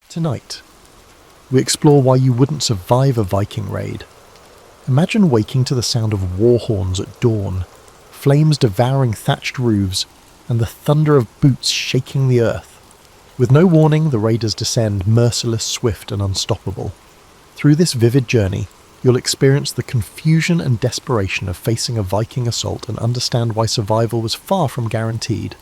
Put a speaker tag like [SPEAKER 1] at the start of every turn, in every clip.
[SPEAKER 1] Tonight, we explore why you wouldn't survive a Viking raid. Imagine waking to the sound of war horns at dawn, flames devouring thatched roofs, and the thunder of boots shaking the earth. With no warning, the raiders descend, merciless, swift, and unstoppable. Through this vivid journey, you'll experience the confusion and desperation of facing a Viking assault and understand why survival was far from guaranteed.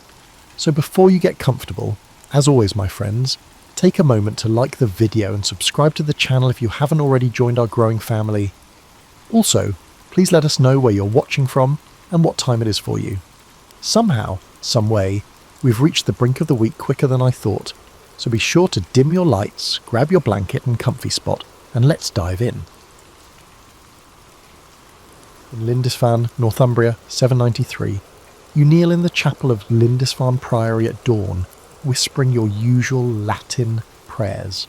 [SPEAKER 1] So before you get comfortable, as always my friends, take a moment to like the video and subscribe to the channel if you haven't already joined our growing family. Also, please let us know where you're watching from and what time it is for you. Somehow, some way, we've reached the brink of the week quicker than I thought, so be sure to dim your lights, grab your blanket and comfy spot, and let's dive in. In Lindisfarne, Northumbria, 793, you kneel in the chapel of Lindisfarne Priory at dawn, whispering your usual Latin prayers.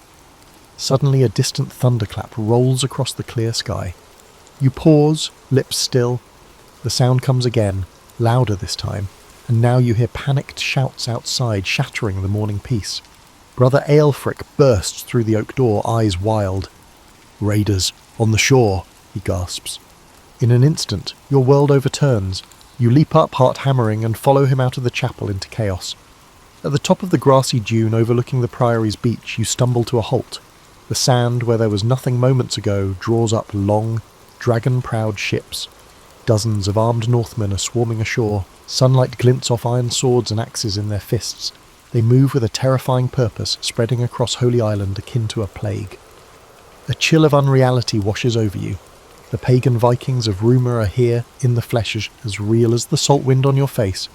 [SPEAKER 1] Suddenly a distant thunderclap rolls across the clear sky. You pause, lips still. The sound comes again, louder this time, and now you hear panicked shouts outside shattering the morning peace. Brother Aelfric bursts through the oak door, eyes wild. "Raiders, on the shore," he gasps. In an instant, your world overturns. You leap up, heart hammering, and follow him out of the chapel into chaos. At the top of the grassy dune overlooking the Priory's beach, you stumble to a halt. The sand, where there was nothing moments ago, draws up long, dragon-prowed ships. Dozens of armed Northmen are swarming ashore. Sunlight glints off iron swords and axes in their fists. They move with a terrifying purpose, spreading across Holy Island akin to a plague. A chill of unreality washes over you. The pagan Vikings of rumour are here, in the flesh as real as the salt wind on your face.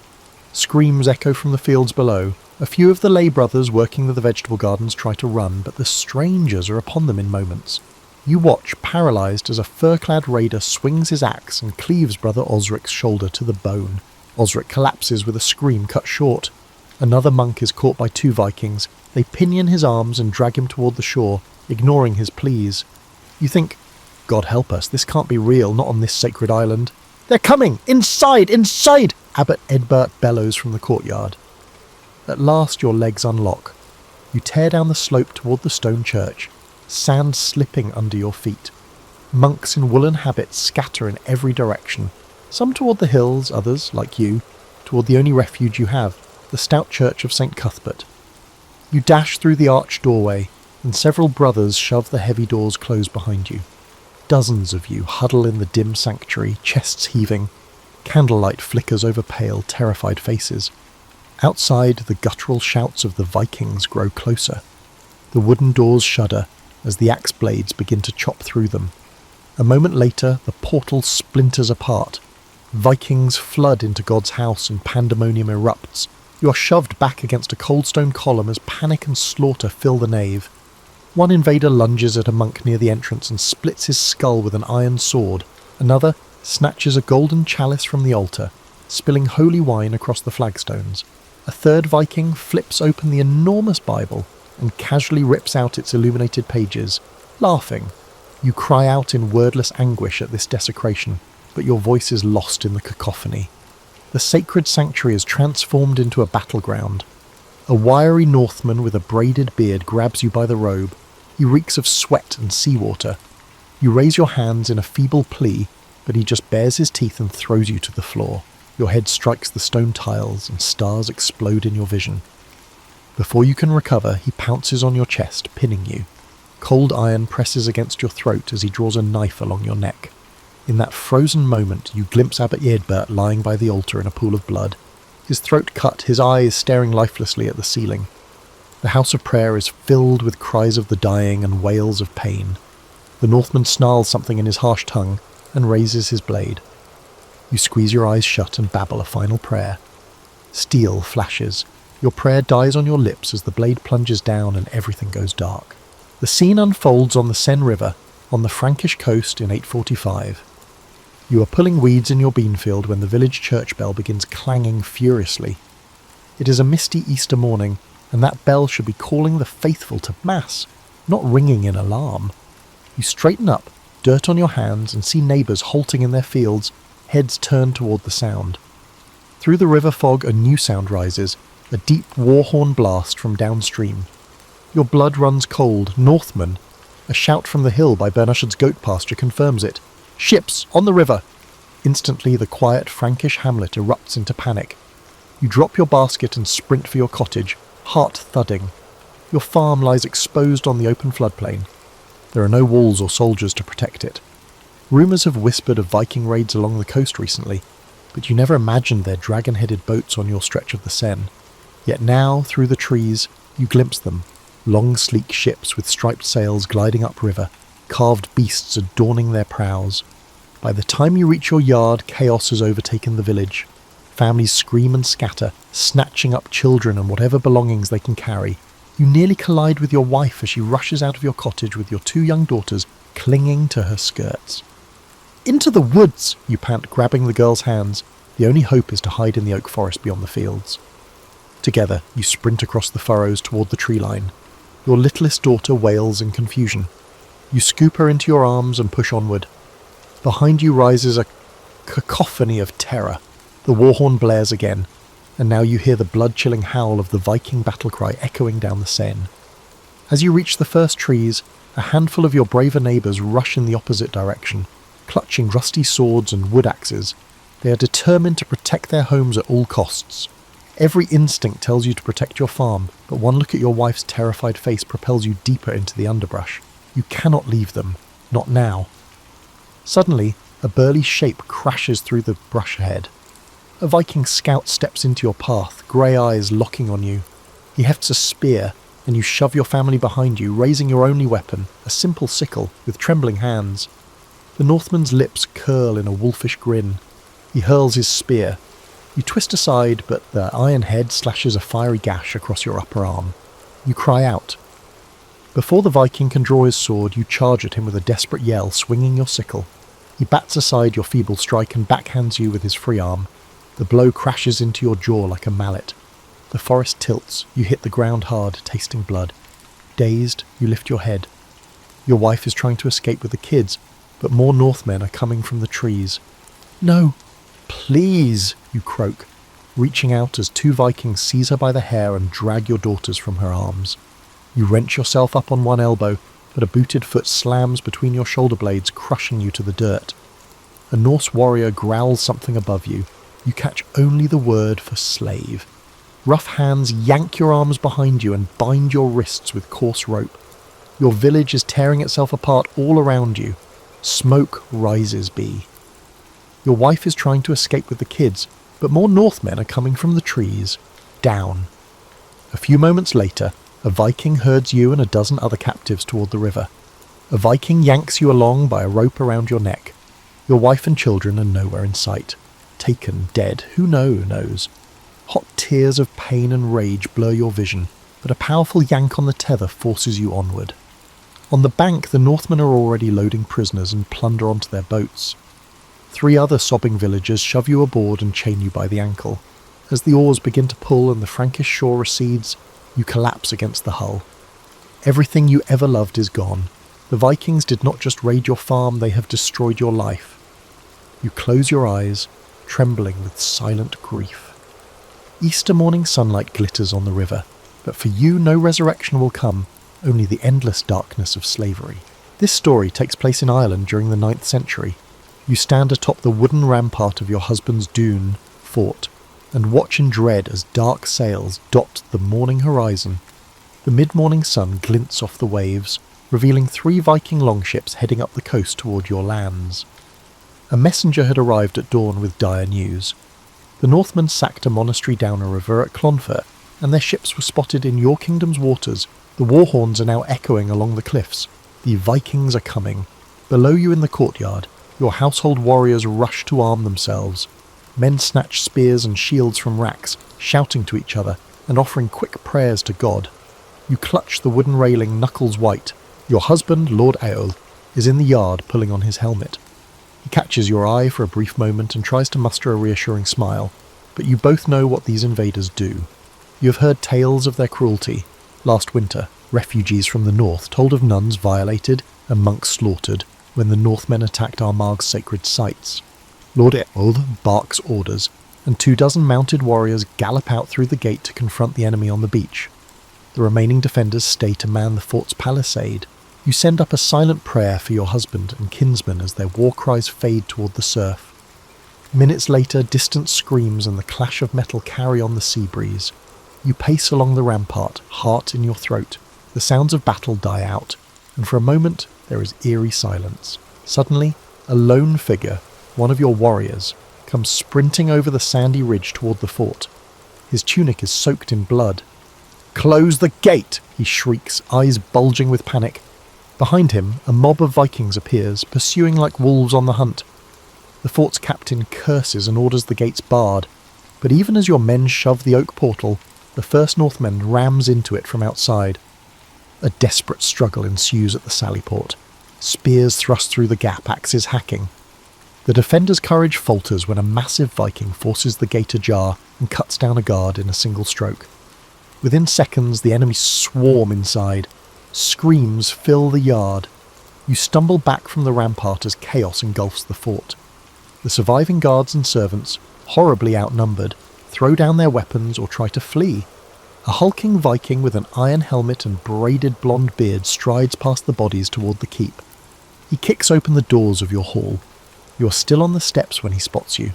[SPEAKER 1] Screams echo from the fields below. A few of the lay brothers working the vegetable gardens try to run, but the strangers are upon them in moments. You watch, paralysed, as a fur-clad raider swings his axe and cleaves Brother Osric's shoulder to the bone. Osric collapses with a scream cut short. Another monk is caught by two Vikings. They pinion his arms and drag him toward the shore, ignoring his pleas. You think, God help us, this can't be real, not on this sacred island. "They're coming! Inside! Inside!" Abbot Edbert bellows from the courtyard. At last your legs unlock. You tear down the slope toward the stone church, sand slipping under your feet. Monks in woolen habits scatter in every direction, some toward the hills, others, like you, toward the only refuge you have, the stout church of St. Cuthbert. You dash through the arched doorway, and several brothers shove the heavy doors closed behind you. Dozens of you huddle in the dim sanctuary, chests heaving. Candlelight flickers over pale, terrified faces. Outside, the guttural shouts of the Vikings grow closer. The wooden doors shudder as the axe blades begin to chop through them. A moment later, the portal splinters apart. Vikings flood into God's house and pandemonium erupts. You are shoved back against a cold stone column as panic and slaughter fill the nave. One invader lunges at a monk near the entrance and splits his skull with an iron sword. Another snatches a golden chalice from the altar, spilling holy wine across the flagstones. A third Viking flips open the enormous Bible and casually rips out its illuminated pages, laughing. You cry out in wordless anguish at this desecration, but your voice is lost in the cacophony. The sacred sanctuary is transformed into a battleground. A wiry Northman with a braided beard grabs you by the robe. He reeks of sweat and seawater. You raise your hands in a feeble plea, but he just bares his teeth and throws you to the floor. Your head strikes the stone tiles and stars explode in your vision. Before you can recover, he pounces on your chest, pinning you. Cold iron presses against your throat as he draws a knife along your neck. In that frozen moment, you glimpse Abbot Eadbert lying by the altar in a pool of blood. His throat cut, his eyes staring lifelessly at the ceiling. The house of prayer is filled with cries of the dying and wails of pain. The Northman snarls something in his harsh tongue and raises his blade. You squeeze your eyes shut and babble a final prayer. Steel flashes. Your prayer dies on your lips as the blade plunges down and everything goes dark. The scene unfolds on the Seine River, on the Frankish coast in 845. You are pulling weeds in your beanfield when the village church bell begins clanging furiously. It is a misty Easter morning, and that bell should be calling the faithful to Mass, not ringing in alarm. You straighten up, dirt on your hands, and see neighbours halting in their fields, heads turned toward the sound. Through the river fog a new sound rises, a deep war horn blast from downstream. Your blood runs cold. Northmen! A shout from the hill by Bernushod's goat pasture confirms it. Ships! On the river! Instantly the quiet Frankish hamlet erupts into panic. You drop your basket and sprint for your cottage, heart thudding. Your farm lies exposed on the open floodplain. There are no walls or soldiers to protect it. Rumours have whispered of Viking raids along the coast recently, but you never imagined their dragon-headed boats on your stretch of the Seine. Yet now, through the trees, you glimpse them, long sleek ships with striped sails gliding upriver, carved beasts adorning their prows. By the time you reach your yard, chaos has overtaken the village. Families scream and scatter, snatching up children and whatever belongings they can carry. You nearly collide with your wife as she rushes out of your cottage with your 2 young daughters clinging to her skirts. Into the woods, you pant, grabbing the girl's hands. The only hope is to hide in the oak forest beyond the fields. Together, you sprint across the furrows toward the tree line. Your littlest daughter wails in confusion. You scoop her into your arms and push onward. Behind you rises a cacophony of terror. The war horn blares again, and now you hear the blood-chilling howl of the Viking battle cry echoing down the Seine. As you reach the first trees, a handful of your braver neighbours rush in the opposite direction, clutching rusty swords and wood axes. They are determined to protect their homes at all costs. Every instinct tells you to protect your farm, but one look at your wife's terrified face propels you deeper into the underbrush. You cannot leave them. Not now. Suddenly, a burly shape crashes through the brush ahead. A Viking scout steps into your path, grey eyes locking on you. He hefts a spear, and you shove your family behind you, raising your only weapon, a simple sickle, with trembling hands. The Northman's lips curl in a wolfish grin. He hurls his spear. You twist aside, but the iron head slashes a fiery gash across your upper arm. You cry out. Before the Viking can draw his sword, you charge at him with a desperate yell, swinging your sickle. He bats aside your feeble strike and backhands you with his free arm. The blow crashes into your jaw like a mallet. The forest tilts. You hit the ground hard, tasting blood. Dazed, you lift your head. Your wife is trying to escape with the kids, but more Northmen are coming from the trees. No, please, you croak, reaching out as 2 Vikings seize her by the hair and drag your daughters from her arms. You wrench yourself up on one elbow, but a booted foot slams between your shoulder blades, crushing you to the dirt. A Norse warrior growls something above you. You catch only the word for slave. Rough hands yank your arms behind you and bind your wrists with coarse rope. Your village is tearing itself apart all around you. Smoke rises be. Your wife is trying to escape with the kids, but more Northmen are coming from the trees. Down. A few moments later, a Viking herds you and a dozen other captives toward the river. A Viking yanks you along by a rope around your neck. Your wife and children are nowhere in sight. Taken, dead, who knows? Hot tears of pain and rage blur your vision, but a powerful yank on the tether forces you onward. On the bank, the Northmen are already loading prisoners and plunder onto their boats. 3 other sobbing villagers shove you aboard and chain you by the ankle. As the oars begin to pull and the Frankish shore recedes, you collapse against the hull. Everything you ever loved is gone. The Vikings did not just raid your farm, they have destroyed your life. You close your eyes, trembling with silent grief. Easter morning sunlight glitters on the river, but for you no resurrection will come, only the endless darkness of slavery. This story takes place in Ireland during the 9th century. You stand atop the wooden rampart of your husband's dune fort, and watch in dread as dark sails dot the morning horizon. The mid-morning sun glints off the waves, revealing 3 Viking longships heading up the coast toward your lands. A messenger had arrived at dawn with dire news. The Northmen sacked a monastery down a river at Clonfert, and their ships were spotted in your kingdom's waters. The war horns are now echoing along the cliffs. The Vikings are coming. Below you in the courtyard, your household warriors rush to arm themselves. Men snatch spears and shields from racks, shouting to each other and offering quick prayers to God. You clutch the wooden railing, knuckles white. Your husband, Lord Eöl, is in the yard pulling on his helmet. He catches your eye for a brief moment and tries to muster a reassuring smile, but you both know what these invaders do. You have heard tales of their cruelty. Last winter, refugees from the north told of nuns violated and monks slaughtered when the Northmen attacked Armag's sacred sites. Lord Eöl barks orders, and 24 mounted warriors gallop out through the gate to confront the enemy on the beach. The remaining defenders stay to man the fort's palisade. You send up a silent prayer for your husband and kinsmen as their war cries fade toward the surf. Minutes later, distant screams and the clash of metal carry on the sea breeze. You pace along the rampart, heart in your throat. The sounds of battle die out, and for a moment there is eerie silence. Suddenly, a lone figure, one of your warriors, comes sprinting over the sandy ridge toward the fort. His tunic is soaked in blood. "Close the gate!" he shrieks, eyes bulging with panic. Behind him, a mob of Vikings appears, pursuing like wolves on the hunt. The fort's captain curses and orders the gates barred, but even as your men shove the oak portal, the first Northman rams into it from outside. A desperate struggle ensues at the sallyport. Spears thrust through the gap, axes hacking. The defender's courage falters when a massive Viking forces the gate ajar and cuts down a guard in a single stroke. Within seconds, the enemy swarm inside. Screams fill the yard. You stumble back from the rampart as chaos engulfs the fort. The surviving guards and servants, horribly outnumbered, throw down their weapons or try to flee. A hulking Viking with an iron helmet and braided blonde beard strides past the bodies toward the keep. He kicks open the doors of your hall. You are still on the steps when he spots you.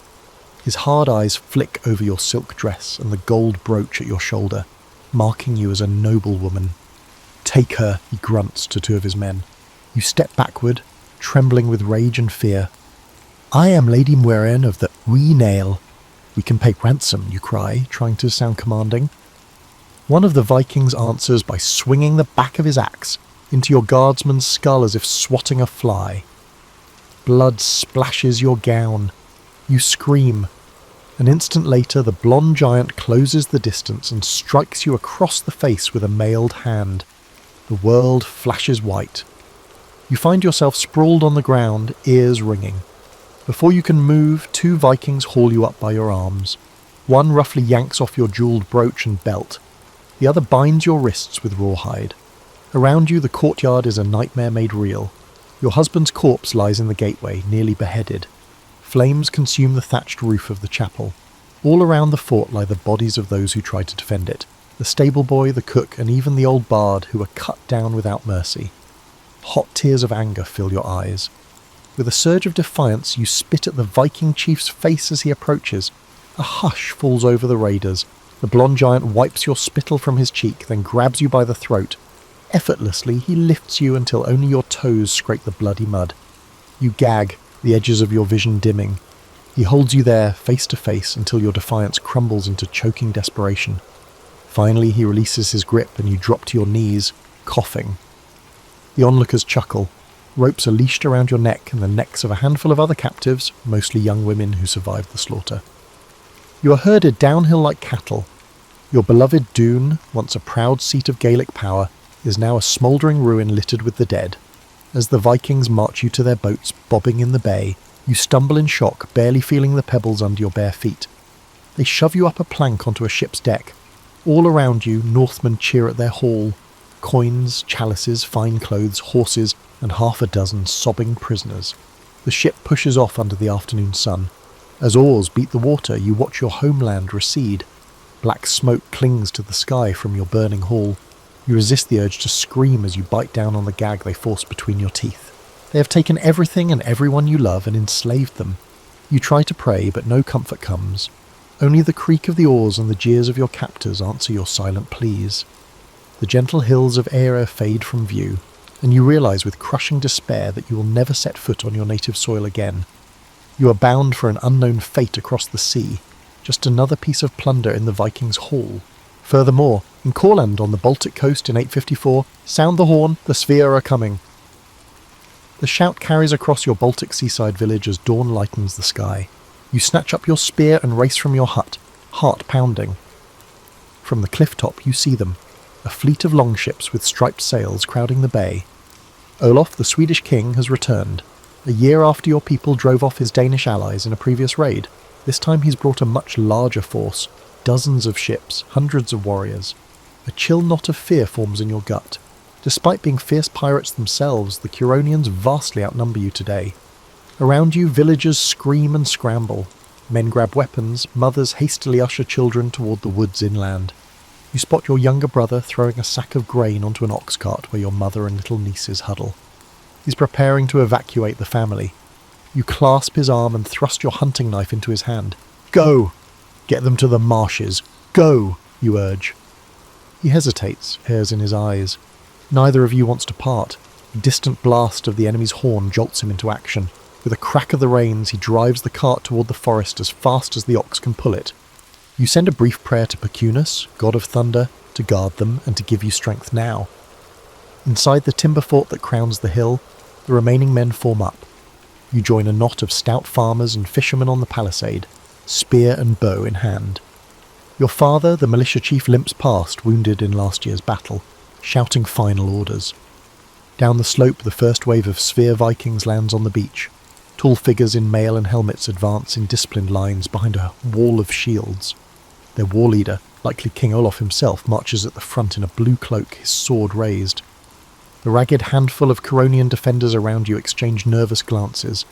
[SPEAKER 1] His hard eyes flick over your silk dress and the gold brooch at your shoulder, marking you as a noble woman. "Take her," he grunts to two of his men. You step backward, trembling with rage and fear. "I am Lady Muirin of the Nail. We can pay ransom," you cry, trying to sound commanding. One of the Vikings answers by swinging the back of his axe into your guardsman's skull as if swatting a fly. Blood splashes your gown. You scream. An instant later, the blonde giant closes the distance and strikes you across the face with a mailed hand. The world flashes white. You find yourself sprawled on the ground, ears ringing. Before you can move, two Vikings haul you up by your arms. One roughly yanks off your jewelled brooch and belt. The other binds your wrists with rawhide. Around you, the courtyard is a nightmare made real. Your husband's corpse lies in the gateway, nearly beheaded. Flames consume the thatched roof of the chapel. All around the fort lie the bodies of those who tried to defend it. The stable boy, the cook, and even the old bard who were cut down without mercy. Hot tears of anger fill your eyes. With a surge of defiance, you spit at the Viking chief's face as he approaches. A hush falls over the raiders. The blonde giant wipes your spittle from his cheek, then grabs you by the throat. Effortlessly, he lifts you until only your toes scrape the bloody mud. You gag, the edges of your vision dimming. He holds you there, face to face, until your defiance crumbles into choking desperation. Finally, he releases his grip and you drop to your knees, coughing. The onlookers chuckle. Ropes are leashed around your neck and the necks of a handful of other captives, mostly young women who survived the slaughter. You are herded downhill like cattle. Your beloved Doon, once a proud seat of Gaelic power, is now a smouldering ruin littered with the dead. As the Vikings march you to their boats bobbing in the bay, you stumble in shock, barely feeling the pebbles under your bare feet. They shove you up a plank onto a ship's deck. All around you, Northmen cheer at their haul. Coins, chalices, fine clothes, horses, and half a dozen sobbing prisoners. The ship pushes off under the afternoon sun. As oars beat the water, you watch your homeland recede. Black smoke clings to the sky from your burning hull. You resist the urge to scream as you bite down on the gag they force between your teeth. They have taken everything and everyone you love and enslaved them. You try to pray, but no comfort comes. Only the creak of the oars and the jeers of your captors answer your silent pleas. The gentle hills of Eire fade from view, and you realise with crushing despair that you will never set foot on your native soil again. You are bound for an unknown fate across the sea, just another piece of plunder in the Vikings' haul. Furthermore, in Courland on the Baltic coast in 854, sound the horn, the Sphere are coming. The shout carries across your Baltic seaside village as dawn lightens the sky. You snatch up your spear and race from your hut, heart pounding. From the cliff top you see them, a fleet of longships with striped sails crowding the bay. Olaf, the Swedish king, has returned. A year after your people drove off his Danish allies in a previous raid, this time he's brought a much larger force, dozens of ships, hundreds of warriors. A chill knot of fear forms in your gut. Despite being fierce pirates themselves, the Curonians vastly outnumber you today. Around you, villagers scream and scramble. Men grab weapons, mothers hastily usher children toward the woods inland. You spot your younger brother throwing a sack of grain onto an ox cart where your mother and little nieces huddle. He's preparing to evacuate the family. You clasp his arm and thrust your hunting knife into his hand. "Go! Get them to the marshes! Go!" you urge. He hesitates, hairs in his eyes. Neither of you wants to part. A distant blast of the enemy's horn jolts him into action. With a crack of the reins, he drives the cart toward the forest as fast as the ox can pull it. You send a brief prayer to Pecunus, god of thunder, to guard them and to give you strength now. Inside the timber fort that crowns the hill, the remaining men form up. You join a knot of stout farmers and fishermen on the palisade, spear and bow in hand. Your father, the militia chief, limps past, wounded in last year's battle, shouting final orders. Down the slope, the first wave of Sphere Vikings lands on the beach. Tall figures in mail and helmets advance in disciplined lines behind a wall of shields. Their war leader, likely King Olaf himself, marches at the front in a blue cloak, his sword raised. The ragged handful of Coronian defenders around you exchange nervous glances.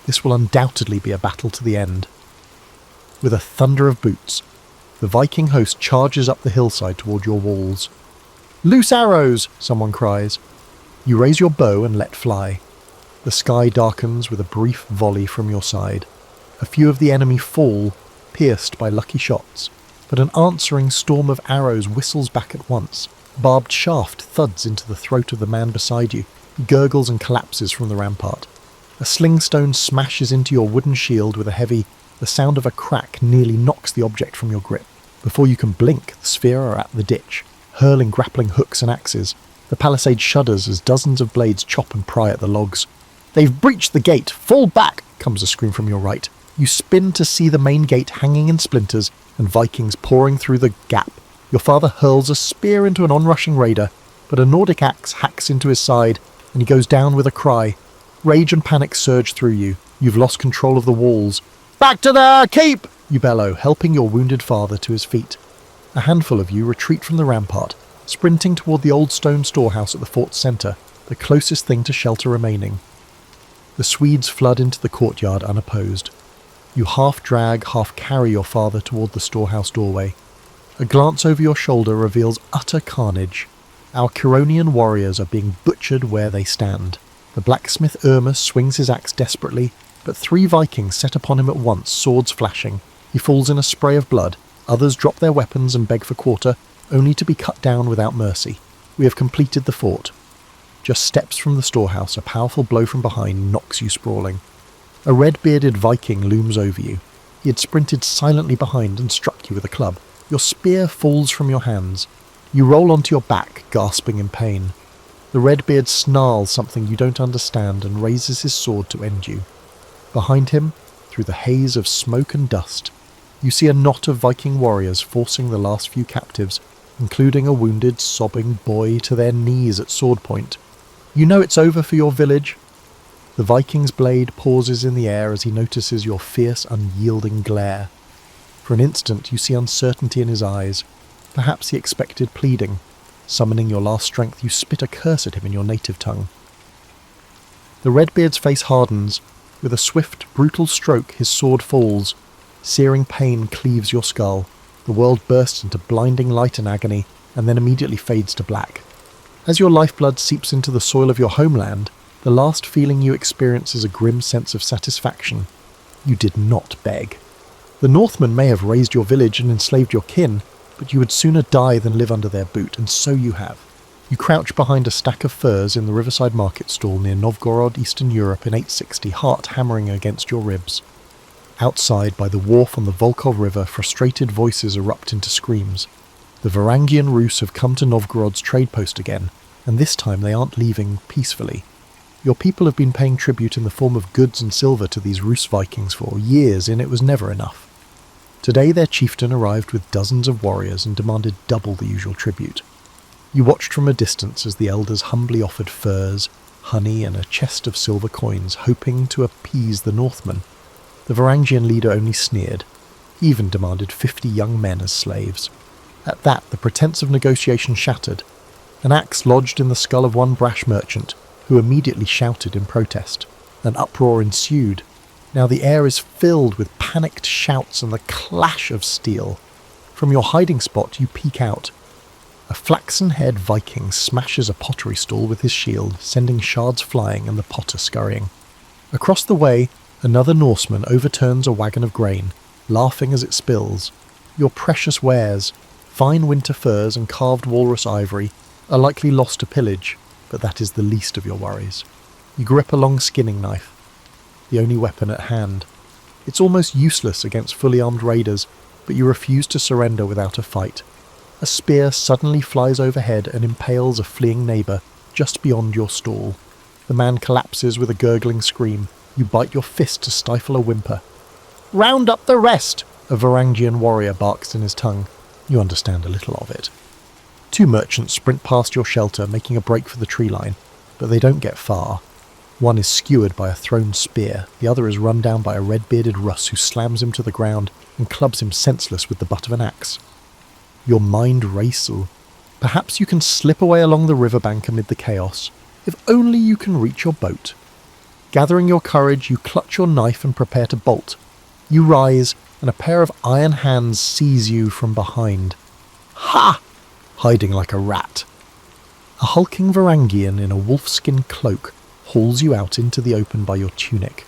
[SPEAKER 1] This will undoubtedly be a battle to the end. With a thunder of boots, the Viking host charges up the hillside toward your walls. "Loose arrows!" someone cries. You raise your bow and let fly. The sky darkens with a brief volley from your side. A few of the enemy fall, pierced by lucky shots, but an answering storm of arrows whistles back at once. A barbed shaft thuds into the throat of the man beside you. He gurgles and collapses from the rampart. A sling stone smashes into your wooden shield with a heavy. The sound of a crack nearly knocks the object from your grip. Before you can blink, the sphere are at the ditch, hurling grappling hooks and axes. The palisade shudders as dozens of blades chop and pry at the logs. "They've breached the gate! Fall back!" comes a scream from your right. You spin to see the main gate hanging in splinters and Vikings pouring through the gap. Your father hurls a spear into an onrushing raider, but a Nordic axe hacks into his side, and he goes down with a cry. Rage and panic surge through you. You've lost control of the walls. "Back to there! Keep!" you bellow, helping your wounded father to his feet. A handful of you retreat from the rampart, sprinting toward the old stone storehouse at the fort's centre, the closest thing to shelter remaining. The Swedes flood into the courtyard unopposed. You half drag, half carry your father toward the storehouse doorway. A glance over your shoulder reveals utter carnage. Our Curonian warriors are being butchered where they stand. The blacksmith Irma swings his axe desperately, but 3 Vikings set upon him at once, swords flashing. He falls in a spray of blood. Others drop their weapons and beg for quarter, only to be cut down without mercy. We have completed the fort. Just steps from the storehouse, a powerful blow from behind knocks you sprawling. A red-bearded Viking looms over you. He had sprinted silently behind and struck you with a club. Your spear falls from your hands. You roll onto your back, gasping in pain. The Redbeard snarls something you don't understand and raises his sword to end you. Behind him, through the haze of smoke and dust, you see a knot of Viking warriors forcing the last few captives, including a wounded, sobbing boy, to their knees at sword point. You know it's over for your village. The Viking's blade pauses in the air as he notices your fierce, unyielding glare. For an instant you see uncertainty in his eyes. Perhaps he expected pleading. Summoning your last strength, you spit a curse at him in your native tongue. The Redbeard's face hardens. With a swift, brutal stroke, his sword falls. Searing pain cleaves your skull. The world bursts into blinding light and agony, and then immediately fades to black. As your lifeblood seeps into the soil of your homeland, the last feeling you experience is a grim sense of satisfaction. You did not beg. The Northmen may have razed your village and enslaved your kin, but you would sooner die than live under their boot, and so you have. You crouch behind a stack of furs in the riverside market stall near Novgorod, Eastern Europe in 860, heart hammering against your ribs. Outside, by the wharf on the Volkhov River, frustrated voices erupt into screams. The Varangian Rus have come to Novgorod's trade post again, and this time they aren't leaving peacefully. Your people have been paying tribute in the form of goods and silver to these Rus Vikings for years, and it was never enough. Today their chieftain arrived with dozens of warriors and demanded double the usual tribute. You watched from a distance as the elders humbly offered furs, honey, and a chest of silver coins, hoping to appease the Northmen. The Varangian leader only sneered. He even demanded 50 young men as slaves. At that, the pretense of negotiation shattered. An axe lodged in the skull of one brash merchant, who immediately shouted in protest. An uproar ensued. Now the air is filled with panicked shouts and the clash of steel. From your hiding spot you peek out. A flaxen-haired Viking smashes a pottery stool with his shield, sending shards flying and the potter scurrying. Across the way, another Norseman overturns a wagon of grain, laughing as it spills. Your precious wares, fine winter furs and carved walrus ivory, are likely lost to pillage, but that is the least of your worries. You grip a long skinning knife, the only weapon at hand. It's almost useless against fully armed raiders, but you refuse to surrender without a fight. A spear suddenly flies overhead and impales a fleeing neighbour just beyond your stall. The man collapses with a gurgling scream. You bite your fist to stifle a whimper. "Round up the rest!" a Varangian warrior barks in his tongue. You understand a little of it. Two merchants sprint past your shelter, making a break for the tree line, but they don't get far. One is skewered by a thrown spear, the other is run down by a red-bearded Russ who slams him to the ground and clubs him senseless with the butt of an axe. Your mind races. Perhaps you can slip away along the riverbank amid the chaos. If only you can reach your boat. Gathering your courage, you clutch your knife and prepare to bolt. You rise, and a pair of iron hands seize you from behind. Ha! Hiding like a rat. A hulking Varangian in a wolfskin cloak hauls you out into the open by your tunic.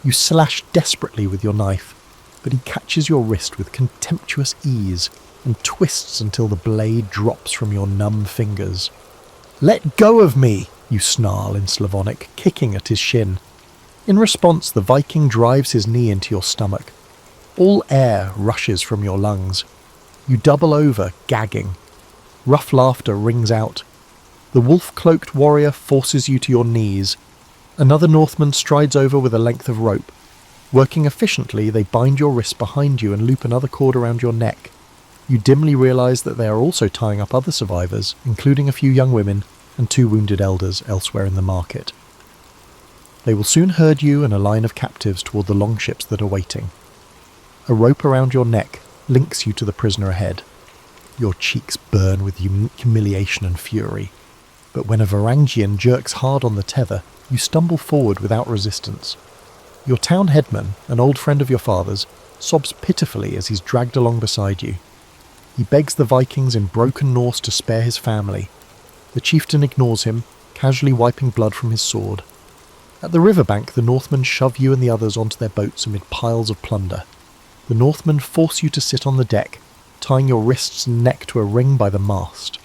[SPEAKER 1] You slash desperately with your knife, but he catches your wrist with contemptuous ease and twists until the blade drops from your numb fingers. "Let go of me!" you snarl in Slavonic, kicking at his shin. In response, the Viking drives his knee into your stomach. All air rushes from your lungs. You double over, gagging. Rough laughter rings out. The wolf-cloaked warrior forces you to your knees. Another Northman strides over with a length of rope. Working efficiently, they bind your wrists behind you and loop another cord around your neck. You dimly realise that they are also tying up other survivors, including a few young women and 2 wounded elders elsewhere in the market. They will soon herd you and a line of captives toward the longships that are waiting. A rope around your neck links you to the prisoner ahead. Your cheeks burn with humiliation and fury. But when a Varangian jerks hard on the tether, you stumble forward without resistance. Your town headman, an old friend of your father's, sobs pitifully as he's dragged along beside you. He begs the Vikings in broken Norse to spare his family. The chieftain ignores him, casually wiping blood from his sword. At the riverbank, the Northmen shove you and the others onto their boats amid piles of plunder. The Northmen force you to sit on the deck, tying your wrists and neck to a ring by the mast.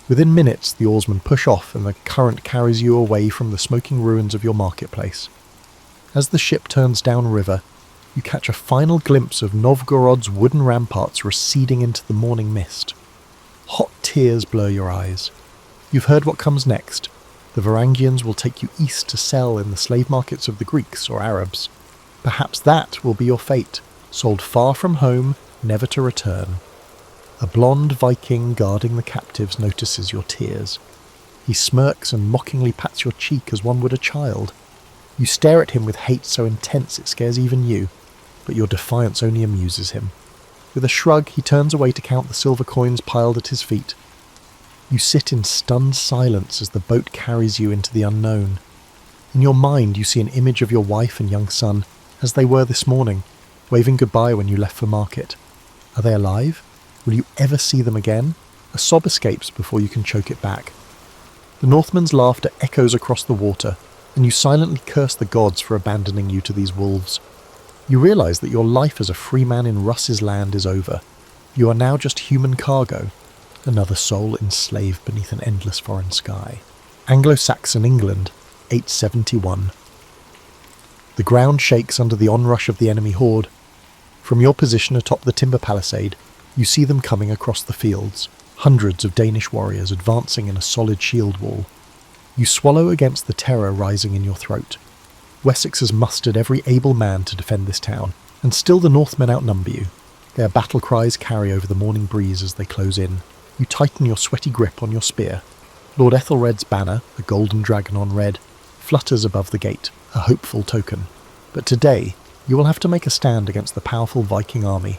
[SPEAKER 1] Within minutes, the oarsmen push off and the current carries you away from the smoking ruins of your marketplace. As the ship turns downriver, you catch a final glimpse of Novgorod's wooden ramparts receding into the morning mist. Hot tears blur your eyes. You've heard what comes next. The Varangians will take you east to sell in the slave markets of the Greeks or Arabs. Perhaps that will be your fate, sold far from home, never to return. A blonde Viking guarding the captives notices your tears. He smirks and mockingly pats your cheek as one would a child. You stare at him with hate so intense it scares even you, but your defiance only amuses him. With a shrug, he turns away to count the silver coins piled at his feet. You sit in stunned silence as the boat carries you into the unknown. In your mind, you see an image of your wife and young son, as they were this morning, waving goodbye when you left for market. Are they alive? Will you ever see them again? A sob escapes before you can choke it back. The Northman's laughter echoes across the water, and you silently curse the gods for abandoning you to these wolves. You realise that your life as a free man in Russ's land is over. You are now just human cargo, another soul enslaved beneath an endless foreign sky. Anglo-Saxon England, 871. The ground shakes under the onrush of the enemy horde. From your position atop the timber palisade, you see them coming across the fields, hundreds of Danish warriors advancing in a solid shield wall. You swallow against the terror rising in your throat. Wessex has mustered every able man to defend this town, and still the Northmen outnumber you. Their battle cries carry over the morning breeze as they close in. You tighten your sweaty grip on your spear. Lord Ethelred's banner, a golden dragon on red, flutters above the gate, a hopeful token. But today, you will have to make a stand against the powerful Viking army.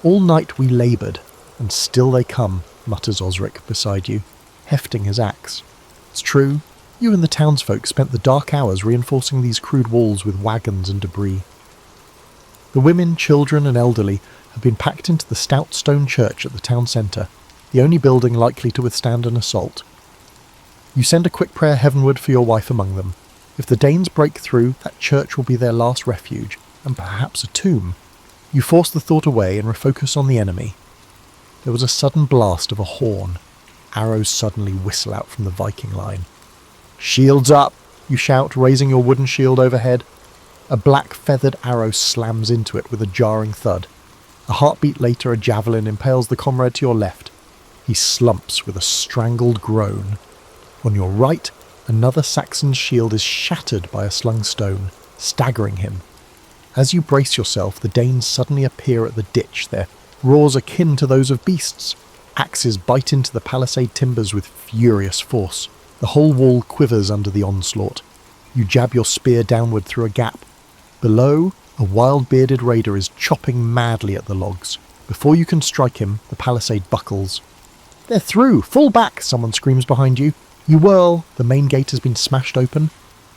[SPEAKER 1] All night we laboured, and still they come, mutters Osric beside you, hefting his axe. It's true, you and the townsfolk spent the dark hours reinforcing these crude walls with wagons and debris. The women, children and elderly have been packed into the stout stone church at the town centre, the only building likely to withstand an assault. You send a quick prayer heavenward for your wife among them. If the Danes break through, that church will be their last refuge, and perhaps a tomb. You force the thought away and refocus on the enemy. There was a sudden blast of a horn. Arrows suddenly whistle out from the Viking line. "Shields up!" you shout, raising your wooden shield overhead. A black feathered arrow slams into it with a jarring thud. A heartbeat later, a javelin impales the comrade to your left. He slumps with a strangled groan. On your right, another Saxon's shield is shattered by a slung stone, staggering him. As you brace yourself, the Danes suddenly appear at the ditch, their roars akin to those of beasts. Axes bite into the palisade timbers with furious force. The whole wall quivers under the onslaught. You jab your spear downward through a gap. Below, a wild-bearded raider is chopping madly at the logs. Before you can strike him, the palisade buckles. "They're through! Fall back!" someone screams behind you. You whirl. The main gate has been smashed open.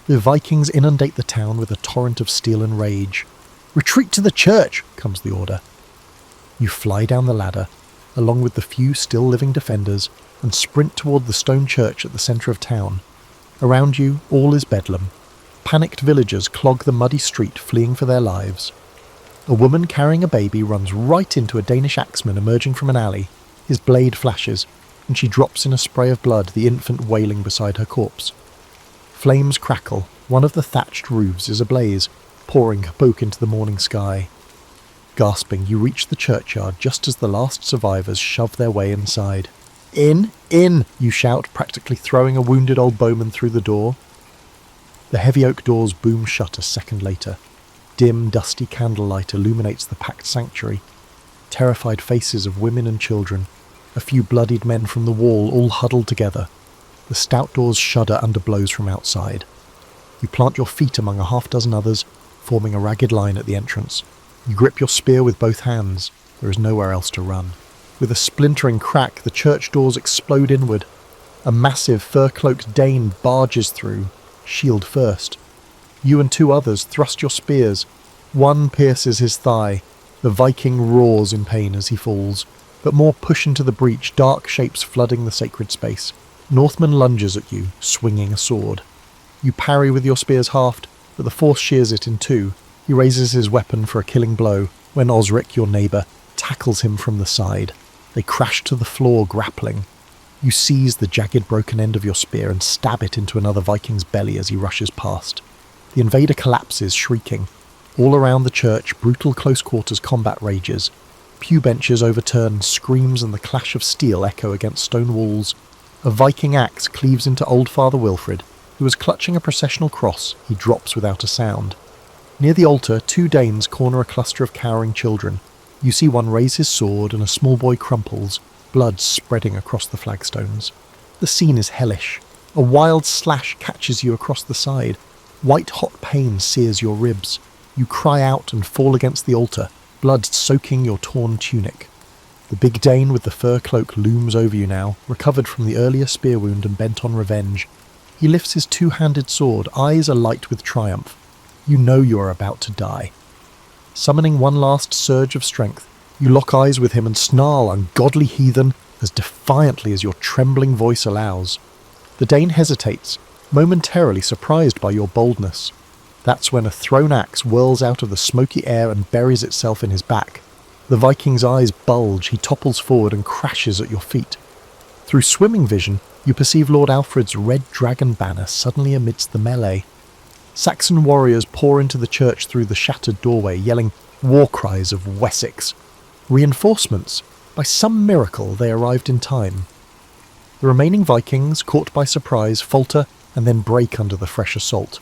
[SPEAKER 1] The Vikings inundate the town with a torrent of steel and rage. "Retreat to the church!" comes the order. You fly down the ladder, along with the few still living defenders, and sprint toward the stone church at the centre of town. Around you, all is bedlam. Panicked villagers clog the muddy street, fleeing for their lives. A woman carrying a baby runs right into a Danish axeman emerging from an alley. His blade flashes, and she drops in a spray of blood, the infant wailing beside her corpse. Flames crackle. One of the thatched roofs is ablaze, pouring smoke into the morning sky. Gasping, you reach the churchyard just as the last survivors shove their way inside. "In! In!" you shout, practically throwing a wounded old bowman through the door. The heavy oak doors boom shut a second later. Dim, dusty candlelight illuminates the packed sanctuary. Terrified faces of women and children. A few bloodied men from the wall, all huddled together. The stout doors shudder under blows from outside. You plant your feet among a half-dozen others, forming a ragged line at the entrance. You grip your spear with both hands. There is nowhere else to run. With a splintering crack, the church doors explode inward. A massive, fur-cloaked Dane barges through, shield first. You and two others thrust your spears. One pierces his thigh. The Viking roars in pain as he falls, but more push into the breach, dark shapes flooding the sacred space. Northman lunges at you, swinging a sword. You parry with your spear's haft, but the force shears it in two. He raises his weapon for a killing blow when Osric, your neighbour, tackles him from the side. They crash to the floor, grappling. You seize the jagged broken end of your spear and stab it into another Viking's belly as he rushes past. The invader collapses, shrieking. All around the church, brutal close-quarters combat rages. Pew benches overturn, screams and the clash of steel echo against stone walls. A Viking axe cleaves into old Father Wilfred, who is clutching a processional cross. He drops without a sound. Near the altar, two Danes corner a cluster of cowering children. You see one raise his sword and a small boy crumples, blood spreading across the flagstones. The scene is hellish. A wild slash catches you across the side. White-hot pain sears your ribs. You cry out and fall against the altar, blood soaking your torn tunic. The big Dane with the fur cloak looms over you now, recovered from the earlier spear wound and bent on revenge. He lifts his two-handed sword, eyes alight with triumph. You know you are about to die. Summoning one last surge of strength, you lock eyes with him and snarl, "Ungodly heathen," as defiantly as your trembling voice allows. The Dane hesitates, momentarily surprised by your boldness. That's when a thrown axe whirls out of the smoky air and buries itself in his back. The Viking's eyes bulge, he topples forward and crashes at your feet. Through swimming vision, you perceive Lord Alfred's red dragon banner suddenly amidst the melee. Saxon warriors pour into the church through the shattered doorway, yelling war cries of Wessex. Reinforcements. By some miracle, they arrived in time. The remaining Vikings, caught by surprise, falter and then break under the fresh assault.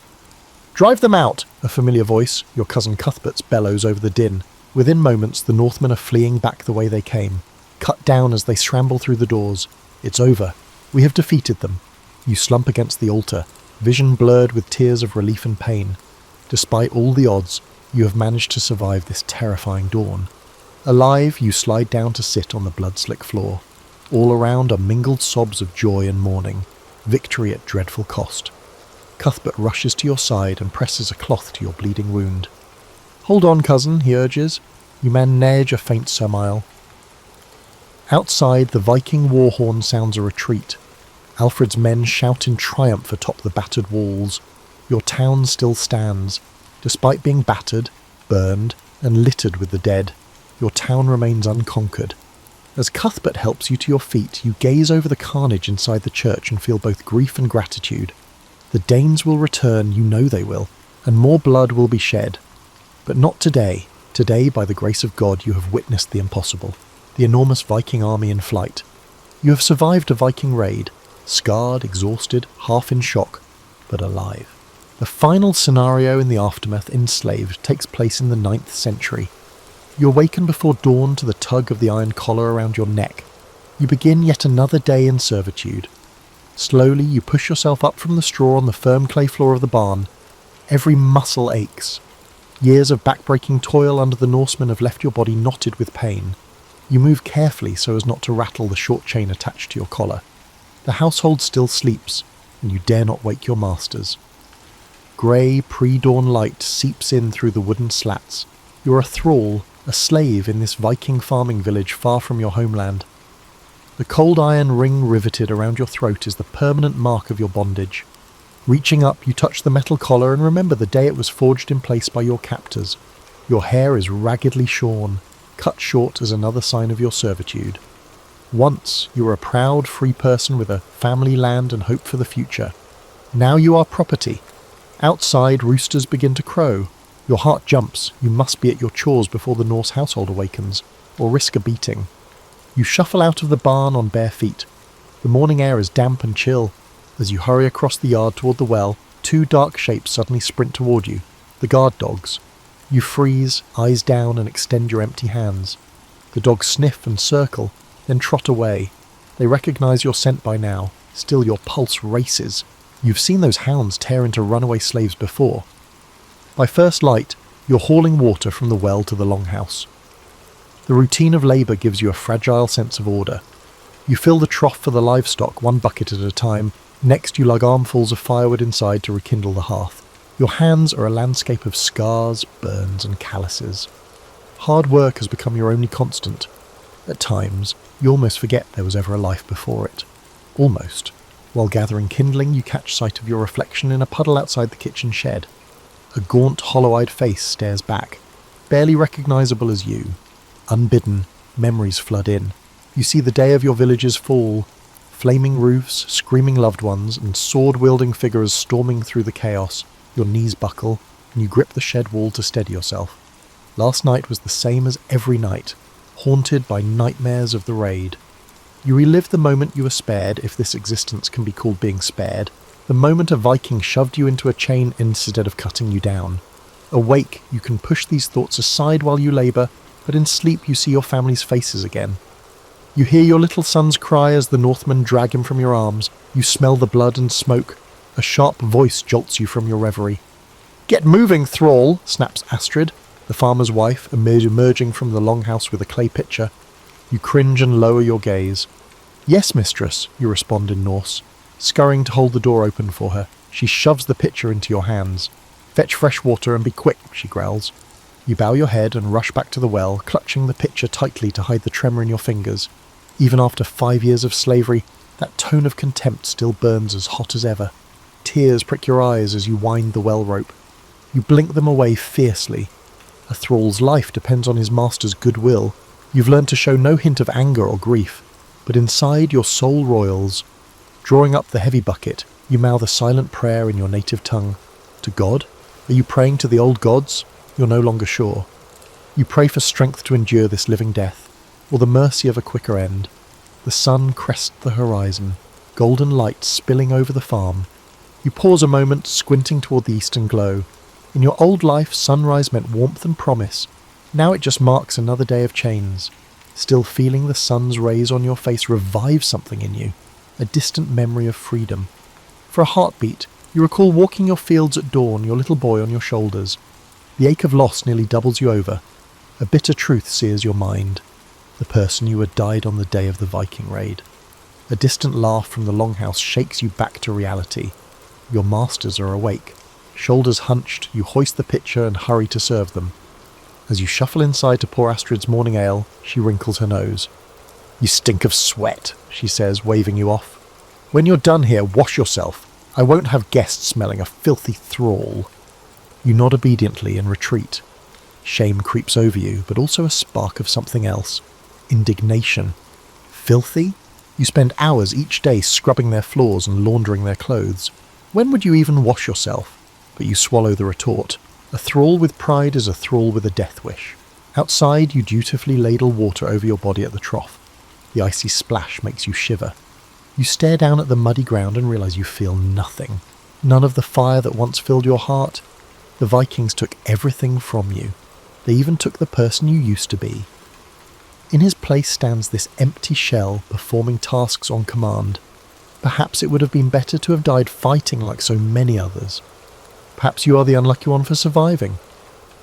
[SPEAKER 1] "Drive them out!" a familiar voice, your cousin Cuthbert's, bellows over the din. Within moments, the Northmen are fleeing back the way they came, cut down as they scramble through the doors. It's over. We have defeated them. You slump against the altar, vision blurred with tears of relief and pain. Despite all the odds, you have managed to survive this terrifying dawn. Alive, you slide down to sit on the blood-slick floor. All around are mingled sobs of joy and mourning, victory at dreadful cost. Cuthbert rushes to your side and presses a cloth to your bleeding wound. "Hold on, cousin," he urges. You manage a faint surmile. Outside, the Viking war horn sounds a retreat. Alfred's men shout in triumph atop the battered walls. Your town still stands. Despite being battered, burned, and littered with the dead, your town remains unconquered. As Cuthbert helps you to your feet, you gaze over the carnage inside the church and feel both grief and gratitude. The Danes will return, you know they will, and more blood will be shed. But not today. Today, by the grace of God, you have witnessed the impossible. The enormous Viking army in flight. You have survived a Viking raid, scarred, exhausted, half in shock, but alive. The final scenario in the aftermath, Enslaved, takes place in the 9th century. You awaken before dawn to the tug of the iron collar around your neck. You begin yet another day in servitude. Slowly you push yourself up from the straw on the firm clay floor of the barn. Every muscle aches. Years of back-breaking toil under the Norsemen have left your body knotted with pain. You move carefully so as not to rattle the short chain attached to your collar. The household still sleeps, and you dare not wake your masters. Grey, pre-dawn light seeps in through the wooden slats. You're a thrall, a slave in this Viking farming village far from your homeland. The cold iron ring riveted around your throat is the permanent mark of your bondage. Reaching up, you touch the metal collar and remember the day it was forged in place by your captors. Your hair is raggedly shorn, cut short as another sign of your servitude. Once you were a proud, free person with a family, land and hope for the future. Now you are property. Outside, roosters begin to crow. Your heart jumps. You must be at your chores before the Norse household awakens, or risk a beating. You shuffle out of the barn on bare feet. The morning air is damp and chill. As you hurry across the yard toward the well, two dark shapes suddenly sprint toward you, the guard dogs. You freeze, eyes down, and extend your empty hands. The dogs sniff and circle, then trot away. They recognize your scent by now. Still, your pulse races. You've seen those hounds tear into runaway slaves before. By first light, you're hauling water from the well to the longhouse. The routine of labour gives you a fragile sense of order. You fill the trough for the livestock, one bucket at a time. Next, you lug armfuls of firewood inside to rekindle the hearth. Your hands are a landscape of scars, burns, and calluses. Hard work has become your only constant. At times, you almost forget there was ever a life before it. Almost. While gathering kindling, you catch sight of your reflection in a puddle outside the kitchen shed. A gaunt, hollow-eyed face stares back, barely recognisable as you. Unbidden, memories flood in. You see the day of your village's fall. Flaming roofs, screaming loved ones, and sword-wielding figures storming through the chaos. Your knees buckle, and you grip the shed wall to steady yourself. Last night was the same as every night, haunted by nightmares of the raid. You relive the moment you were spared, if this existence can be called being spared, the moment a Viking shoved you into a chain instead of cutting you down. Awake, you can push these thoughts aside while you labour, but in sleep you see your family's faces again. You hear your little son's cry as the Northmen drag him from your arms. You smell the blood and smoke. A sharp voice jolts you from your reverie. "Get moving, thrall!" snaps Astrid, the farmer's wife, emerging from the longhouse with a clay pitcher. You cringe and lower your gaze. "Yes, mistress," you respond in Norse. Scurrying to hold the door open for her, she shoves the pitcher into your hands. "Fetch fresh water and be quick," she growls. You bow your head and rush back to the well, clutching the pitcher tightly to hide the tremor in your fingers. Even after 5 years of slavery, that tone of contempt still burns as hot as ever. Tears prick your eyes as you wind the well rope. You blink them away fiercely. A thrall's life depends on his master's goodwill. You've learned to show no hint of anger or grief, but inside your soul roils. Drawing up the heavy bucket, you mouth a silent prayer in your native tongue. To God? Are you praying to the old gods? You're no longer sure. You pray for strength to endure this living death, or the mercy of a quicker end. The sun crests the horizon, golden light spilling over the farm. You pause a moment, squinting toward the eastern glow. In your old life, sunrise meant warmth and promise. Now it just marks another day of chains. Still feeling the sun's rays on your face revives something in you, a distant memory of freedom. For a heartbeat, you recall walking your fields at dawn, your little boy on your shoulders. The ache of loss nearly doubles you over. A bitter truth sears your mind. The person you had died on the day of the Viking raid. A distant laugh from the longhouse shakes you back to reality. Your masters are awake. Shoulders hunched, you hoist the pitcher and hurry to serve them. As you shuffle inside to pour Astrid's morning ale, she wrinkles her nose. "You stink of sweat," she says, waving you off. "When you're done here, wash yourself. I won't have guests smelling a filthy thrall." You nod obediently and retreat. Shame creeps over you, but also a spark of something else. Indignation. Filthy? You spend hours each day scrubbing their floors and laundering their clothes. When would you even wash yourself? But you swallow the retort. A thrall with pride is a thrall with a death wish. Outside, you dutifully ladle water over your body at the trough. The icy splash makes you shiver. You stare down at the muddy ground and realise you feel nothing. None of the fire that once filled your heart. The Vikings took everything from you. They even took the person you used to be. In his place stands this empty shell performing tasks on command. Perhaps it would have been better to have died fighting like so many others. Perhaps you are the unlucky one for surviving.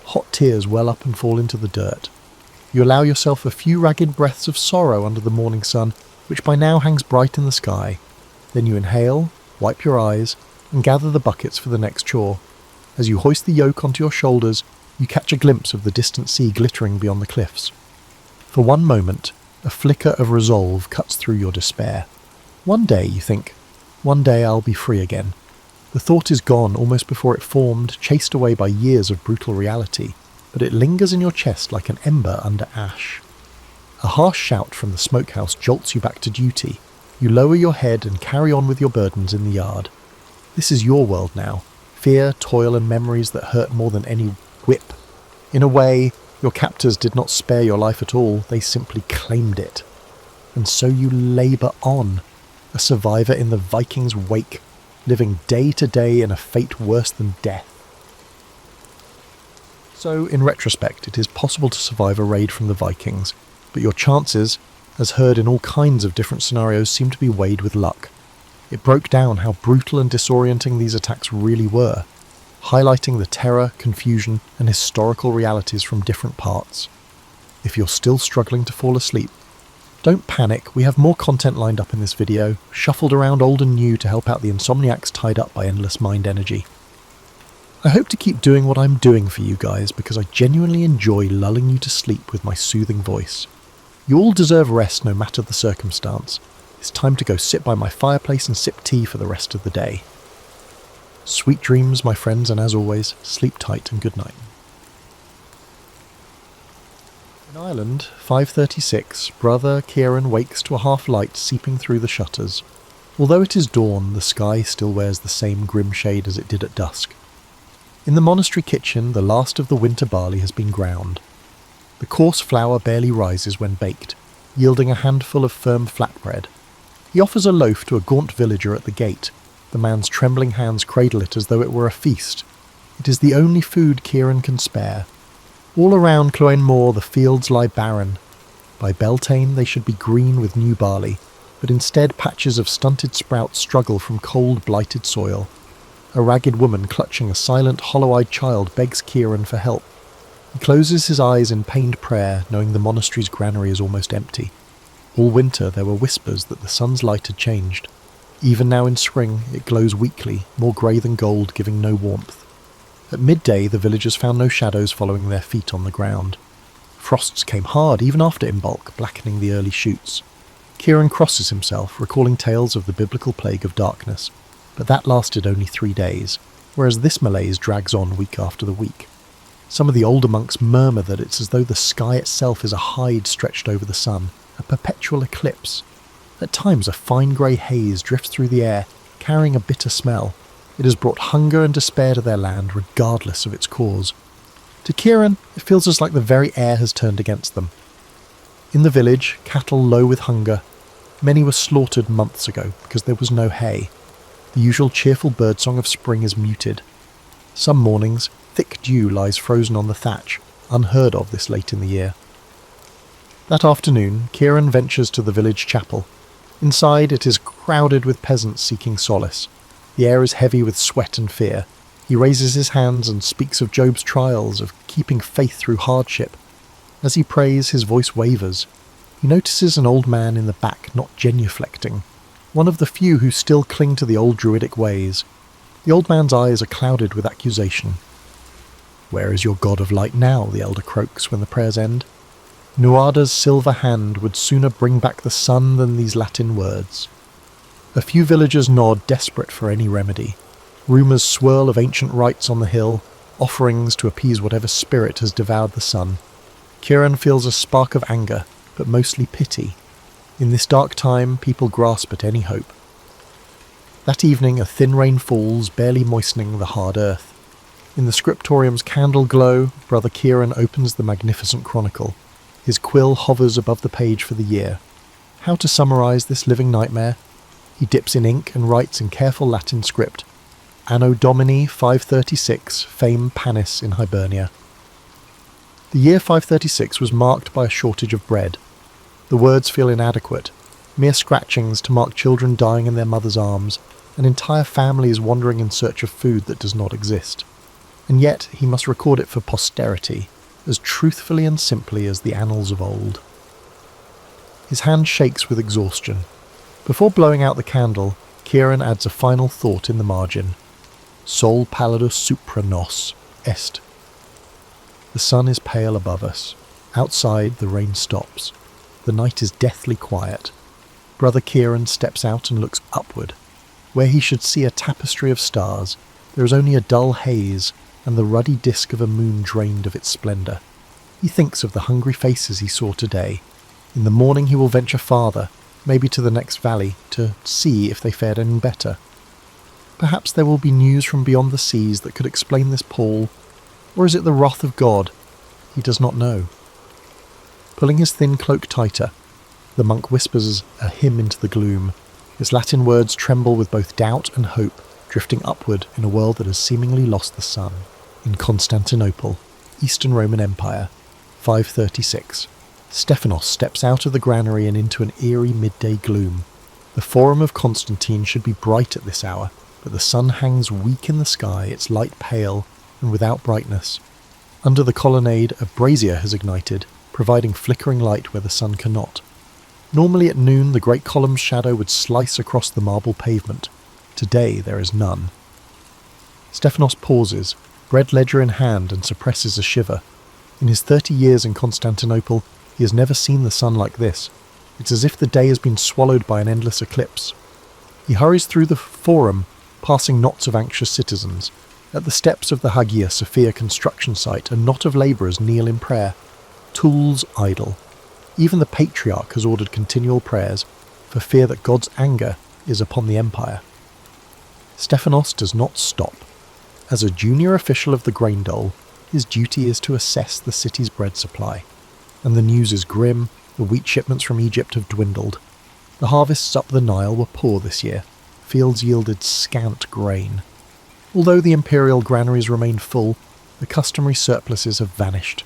[SPEAKER 1] Hot tears well up and fall into the dirt. You allow yourself a few ragged breaths of sorrow under the morning sun, which by now hangs bright in the sky. Then you inhale, wipe your eyes, and gather the buckets for the next chore. As you hoist the yoke onto your shoulders, you catch a glimpse of the distant sea glittering beyond the cliffs. For one moment, a flicker of resolve cuts through your despair. One day, you think, one day I'll be free again. The thought is gone almost before it formed, chased away by years of brutal reality, but it lingers in your chest like an ember under ash. A harsh shout from the smokehouse jolts you back to duty. You lower your head and carry on with your burdens in the yard. This is your world now. Fear, toil and memories that hurt more than any whip. In a way, your captors did not spare your life at all, they simply claimed it. And so you labour on, a survivor in the Vikings' wake, living day to day in a fate worse than death. So, in retrospect, it is possible to survive a raid from the Vikings, but your chances, as heard in all kinds of different scenarios, seem to be weighed with luck. It broke down how brutal and disorienting these attacks really were, highlighting the terror, confusion, and historical realities from different parts. If you're still struggling to fall asleep, don't panic, we have more content lined up in this video, shuffled around old and new to help out the insomniacs tied up by endless mind energy. I hope to keep doing what I'm doing for you guys because I genuinely enjoy lulling you to sleep with my soothing voice. You all deserve rest no matter the circumstance. It's time to go sit by my fireplace and sip tea for the rest of the day. Sweet dreams, my friends, and as always, sleep tight and good night. In Ireland, 5:36, brother Kieran wakes to a half-light seeping through the shutters. Although it is dawn, the sky still wears the same grim shade as it did at dusk. In the monastery kitchen, the last of the winter barley has been ground. The coarse flour barely rises when baked, yielding a handful of firm flatbread. He offers a loaf to a gaunt villager at the gate. The man's trembling hands cradle it as though it were a feast. It is the only food Kieran can spare. All around Cloyne Moor the fields lie barren. By Beltane they should be green with new barley, but instead patches of stunted sprouts struggle from cold, blighted soil. A ragged woman clutching a silent, hollow-eyed child begs Kieran for help. He closes his eyes in pained prayer, knowing the monastery's granary is almost empty. All winter there were whispers that the sun's light had changed. Even now in spring, it glows weakly, more grey than gold, giving no warmth. At midday, the villagers found no shadows following their feet on the ground. Frosts came hard, even after Imbolc, blackening the early shoots. Kieran crosses himself, recalling tales of the biblical plague of darkness, but that lasted only 3 days, whereas this malaise drags on week after the week. Some of the older monks murmur that it's as though the sky itself is a hide stretched over the sun, a perpetual eclipse. At times a fine grey haze drifts through the air, carrying a bitter smell. It has brought hunger and despair to their land, regardless of its cause. To Kieran, it feels as like the very air has turned against them. In the village, cattle low with hunger, many were slaughtered months ago because there was no hay. The usual cheerful birdsong of spring is muted. Some mornings, thick dew lies frozen on the thatch, unheard of this late in the year. That afternoon, Kieran ventures to the village chapel. Inside, it is crowded with peasants seeking solace. The air is heavy with sweat and fear. He raises his hands and speaks of Job's trials, of keeping faith through hardship. As he prays, his voice wavers. He notices an old man in the back not genuflecting, one of the few who still cling to the old druidic ways. The old man's eyes are clouded with accusation. "Where is your god of light now?" the elder croaks when the prayers end. Nuada's silver hand would sooner bring back the sun than these Latin words. A few villagers nod, desperate for any remedy. Rumours swirl of ancient rites on the hill, offerings to appease whatever spirit has devoured the sun. Kieran feels a spark of anger, but mostly pity. In this dark time, people grasp at any hope. That evening, a thin rain falls, barely moistening the hard earth. In the scriptorium's candle glow, Brother Kieran opens the magnificent chronicle. His quill hovers above the page for the year. How to summarise this living nightmare? He dips in ink and writes in careful Latin script. Anno Domini 536, fame panis in Hibernia. The year 536 was marked by a shortage of bread. The words feel inadequate, mere scratchings to mark children dying in their mother's arms, and entire families wandering in search of food that does not exist. And yet he must record it for posterity, as truthfully and simply as the annals of old. His hand shakes with exhaustion. Before blowing out the candle, Kieran adds a final thought in the margin. Sol pallidus supra nos est. The sun is pale above us. Outside, the rain stops. The night is deathly quiet. Brother Kieran steps out and looks upward. Where he should see a tapestry of stars, there is only a dull haze and the ruddy disk of a moon drained of its splendour. He thinks of the hungry faces he saw today. In the morning he will venture farther, maybe to the next valley, to see if they fared any better. Perhaps there will be news from beyond the seas that could explain this pall, or is it the wrath of God? He does not know. Pulling his thin cloak tighter, the monk whispers a hymn into the gloom. His Latin words tremble with both doubt and hope, drifting upward in a world that has seemingly lost the sun. In Constantinople, Eastern Roman Empire, 536. Stephanos steps out of the granary and into an eerie midday gloom. The Forum of Constantine should be bright at this hour, but the sun hangs weak in the sky, its light pale and without brightness. Under the colonnade, a brazier has ignited, providing flickering light where the sun cannot. Normally at noon, the great column's shadow would slice across the marble pavement. Today there is none. Stephanos pauses, bread ledger in hand, and suppresses a shiver. In his 30 years in Constantinople, he has never seen the sun like this. It's as if the day has been swallowed by an endless eclipse. He hurries through the Forum, passing knots of anxious citizens. At the steps of the Hagia Sophia construction site, a knot of labourers kneel in prayer. Tools idle. Even the Patriarch has ordered continual prayers, for fear that God's anger is upon the empire. Stephanos does not stop. As a junior official of the grain dole, his duty is to assess the city's bread supply. And the news is grim. The wheat shipments from Egypt have dwindled. The harvests up the Nile were poor this year. Fields yielded scant grain. Although the imperial granaries remained full, the customary surpluses have vanished.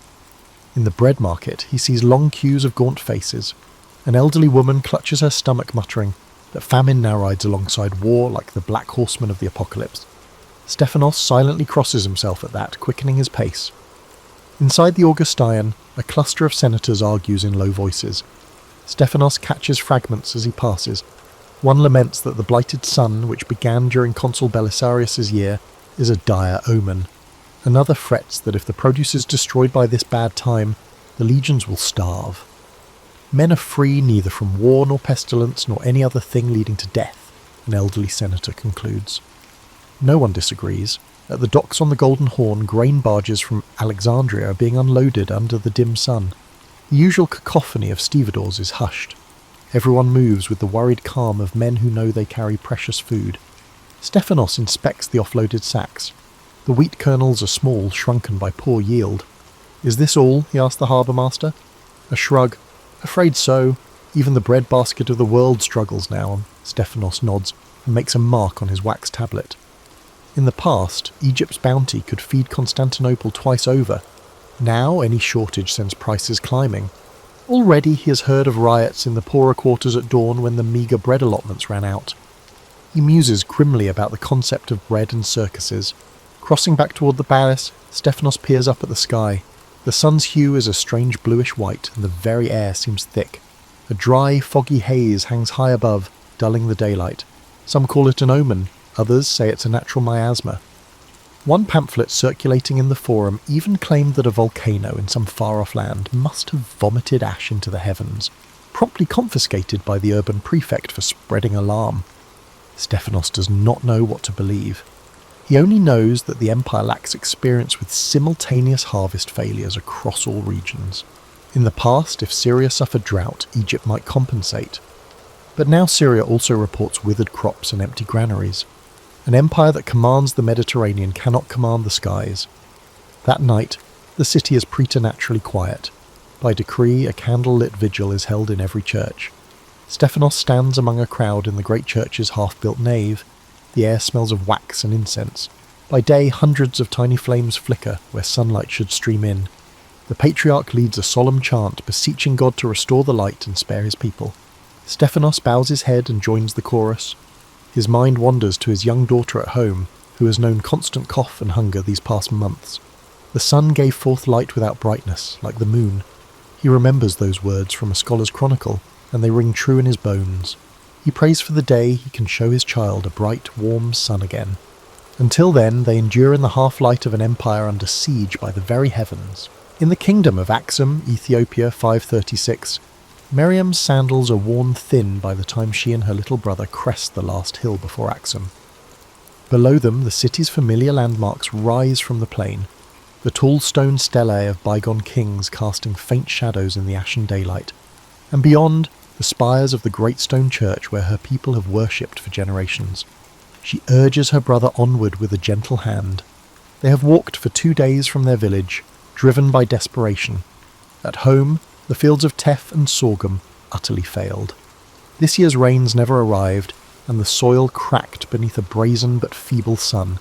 [SPEAKER 1] In the bread market, he sees long queues of gaunt faces. An elderly woman clutches her stomach, muttering that famine now rides alongside war like the black horseman of the apocalypse. Stephanos silently crosses himself at that, quickening his pace. Inside the Augustaion, a cluster of senators argues in low voices. Stephanos catches fragments as he passes. One laments that the blighted sun, which began during Consul Belisarius's year, is a dire omen. Another frets that if the produce is destroyed by this bad time, the legions will starve. Men are free neither from war nor pestilence nor any other thing leading to death, an elderly senator concludes. No one disagrees. At the docks on the Golden Horn, grain barges from Alexandria are being unloaded under the dim sun. The usual cacophony of stevedores is hushed. Everyone moves with the worried calm of men who know they carry precious food. Stephanos inspects the offloaded sacks. The wheat kernels are small, shrunken by poor yield. "Is this all?" he asks the harbour master. A shrug. "Afraid so. Even the bread basket of the world struggles now." Stephanos nods and makes a mark on his wax tablet. In the past, Egypt's bounty could feed Constantinople twice over. Now any shortage sends prices climbing. Already he has heard of riots in the poorer quarters at dawn when the meagre bread allotments ran out. He muses grimly about the concept of bread and circuses. Crossing back toward the palace, Stephanos peers up at the sky. The sun's hue is a strange bluish white, and the very air seems thick. A dry, foggy haze hangs high above, dulling the daylight. Some call it an omen, others say it's a natural miasma. One pamphlet circulating in the forum even claimed that a volcano in some far-off land must have vomited ash into the heavens, promptly confiscated by the urban prefect for spreading alarm. Stephanos does not know what to believe. He only knows that the empire lacks experience with simultaneous harvest failures across all regions. In the past, if Syria suffered drought, Egypt might compensate. But now Syria also reports withered crops and empty granaries. An empire that commands the Mediterranean cannot command the skies. That night, the city is preternaturally quiet. By decree, a candle-lit vigil is held in every church. Stephanos stands among a crowd in the great church's half-built nave. The air smells of wax and incense. By day, hundreds of tiny flames flicker where sunlight should stream in. The patriarch leads a solemn chant, beseeching God to restore the light and spare his people. Stephanos bows his head and joins the chorus. His mind wanders to his young daughter at home, who has known constant cough and hunger these past months. The sun gave forth light without brightness, like the moon. He remembers those words from a scholar's chronicle, and they ring true in his bones. He prays for the day he can show his child a bright, warm sun again. Until then, they endure in the half-light of an empire under siege by the very heavens. In the kingdom of Axum, Ethiopia 536, Miriam's sandals are worn thin by the time she and her little brother crest the last hill before Axum. Below them, the city's familiar landmarks rise from the plain, the tall stone stelae of bygone kings casting faint shadows in the ashen daylight, and beyond, the spires of the great stone church where her people have worshipped for generations. She urges her brother onward with a gentle hand. They have walked for 2 days from their village, driven by desperation. At home, the fields of teff and sorghum utterly failed. This year's rains never arrived, and the soil cracked beneath a brazen but feeble sun.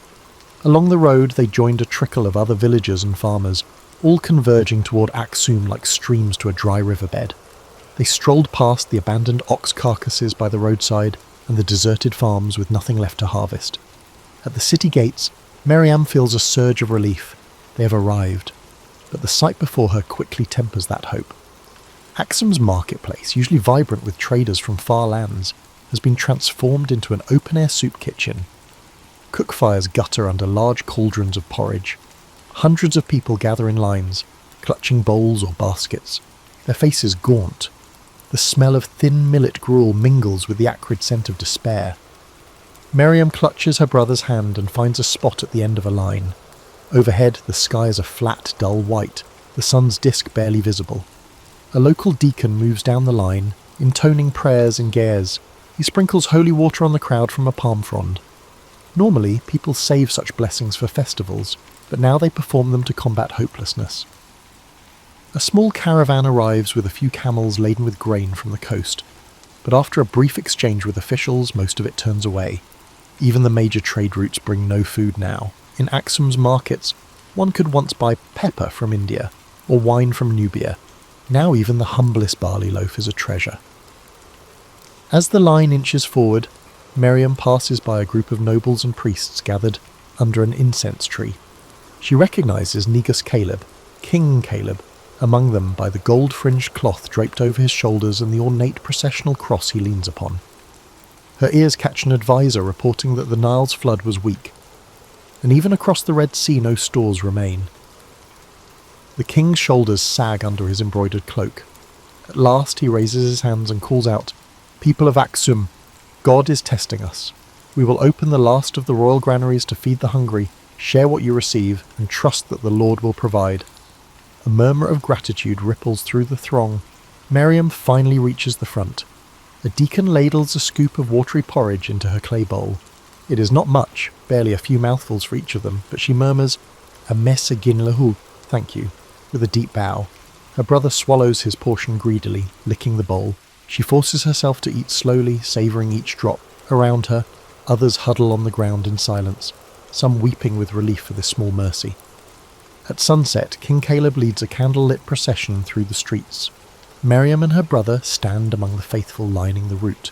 [SPEAKER 1] Along the road they joined a trickle of other villagers and farmers, all converging toward Axum like streams to a dry riverbed. They strolled past the abandoned ox carcasses by the roadside and the deserted farms with nothing left to harvest. At the city gates, Miriam feels a surge of relief. They have arrived. But the sight before her quickly tempers that hope. Axum's marketplace, usually vibrant with traders from far lands, has been transformed into an open-air soup kitchen. Cook fires gutter under large cauldrons of porridge. Hundreds of people gather in lines, clutching bowls or baskets, their faces gaunt. The smell of thin millet gruel mingles with the acrid scent of despair. Miriam clutches her brother's hand and finds a spot at the end of a line. Overhead, the sky is a flat, dull white, the sun's disk barely visible. A local deacon moves down the line, intoning prayers in Ge'ez. He sprinkles holy water on the crowd from a palm frond. Normally, people save such blessings for festivals, but now they perform them to combat hopelessness. A small caravan arrives with a few camels laden with grain from the coast, but after a brief exchange with officials, most of it turns away. Even the major trade routes bring no food now. In Axum's markets, one could once buy pepper from India, or wine from Nubia. Now even the humblest barley loaf is a treasure. As the line inches forward, Miriam passes by a group of nobles and priests gathered under an incense tree. She recognises Negus Caleb, King Caleb, among them by the gold-fringed cloth draped over his shoulders and the ornate processional cross he leans upon. Her ears catch an advisor reporting that the Nile's flood was weak, and even across the Red Sea no stores remain. The king's shoulders sag under his embroidered cloak. At last he raises his hands and calls out, "People of Axum, God is testing us. We will open the last of the royal granaries to feed the hungry, share what you receive, and trust that the Lord will provide." A murmur of gratitude ripples through the throng. Miriam finally reaches the front. A deacon ladles a scoop of watery porridge into her clay bowl. It is not much, barely a few mouthfuls for each of them, but she murmurs, "A mess agin lahu, thank you," with a deep bow. Her brother swallows his portion greedily, licking the bowl. She forces herself to eat slowly, savouring each drop. Around her, others huddle on the ground in silence, some weeping with relief for this small mercy. At sunset, King Caleb leads a candle-lit procession through the streets. Miriam and her brother stand among the faithful lining the route.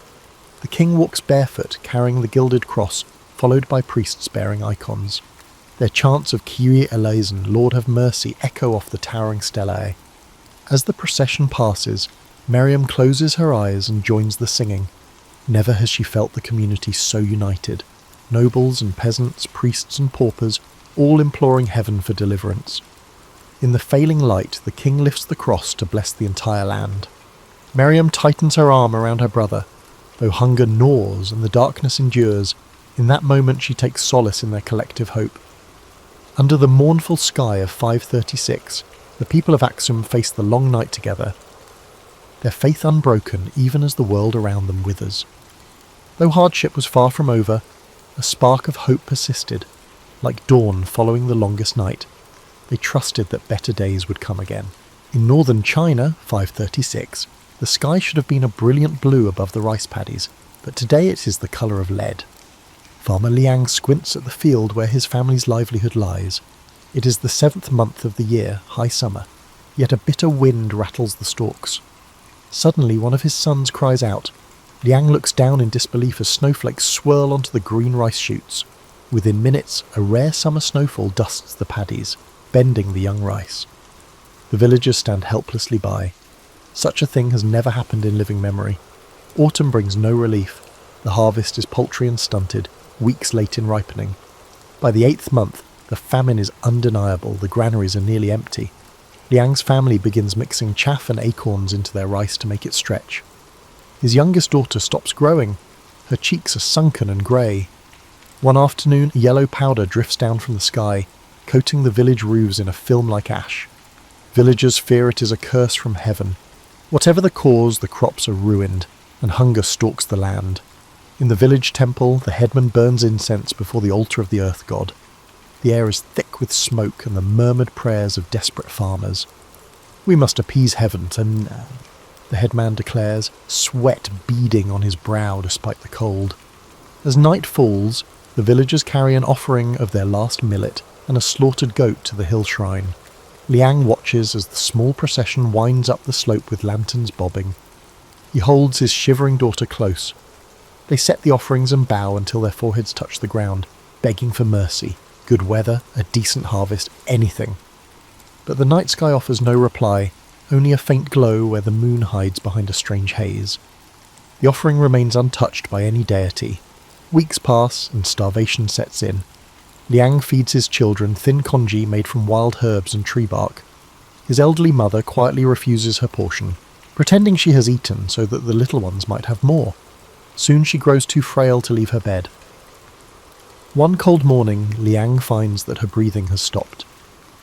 [SPEAKER 1] The king walks barefoot, carrying the gilded cross, followed by priests bearing icons. Their chants of Kyrie eleison, Lord have mercy, echo off the towering stelae. As the procession passes, Miriam closes her eyes and joins the singing. Never has she felt the community so united. Nobles and peasants, priests and paupers, all imploring heaven for deliverance. In the failing light, the king lifts the cross to bless the entire land. Miriam tightens her arm around her brother. Though hunger gnaws and the darkness endures, in that moment she takes solace in their collective hope. Under the mournful sky of 536, the people of Axum face the long night together, their faith unbroken even as the world around them withers. Though hardship was far from over, a spark of hope persisted. Like dawn following the longest night, they trusted that better days would come again. In northern China, 536, the sky should have been a brilliant blue above the rice paddies, but today it is the colour of lead. Farmer Liang squints at the field where his family's livelihood lies. It is the 7th month of the year, high summer, yet a bitter wind rattles the stalks. Suddenly one of his sons cries out. Liang looks down in disbelief as snowflakes swirl onto the green rice shoots. Within minutes, a rare summer snowfall dusts the paddies, bending the young rice. The villagers stand helplessly by. Such a thing has never happened in living memory. Autumn brings no relief. The harvest is paltry and stunted, weeks late in ripening. By the 8th month, the famine is undeniable, the granaries are nearly empty. Liang's family begins mixing chaff and acorns into their rice to make it stretch. His youngest daughter stops growing. Her cheeks are sunken and grey. One afternoon, a yellow powder drifts down from the sky, coating the village roofs in a film like ash. Villagers fear it is a curse from heaven. Whatever the cause, the crops are ruined, and hunger stalks the land. In the village temple, the headman burns incense before the altar of the earth god. The air is thick with smoke and the murmured prayers of desperate farmers. "We must appease heaven to now," the headman declares, sweat beading on his brow despite the cold. As night falls, the villagers carry an offering of their last millet and a slaughtered goat to the hill shrine. Liang watches as the small procession winds up the slope with lanterns bobbing. He holds his shivering daughter close. They set the offerings and bow until their foreheads touch the ground, begging for mercy, good weather, a decent harvest, anything. But the night sky offers no reply, only a faint glow where the moon hides behind a strange haze. The offering remains untouched by any deity. Weeks pass and starvation sets in. Liang feeds his children thin congee made from wild herbs and tree bark. His elderly mother quietly refuses her portion, pretending she has eaten so that the little ones might have more. Soon she grows too frail to leave her bed. One cold morning, Liang finds that her breathing has stopped.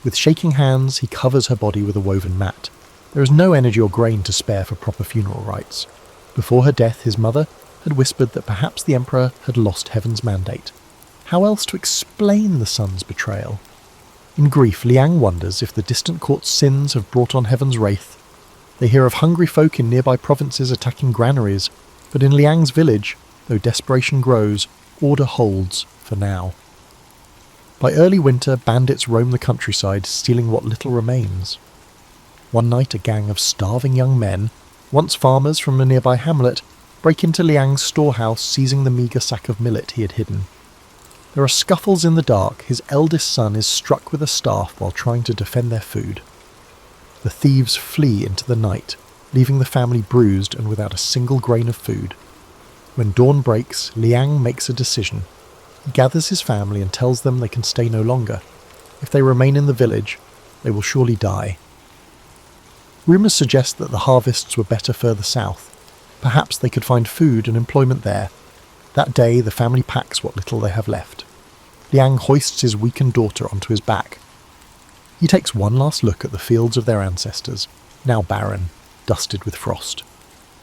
[SPEAKER 1] With shaking hands, he covers her body with a woven mat. There is no energy or grain to spare for proper funeral rites. Before her death, his mother had whispered that perhaps the emperor had lost heaven's mandate. How else to explain the son's betrayal? In grief, Liang wonders if the distant court's sins have brought on heaven's wrath. They hear of hungry folk in nearby provinces attacking granaries, but in Liang's village, though desperation grows, order holds for now. By early winter, bandits roam the countryside, stealing what little remains. One night, a gang of starving young men, once farmers from a nearby hamlet, break into Liang's storehouse, seizing the meagre sack of millet he had hidden. There are scuffles in the dark. His eldest son is struck with a staff while trying to defend their food. The thieves flee into the night, leaving the family bruised and without a single grain of food. When dawn breaks, Liang makes a decision. He gathers his family and tells them they can stay no longer. If they remain in the village, they will surely die. Rumours suggest that the harvests were better further south. Perhaps they could find food and employment there. That day, the family packs what little they have left. Liang hoists his weakened daughter onto his back. He takes one last look at the fields of their ancestors, now barren, dusted with frost.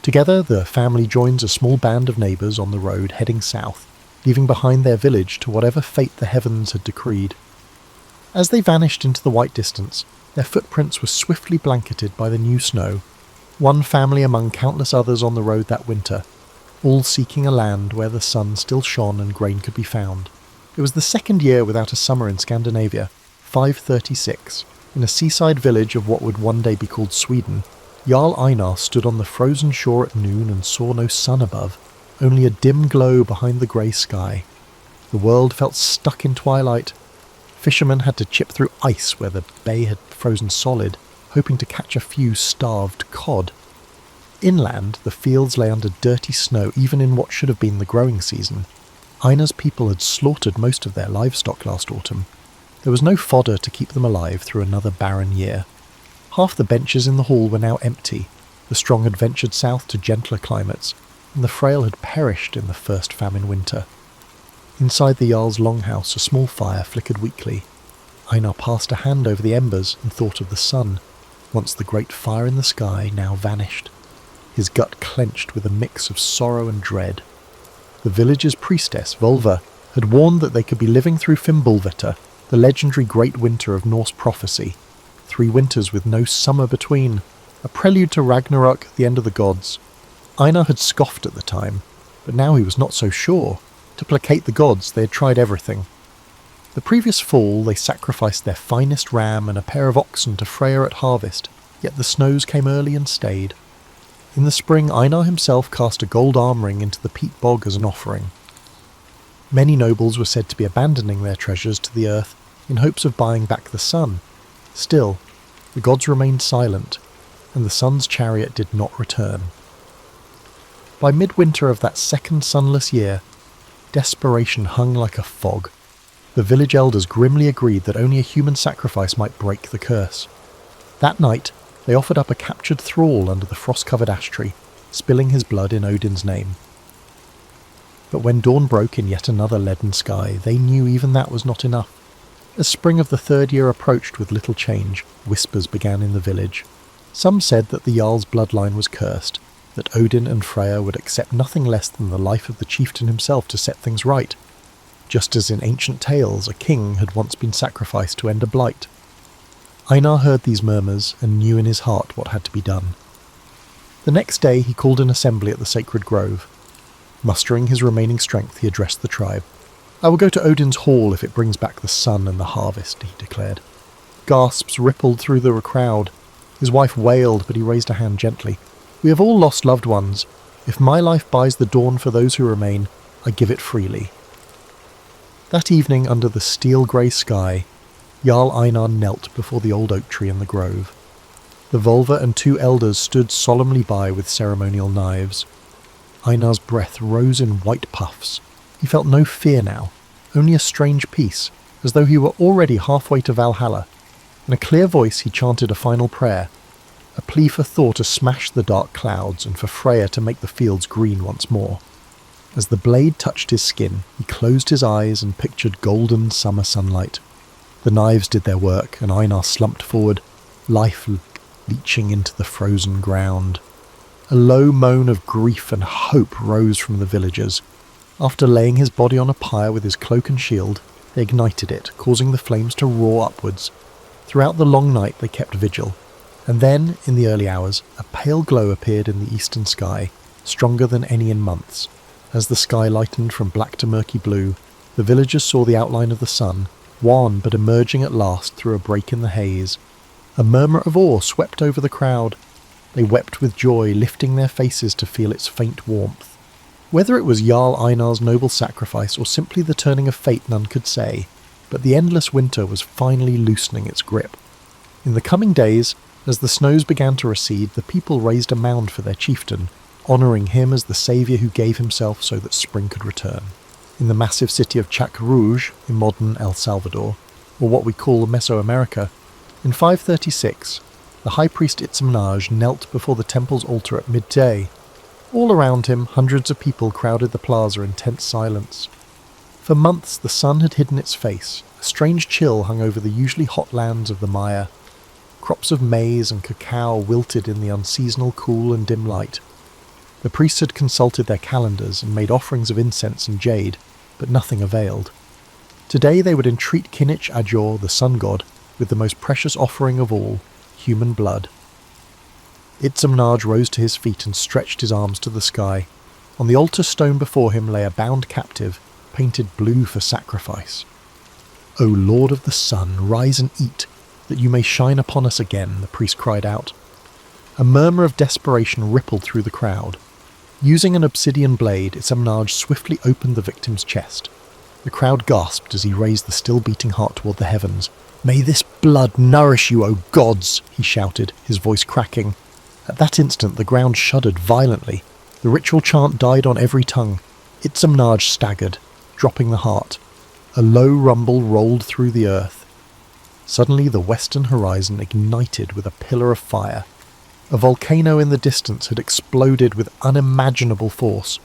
[SPEAKER 1] Together, the family joins a small band of neighbours on the road heading south, leaving behind their village to whatever fate the heavens had decreed. As they vanished into the white distance, their footprints were swiftly blanketed by the new snow, one family among countless others on the road that winter, all seeking a land where the sun still shone and grain could be found. It was the second year without a summer in Scandinavia, 536. In a seaside village of what would one day be called Sweden, Jarl Einar stood on the frozen shore at noon and saw no sun above, only a dim glow behind the grey sky. The world felt stuck in twilight. Fishermen had to chip through ice where the bay had frozen solid, hoping to catch a few starved cod. Inland, the fields lay under dirty snow even in what should have been the growing season. Einar's people had slaughtered most of their livestock last autumn. There was no fodder to keep them alive through another barren year. Half the benches in the hall were now empty. The strong had ventured south to gentler climates, and the frail had perished in the first famine winter. Inside the Jarl's longhouse, a small fire flickered weakly. Einar passed a hand over the embers and thought of the sun, once the great fire in the sky now vanished. His gut clenched with a mix of sorrow and dread. The village's priestess, Volva, had warned that they could be living through Fimbulvetur, the legendary great winter of Norse prophecy. 3 winters with no summer between, a prelude to Ragnarok, the end of the gods. Einar had scoffed at the time, but now he was not so sure. To placate the gods, they had tried everything. The previous fall, they sacrificed their finest ram and a pair of oxen to Freyr at harvest, yet the snows came early and stayed. In the spring, Einar himself cast a gold arm ring into the peat bog as an offering. Many nobles were said to be abandoning their treasures to the earth in hopes of buying back the sun. Still, the gods remained silent, and the sun's chariot did not return. By midwinter of that second sunless year, desperation hung like a fog. The village elders grimly agreed that only a human sacrifice might break the curse. That night, they offered up a captured thrall under the frost-covered ash tree, spilling his blood in Odin's name. But when dawn broke in yet another leaden sky, they knew even that was not enough. As spring of the 3rd year approached with little change, whispers began in the village. Some said that the Jarl's bloodline was cursed, that Odin and Freyr would accept nothing less than the life of the chieftain himself to set things right, just as in ancient tales a king had once been sacrificed to end a blight. Einar heard these murmurs and knew in his heart what had to be done. The next day he called an assembly at the sacred grove. Mustering his remaining strength, he addressed the tribe. "I will go to Odin's hall if it brings back the sun and the harvest," he declared. Gasps rippled through the crowd. His wife wailed, but he raised a hand gently. "We have all lost loved ones. If my life buys the dawn for those who remain, I give it freely." That evening, under the steel-grey sky, Jarl Einar knelt before the old oak tree in the grove. The Volva and 2 elders stood solemnly by with ceremonial knives. Einar's breath rose in white puffs. He felt no fear now, only a strange peace, as though he were already halfway to Valhalla. In a clear voice he chanted a final prayer, a plea for Thor to smash the dark clouds and for Freyr to make the fields green once more. As the blade touched his skin, he closed his eyes and pictured golden summer sunlight. The knives did their work, and Einar slumped forward, life leaching into the frozen ground. A low moan of grief and hope rose from the villagers. After laying his body on a pyre with his cloak and shield, they ignited it, causing the flames to roar upwards. Throughout the long night they kept vigil, and then, in the early hours, a pale glow appeared in the eastern sky, stronger than any in months. As the sky lightened from black to murky blue, the villagers saw the outline of the sun, wan but emerging at last through a break in the haze. A murmur of awe swept over the crowd. They wept with joy, lifting their faces to feel its faint warmth. Whether it was Jarl Einar's noble sacrifice or simply the turning of fate, none could say, but the endless winter was finally loosening its grip. In the coming days, as the snows began to recede, the people raised a mound for their chieftain, honouring him as the saviour who gave himself so that spring could return. In the massive city of Chac Rouge, in modern El Salvador, or what we call Mesoamerica, in 536, the high priest Itzamnaj knelt before the temple's altar at midday. All around him, hundreds of people crowded the plaza in tense silence. For months the sun had hidden its face. A strange chill hung over the usually hot lands of the Maya. Crops of maize and cacao wilted in the unseasonal cool and dim light. The priests had consulted their calendars and made offerings of incense and jade, but nothing availed. Today they would entreat Kinich Ajor, the sun god, with the most precious offering of all, human blood. Itzamnaj rose to his feet and stretched his arms to the sky. On the altar stone before him lay a bound captive, painted blue for sacrifice. "O Lord of the sun, rise and eat, that you may shine upon us again," the priest cried out. A murmur of desperation rippled through the crowd. Using an obsidian blade, Itzamnaj swiftly opened the victim's chest. The crowd gasped as he raised the still-beating heart toward the heavens. "May this blood nourish you, O gods!" he shouted, his voice cracking. At that instant the ground shuddered violently. The ritual chant died on every tongue. Itzamnaj staggered, dropping the heart. A low rumble rolled through the earth. Suddenly the western horizon ignited with a pillar of fire. A volcano in the distance had exploded with unimaginable force.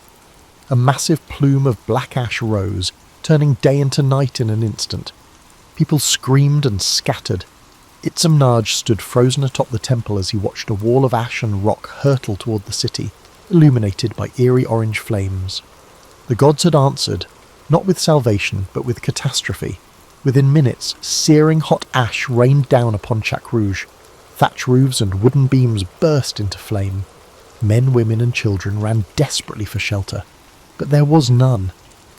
[SPEAKER 1] A massive plume of black ash rose, turning day into night in an instant. People screamed and scattered. Itzamnaj stood frozen atop the temple as he watched a wall of ash and rock hurtle toward the city, illuminated by eerie orange flames. The gods had answered, not with salvation, but with catastrophe. Within minutes, searing hot ash rained down upon Chakrouj. Thatch roofs and wooden beams burst into flame. Men, women and children ran desperately for shelter. But there was none.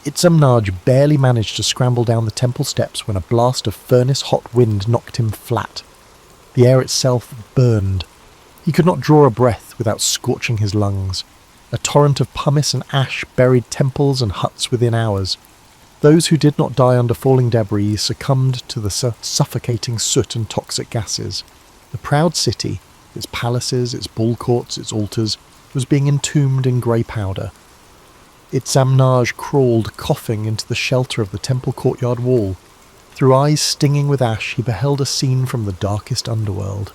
[SPEAKER 1] Itzamnaj barely managed to scramble down the temple steps when a blast of furnace-hot wind knocked him flat. The air itself burned. He could not draw a breath without scorching his lungs. A torrent of pumice and ash buried temples and huts within hours. Those who did not die under falling debris succumbed to the suffocating soot and toxic gases. The proud city, its palaces, its ball courts, its altars, was being entombed in grey powder. Itzamnaj crawled, coughing, into the shelter of the temple courtyard wall. Through eyes stinging with ash, he beheld a scene from the darkest underworld.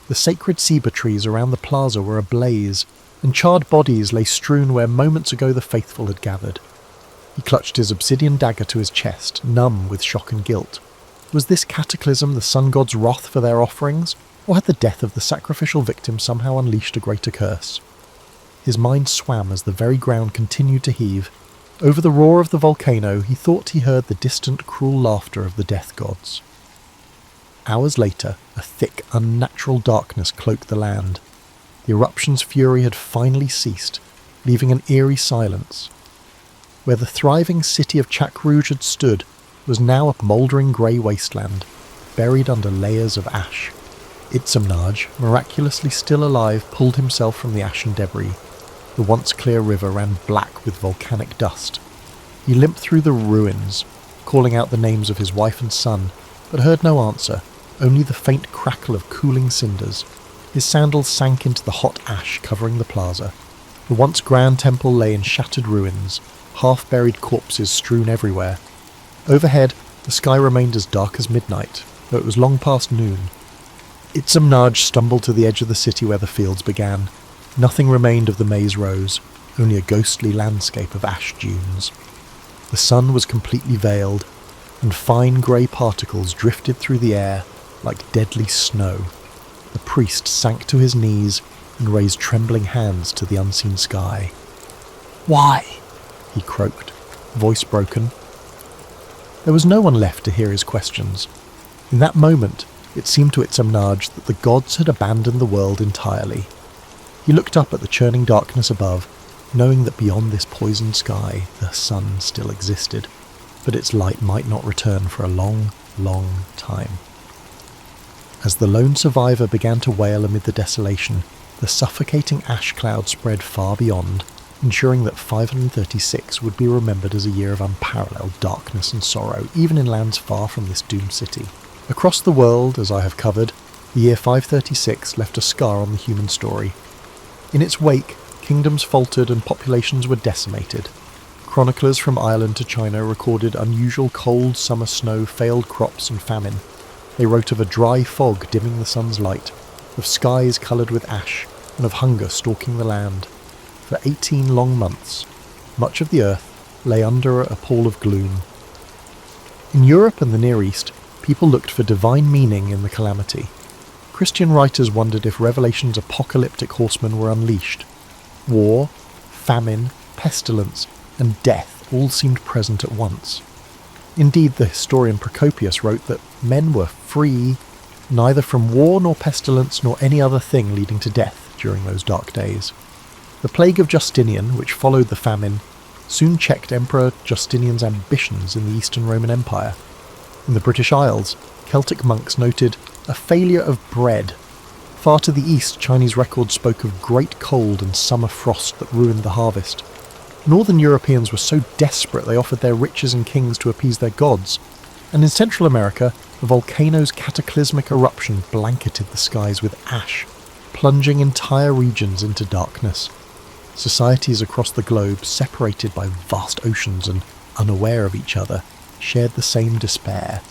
[SPEAKER 1] The sacred ceiba trees around the plaza were ablaze, and charred bodies lay strewn where moments ago the faithful had gathered. He clutched his obsidian dagger to his chest, numb with shock and guilt. Was this cataclysm the sun god's wrath for their offerings, or had the death of the sacrificial victim somehow unleashed a greater curse? His mind swam as the very ground continued to heave. Over the roar of the volcano, he thought he heard the distant, cruel laughter of the death gods. Hours later, a thick, unnatural darkness cloaked the land. The eruption's fury had finally ceased, leaving an eerie silence. Where the thriving city of Chakrouj had stood was now a mouldering grey wasteland, buried under layers of ash. Itzamnaj, miraculously still alive, pulled himself from the ashen debris. The once clear river ran black with volcanic dust. He limped through the ruins, calling out the names of his wife and son, but heard no answer, only the faint crackle of cooling cinders. His sandals sank into the hot ash covering the plaza. The once grand temple lay in shattered ruins, half-buried corpses strewn everywhere. Overhead, the sky remained as dark as midnight, though it was long past noon. Itzamnaj stumbled to the edge of the city where the fields began. Nothing remained of the maize rows, only a ghostly landscape of ash dunes. The sun was completely veiled, and fine grey particles drifted through the air like deadly snow. The priest sank to his knees and raised trembling hands to the unseen sky. "Why?" he croaked, voice broken. There was no one left to hear his questions. In that moment, it seemed to Itzamnaj that the gods had abandoned the world entirely. He looked up at the churning darkness above, knowing that beyond this poisoned sky the sun still existed, but its light might not return for a long, long time. As the lone survivor began to wail amid the desolation, the suffocating ash cloud spread far beyond, ensuring that 536 would be remembered as a year of unparalleled darkness and sorrow, even in lands far from this doomed city. Across the world, as I have covered, the year 536 left a scar on the human story. In its wake, kingdoms faltered and populations were decimated. Chroniclers from Ireland to China recorded unusual cold summer snow, failed crops and famine. They wrote of a dry fog dimming the sun's light, of skies coloured with ash, and of hunger stalking the land. For 18 long months, much of the earth lay under a pall of gloom. In Europe and the Near East, people looked for divine meaning in the calamity. Christian writers wondered if Revelation's apocalyptic horsemen were unleashed. War, famine, pestilence, and death all seemed present at once. Indeed, the historian Procopius wrote that men were free neither from war nor pestilence nor any other thing leading to death during those dark days. The plague of Justinian, which followed the famine, soon checked Emperor Justinian's ambitions in the Eastern Roman Empire. In the British Isles, Celtic monks noted a failure of bread. Far to the east, Chinese records spoke of great cold and summer frost that ruined the harvest. Northern Europeans were so desperate they offered their riches and kings to appease their gods. And in Central America, the volcano's cataclysmic eruption blanketed the skies with ash, plunging entire regions into darkness. Societies across the globe, separated by vast oceans and unaware of each other, shared the same despair.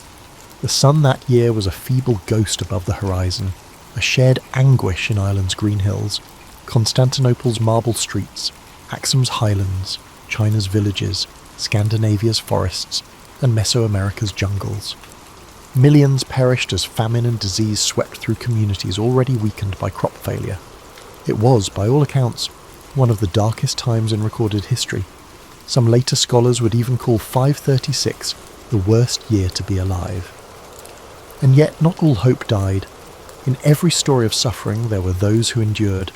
[SPEAKER 1] The sun that year was a feeble ghost above the horizon, a shared anguish in Ireland's green hills, Constantinople's marble streets, Axum's highlands, China's villages, Scandinavia's forests, and Mesoamerica's jungles. Millions perished as famine and disease swept through communities already weakened by crop failure. It was, by all accounts, one of the darkest times in recorded history. Some later scholars would even call 536 the worst year to be alive. And yet not all hope died. In every story of suffering there were those who endured.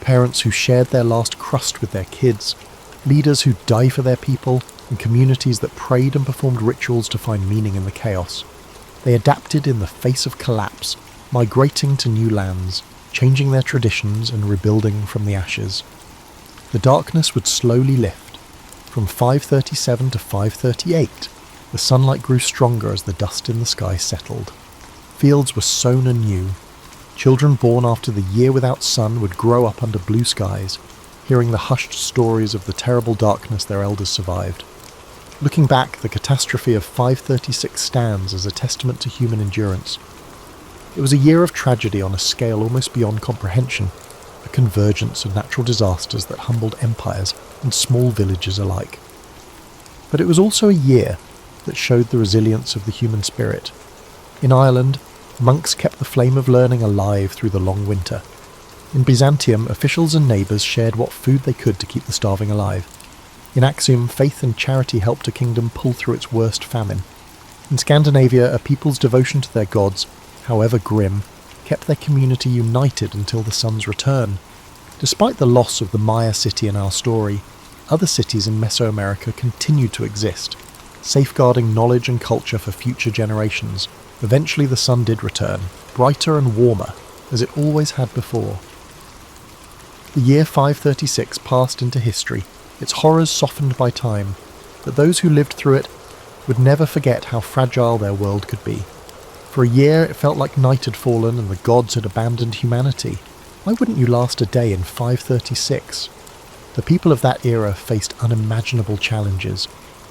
[SPEAKER 1] Parents who shared their last crust with their kids, leaders who died for their people, and communities that prayed and performed rituals to find meaning in the chaos. They adapted in the face of collapse, migrating to new lands, changing their traditions and rebuilding from the ashes. The darkness would slowly lift. From 537 to 538, the sunlight grew stronger as the dust in the sky settled. Fields were sown anew. Children born after the year without sun would grow up under blue skies, hearing the hushed stories of the terrible darkness their elders survived. Looking back, the catastrophe of 536 stands as a testament to human endurance. It was a year of tragedy on a scale almost beyond comprehension, a convergence of natural disasters that humbled empires and small villages alike. But it was also a year that showed the resilience of the human spirit. In Ireland, monks kept the flame of learning alive through the long winter. In Byzantium, officials and neighbours shared what food they could to keep the starving alive. In Axum, faith and charity helped a kingdom pull through its worst famine. In Scandinavia, a people's devotion to their gods, however grim, kept their community united until the sun's return. Despite the loss of the Maya city in our story, other cities in Mesoamerica continued to exist, safeguarding knowledge and culture for future generations. Eventually the sun did return, brighter and warmer, as it always had before. The year 536 passed into history, its horrors softened by time, but those who lived through it would never forget how fragile their world could be. For a year it felt like night had fallen and the gods had abandoned humanity. Why wouldn't you last a day in 536? The people of that era faced unimaginable challenges,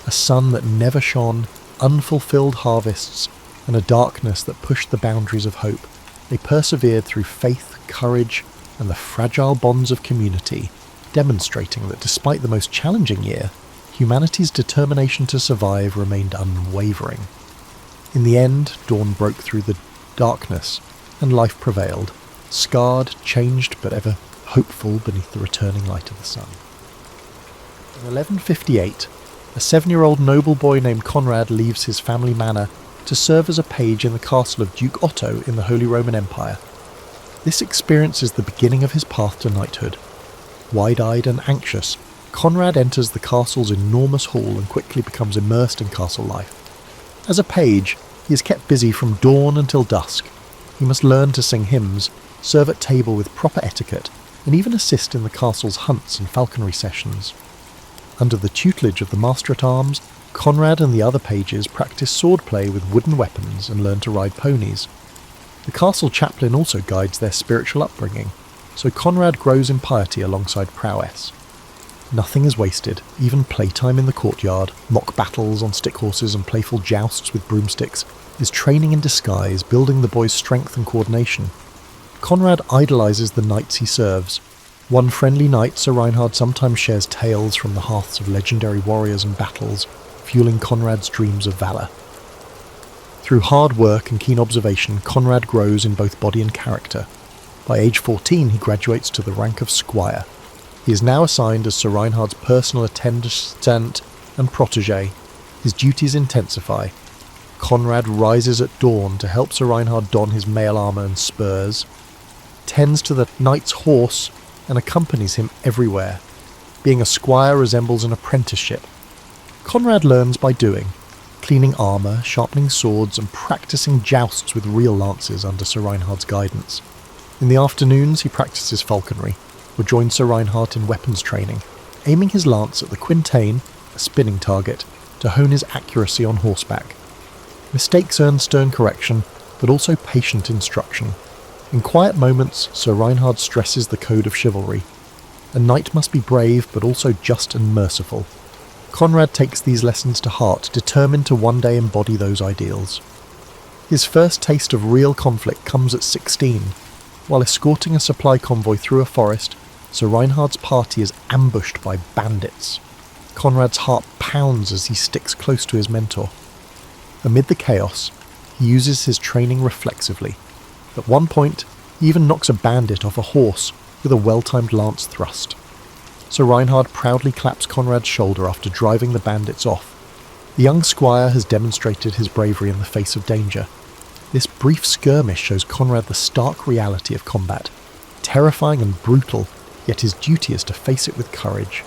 [SPEAKER 1] a sun that never shone, unfulfilled harvests, and a darkness that pushed the boundaries of hope. They persevered through faith, courage, and the fragile bonds of community, demonstrating that despite the most challenging year, humanity's determination to survive remained unwavering. In the end, dawn broke through the darkness, and life prevailed, scarred, changed, but ever hopeful beneath the returning light of the sun. In 1158, a 7-year-old noble boy named Conrad leaves his family manor to serve as a page in the castle of Duke Otto in the Holy Roman Empire. This experience is the beginning of his path to knighthood. Wide-eyed and anxious, Conrad enters the castle's enormous hall and quickly becomes immersed in castle life. As a page, he is kept busy from dawn until dusk. He must learn to sing hymns, serve at table with proper etiquette, and even assist in the castle's hunts and falconry sessions. Under the tutelage of the master-at-arms, Conrad and the other pages practice swordplay with wooden weapons and learn to ride ponies. The castle chaplain also guides their spiritual upbringing, so Conrad grows in piety alongside prowess. Nothing is wasted, even playtime in the courtyard, mock battles on stick horses and playful jousts with broomsticks, is training in disguise, building the boy's strength and coordination. Conrad idolizes the knights he serves. One friendly knight, Sir Reinhard, sometimes shares tales from the hearths of legendary warriors and battles, fueling Conrad's dreams of valor. Through hard work and keen observation, Conrad grows in both body and character. By age 14, he graduates to the rank of squire. He is now assigned as Sir Reinhard's personal attendant and protégé. His duties intensify. Conrad rises at dawn to help Sir Reinhard don his mail armour and spurs, tends to the knight's horse, and accompanies him everywhere. Being a squire resembles an apprenticeship. Conrad learns by doing, cleaning armour, sharpening swords, and practising jousts with real lances under Sir Reinhard's guidance. In the afternoons he practices falconry, or joins Sir Reinhard in weapons training, aiming his lance at the quintain, a spinning target, to hone his accuracy on horseback. Mistakes earn stern correction, but also patient instruction. In quiet moments, Sir Reinhard stresses the code of chivalry. A knight must be brave, but also just and merciful. Conrad takes these lessons to heart, determined to one day embody those ideals. His first taste of real conflict comes at 16. While escorting a supply convoy through a forest, Sir Reinhard's party is ambushed by bandits. Conrad's heart pounds as he sticks close to his mentor. Amid the chaos, he uses his training reflexively. At one point, he even knocks a bandit off a horse with a well-timed lance thrust. Sir Reinhard proudly claps Conrad's shoulder after driving the bandits off. The young squire has demonstrated his bravery in the face of danger. This brief skirmish shows Conrad the stark reality of combat. Terrifying and brutal, yet his duty is to face it with courage.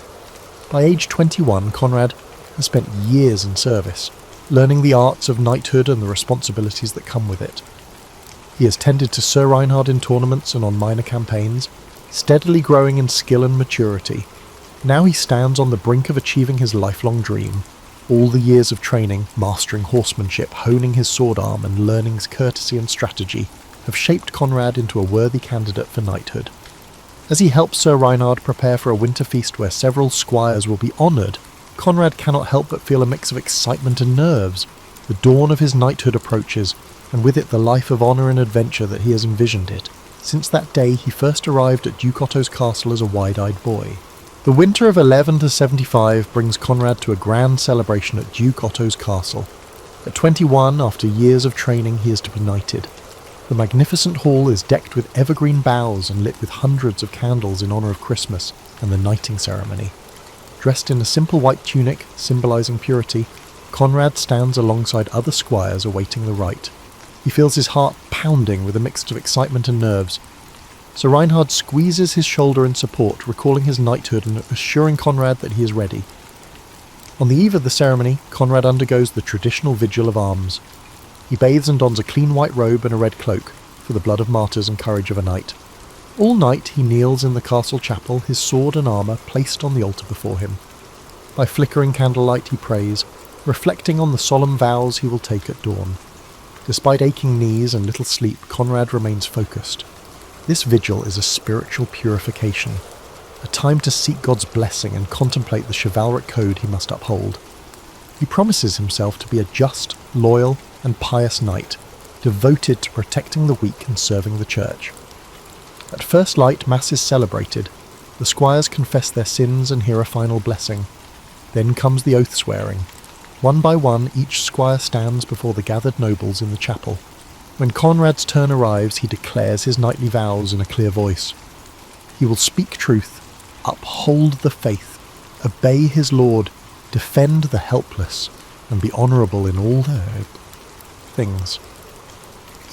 [SPEAKER 1] By age 21, Conrad has spent years in service, learning the arts of knighthood and the responsibilities that come with it. He has tended to Sir Reinhard in tournaments and on minor campaigns, steadily growing in skill and maturity. Now he stands on the brink of achieving his lifelong dream. All the years of training, mastering horsemanship, honing his sword arm and learning courtesy and strategy have shaped Conrad into a worthy candidate for knighthood. As he helps Sir Reinhard prepare for a winter feast where several squires will be honoured, Conrad cannot help but feel a mix of excitement and nerves. The dawn of his knighthood approaches, and with it the life of honour and adventure that he has envisioned it, since that day he first arrived at Duke Otto's castle as a wide-eyed boy. The winter of 11 to 75 brings Conrad to a grand celebration at Duke Otto's castle. At 21, after years of training, he is to be knighted. The magnificent hall is decked with evergreen boughs and lit with hundreds of candles in honour of Christmas and the knighting ceremony. Dressed in a simple white tunic, symbolising purity, Conrad stands alongside other squires awaiting the rite. He feels his heart pounding with a mix of excitement and nerves. Sir Reinhard squeezes his shoulder in support, recalling his knighthood and assuring Conrad that he is ready. On the eve of the ceremony, Conrad undergoes the traditional vigil of arms. He bathes and dons a clean white robe and a red cloak, for the blood of martyrs and courage of a knight. All night he kneels in the castle chapel, his sword and armour placed on the altar before him. By flickering candlelight he prays, reflecting on the solemn vows he will take at dawn. Despite aching knees and little sleep, Conrad remains focused. This vigil is a spiritual purification, a time to seek God's blessing and contemplate the chivalric code he must uphold. He promises himself to be a just, loyal, and pious knight, devoted to protecting the weak and serving the church. At first light, Mass is celebrated. The squires confess their sins and hear a final blessing. Then comes the oath swearing. One by one, each squire stands before the gathered nobles in the chapel. When Conrad's turn arrives, he declares his knightly vows in a clear voice. He will speak truth, uphold the faith, obey his lord, defend the helpless, and be honourable in all their things.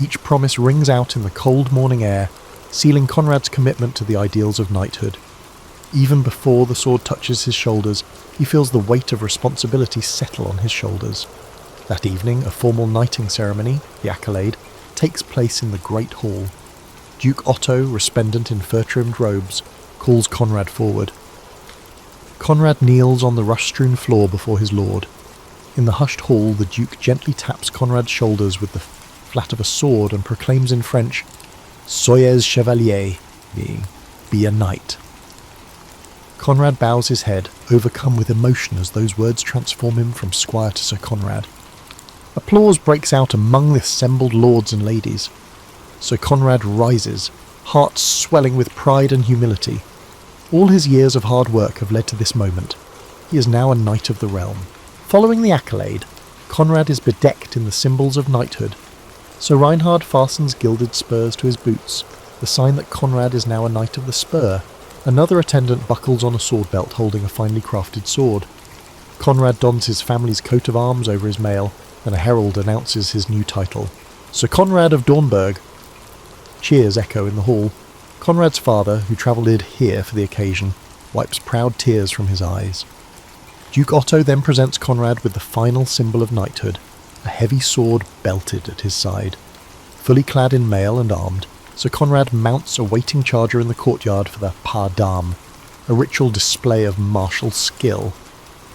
[SPEAKER 1] Each promise rings out in the cold morning air, sealing Conrad's commitment to the ideals of knighthood. Even before the sword touches his shoulders, he feels the weight of responsibility settle on his shoulders. That evening, a formal knighting ceremony, the accolade, takes place in the Great Hall. Duke Otto, resplendent in fur-trimmed robes, calls Conrad forward. Conrad kneels on the rush-strewn floor before his lord. In the hushed hall, the Duke gently taps Conrad's shoulders with the flat of a sword and proclaims in French, "Soyez chevalier," meaning, "Be a knight." Conrad bows his head, overcome with emotion as those words transform him from squire to Sir Conrad. Applause breaks out among the assembled lords and ladies. Sir Conrad rises, heart swelling with pride and humility. All his years of hard work have led to this moment. He is now a knight of the realm. Following the accolade, Conrad is bedecked in the symbols of knighthood. Sir Reinhard fastens gilded spurs to his boots, the sign that Conrad is now a knight of the spur. Another attendant buckles on a sword belt holding a finely crafted sword. Conrad dons his family's coat of arms over his mail, and a herald announces his new title, Sir Conrad of Dornburg. Cheers echo in the hall. Conrad's father, who travelled here for the occasion, wipes proud tears from his eyes. Duke Otto then presents Conrad with the final symbol of knighthood, a heavy sword belted at his side. Fully clad in mail and armed, Sir Conrad mounts a waiting charger in the courtyard for the pas d'armes, a ritual display of martial skill.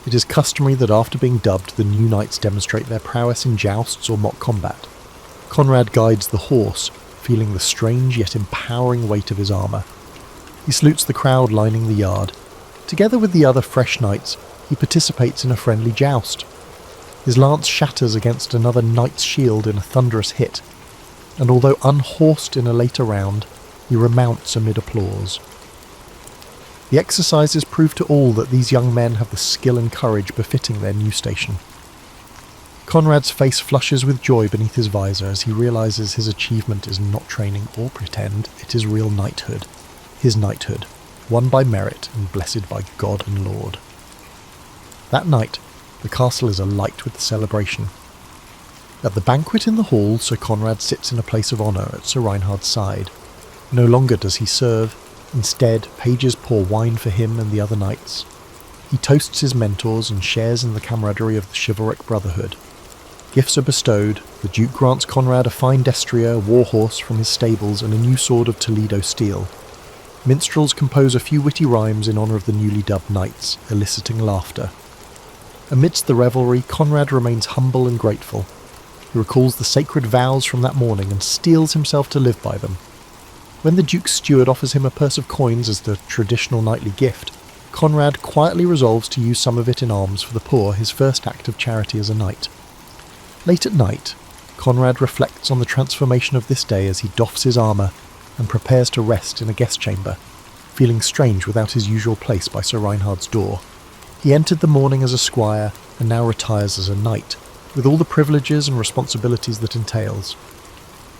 [SPEAKER 1] It is customary that after being dubbed, the new knights demonstrate their prowess in jousts or mock combat. Conrad guides the horse, feeling the strange yet empowering weight of his armour. He salutes the crowd lining the yard. Together with the other fresh knights, he participates in a friendly joust. His lance shatters against another knight's shield in a thunderous hit, and although unhorsed in a later round, he remounts amid applause. The exercises prove to all that these young men have the skill and courage befitting their new station. Conrad's face flushes with joy beneath his visor as he realises his achievement is not training or pretend, it is real knighthood. His knighthood, won by merit and blessed by God and Lord. That night, the castle is alight with the celebration. At the banquet in the hall, Sir Conrad sits in a place of honour at Sir Reinhard's side. No longer does he serve. Instead, pages pour wine for him and the other knights. He toasts his mentors and shares in the camaraderie of the chivalric brotherhood. Gifts are bestowed. The Duke grants Conrad a fine destrier, warhorse from his stables, and a new sword of Toledo steel. Minstrels compose a few witty rhymes in honour of the newly dubbed knights, eliciting laughter. Amidst the revelry, Conrad remains humble and grateful. He recalls the sacred vows from that morning and steels himself to live by them. When the Duke's steward offers him a purse of coins as the traditional knightly gift, Conrad quietly resolves to use some of it in alms for the poor, his first act of charity as a knight. Late at night, Conrad reflects on the transformation of this day as he doffs his armour and prepares to rest in a guest chamber, feeling strange without his usual place by Sir Reinhard's door. He entered the morning as a squire and now retires as a knight, with all the privileges and responsibilities that entails.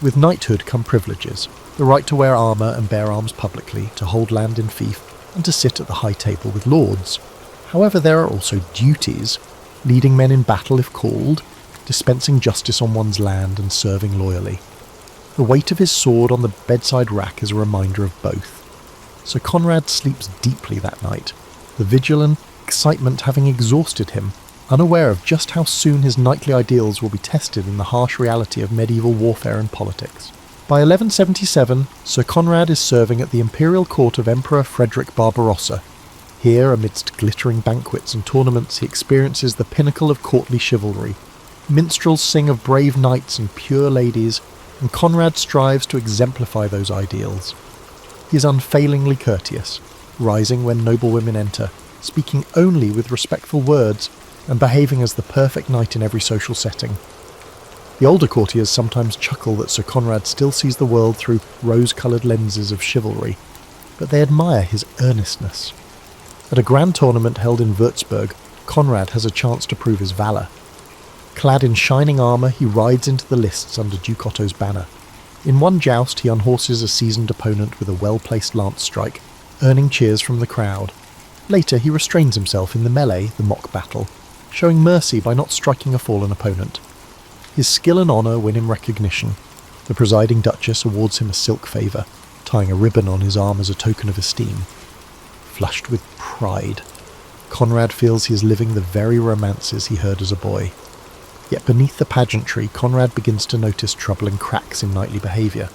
[SPEAKER 1] With knighthood come privileges, the right to wear armour and bear arms publicly, to hold land in fief, and to sit at the high table with lords. However, there are also duties, leading men in battle if called, dispensing justice on one's land and serving loyally. The weight of his sword on the bedside rack is a reminder of both. Sir Conrad sleeps deeply that night, the vigil and excitement having exhausted him, unaware of just how soon his knightly ideals will be tested in the harsh reality of medieval warfare and politics. By 1177, Sir Conrad is serving at the imperial court of Emperor Frederick Barbarossa. Here, amidst glittering banquets and tournaments, he experiences the pinnacle of courtly chivalry. Minstrels sing of brave knights and pure ladies, and Conrad strives to exemplify those ideals. He is unfailingly courteous, rising when noble women enter, speaking only with respectful words, and behaving as the perfect knight in every social setting. The older courtiers sometimes chuckle that Sir Conrad still sees the world through rose-coloured lenses of chivalry, but they admire his earnestness. At a grand tournament held in Würzburg, Conrad has a chance to prove his valour. Clad in shining armour, he rides into the lists under Duke Otto's banner. In one joust, he unhorses a seasoned opponent with a well-placed lance strike, earning cheers from the crowd. Later, he restrains himself in the melee, the mock battle, showing mercy by not striking a fallen opponent. His skill and honour win him recognition. The presiding duchess awards him a silk favour, tying a ribbon on his arm as a token of esteem. Flushed with pride, Conrad feels he is living the very romances he heard as a boy. Yet beneath the pageantry, Conrad begins to notice troubling cracks in knightly behaviour.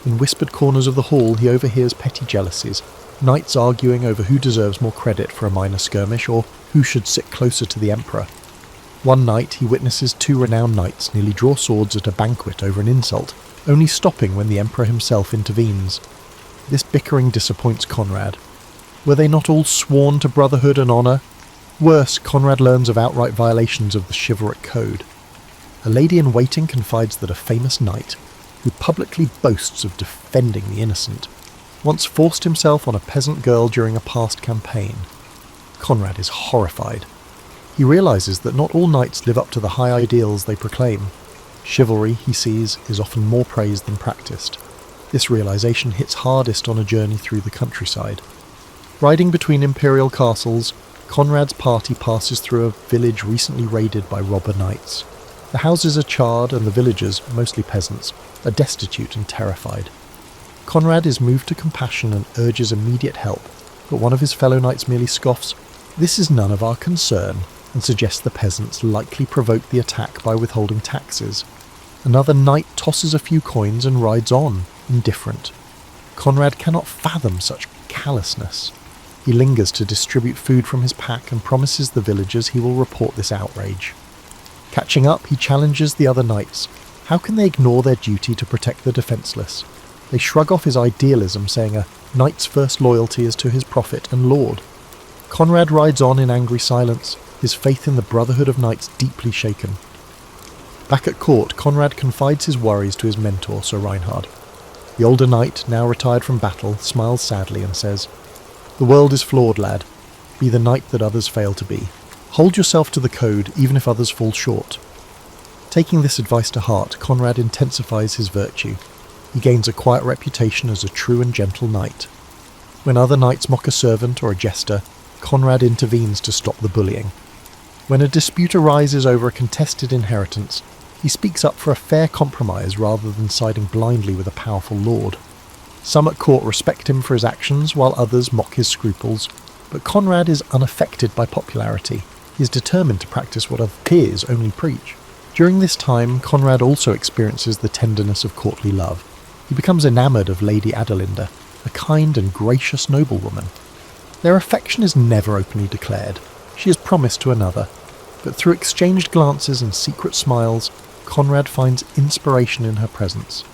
[SPEAKER 1] In whispered corners of the hall, he overhears petty jealousies, knights arguing over who deserves more credit for a minor skirmish or who should sit closer to the emperor. One night, he witnesses two renowned knights nearly draw swords at a banquet over an insult, only stopping when the emperor himself intervenes. This bickering disappoints Conrad. Were they not all sworn to brotherhood and honour? Worse, Conrad learns of outright violations of the chivalric code. A lady-in-waiting confides that a famous knight, who publicly boasts of defending the innocent, once forced himself on a peasant girl during a past campaign. Conrad is horrified. He realises that not all knights live up to the high ideals they proclaim. Chivalry, he sees, is often more praised than practised. This realisation hits hardest on a journey through the countryside. Riding between imperial castles, Conrad's party passes through a village recently raided by robber knights. The houses are charred and the villagers, mostly peasants, are destitute and terrified. Conrad is moved to compassion and urges immediate help, but one of his fellow knights merely scoffs, "This is none of our concern," and suggests the peasants likely provoked the attack by withholding taxes. Another knight tosses a few coins and rides on, indifferent. Conrad cannot fathom such callousness. He lingers to distribute food from his pack and promises the villagers he will report this outrage. Catching up, he challenges the other knights. How can they ignore their duty to protect the defenceless? They shrug off his idealism, saying a knight's first loyalty is to his prophet and lord. Conrad rides on in angry silence, his faith in the Brotherhood of Knights deeply shaken. Back at court, Conrad confides his worries to his mentor, Sir Reinhard. The older knight, now retired from battle, smiles sadly and says, "The world is flawed, lad. Be the knight that others fail to be. Hold yourself to the code, even if others fall short." Taking this advice to heart, Conrad intensifies his virtue. He gains a quiet reputation as a true and gentle knight. When other knights mock a servant or a jester, Conrad intervenes to stop the bullying. When a dispute arises over a contested inheritance, he speaks up for a fair compromise rather than siding blindly with a powerful lord. Some at court respect him for his actions, while others mock his scruples, but Conrad is unaffected by popularity. He is determined to practice what other peers only preach. During this time, Conrad also experiences the tenderness of courtly love. He becomes enamoured of Lady Adelinda, a kind and gracious noblewoman. Their affection is never openly declared. She is promised to another, but through exchanged glances and secret smiles, Conrad finds inspiration in her presence.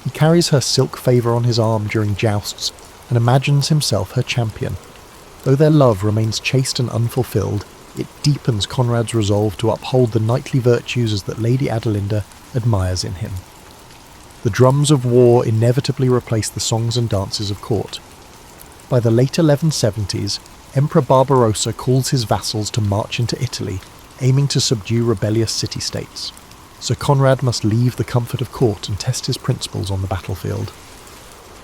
[SPEAKER 1] He carries her silk favour on his arm during jousts and imagines himself her champion. Though their love remains chaste and unfulfilled, it deepens Conrad's resolve to uphold the knightly virtues that Lady Adelinda admires in him. The drums of war inevitably replace the songs and dances of court. By the late 1170s, Emperor Barbarossa calls his vassals to march into Italy, aiming to subdue rebellious city-states. Sir Conrad must leave the comfort of court and test his principles on the battlefield.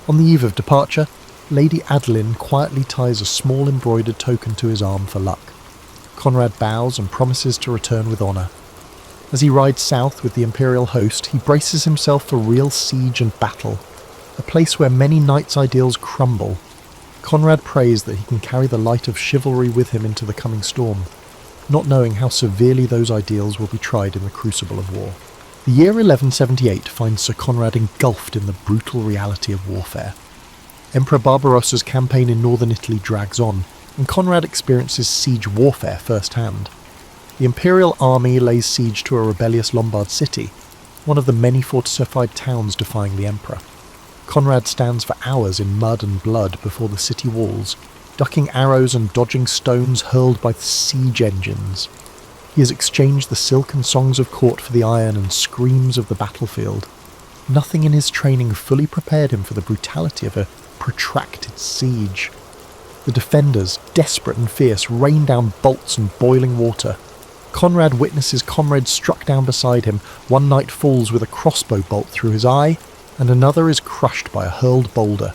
[SPEAKER 1] On the eve of departure, Lady Adeline quietly ties a small embroidered token to his arm for luck. Conrad bows and promises to return with honour. As he rides south with the imperial host, he braces himself for real siege and battle, a place where many knights' ideals crumble. Conrad prays that he can carry the light of chivalry with him into the coming storm, not knowing how severely those ideals will be tried in the crucible of war. The year 1178 finds Sir Conrad engulfed in the brutal reality of warfare. Emperor Barbarossa's campaign in northern Italy drags on, and Conrad experiences siege warfare firsthand. The imperial army lays siege to a rebellious Lombard city, one of the many fortified towns defying the emperor. Conrad stands for hours in mud and blood before the city walls, ducking arrows and dodging stones hurled by the siege engines. He has exchanged the silken songs of court for the iron and screams of the battlefield. Nothing in his training fully prepared him for the brutality of a protracted siege. The defenders, desperate and fierce, rain down bolts and boiling water. Conrad witnesses comrades struck down beside him. One knight falls with a crossbow bolt through his eye, and another is crushed by a hurled boulder.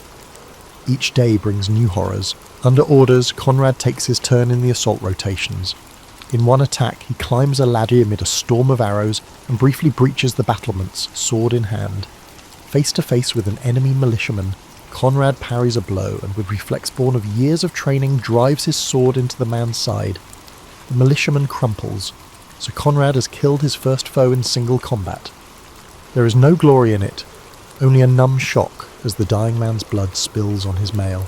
[SPEAKER 1] Each day brings new horrors. Under orders, Conrad takes his turn in the assault rotations. In one attack, he climbs a ladder amid a storm of arrows and briefly breaches the battlements, sword in hand. Face to face with an enemy militiaman, Conrad parries a blow and with reflex born of years of training drives his sword into the man's side. The militiaman crumples. Sir Conrad has killed his first foe in single combat. There is no glory in it, only a numb shock as the dying man's blood spills on his mail.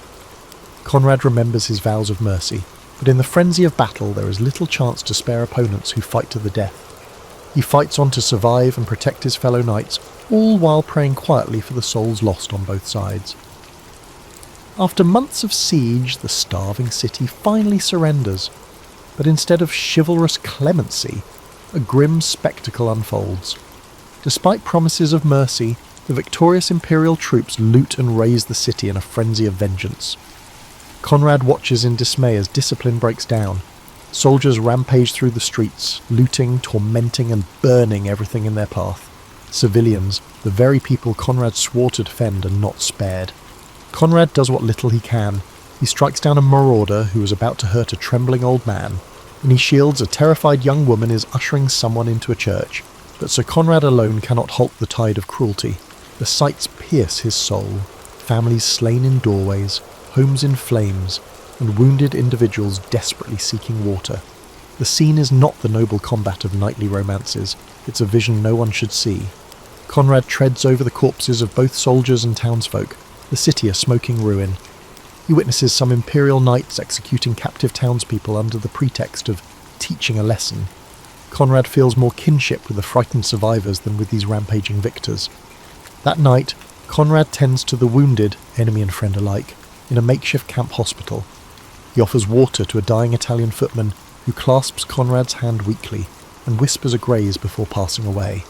[SPEAKER 1] Conrad remembers his vows of mercy, but in the frenzy of battle there is little chance to spare opponents who fight to the death. He fights on to survive and protect his fellow knights, all while praying quietly for the souls lost on both sides. After months of siege, the starving city finally surrenders, but instead of chivalrous clemency, a grim spectacle unfolds. Despite promises of mercy, the victorious imperial troops loot and raze the city in a frenzy of vengeance. Conrad watches in dismay as discipline breaks down. Soldiers rampage through the streets, looting, tormenting and burning everything in their path. Civilians, the very people Conrad swore to defend, are not spared. Conrad does what little he can. He strikes down a marauder who is about to hurt a trembling old man. In his shields, a terrified young woman is ushering someone into a church, but Sir Conrad alone cannot halt the tide of cruelty. The sights pierce his soul. Families slain in doorways, homes in flames, and wounded individuals desperately seeking water. The scene is not the noble combat of knightly romances. It's a vision no one should see. Conrad treads over the corpses of both soldiers and townsfolk, the city a smoking ruin. He witnesses some imperial knights executing captive townspeople under the pretext of teaching a lesson. Conrad feels more kinship with the frightened survivors than with these rampaging victors. That night, Conrad tends to the wounded, enemy and friend alike, in a makeshift camp hospital. He offers water to a dying Italian footman who clasps Conrad's hand weakly and whispers a graze before passing away.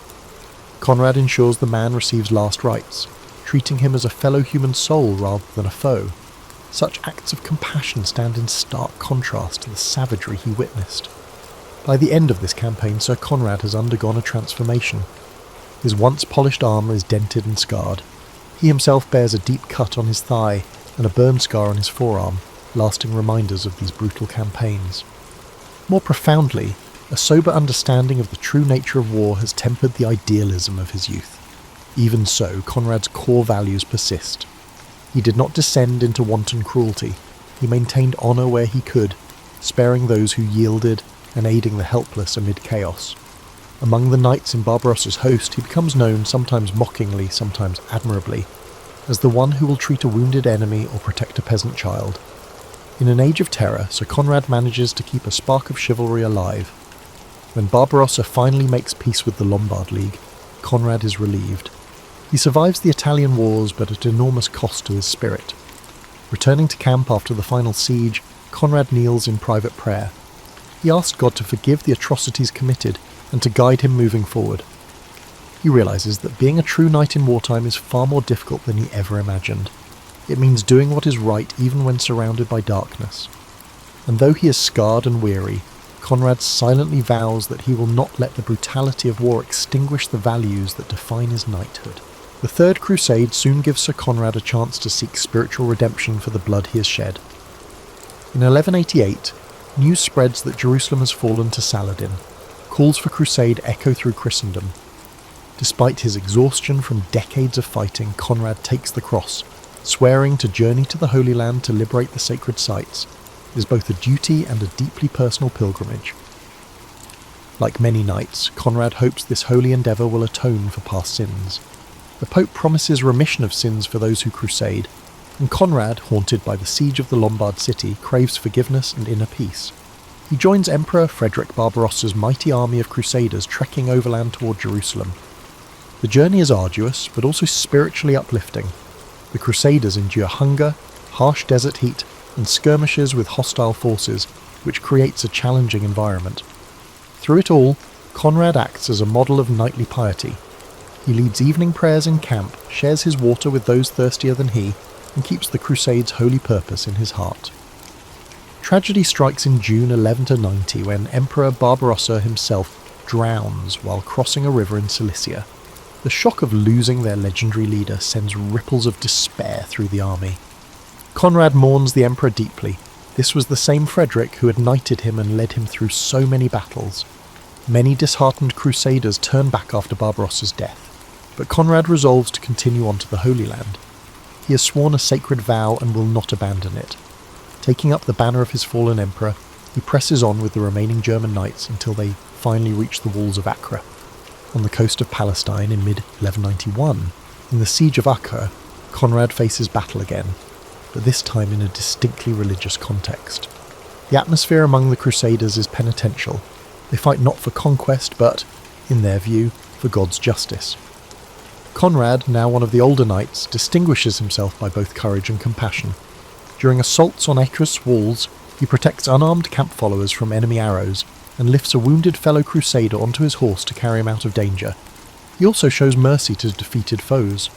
[SPEAKER 1] Conrad ensures the man receives last rites, treating him as a fellow human soul rather than a foe. Such acts of compassion stand in stark contrast to the savagery he witnessed. By the end of this campaign, Sir Conrad has undergone a transformation. His once polished armour is dented and scarred. He himself bears a deep cut on his thigh and a burn scar on his forearm, lasting reminders of these brutal campaigns. More profoundly, a sober understanding of the true nature of war has tempered the idealism of his youth. Even so, Conrad's core values persist. He did not descend into wanton cruelty. He maintained honour where he could, sparing those who yielded and aiding the helpless amid chaos. Among the knights in Barbarossa's host, he becomes known, sometimes mockingly, sometimes admirably, as the one who will treat a wounded enemy or protect a peasant child. In an age of terror, Sir Conrad manages to keep a spark of chivalry alive. When Barbarossa finally makes peace with the Lombard League, Conrad is relieved. He survives the Italian wars, but at enormous cost to his spirit. Returning to camp after the final siege, Conrad kneels in private prayer. He asks God to forgive the atrocities committed and to guide him moving forward. He realises that being a true knight in wartime is far more difficult than he ever imagined. It means doing what is right even when surrounded by darkness. And though he is scarred and weary, Conrad silently vows that he will not let the brutality of war extinguish the values that define his knighthood. The Third Crusade soon gives Sir Conrad a chance to seek spiritual redemption for the blood he has shed. In 1188, news spreads that Jerusalem has fallen to Saladin. Calls for crusade echo through Christendom. Despite his exhaustion from decades of fighting, Conrad takes the cross, swearing to journey to the Holy Land to liberate the sacred sites. It is both a duty and a deeply personal pilgrimage. Like many knights, Conrad hopes this holy endeavour will atone for past sins. The Pope promises remission of sins for those who crusade, and Conrad, haunted by the siege of the Lombard city, craves forgiveness and inner peace. He joins Emperor Frederick Barbarossa's mighty army of crusaders trekking overland toward Jerusalem. The journey is arduous, but also spiritually uplifting. The crusaders endure hunger, harsh desert heat, and skirmishes with hostile forces, which creates a challenging environment. Through it all, Conrad acts as a model of knightly piety. He leads evening prayers in camp, shares his water with those thirstier than he, and keeps the Crusade's holy purpose in his heart. Tragedy strikes in June 1190 when Emperor Barbarossa himself drowns while crossing a river in Cilicia. The shock of losing their legendary leader sends ripples of despair through the army. Conrad mourns the emperor deeply. This was the same Frederick who had knighted him and led him through so many battles. Many disheartened crusaders turn back after Barbarossa's death, but Conrad resolves to continue on to the Holy Land. He has sworn a sacred vow and will not abandon it. Taking up the banner of his fallen emperor, he presses on with the remaining German knights until they finally reach the walls of Acre. On the coast of Palestine in mid-1191, in the siege of Acre, Conrad faces battle again, but this time in a distinctly religious context. The atmosphere among the Crusaders is penitential. They fight not for conquest, but, in their view, for God's justice. Conrad, now one of the older knights, distinguishes himself by both courage and compassion. During assaults on Acre's walls, he protects unarmed camp followers from enemy arrows, and lifts a wounded fellow crusader onto his horse to carry him out of danger. He also shows mercy to defeated foes.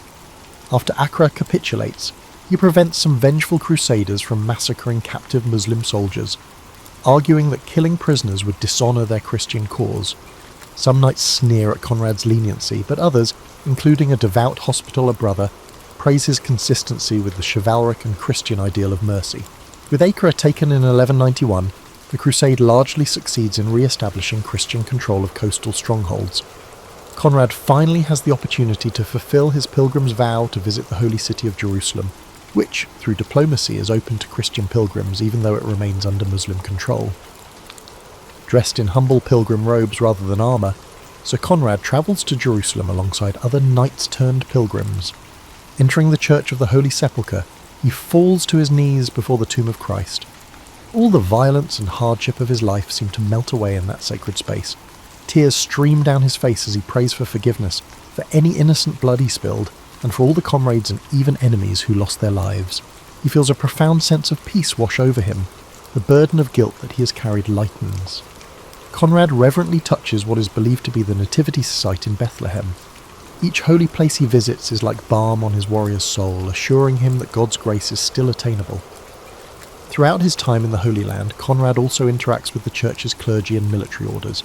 [SPEAKER 1] After Acre capitulates, he prevents some vengeful crusaders from massacring captive Muslim soldiers, arguing that killing prisoners would dishonour their Christian cause. Some knights sneer at Conrad's leniency, but others, including a devout Hospitaller brother, praise his consistency with the chivalric and Christian ideal of mercy. With Acre taken in 1191, the crusade largely succeeds in re-establishing Christian control of coastal strongholds. Conrad finally has the opportunity to fulfill his pilgrim's vow to visit the holy city of Jerusalem, which, through diplomacy, is open to Christian pilgrims even though it remains under Muslim control. Dressed in humble pilgrim robes rather than armour, Sir Conrad travels to Jerusalem alongside other knights-turned-pilgrims. Entering the Church of the Holy Sepulchre, he falls to his knees before the tomb of Christ. All the violence and hardship of his life seem to melt away in that sacred space. Tears stream down his face as he prays for forgiveness for any innocent blood he spilled, and for all the comrades and even enemies who lost their lives. He feels a profound sense of peace wash over him, the burden of guilt that he has carried lightens. Conrad reverently touches what is believed to be the nativity site in Bethlehem. Each holy place he visits is like balm on his warrior's soul, assuring him that God's grace is still attainable. Throughout his time in the Holy Land, Conrad also interacts with the church's clergy and military orders.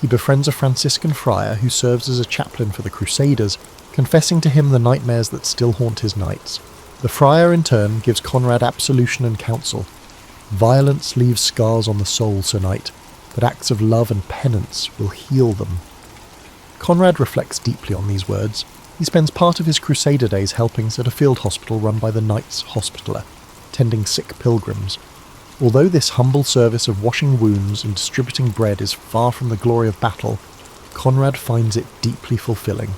[SPEAKER 1] He befriends a Franciscan friar who serves as a chaplain for the Crusaders, confessing to him the nightmares that still haunt his nights. The friar, in turn, gives Conrad absolution and counsel. Violence leaves scars on the soul, Sir Knight, but acts of love and penance will heal them. Conrad reflects deeply on these words. He spends part of his Crusader days helping at a field hospital run by the Knights Hospitaller, tending sick pilgrims. Although this humble service of washing wounds and distributing bread is far from the glory of battle, Conrad finds it deeply fulfilling.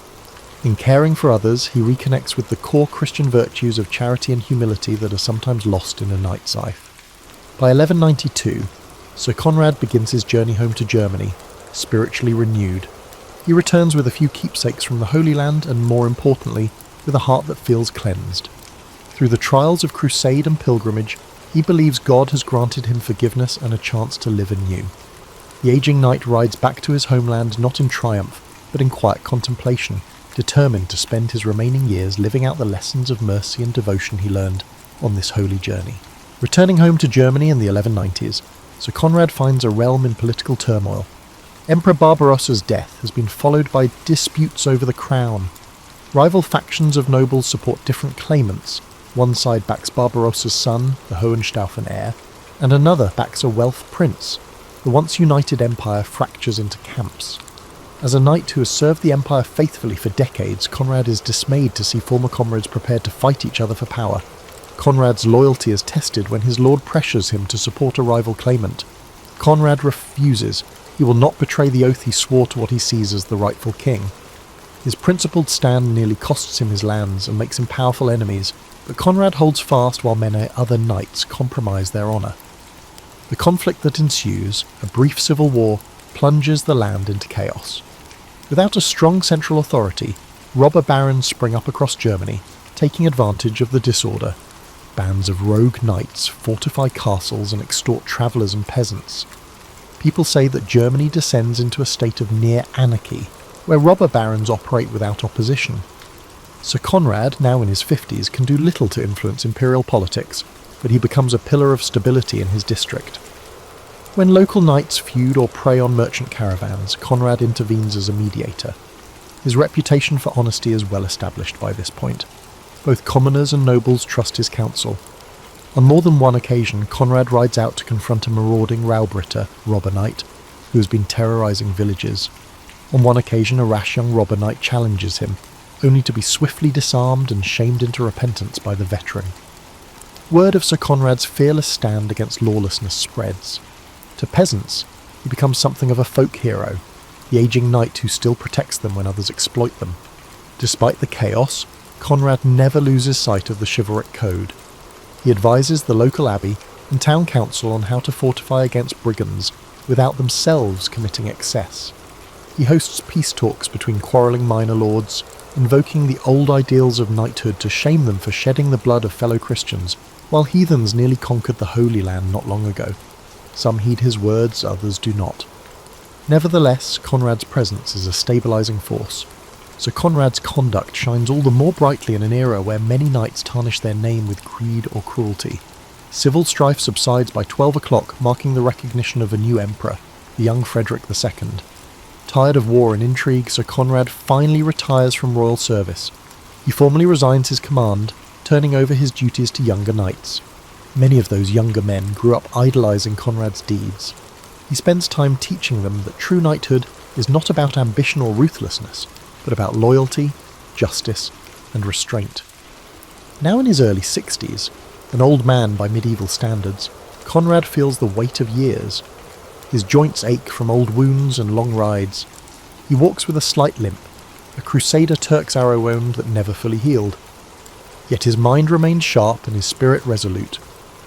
[SPEAKER 1] In caring for others, he reconnects with the core Christian virtues of charity and humility that are sometimes lost in a knight's life. By 1192, Sir Conrad begins his journey home to Germany, spiritually renewed. He returns with a few keepsakes from the Holy Land and, more importantly, with a heart that feels cleansed. Through the trials of crusade and pilgrimage, he believes God has granted him forgiveness and a chance to live anew. The aging knight rides back to his homeland not in triumph, but in quiet contemplation, determined to spend his remaining years living out the lessons of mercy and devotion he learned on this holy journey. Returning home to Germany in the 1190s, Sir Conrad finds a realm in political turmoil. Emperor Barbarossa's death has been followed by disputes over the crown. Rival factions of nobles support different claimants. One side backs Barbarossa's son, the Hohenstaufen heir, and another backs a Welf prince. The once united empire fractures into camps. As a knight who has served the empire faithfully for decades, Conrad is dismayed to see former comrades prepared to fight each other for power. Conrad's loyalty is tested when his lord pressures him to support a rival claimant. Conrad refuses. He will not betray the oath he swore to what he sees as the rightful king. His principled stand nearly costs him his lands and makes him powerful enemies, but Conrad holds fast while many other knights compromise their honour. The conflict that ensues, a brief civil war, plunges the land into chaos. Without a strong central authority, robber barons spring up across Germany, taking advantage of the disorder. Bands of rogue knights fortify castles and extort travellers and peasants. People say that Germany descends into a state of near anarchy, where robber barons operate without opposition. Sir Conrad, now in his 50s, can do little to influence imperial politics, but he becomes a pillar of stability in his district. When local knights feud or prey on merchant caravans, Conrad intervenes as a mediator. His reputation for honesty is well established by this point. Both commoners and nobles trust his counsel. On more than one occasion, Conrad rides out to confront a marauding Raubritter, robber knight, who has been terrorising villages. On one occasion, a rash young robber knight challenges him, only to be swiftly disarmed and shamed into repentance by the veteran. Word of Sir Conrad's fearless stand against lawlessness spreads. To peasants, he becomes something of a folk hero, the ageing knight who still protects them when others exploit them. Despite the chaos, Conrad never loses sight of the chivalric code. He advises the local abbey and town council on how to fortify against brigands without themselves committing excess. He hosts peace talks between quarrelling minor lords, invoking the old ideals of knighthood to shame them for shedding the blood of fellow Christians, while heathens nearly conquered the Holy Land not long ago. Some heed his words, others do not. Nevertheless, Conrad's presence is a stabilising force. Sir Conrad's conduct shines all the more brightly in an era where many knights tarnish their name with greed or cruelty. Civil strife subsides by 12 o'clock, marking the recognition of a new emperor, the young Frederick II. Tired of war and intrigue, Sir Conrad finally retires from royal service. He formally resigns his command, turning over his duties to younger knights. Many of those younger men grew up idolising Conrad's deeds. He spends time teaching them that true knighthood is not about ambition or ruthlessness, but about loyalty, justice, and restraint. Now in his early 60s, an old man by medieval standards, Conrad feels the weight of years. His joints ache from old wounds and long rides. He walks with a slight limp, a Crusader Turk's arrow wound that never fully healed. Yet his mind remains sharp and his spirit resolute.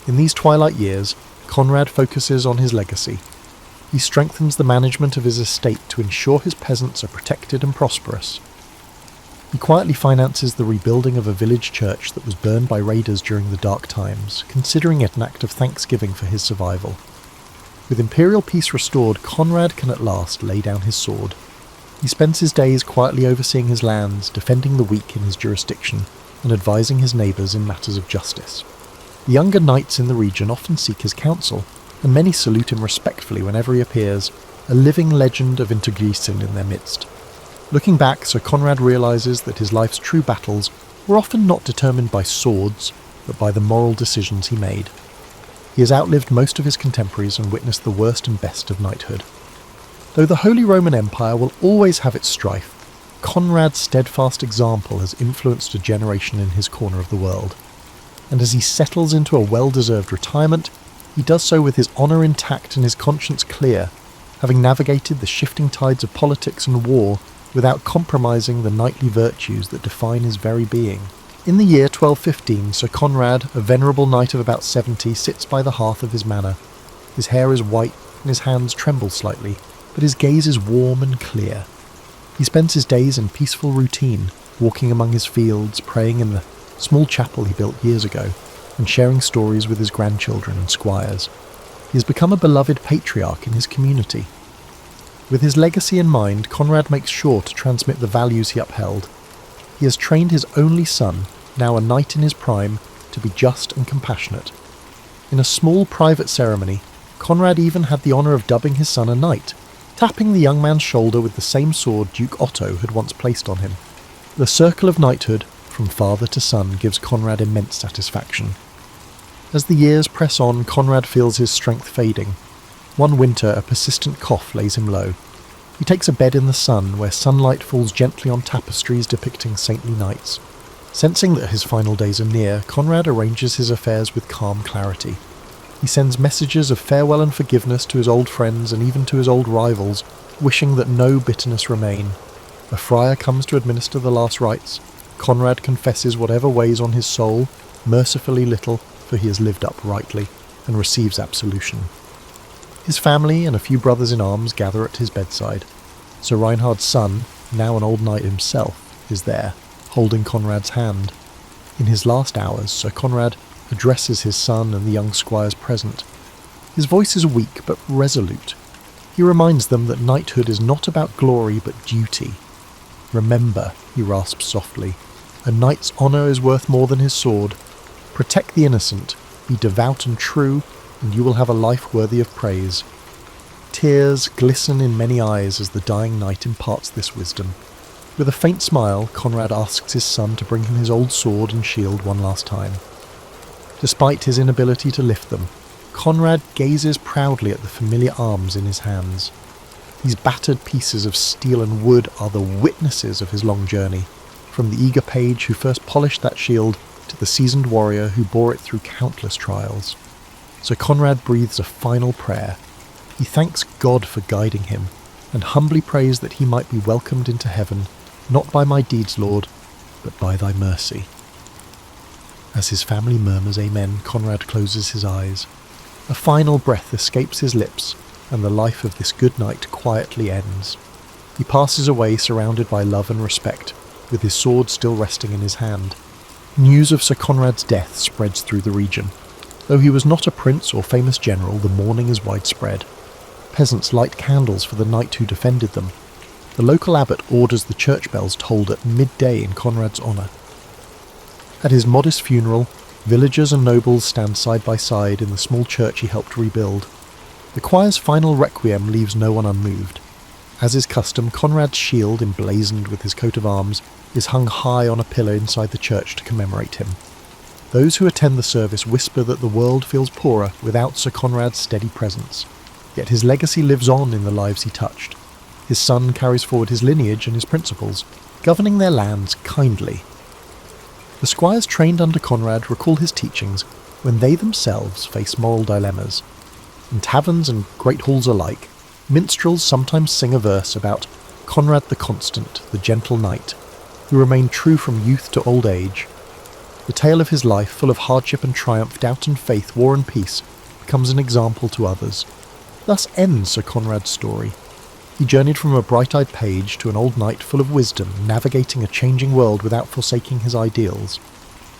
[SPEAKER 1] In these twilight years, Conrad focuses on his legacy. He strengthens the management of his estate to ensure his peasants are protected and prosperous. He quietly finances the rebuilding of a village church that was burned by raiders during the Dark Times, considering it an act of thanksgiving for his survival. With imperial peace restored, Conrad can at last lay down his sword. He spends his days quietly overseeing his lands, defending the weak in his jurisdiction, and advising his neighbours in matters of justice. The younger knights in the region often seek his counsel, and many salute him respectfully whenever he appears, a living legend of Intergrisin in their midst. Looking back, Sir Conrad realises that his life's true battles were often not determined by swords, but by the moral decisions he made. He has outlived most of his contemporaries and witnessed the worst and best of knighthood. Though the Holy Roman Empire will always have its strife, Conrad's steadfast example has influenced a generation in his corner of the world. And as he settles into a well-deserved retirement, he does so with his honour intact and his conscience clear, having navigated the shifting tides of politics and war without compromising the knightly virtues that define his very being. In the year 1215, Sir Conrad, a venerable knight of about 70, sits by the hearth of his manor. His hair is white and his hands tremble slightly, but his gaze is warm and clear. He spends his days in peaceful routine, walking among his fields, praying in the small chapel he built years ago, and sharing stories with his grandchildren and squires. He has become a beloved patriarch in his community. With his legacy in mind, Conrad makes sure to transmit the values he upheld. He has trained his only son, now a knight in his prime, to be just and compassionate. In a small private ceremony, Conrad even had the honour of dubbing his son a knight, tapping the young man's shoulder with the same sword Duke Otto had once placed on him. The circle of knighthood, from father to son, gives Conrad immense satisfaction. As the years press on, Conrad feels his strength fading. One winter, a persistent cough lays him low. He takes a bed in the sun, where sunlight falls gently on tapestries depicting saintly knights. Sensing that his final days are near, Conrad arranges his affairs with calm clarity. He sends messages of farewell and forgiveness to his old friends and even to his old rivals, wishing that no bitterness remain. A friar comes to administer the last rites. Conrad confesses whatever weighs on his soul, mercifully little, for he has lived uprightly, and receives absolution. His family and a few brothers-in-arms gather at his bedside. Sir Reinhard's son, now an old knight himself, is there, holding Conrad's hand. In his last hours, Sir Conrad addresses his son and the young squires present. His voice is weak but resolute. He reminds them that knighthood is not about glory but duty. Remember, he rasps softly, a knight's honour is worth more than his sword. Protect the innocent, be devout and true, and you will have a life worthy of praise. Tears glisten in many eyes as the dying knight imparts this wisdom. With a faint smile, Conrad asks his son to bring him his old sword and shield one last time. Despite his inability to lift them, Conrad gazes proudly at the familiar arms in his hands. These battered pieces of steel and wood are the witnesses of his long journey, from the eager page who first polished that shield to the seasoned warrior who bore it through countless trials. So Conrad breathes a final prayer. He thanks God for guiding him, and humbly prays that he might be welcomed into heaven, not by my deeds, Lord, but by thy mercy. As his family murmurs amen, Conrad closes his eyes. A final breath escapes his lips, and the life of this good knight quietly ends. He passes away surrounded by love and respect, with his sword still resting in his hand. News of Sir Conrad's death spreads through the region. Though he was not a prince or famous general, the mourning is widespread. Peasants light candles for the knight who defended them. The local abbot orders the church bells tolled at midday in Conrad's honour. At his modest funeral, villagers and nobles stand side by side in the small church he helped rebuild. The choir's final requiem leaves no one unmoved. As is custom, Conrad's shield, emblazoned with his coat of arms, is hung high on a pillar inside the church to commemorate him. Those who attend the service whisper that the world feels poorer without Sir Conrad's steady presence. Yet his legacy lives on in the lives he touched. His son carries forward his lineage and his principles, governing their lands kindly. The squires trained under Conrad recall his teachings when they themselves face moral dilemmas. In taverns and great halls alike, minstrels sometimes sing a verse about Conrad the Constant, the gentle knight, who remained true from youth to old age. The tale of his life, full of hardship and triumph, doubt and faith, war and peace, becomes an example to others. Thus ends Sir Conrad's story. He journeyed from a bright-eyed page to an old knight full of wisdom, navigating a changing world without forsaking his ideals.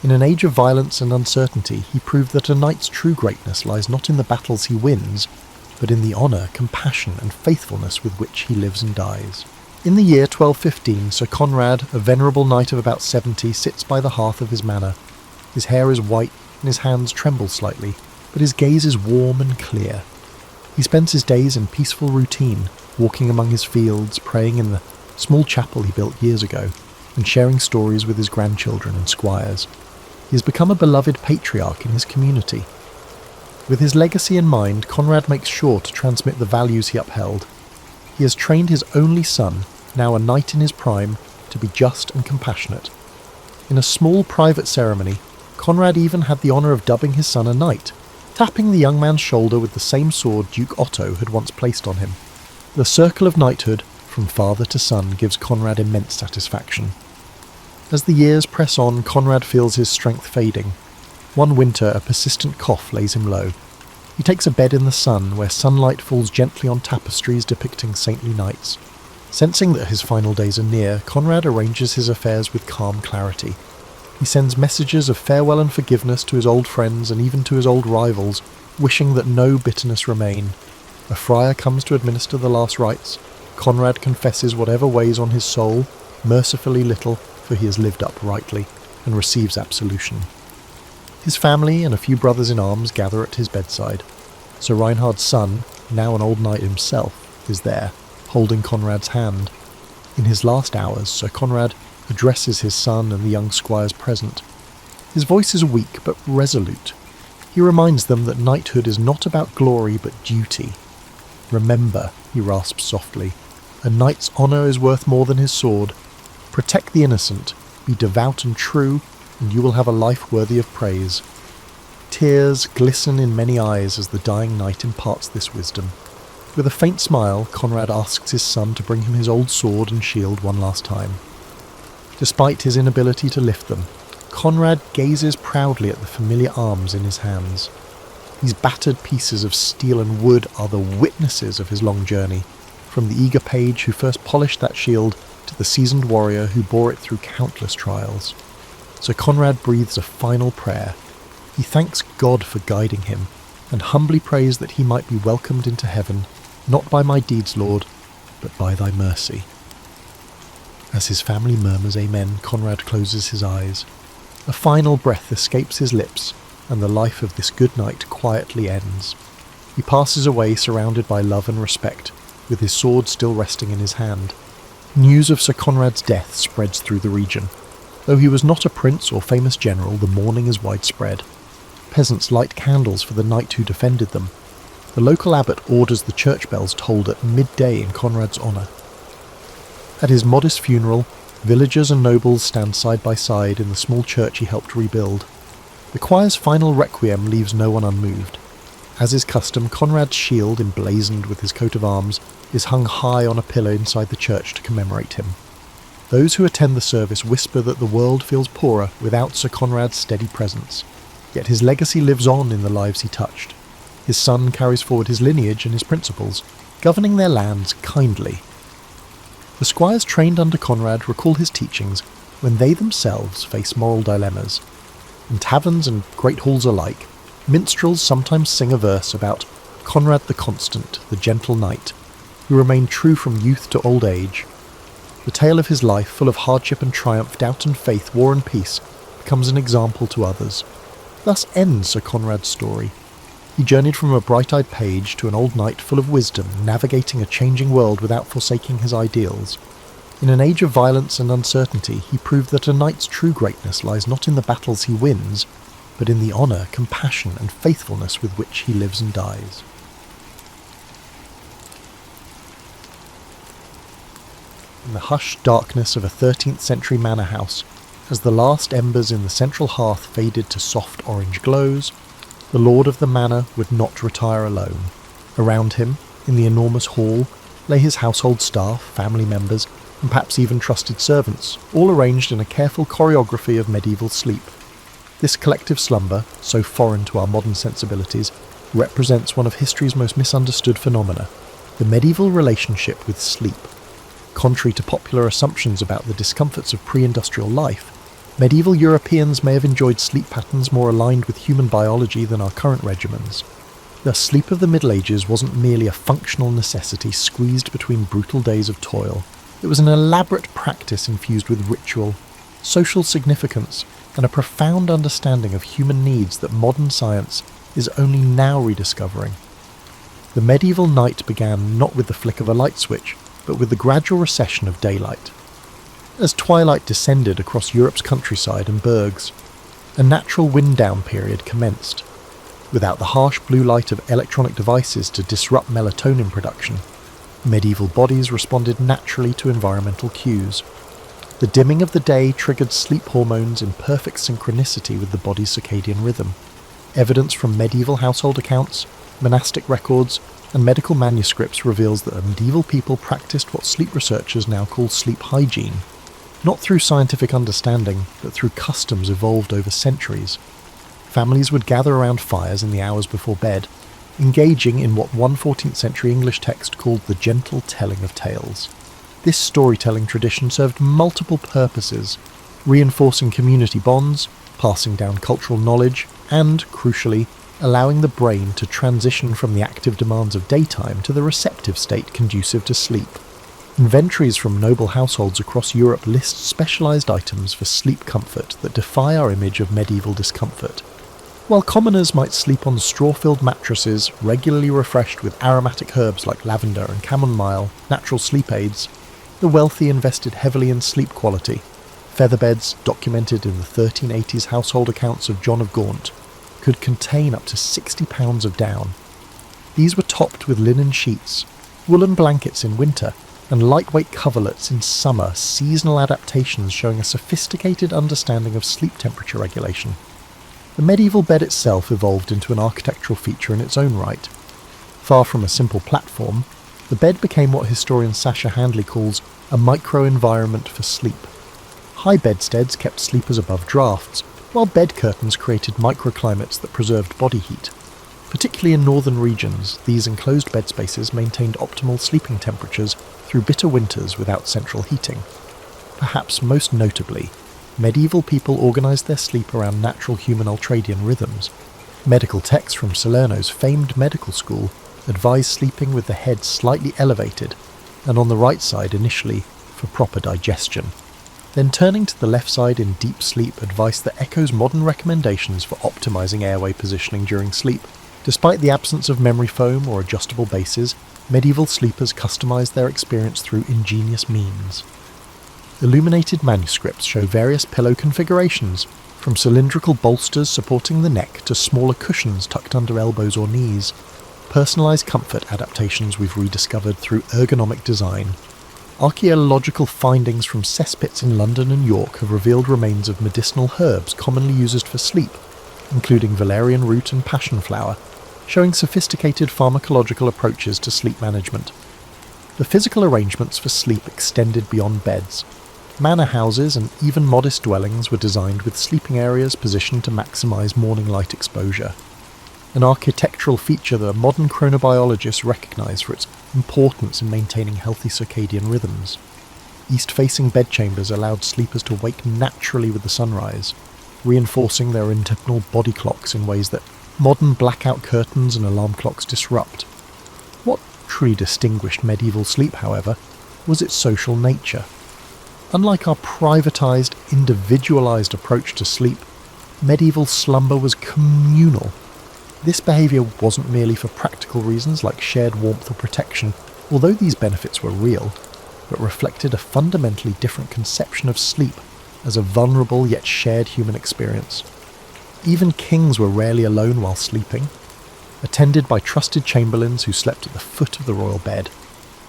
[SPEAKER 1] In an age of violence and uncertainty, he proved that a knight's true greatness lies not in the battles he wins, but in the honour, compassion and faithfulness with which he lives and dies. In the year 1215, Sir Conrad, a venerable knight of about 70, sits by the hearth of his manor. His hair is white and his hands tremble slightly, but his gaze is warm and clear. He spends his days in peaceful routine, walking among his fields, praying in the small chapel he built years ago, and sharing stories with his grandchildren and squires. He has become a beloved patriarch in his community. With his legacy in mind, Conrad makes sure to transmit the values he upheld. He has trained his only son, now a knight in his prime, to be just and compassionate. In a small private ceremony, Conrad even had the honour of dubbing his son a knight, tapping the young man's shoulder with the same sword Duke Otto had once placed on him. The circle of knighthood, from father to son, gives Conrad immense satisfaction. As the years press on, Conrad feels his strength fading. One winter, a persistent cough lays him low. He takes a bed in the sun, where sunlight falls gently on tapestries depicting saintly knights. Sensing that his final days are near, Conrad arranges his affairs with calm clarity. He sends messages of farewell and forgiveness to his old friends and even to his old rivals, wishing that no bitterness remain. A friar comes to administer the last rites. Conrad confesses whatever weighs on his soul, mercifully little, for he has lived uprightly, and receives absolution. His family and a few brothers in arms gather at his bedside. Sir Reinhard's son, now an old knight himself, is there, holding Conrad's hand. In his last hours, Sir Conrad addresses his son and the young squires present. His voice is weak but resolute. He reminds them that knighthood is not about glory but duty. "Remember," he rasps softly, "a knight's honour is worth more than his sword. Protect the innocent, be devout and true, and you will have a life worthy of praise." Tears glisten in many eyes as the dying knight imparts this wisdom. With a faint smile, Conrad asks his son to bring him his old sword and shield one last time. Despite his inability to lift them, Conrad gazes proudly at the familiar arms in his hands. These battered pieces of steel and wood are the witnesses of his long journey, from the eager page who first polished that shield to the seasoned warrior who bore it through countless trials. So Conrad breathes a final prayer. He thanks God for guiding him, and humbly prays that he might be welcomed into heaven, not by my deeds, Lord, but by thy mercy. As his family murmurs amen, Conrad closes his eyes. A final breath escapes his lips, and the life of this good knight quietly ends. He passes away surrounded by love and respect, with his sword still resting in his hand. News of Sir Conrad's death spreads through the region. Though he was not a prince or famous general, the mourning is widespread. Peasants light candles for the knight who defended them. The local abbot orders the church bells tolled at midday in Conrad's honour. At his modest funeral, villagers and nobles stand side by side in the small church he helped rebuild. The choir's final requiem leaves no one unmoved. As is custom, Conrad's shield, emblazoned with his coat of arms, is hung high on a pillar inside the church to commemorate him. Those who attend the service whisper that the world feels poorer without Sir Conrad's steady presence. Yet his legacy lives on in the lives he touched. His son carries forward his lineage and his principles, governing their lands kindly. The squires trained under Conrad recall his teachings when they themselves face moral dilemmas. In taverns and great halls alike, minstrels sometimes sing a verse about Conrad the Constant, the gentle knight, who remained true from youth to old age. The tale of his life, full of hardship and triumph, doubt and faith, war and peace, becomes an example to others. Thus ends Sir Conrad's story. He journeyed from a bright-eyed page to an old knight full of wisdom, navigating a changing world without forsaking his ideals. In an age of violence and uncertainty, he proved that a knight's true greatness lies not in the battles he wins, but in the honour, compassion and faithfulness with which he lives and dies. In the hushed darkness of a 13th century manor house, as the last embers in the central hearth faded to soft orange glows, the lord of the manor would not retire alone. Around him, in the enormous hall, lay his household staff, family members, and perhaps even trusted servants, all arranged in a careful choreography of medieval sleep. This collective slumber, so foreign to our modern sensibilities, represents one of history's most misunderstood phenomena, the medieval relationship with sleep. Contrary to popular assumptions about the discomforts of pre-industrial life, medieval Europeans may have enjoyed sleep patterns more aligned with human biology than our current regimens. The sleep of the Middle Ages wasn't merely a functional necessity squeezed between brutal days of toil. It was an elaborate practice infused with ritual, social significance, and a profound understanding of human needs that modern science is only now rediscovering. The medieval night began not with the flick of a light switch, but with the gradual recession of daylight. As twilight descended across Europe's countryside and burgs, a natural wind-down period commenced. Without the harsh blue light of electronic devices to disrupt melatonin production, medieval bodies responded naturally to environmental cues. The dimming of the day triggered sleep hormones in perfect synchronicity with the body's circadian rhythm. Evidence from medieval household accounts, monastic records, and medical manuscripts reveals that medieval people practiced what sleep researchers now call sleep hygiene, not through scientific understanding, but through customs evolved over centuries. Families would gather around fires in the hours before bed, engaging in what one 14th century English text called the gentle telling of tales. This storytelling tradition served multiple purposes, reinforcing community bonds, passing down cultural knowledge, and, crucially, allowing the brain to transition from the active demands of daytime to the receptive state conducive to sleep. Inventories from noble households across Europe list specialised items for sleep comfort that defy our image of medieval discomfort. While commoners might sleep on straw-filled mattresses, regularly refreshed with aromatic herbs like lavender and chamomile, natural sleep aids, the wealthy invested heavily in sleep quality. Featherbeds, documented in the 1380s household accounts of John of Gaunt, could contain up to 60 pounds of down. These were topped with linen sheets, woolen blankets in winter, and lightweight coverlets in summer, seasonal adaptations showing a sophisticated understanding of sleep temperature regulation. The medieval bed itself evolved into an architectural feature in its own right. Far from a simple platform, the bed became what historian Sasha Handley calls a micro-environment for sleep. High bedsteads kept sleepers above drafts, while bed curtains created microclimates that preserved body heat. Particularly in northern regions, these enclosed bed spaces maintained optimal sleeping temperatures through bitter winters without central heating. Perhaps most notably, medieval people organised their sleep around natural human ultradian rhythms. Medical texts from Salerno's famed medical school advise sleeping with the head slightly elevated, and on the right side initially for proper digestion. Then turning to the left side in deep sleep, advice that echoes modern recommendations for optimizing airway positioning during sleep. Despite the absence of memory foam or adjustable bases, medieval sleepers customized their experience through ingenious means. Illuminated manuscripts show various pillow configurations, from cylindrical bolsters supporting the neck to smaller cushions tucked under elbows or knees. Personalized comfort adaptations we've rediscovered through ergonomic design. Archaeological findings from cesspits in London and York have revealed remains of medicinal herbs commonly used for sleep, including valerian root and passion flower, showing sophisticated pharmacological approaches to sleep management. The physical arrangements for sleep extended beyond beds. Manor houses and even modest dwellings were designed with sleeping areas positioned to maximize morning light exposure. An architectural feature that modern chronobiologists recognize for its importance in maintaining healthy circadian rhythms. East-facing bedchambers allowed sleepers to wake naturally with the sunrise, reinforcing their internal body clocks in ways that modern blackout curtains and alarm clocks disrupt. What truly distinguished medieval sleep, however, was its social nature. Unlike our privatized, individualized approach to sleep, medieval slumber was communal. This behaviour wasn't merely for practical reasons like shared warmth or protection, although these benefits were real, but reflected a fundamentally different conception of sleep as a vulnerable yet shared human experience. Even kings were rarely alone while sleeping, attended by trusted chamberlains who slept at the foot of the royal bed,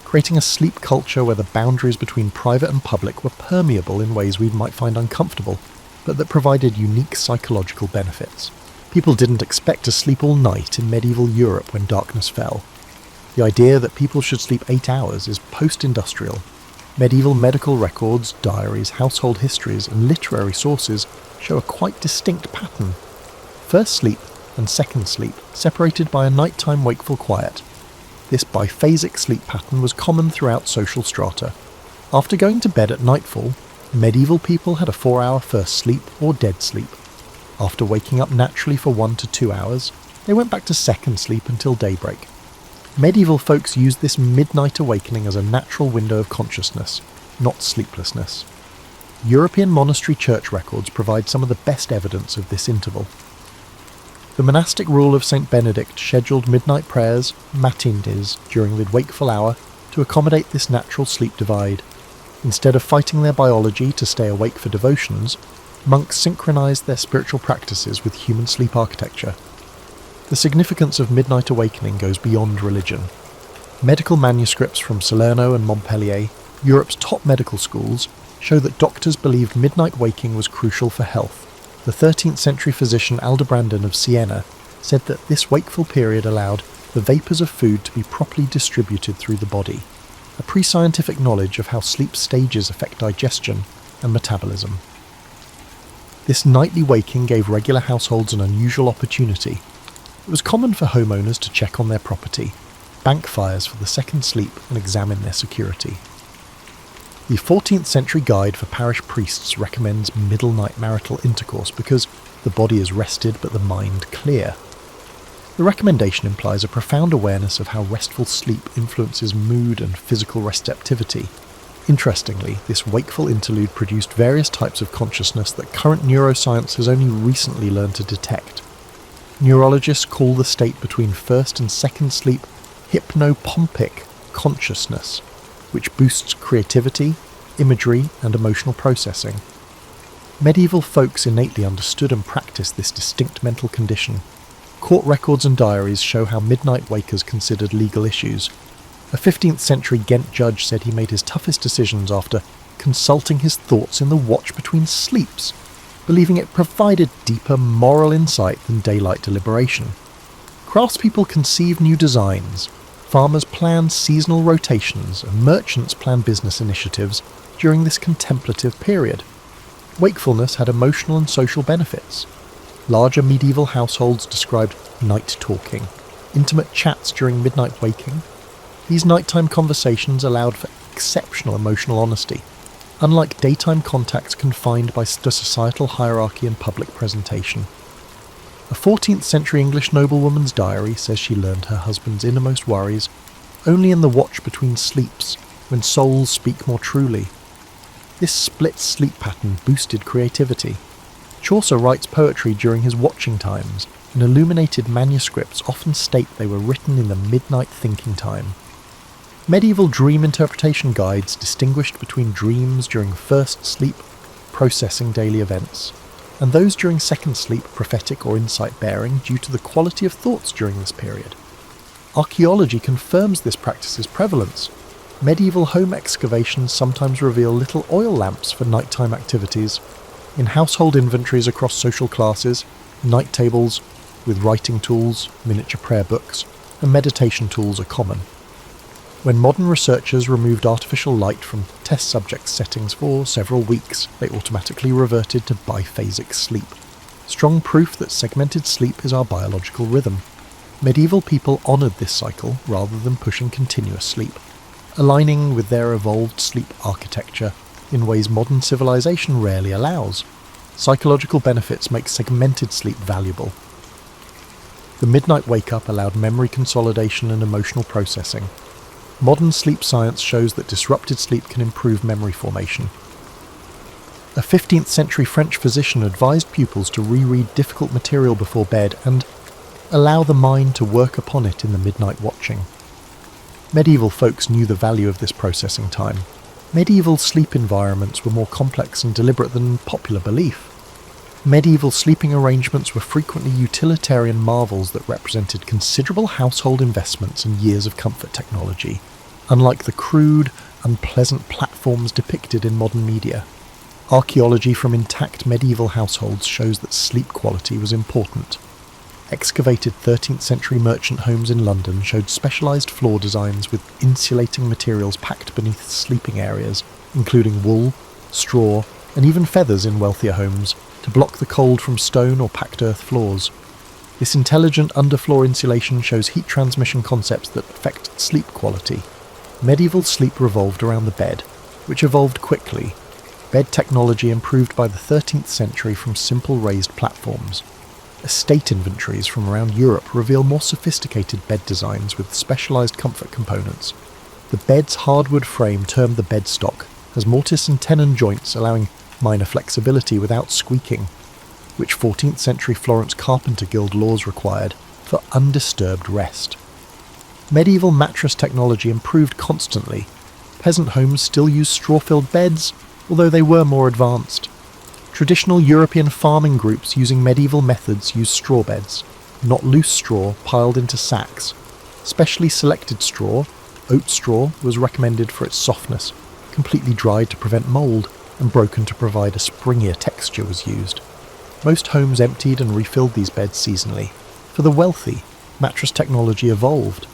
[SPEAKER 1] creating a sleep culture where the boundaries between private and public were permeable in ways we might find uncomfortable, but that provided unique psychological benefits. People didn't expect to sleep all night in medieval Europe when darkness fell. The idea that people should sleep 8 hours is post-industrial. Medieval medical records, diaries, household histories, and literary sources show a quite distinct pattern. First sleep and second sleep separated by a nighttime wakeful quiet. This biphasic sleep pattern was common throughout social strata. After going to bed at nightfall, medieval people had a 4-hour first sleep or dead sleep. After waking up naturally for 1 to 2 hours, they went back to second sleep until daybreak. Medieval folks used this midnight awakening as a natural window of consciousness, not sleeplessness. European monastery church records provide some of the best evidence of this interval. The monastic rule of St. Benedict scheduled midnight prayers, matins, during the wakeful hour to accommodate this natural sleep divide. Instead of fighting their biology to stay awake for devotions, monks synchronized their spiritual practices with human sleep architecture. The significance of midnight awakening goes beyond religion. Medical manuscripts from Salerno and Montpellier, Europe's top medical schools, show that doctors believed midnight waking was crucial for health. The 13th century physician Aldebrandon of Siena said that this wakeful period allowed the vapours of food to be properly distributed through the body, a pre-scientific knowledge of how sleep stages affect digestion and metabolism. This nightly waking gave regular households an unusual opportunity. It was common for homeowners to check on their property, bank fires for the second sleep, and examine their security. The 14th century guide for parish priests recommends middle night marital intercourse because the body is rested but the mind clear. The recommendation implies a profound awareness of how restful sleep influences mood and physical receptivity. Interestingly, this wakeful interlude produced various types of consciousness that current neuroscience has only recently learned to detect. Neurologists call the state between first and second sleep hypnopompic consciousness, which boosts creativity, imagery, and emotional processing. Medieval folks innately understood and practiced this distinct mental condition. Court records and diaries show how midnight wakers considered legal issues. A 15th century Ghent judge said he made his toughest decisions after consulting his thoughts in the watch between sleeps, believing it provided deeper moral insight than daylight deliberation. Craftspeople conceived new designs, farmers planned seasonal rotations, and merchants planned business initiatives during this contemplative period. Wakefulness had emotional and social benefits. Larger medieval households described night talking, intimate chats during midnight waking. These nighttime conversations allowed for exceptional emotional honesty, unlike daytime contacts confined by societal hierarchy and public presentation. A 14th century English noblewoman's diary says she learned her husband's innermost worries only in the watch between sleeps, when souls speak more truly. This split sleep pattern boosted creativity. Chaucer writes poetry during his watching times, and illuminated manuscripts often state they were written in the midnight thinking time. Medieval dream interpretation guides distinguished between dreams during first sleep, processing daily events, and those during second sleep, prophetic or insight-bearing, due to the quality of thoughts during this period. Archaeology confirms this practice's prevalence. Medieval home excavations sometimes reveal little oil lamps for nighttime activities. In household inventories across social classes, night tables with writing tools, miniature prayer books, and meditation tools are common. When modern researchers removed artificial light from test subject settings for several weeks, they automatically reverted to biphasic sleep. Strong proof that segmented sleep is our biological rhythm. Medieval people honoured this cycle rather than pushing continuous sleep, aligning with their evolved sleep architecture in ways modern civilization rarely allows. Psychological benefits make segmented sleep valuable. The midnight wake-up allowed memory consolidation and emotional processing. Modern sleep science shows that disrupted sleep can improve memory formation. A 15th century French physician advised pupils to reread difficult material before bed and allow the mind to work upon it in the midnight watching. Medieval folks knew the value of this processing time. Medieval sleep environments were more complex and deliberate than popular belief. Medieval sleeping arrangements were frequently utilitarian marvels that represented considerable household investments and years of comfort technology, unlike the crude, unpleasant platforms depicted in modern media. Archaeology from intact medieval households shows that sleep quality was important. Excavated 13th century merchant homes in London showed specialised floor designs with insulating materials packed beneath sleeping areas, including wool, straw, and even feathers in wealthier homes, to block the cold from stone or packed earth floors. This intelligent underfloor insulation shows heat transmission concepts that affect sleep quality. Medieval sleep revolved around the bed, which evolved quickly. Bed technology improved by the 13th century from simple raised platforms. Estate inventories from around Europe reveal more sophisticated bed designs with specialised comfort components. The bed's hardwood frame, termed the bedstock, has mortise and tenon joints allowing minor flexibility without squeaking, which 14th century Florence carpenter guild laws required for undisturbed rest. Medieval mattress technology improved constantly. Peasant homes still used straw-filled beds, although they were more advanced. Traditional European farming groups using medieval methods used straw beds, not loose straw piled into sacks. Specially selected straw, oat straw, was recommended for its softness. Completely dried to prevent mould and broken to provide a springier texture was used. Most homes emptied and refilled these beds seasonally. For the wealthy, mattress technology evolved.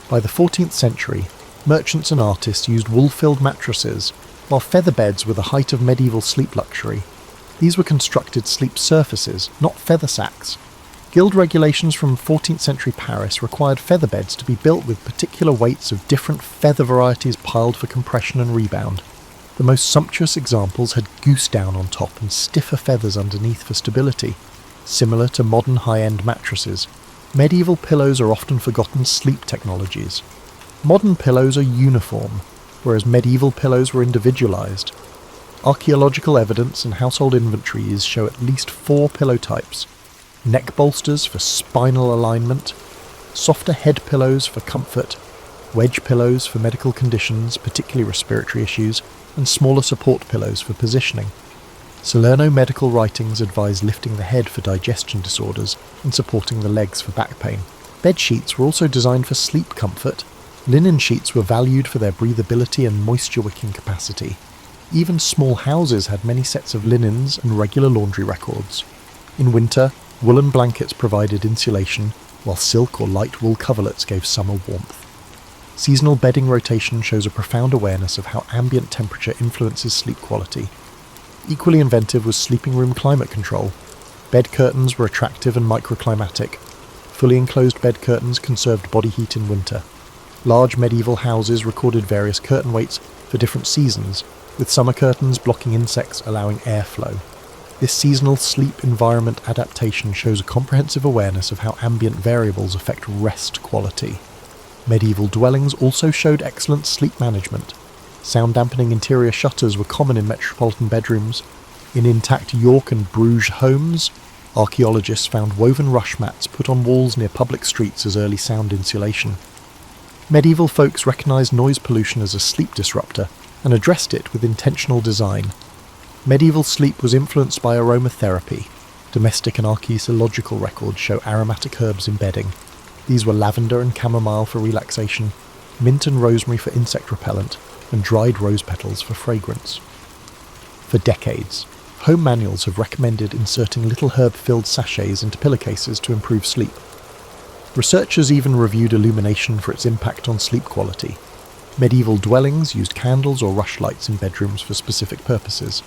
[SPEAKER 1] By the 14th century, merchants and artists used wool-filled mattresses, while feather beds were the height of medieval sleep luxury. These were constructed sleep surfaces, not feather sacks. Guild regulations from 14th century Paris required feather beds to be built with particular weights of different feather varieties piled for compression and rebound. The most sumptuous examples had goose down on top and stiffer feathers underneath for stability. Similar to modern high-end mattresses, medieval pillows are often forgotten sleep technologies. Modern pillows are uniform, whereas medieval pillows were individualized. Archaeological evidence and household inventories show at least 4 pillow types: neck bolsters for spinal alignment, softer head pillows for comfort, wedge pillows for medical conditions, particularly respiratory issues, and smaller support pillows for positioning. Salerno medical writings advise lifting the head for digestion disorders and supporting the legs for back pain. Bed sheets were also designed for sleep comfort. Linen sheets were valued for their breathability and moisture-wicking capacity. Even small houses had many sets of linens and regular laundry records. In winter, woolen blankets provided insulation, while silk or light wool coverlets gave summer warmth. Seasonal bedding rotation shows a profound awareness of how ambient temperature influences sleep quality. Equally inventive was sleeping room climate control. Bed curtains were attractive and microclimatic. Fully enclosed bed curtains conserved body heat in winter. Large medieval houses recorded various curtain weights for different seasons, with summer curtains blocking insects, allowing airflow. This seasonal sleep environment adaptation shows a comprehensive awareness of how ambient variables affect rest quality. Medieval dwellings also showed excellent sleep management. Sound-dampening interior shutters were common in metropolitan bedrooms. In intact York and Bruges homes, archaeologists found woven rush mats put on walls near public streets as early sound insulation. Medieval folks recognized noise pollution as a sleep disruptor and addressed it with intentional design. Medieval sleep was influenced by aromatherapy. Domestic and archaeological records show aromatic herbs in bedding. These were lavender and chamomile for relaxation, mint and rosemary for insect repellent, and dried rose petals for fragrance. For decades, home manuals have recommended inserting little herb-filled sachets into pillowcases to improve sleep. Researchers even reviewed illumination for its impact on sleep quality. Medieval dwellings used candles or rushlights in bedrooms for specific purposes.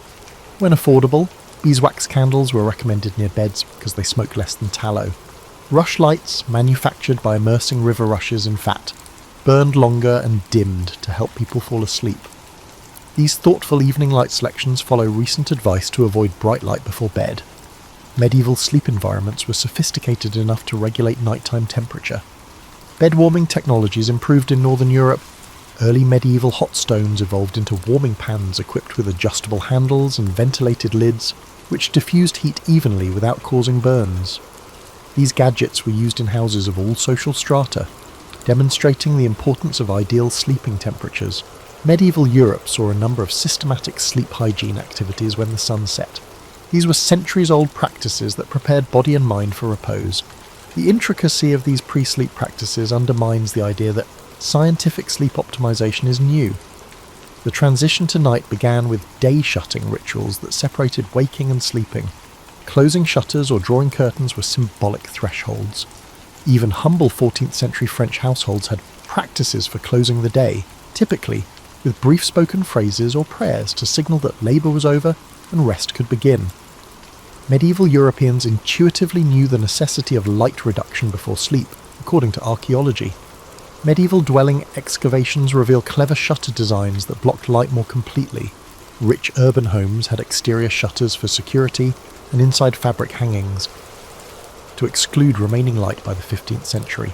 [SPEAKER 1] When affordable, beeswax candles were recommended near beds because they smoke less than tallow. Rushlights, manufactured by immersing river rushes in fat, burned longer and dimmed to help people fall asleep. These thoughtful evening light selections follow recent advice to avoid bright light before bed. Medieval sleep environments were sophisticated enough to regulate nighttime temperature. Bed warming technologies improved in Northern Europe. Early medieval hot stones evolved into warming pans equipped with adjustable handles and ventilated lids, which diffused heat evenly without causing burns. These gadgets were used in houses of all social strata, demonstrating the importance of ideal sleeping temperatures. Medieval Europe saw a number of systematic sleep hygiene activities when the sun set. These were centuries-old practices that prepared body and mind for repose. The intricacy of these pre-sleep practices undermines the idea that scientific sleep optimization is new. The transition to night began with day-shutting rituals that separated waking and sleeping. Closing shutters or drawing curtains were symbolic thresholds. Even humble 14th century French households had practices for closing the day, typically with brief spoken phrases or prayers to signal that labour was over and rest could begin. Medieval Europeans intuitively knew the necessity of light reduction before sleep, according to archaeology. Medieval dwelling excavations reveal clever shutter designs that blocked light more completely. Rich urban homes had exterior shutters for security and inside fabric hangings to exclude remaining light by the 15th century.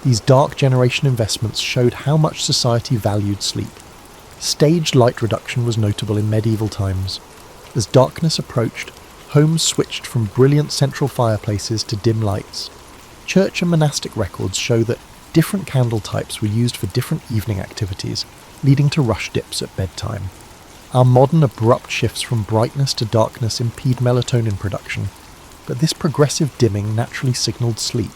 [SPEAKER 1] These dark generation investments showed how much society valued sleep. Staged light reduction was notable in medieval times. As darkness approached, homes switched from brilliant central fireplaces to dim lights. Church and monastic records show that different candle types were used for different evening activities, leading to rush dips at bedtime. Our modern abrupt shifts from brightness to darkness impede melatonin production, but this progressive dimming naturally signalled sleep.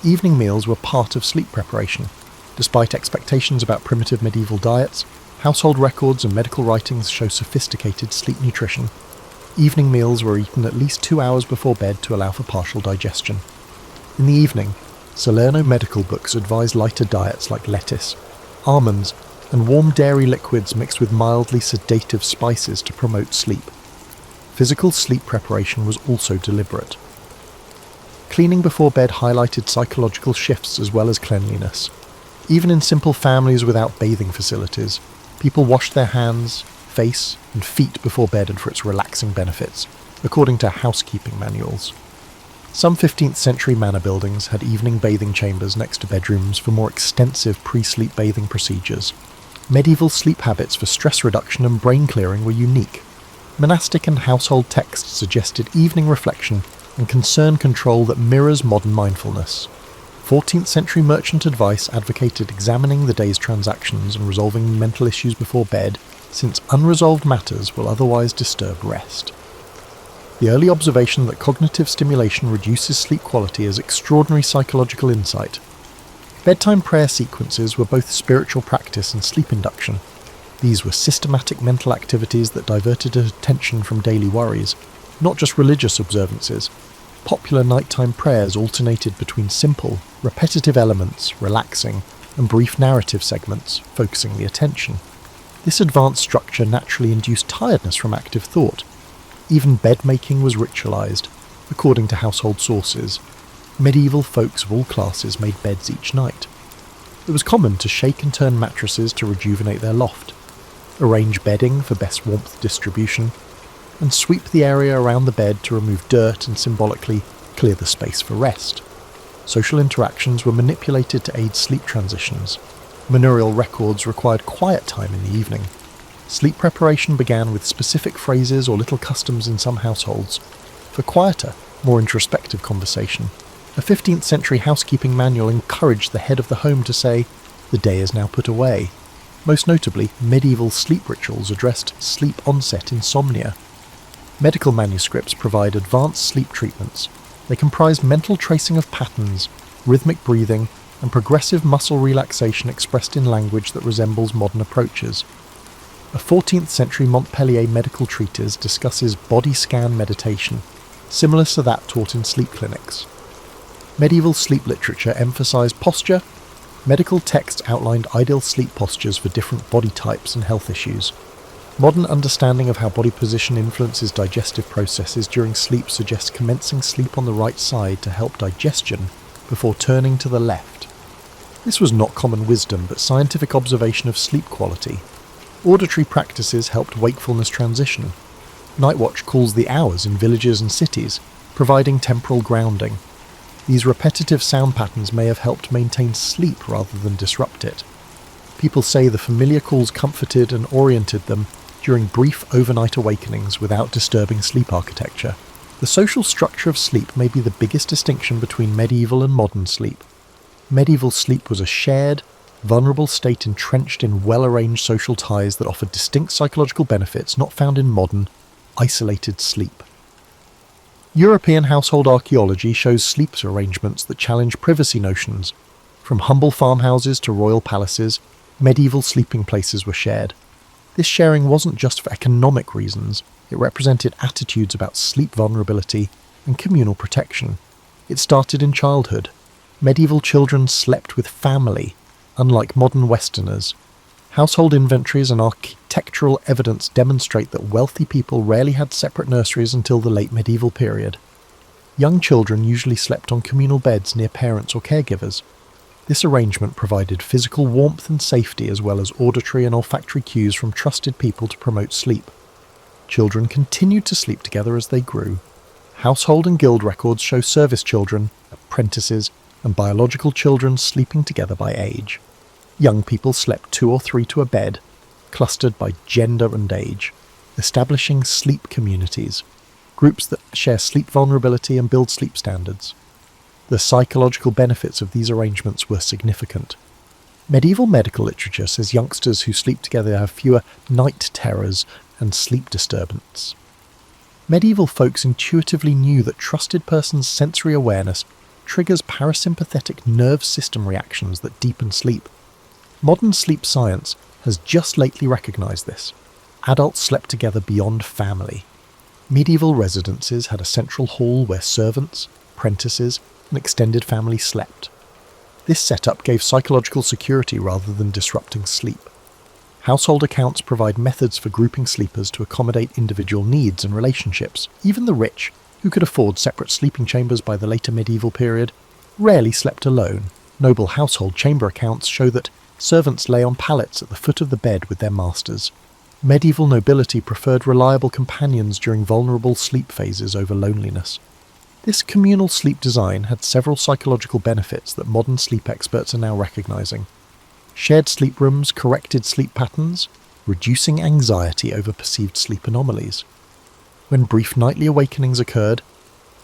[SPEAKER 1] Evening meals were part of sleep preparation. Despite expectations about primitive medieval diets, household records and medical writings show sophisticated sleep nutrition. Evening meals were eaten at least 2 hours before bed to allow for partial digestion. In the evening, Salerno medical books advise lighter diets like lettuce, almonds, and warm dairy liquids mixed with mildly sedative spices to promote sleep. Physical sleep preparation was also deliberate. Cleaning before bed highlighted psychological shifts as well as cleanliness. Even in simple families without bathing facilities, people washed their hands, face, and feet before bed and for its relaxing benefits, according to housekeeping manuals. Some 15th century manor buildings had evening bathing chambers next to bedrooms for more extensive pre-sleep bathing procedures. Medieval sleep habits for stress reduction and brain clearing were unique. Monastic and household texts suggested evening reflection and concern control that mirrors modern mindfulness. 14th century merchant advice advocated examining the day's transactions and resolving mental issues before bed, since unresolved matters will otherwise disturb rest. The early observation that cognitive stimulation reduces sleep quality is extraordinary psychological insight. Bedtime prayer sequences were both spiritual practice and sleep induction. These were systematic mental activities that diverted attention from daily worries, not just religious observances. Popular nighttime prayers alternated between simple, repetitive elements, relaxing, and brief narrative segments, focusing the attention. This advanced structure naturally induced tiredness from active thought. Even bed-making was ritualized, according to household sources. Medieval folks of all classes made beds each night. It was common to shake and turn mattresses to rejuvenate their loft, arrange bedding for best warmth distribution, and sweep the area around the bed to remove dirt and symbolically clear the space for rest. Social interactions were manipulated to aid sleep transitions. Manorial records required quiet time in the evening. Sleep preparation began with specific phrases or little customs in some households for quieter, more introspective conversation. A 15th century housekeeping manual encouraged the head of the home to say, "The day is now put away." Most notably, medieval sleep rituals addressed sleep onset insomnia. Medical manuscripts provide advanced sleep treatments. They comprise mental tracing of patterns, rhythmic breathing, and progressive muscle relaxation expressed in language that resembles modern approaches. A 14th century Montpellier medical treatise discusses body scan meditation, similar to that taught in sleep clinics. Medieval sleep literature emphasized posture. Medical texts outlined ideal sleep postures for different body types and health issues. Modern understanding of how body position influences digestive processes during sleep suggests commencing sleep on the right side to help digestion before turning to the left. This was not common wisdom, but scientific observation of sleep quality. Auditory practices helped wakefulness transition. Night watch calls the hours in villages and cities, providing temporal grounding. These repetitive sound patterns may have helped maintain sleep rather than disrupt it. People say the familiar calls comforted and oriented them during brief overnight awakenings without disturbing sleep architecture. The social structure of sleep may be the biggest distinction between medieval and modern sleep. Medieval sleep was a shared, vulnerable state entrenched in well-arranged social ties that offered distinct psychological benefits not found in modern, isolated sleep. European household archaeology shows sleep arrangements that challenge privacy notions. From humble farmhouses to royal palaces, medieval sleeping places were shared. This sharing wasn't just for economic reasons, it represented attitudes about sleep vulnerability and communal protection. It started in childhood. Medieval children slept with family, unlike modern Westerners. Household inventories and architectural evidence demonstrate that wealthy people rarely had separate nurseries until the late medieval period. Young children usually slept on communal beds near parents or caregivers. This arrangement provided physical warmth and safety as well as auditory and olfactory cues from trusted people to promote sleep. Children continued to sleep together as they grew. Household and guild records show service children, apprentices, and biological children sleeping together by age. Young people slept 2 or 3 to a bed, clustered by gender and age, establishing sleep communities, groups that share sleep vulnerability and build sleep standards. The psychological benefits of these arrangements were significant. Medieval medical literature says youngsters who sleep together have fewer night terrors and sleep disturbance. Medieval folks intuitively knew that trusted persons' sensory awareness triggers parasympathetic nerve system reactions that deepen sleep. Modern sleep science has just lately recognised this. Adults slept together beyond family. Medieval residences had a central hall where servants, apprentices, and extended family slept. This setup gave psychological security rather than disrupting sleep. Household accounts provide methods for grouping sleepers to accommodate individual needs and relationships. Even the rich, who could afford separate sleeping chambers by the later medieval period, rarely slept alone. Noble household chamber accounts show that servants lay on pallets at the foot of the bed with their masters. Medieval nobility preferred reliable companions during vulnerable sleep phases over loneliness. This communal sleep design had several psychological benefits that modern sleep experts are now recognising. Shared sleep rooms corrected sleep patterns, reducing anxiety over perceived sleep anomalies. When brief nightly awakenings occurred,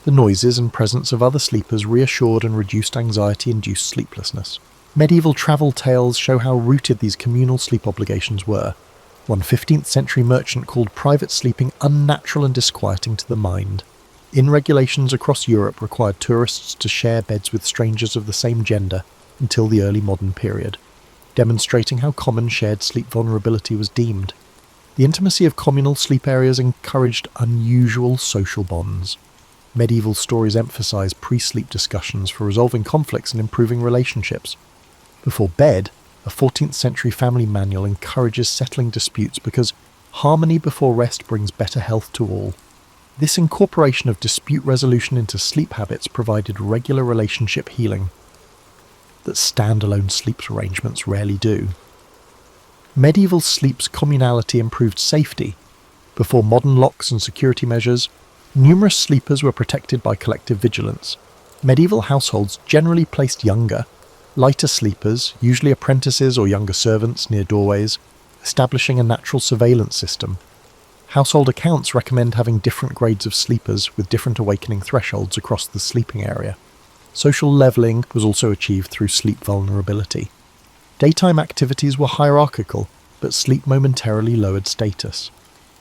[SPEAKER 1] the noises and presence of other sleepers reassured and reduced anxiety-induced sleeplessness. Medieval travel tales show how rooted these communal sleep obligations were. One 15th century merchant called private sleeping unnatural and disquieting to the mind. Inn regulations across Europe required tourists to share beds with strangers of the same gender until the early modern period, demonstrating how common shared sleep vulnerability was deemed. The intimacy of communal sleep areas encouraged unusual social bonds. Medieval stories emphasize pre-sleep discussions for resolving conflicts and improving relationships. Before bed, a 14th century family manual encourages settling disputes because harmony before rest brings better health to all. This incorporation of dispute resolution into sleep habits provided regular relationship healing that standalone sleep arrangements rarely do. Medieval sleep's communality improved safety. Before modern locks and security measures, numerous sleepers were protected by collective vigilance. Medieval households generally placed younger, lighter sleepers, usually apprentices or younger servants, near doorways, establishing a natural surveillance system. Household accounts recommend having different grades of sleepers with different awakening thresholds across the sleeping area. Social levelling was also achieved through sleep vulnerability. Daytime activities were hierarchical, but sleep momentarily lowered status.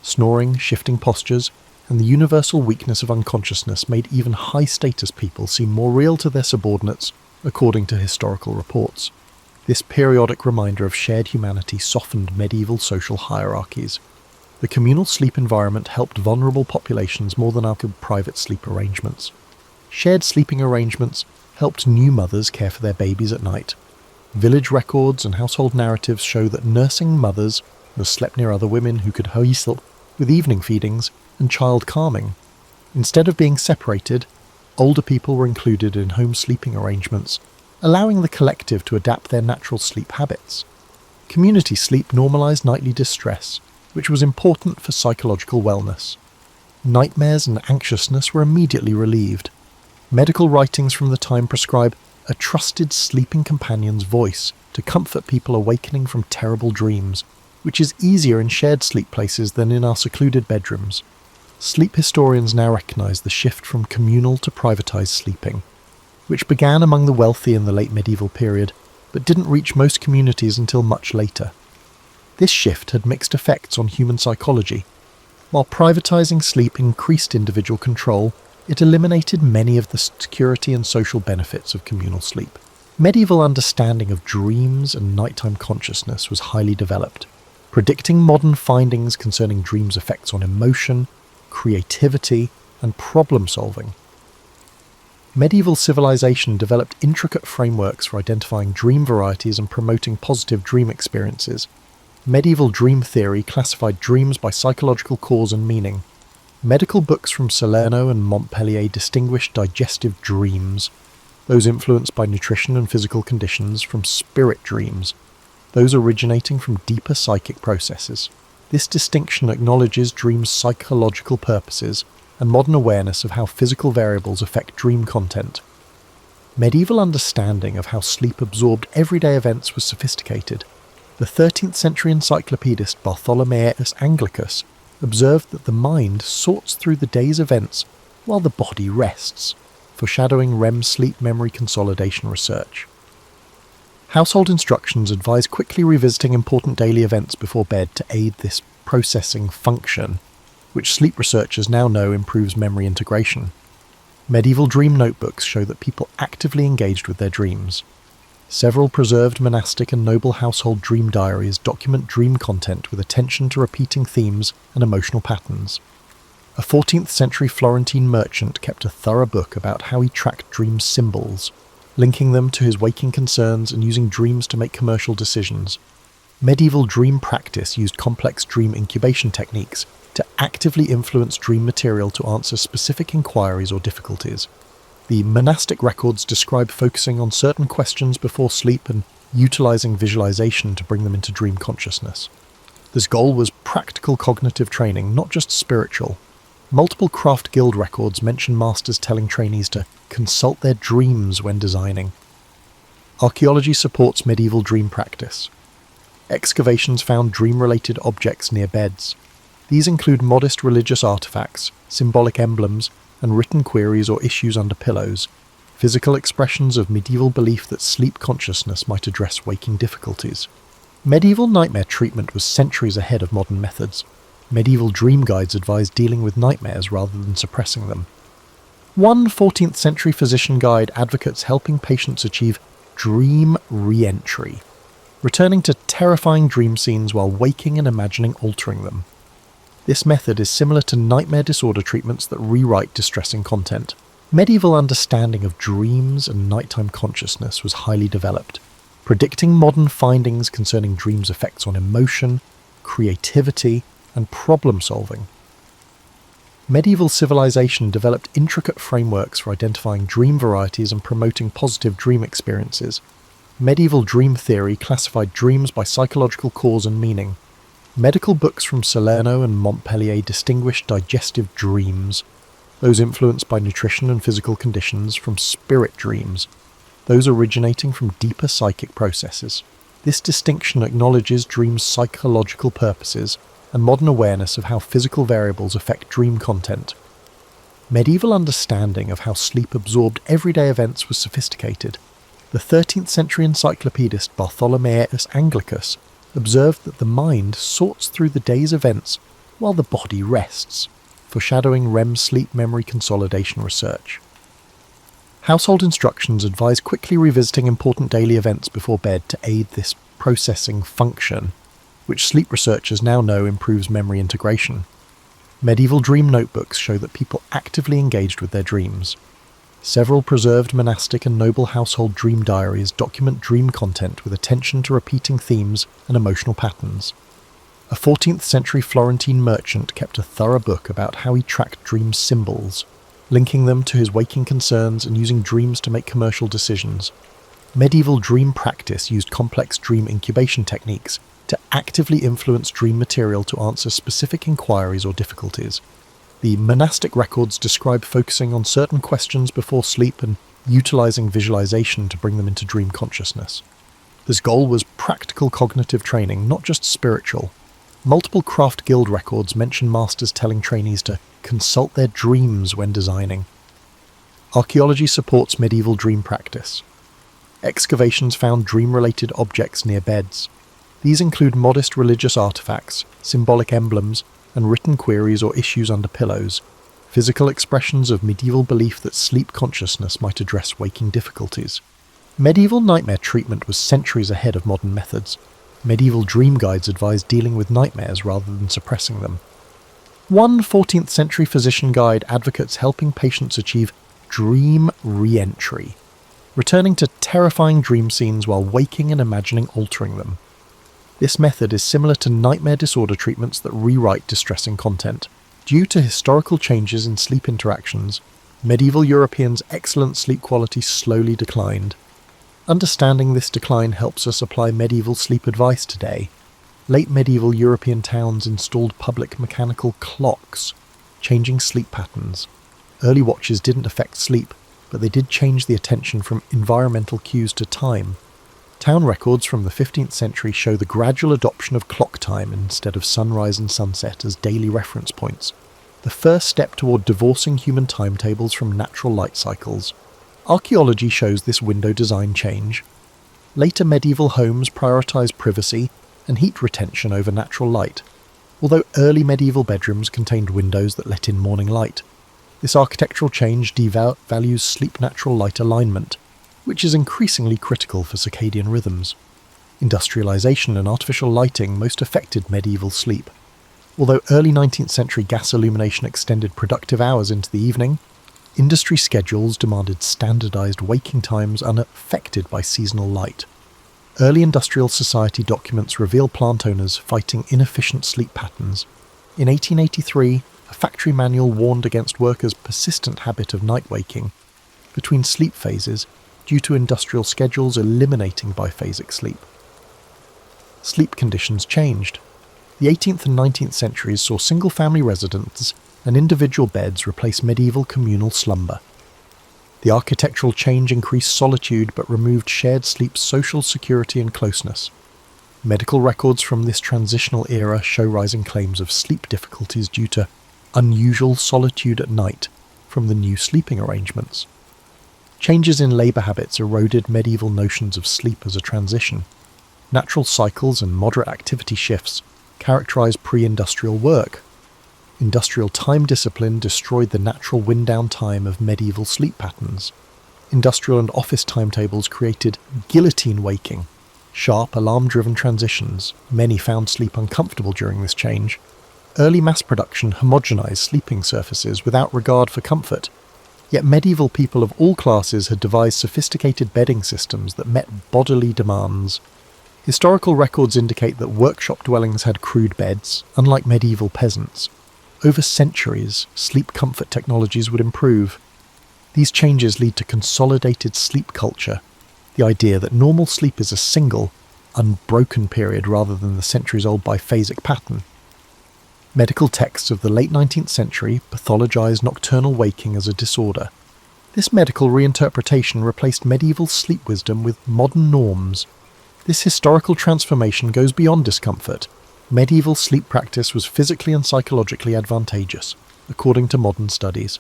[SPEAKER 1] Snoring, shifting postures, and the universal weakness of unconsciousness made even high-status people seem more real to their subordinates, according to historical reports. This periodic reminder of shared humanity softened medieval social hierarchies. The communal sleep environment helped vulnerable populations more than our private sleep arrangements. Shared sleeping arrangements helped new mothers care for their babies at night. Village records and household narratives show that nursing mothers slept near other women who could help with evening feedings and child calming. Instead of being separated, older people were included in home sleeping arrangements, allowing the collective to adapt their natural sleep habits. Community sleep normalized nightly distress, which was important for psychological wellness. Nightmares and anxiousness were immediately relieved. Medical writings from the time prescribe a trusted sleeping companion's voice to comfort people awakening from terrible dreams, which is easier in shared sleep places than in our secluded bedrooms. Sleep historians now recognize the shift from communal to privatized sleeping, which began among the wealthy in the late medieval period, but didn't reach most communities until much later. This shift had mixed effects on human psychology. While privatizing sleep increased individual control, it eliminated many of the security and social benefits of communal sleep. Medieval understanding of dreams and nighttime consciousness was highly developed, predicting modern findings concerning dreams' effects on emotion, creativity, and problem-solving. Medieval civilization developed intricate frameworks for identifying dream varieties and promoting positive dream experiences. Medieval dream theory classified dreams by psychological cause and meaning. Medical books from Salerno and Montpellier distinguished digestive dreams, those influenced by nutrition and physical conditions, from spirit dreams, those originating from deeper psychic processes. This distinction acknowledges dreams' psychological purposes and modern awareness of how physical variables affect dream content. Medieval understanding of how sleep absorbed everyday events was sophisticated. The 13th century encyclopedist Bartholomeus Anglicus observed that the mind sorts through the day's events while the body rests, foreshadowing REM sleep memory consolidation research. Household instructions advise quickly revisiting important daily events before bed to aid this processing function, which sleep researchers now know improves memory integration. Medieval dream notebooks show that people actively engaged with their dreams. Several preserved monastic and noble household dream diaries document dream content with attention to repeating themes and emotional patterns. A 14th century Florentine merchant kept a thorough book about how he tracked dream symbols, linking them to his waking concerns and using dreams to make commercial decisions. Medieval dream practice used complex dream incubation techniques to actively influence dream material to answer specific inquiries or difficulties. The monastic records describe focusing on certain questions before sleep and utilizing visualization to bring them into dream consciousness. This goal was practical cognitive training, not just spiritual. Multiple craft guild records mention masters telling trainees to consult their dreams when designing. Archaeology supports medieval dream practice. Excavations found dream-related objects near beds. These include modest religious artifacts, symbolic emblems, and written queries or issues under pillows, physical expressions of medieval belief that sleep consciousness might address waking difficulties. Medieval nightmare treatment was centuries ahead of modern methods. Medieval dream guides advised dealing with nightmares rather than suppressing them. One 14th century physician guide advocates helping patients achieve dream re-entry, returning to terrifying dream scenes while waking and imagining altering them. This method is similar to nightmare disorder treatments that rewrite distressing content. Medieval understanding of dreams and nighttime consciousness was highly developed, predicting modern findings concerning dreams' effects on emotion, creativity, and problem-solving. Medieval civilization developed intricate frameworks for identifying dream varieties and promoting positive dream experiences. Medieval dream theory classified dreams by psychological cause and meaning. Medical books from Salerno and Montpellier distinguished digestive dreams, those influenced by nutrition and physical conditions, from spirit dreams, those originating from deeper psychic processes. This distinction acknowledges dreams' psychological purposes and modern awareness of how physical variables affect dream content. Medieval understanding of how sleep absorbed everyday events was sophisticated. The 13th century encyclopedist Bartholomeus Anglicus observed that the mind sorts through the day's events while the body rests, foreshadowing REM sleep memory consolidation research. Household instructions advise quickly revisiting important daily events before bed to aid this processing function, which sleep researchers now know improves memory integration. Medieval dream notebooks show that people actively engaged with their dreams. Several preserved monastic and noble household dream diaries document dream content with attention to repeating themes and emotional patterns. A 14th century Florentine merchant kept a thorough book about how he tracked dream symbols, linking them to his waking concerns and using dreams to make commercial decisions. Medieval dream practice used complex dream incubation techniques to actively influence dream material to answer specific inquiries or difficulties. The monastic records describe focusing on certain questions before sleep and utilizing visualization to bring them into dream consciousness. This goal was practical cognitive training, not just spiritual. Multiple craft guild records mention masters telling trainees to consult their dreams when designing. Archaeology supports medieval dream practice. Excavations found dream-related objects near beds. These include modest religious artifacts, symbolic emblems, and written queries or issues under pillows, physical expressions of medieval belief that sleep consciousness might address waking difficulties. Medieval nightmare treatment was centuries ahead of modern methods. Medieval dream guides advised dealing with nightmares rather than suppressing them. One 14th century physician guide advocates helping patients achieve dream re-entry, returning to terrifying dream scenes while waking and imagining altering them. This method is similar to nightmare disorder treatments that rewrite distressing content. Due to historical changes in sleep interactions, medieval Europeans' excellent sleep quality slowly declined. Understanding this decline helps us apply medieval sleep advice today. Late medieval European towns installed public mechanical clocks, changing sleep patterns. Early watches didn't affect sleep, but they did change the attention from environmental cues to time. Town records from the 15th century show the gradual adoption of clock time instead of sunrise and sunset as daily reference points, the first step toward divorcing human timetables from natural light cycles. Archaeology shows this window design change. Later medieval homes prioritized privacy and heat retention over natural light, although early medieval bedrooms contained windows that let in morning light. This architectural change devalues sleep-natural light alignment, which is increasingly critical for circadian rhythms. Industrialization and artificial lighting most affected medieval sleep. Although early 19th century gas illumination extended productive hours into the evening, industry schedules demanded standardized waking times unaffected by seasonal light. Early industrial society documents reveal plant owners fighting inefficient sleep patterns. In 1883, a factory manual warned against workers' persistent habit of night waking between sleep phases due to industrial schedules eliminating biphasic sleep. Sleep conditions changed. The 18th and 19th centuries saw single-family residences and individual beds replace medieval communal slumber. The architectural change increased solitude but removed shared sleep's social security and closeness. Medical records from this transitional era show rising claims of sleep difficulties due to unusual solitude at night from the new sleeping arrangements. Changes in labour habits eroded medieval notions of sleep as a transition. Natural cycles and moderate activity shifts characterised pre-industrial work. Industrial time discipline destroyed the natural wind-down time of medieval sleep patterns. Industrial and office timetables created guillotine waking, sharp alarm-driven transitions. Many found sleep uncomfortable during this change. Early mass production homogenized sleeping surfaces without regard for comfort. Yet medieval people of all classes had devised sophisticated bedding systems that met bodily demands. Historical records indicate that workshop dwellings had crude beds, unlike medieval peasants. Over centuries, sleep comfort technologies would improve. These changes lead to consolidated sleep culture, the idea that normal sleep is a single, unbroken period rather than the centuries-old biphasic pattern. Medical texts of the late 19th century pathologized nocturnal waking as a disorder. This medical reinterpretation replaced medieval sleep wisdom with modern norms. This historical transformation goes beyond discomfort. Medieval sleep practice was physically and psychologically advantageous, according to modern studies.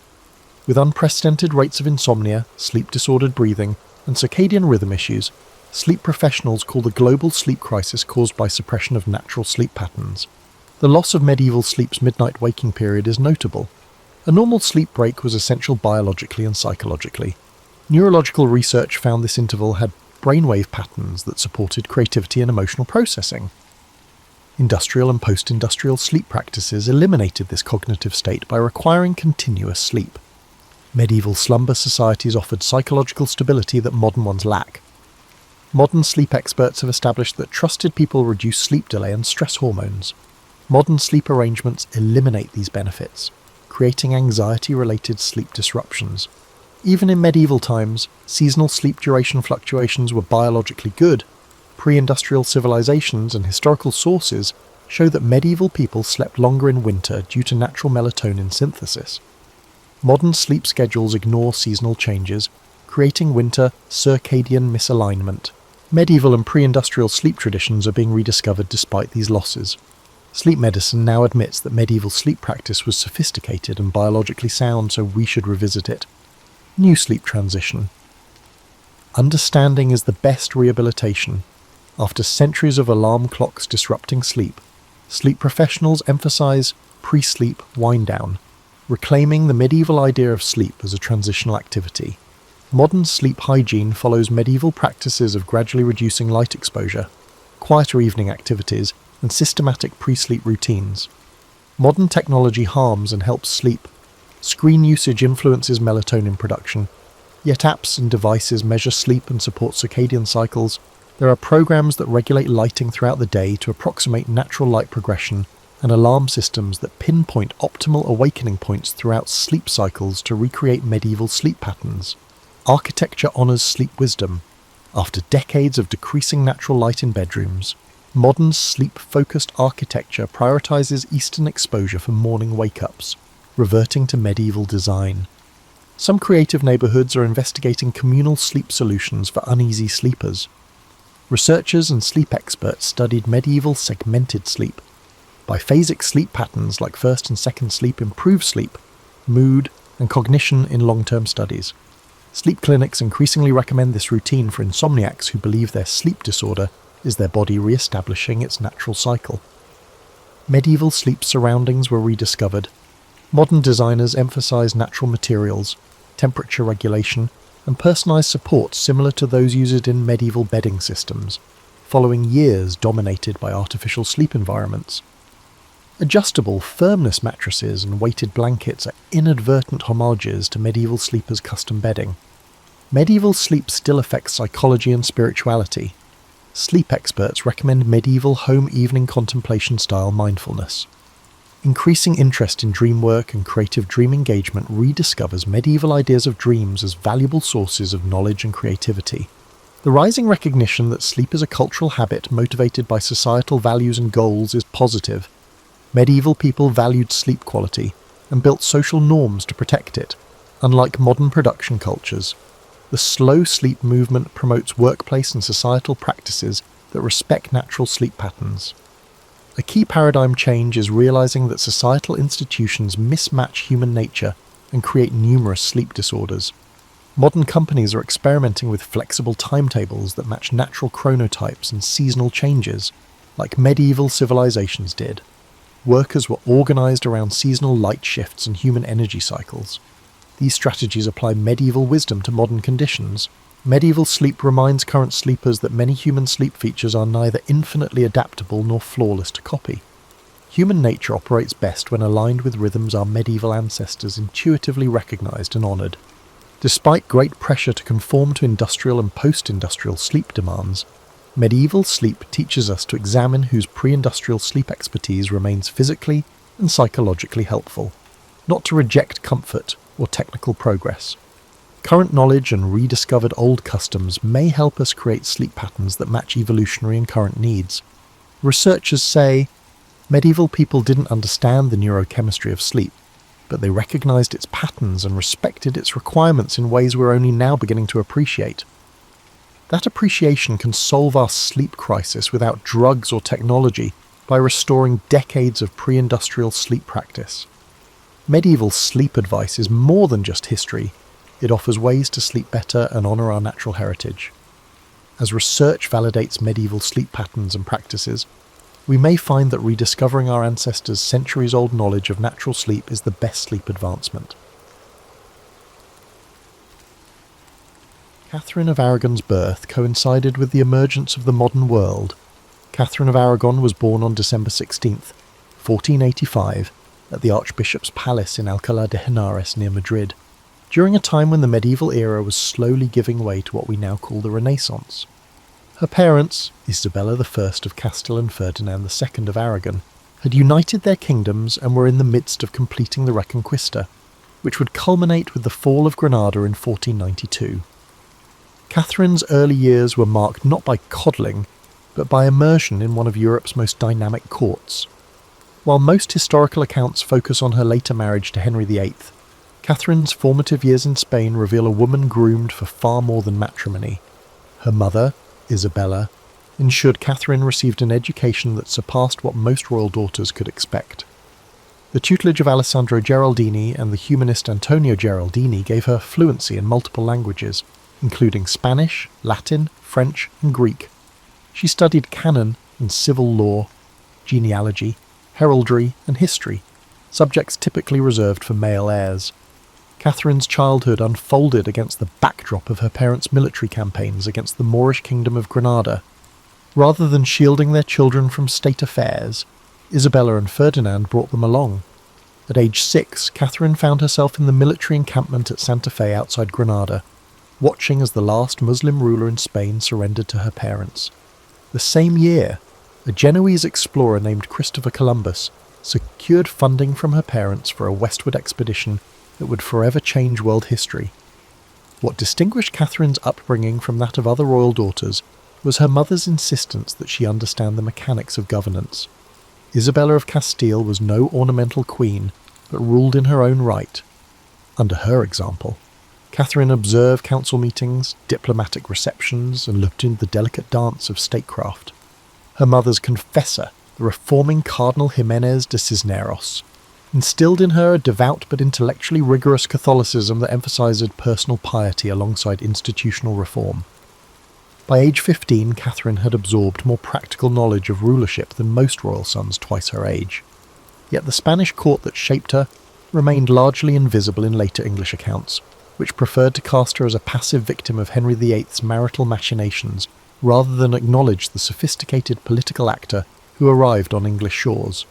[SPEAKER 1] With unprecedented rates of insomnia, sleep-disordered breathing, and circadian rhythm issues, sleep professionals call the global sleep crisis caused by suppression of natural sleep patterns. The loss of medieval sleep's midnight waking period is notable. A normal sleep break was essential biologically and psychologically. Neurological research found this interval had brainwave patterns that supported creativity and emotional processing. Industrial and post-industrial sleep practices eliminated this cognitive state by requiring continuous sleep. Medieval slumber societies offered psychological stability that modern ones lack. Modern sleep experts have established that trusted people reduce sleep delay and stress hormones. Modern sleep arrangements eliminate these benefits, creating anxiety-related sleep disruptions. Even in medieval times, seasonal sleep duration fluctuations were biologically good. Pre-industrial civilizations and historical sources show that medieval people slept longer in winter due to natural melatonin synthesis. Modern sleep schedules ignore seasonal changes, creating winter circadian misalignment. Medieval and pre-industrial sleep traditions are being rediscovered despite these losses. Sleep medicine now admits that medieval sleep practice was sophisticated and biologically sound, so we should revisit it. New sleep transition. Understanding is the best rehabilitation. After centuries of alarm clocks disrupting sleep, sleep professionals emphasize pre-sleep wind-down, reclaiming the medieval idea of sleep as a transitional activity. Modern sleep hygiene follows medieval practices of gradually reducing light exposure, quieter evening activities, and systematic pre-sleep routines. Modern technology harms and helps sleep. Screen usage influences melatonin production, yet apps and devices measure sleep and support circadian cycles. There are programs that regulate lighting throughout the day to approximate natural light progression, and alarm systems that pinpoint optimal awakening points throughout sleep cycles to recreate medieval sleep patterns. Architecture honours sleep wisdom. After decades of decreasing natural light in bedrooms, modern sleep-focused architecture prioritises Eastern exposure for morning wake-ups, reverting to medieval design. Some creative neighbourhoods are investigating communal sleep solutions for uneasy sleepers. Researchers and sleep experts studied medieval segmented sleep. Biphasic sleep patterns like first and second sleep improve sleep, mood, and cognition in long-term studies. Sleep clinics increasingly recommend this routine for insomniacs who believe their sleep disorder is their body re-establishing its natural cycle. Medieval sleep surroundings were rediscovered. Modern designers emphasise natural materials, temperature regulation, and personalised support similar to those used in medieval bedding systems, following years dominated by artificial sleep environments. Adjustable firmness mattresses and weighted blankets are inadvertent homages to medieval sleepers' custom bedding. Medieval sleep still affects psychology and spirituality. Sleep experts recommend medieval home evening contemplation style mindfulness. Increasing interest in dream work and creative dream engagement rediscovers medieval ideas of dreams as valuable sources of knowledge and creativity. The rising recognition that sleep is a cultural habit motivated by societal values and goals is positive. Medieval people valued sleep quality and built social norms to protect it, unlike modern production cultures. The slow sleep movement promotes workplace and societal practices that respect natural sleep patterns. A key paradigm change is realizing that societal institutions mismatch human nature and create numerous sleep disorders. Modern companies are experimenting with flexible timetables that match natural chronotypes and seasonal changes, like medieval civilizations did. Workers were organized around seasonal light shifts and human energy cycles. These strategies apply medieval wisdom to modern conditions. Medieval sleep reminds current sleepers that many human sleep features are neither infinitely adaptable nor flawless to copy. Human nature operates best when aligned with rhythms our medieval ancestors intuitively recognized and honored. Despite great pressure to conform to industrial and post-industrial sleep demands, medieval sleep teaches us to examine whose pre-industrial sleep expertise remains physically and psychologically helpful, not to reject comfort or technical progress. Current knowledge and rediscovered old customs may help us create sleep patterns that match evolutionary and current needs. Researchers say medieval people didn't understand the neurochemistry of sleep, but they recognized its patterns and respected its requirements in ways we're only now beginning to appreciate. That appreciation can solve our sleep crisis without drugs or technology by restoring decades of pre-industrial sleep practice. Medieval sleep advice is more than just history. It offers ways to sleep better and honour our natural heritage. As research validates medieval sleep patterns and practices, we may find that rediscovering our ancestors' centuries-old knowledge of natural sleep is the best sleep advancement. Catherine of Aragon's birth coincided with the emergence of the modern world. Catherine of Aragon was born on December 16th, 1485, at the Archbishop's Palace in Alcalá de Henares near Madrid, during a time when the medieval era was slowly giving way to what we now call the Renaissance. Her parents, Isabella I of Castile and Ferdinand II of Aragon, had united their kingdoms and were in the midst of completing the Reconquista, which would culminate with the fall of Granada in 1492. Catherine's early years were marked not by coddling, but by immersion in one of Europe's most dynamic courts. While most historical accounts focus on her later marriage to Henry VIII, Catherine's formative years in Spain reveal a woman groomed for far more than matrimony. Her mother, Isabella, ensured Catherine received an education that surpassed what most royal daughters could expect. The tutelage of Alessandro Geraldini and the humanist Antonio Geraldini gave her fluency in multiple languages, including Spanish, Latin, French, and Greek. She studied canon and civil law, genealogy, heraldry, and history, subjects typically reserved for male heirs. Catherine's childhood unfolded against the backdrop of her parents' military campaigns against the Moorish kingdom of Granada. Rather than shielding their children from state affairs, Isabella and Ferdinand brought them along. At age 6, Catherine found herself in the military encampment at Santa Fe outside Granada. watching as the last Muslim ruler in Spain surrendered to her parents. The same year, a Genoese explorer named Christopher Columbus secured funding from her parents for a westward expedition that would forever change world history. What distinguished Catherine's upbringing from that of other royal daughters was her mother's insistence that she understand the mechanics of governance. Isabella of Castile was no ornamental queen, but ruled in her own right. Under her example, Catherine observed council meetings, diplomatic receptions, and looked into the delicate dance of statecraft. Her mother's confessor, the reforming Cardinal Jimenez de Cisneros, instilled in her a devout but intellectually rigorous Catholicism that emphasized personal piety alongside institutional reform. By age 15, Catherine had absorbed more practical knowledge of rulership than most royal sons twice her age. Yet the Spanish court that shaped her remained largely invisible in later English accounts, which preferred to cast her as a passive victim of Henry VIII's marital machinations rather than acknowledge the sophisticated political actor who arrived on English shores.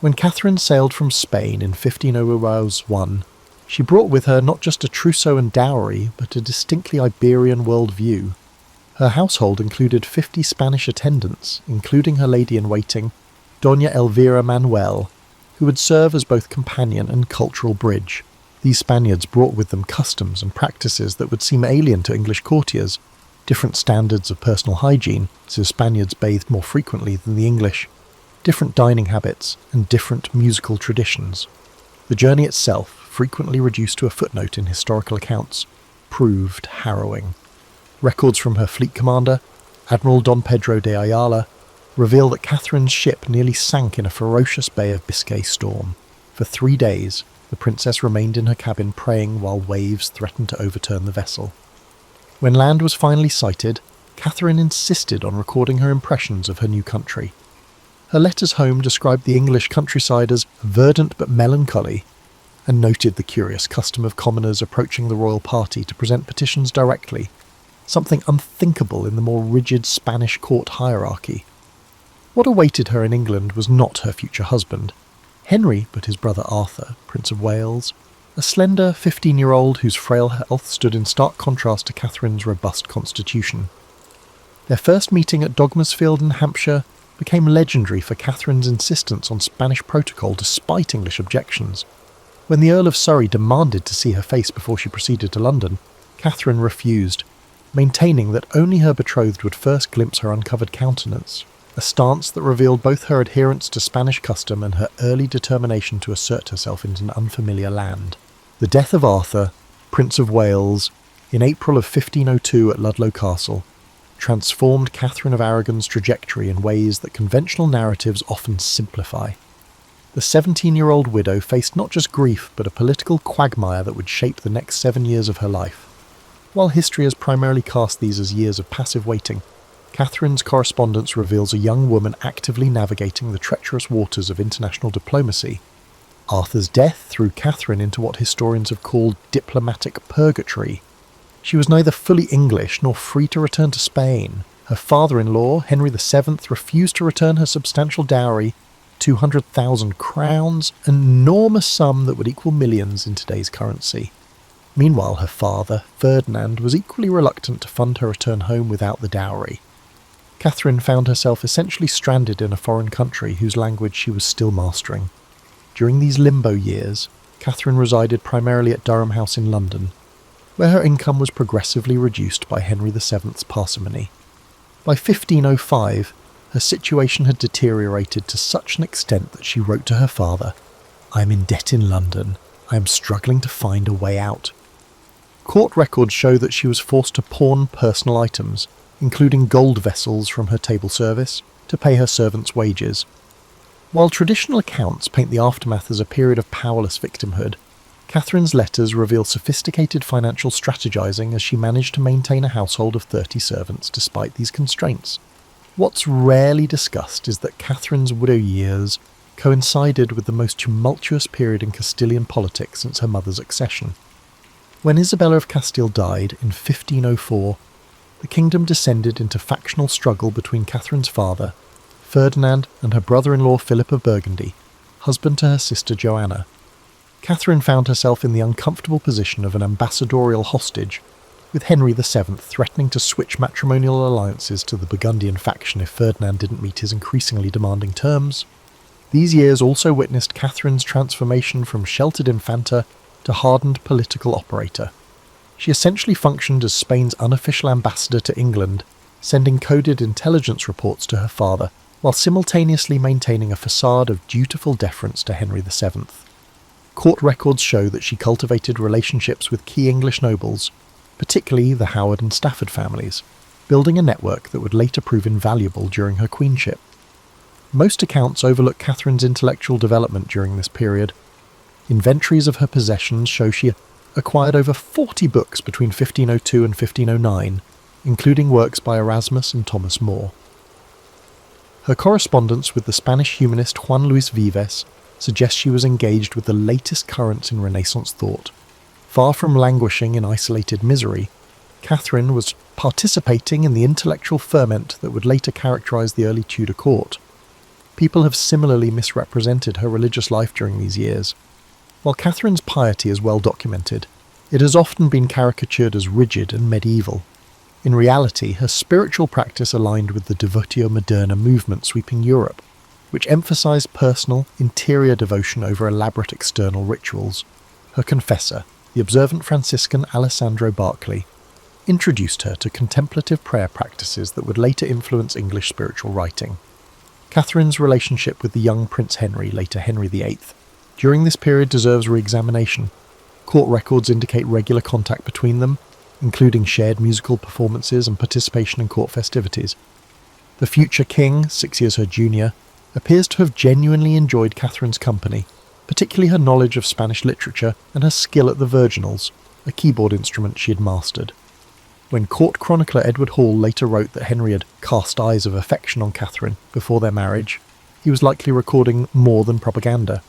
[SPEAKER 1] When Catherine sailed from Spain in 1501, she brought with her not just a trousseau and dowry, but a distinctly Iberian worldview. Her household included 50 Spanish attendants, including her lady-in-waiting, Doña Elvira Manuel, who would serve as both companion and cultural bridge. These Spaniards brought with them customs and practices that would seem alien to English courtiers, different standards of personal hygiene, so Spaniards bathed more frequently than the English, different dining habits, and different musical traditions. The journey itself, frequently reduced to a footnote in historical accounts, proved harrowing. Records from her fleet commander, Admiral Don Pedro de Ayala, reveal that Catherine's ship nearly sank in a ferocious Bay of Biscay storm. For 3 days, the princess remained in her cabin praying while waves threatened to overturn the vessel. When land was finally sighted, Catherine insisted on recording her impressions of her new country. Her letters home described the English countryside as verdant but melancholy, and noted the curious custom of commoners approaching the royal party to present petitions directly, something unthinkable in the more rigid Spanish court hierarchy. What awaited her in England was not her future husband, Henry, but his brother Arthur, Prince of Wales, a slender 15-year-old whose frail health stood in stark contrast to Catherine's robust constitution. Their first meeting at Dogmersfield in Hampshire became legendary for Catherine's insistence on Spanish protocol despite English objections. When the Earl of Surrey demanded to see her face before she proceeded to London, Catherine refused, maintaining that only her betrothed would first glimpse her uncovered countenance, a stance that revealed both her adherence to Spanish custom and her early determination to assert herself in an unfamiliar land. The death of Arthur, Prince of Wales, in April of 1502 at Ludlow Castle, transformed Catherine of Aragon's trajectory in ways that conventional narratives often simplify. The 17-year-old widow faced not just grief but a political quagmire that would shape the next 7 years of her life. While history has primarily cast these as years of passive waiting, Catherine's correspondence reveals a young woman actively navigating the treacherous waters of international diplomacy. Arthur's death threw Catherine into what historians have called diplomatic purgatory. She was neither fully English nor free to return to Spain. Her father-in-law, Henry VII, refused to return her substantial dowry, 200,000 crowns, an enormous sum that would equal millions in today's currency. Meanwhile, her father, Ferdinand, was equally reluctant to fund her return home without the dowry. Catherine found herself essentially stranded in a foreign country whose language she was still mastering. During these limbo years, Catherine resided primarily at Durham House in London, where her income was progressively reduced by Henry VII's parsimony. By 1505, her situation had deteriorated to such an extent that she wrote to her father, "I am in debt in London. I am struggling to find a way out." Court records show that she was forced to pawn personal items, including gold vessels from her table service, to pay her servants' wages. While traditional accounts paint the aftermath as a period of powerless victimhood, Catherine's letters reveal sophisticated financial strategizing as she managed to maintain a household of 30 servants despite these constraints. What's rarely discussed is that Catherine's widow years coincided with the most tumultuous period in Castilian politics since her mother's accession. When Isabella of Castile died in 1504, the kingdom descended into factional struggle between Catherine's father, Ferdinand, and her brother-in-law Philip of Burgundy, husband to her sister Joanna. Catherine found herself in the uncomfortable position of an ambassadorial hostage, with Henry VII threatening to switch matrimonial alliances to the Burgundian faction if Ferdinand didn't meet his increasingly demanding terms. These years also witnessed Catherine's transformation from sheltered infanta to hardened political operator. She essentially functioned as Spain's unofficial ambassador to England, sending coded intelligence reports to her father, while simultaneously maintaining a facade of dutiful deference to Henry VII. Court records show that she cultivated relationships with key English nobles, particularly the Howard and Stafford families, building a network that would later prove invaluable during her queenship. Most accounts overlook Catherine's intellectual development during this period. Inventories of her possessions show she acquired over 40 books between 1502 and 1509, including works by Erasmus and Thomas More. Her correspondence with the Spanish humanist Juan Luis Vives suggests she was engaged with the latest currents in Renaissance thought. Far from languishing in isolated misery, Catherine was participating in the intellectual ferment that would later characterise the early Tudor court. People have similarly misrepresented her religious life during these years. While Catherine's piety is well documented, it has often been caricatured as rigid and medieval. In reality, her spiritual practice aligned with the Devotio Moderna movement sweeping Europe, which emphasised personal, interior devotion over elaborate external rituals. Her confessor, the observant Franciscan Alessandro Barclay, introduced her to contemplative prayer practices that would later influence English spiritual writing. Catherine's relationship with the young Prince Henry, later Henry VIII, during this period deserves re-examination. Court records indicate regular contact between them, including shared musical performances and participation in court festivities. The future king, 6 years her junior, appears to have genuinely enjoyed Catherine's company, particularly her knowledge of Spanish literature and her skill at the virginals, a keyboard instrument she had mastered. When court chronicler Edward Hall later wrote that Henry had cast eyes of affection on Catherine before their marriage, he was likely recording more than propaganda.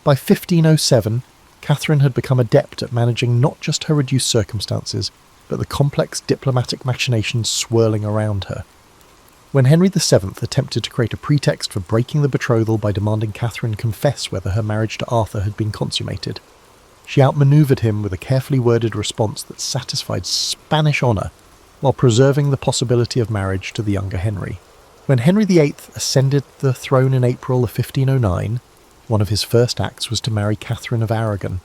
[SPEAKER 1] By 1507, Catherine had become adept at managing not just her reduced circumstances, but the complex diplomatic machinations swirling around her. When Henry VII attempted to create a pretext for breaking the betrothal by demanding Catherine confess whether her marriage to Arthur had been consummated, she outmanoeuvred him with a carefully worded response that satisfied Spanish honour while preserving the possibility of marriage to the younger Henry. When Henry VIII ascended the throne in April of 1509, one of his first acts was to marry Catherine of Aragon,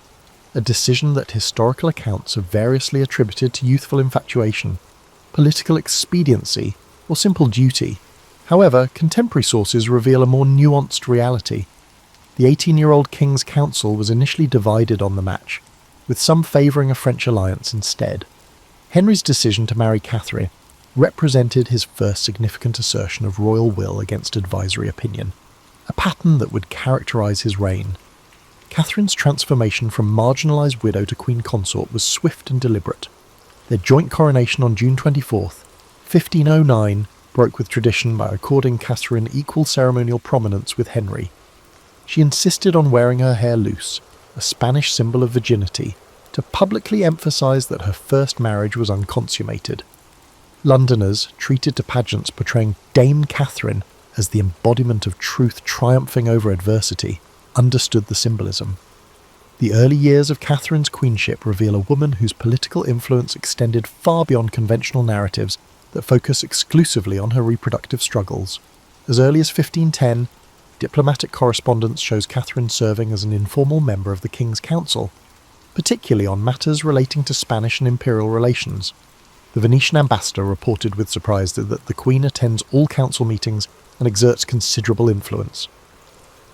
[SPEAKER 1] a decision that historical accounts have variously attributed to youthful infatuation, political expediency, or simple duty. However, contemporary sources reveal a more nuanced reality. The 18-year-old King's Council was initially divided on the match, with some favouring a French alliance instead. Henry's decision to marry Catherine represented his first significant assertion of royal will against advisory opinion, a pattern that would characterise his reign. Catherine's transformation from marginalised widow to queen consort was swift and deliberate. Their joint coronation on June 24th, 1509, broke with tradition by according Catherine equal ceremonial prominence with Henry. She insisted on wearing her hair loose, a Spanish symbol of virginity, to publicly emphasise that her first marriage was unconsummated. Londoners, treated to pageants portraying Dame Catherine as the embodiment of truth triumphing over adversity, understood the symbolism. The early years of Catherine's queenship reveal a woman whose political influence extended far beyond conventional narratives that focus exclusively on her reproductive struggles. As early as 1510, diplomatic correspondence shows Catherine serving as an informal member of the King's Council, particularly on matters relating to Spanish and imperial relations. The Venetian ambassador reported with surprise that the Queen attends all council meetings and exerts considerable influence.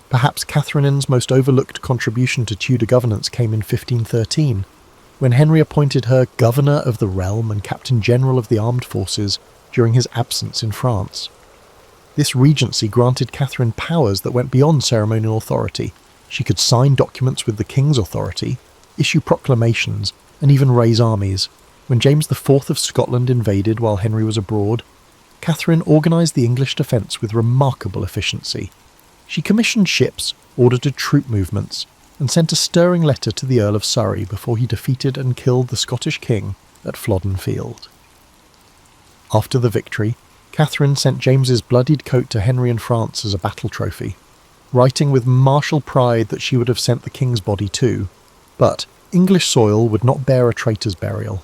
[SPEAKER 1] Perhaps Catherine's most overlooked contribution to Tudor governance came in 1513, when Henry appointed her Governor of the Realm and Captain General of the Armed Forces during his absence in France. This regency granted Catherine powers that went beyond ceremonial authority. She could sign documents with the king's authority, issue proclamations, and even raise armies. When James IV of Scotland invaded while Henry was abroad, Catherine organised the English defence with remarkable efficiency. She commissioned ships, ordered troop movements, and sent a stirring letter to the Earl of Surrey before he defeated and killed the Scottish king at Flodden Field. After the victory, Catherine sent James's bloodied coat to Henry in France as a battle trophy, writing with martial pride that she would have sent the king's body too, but English soil would not bear a traitor's burial.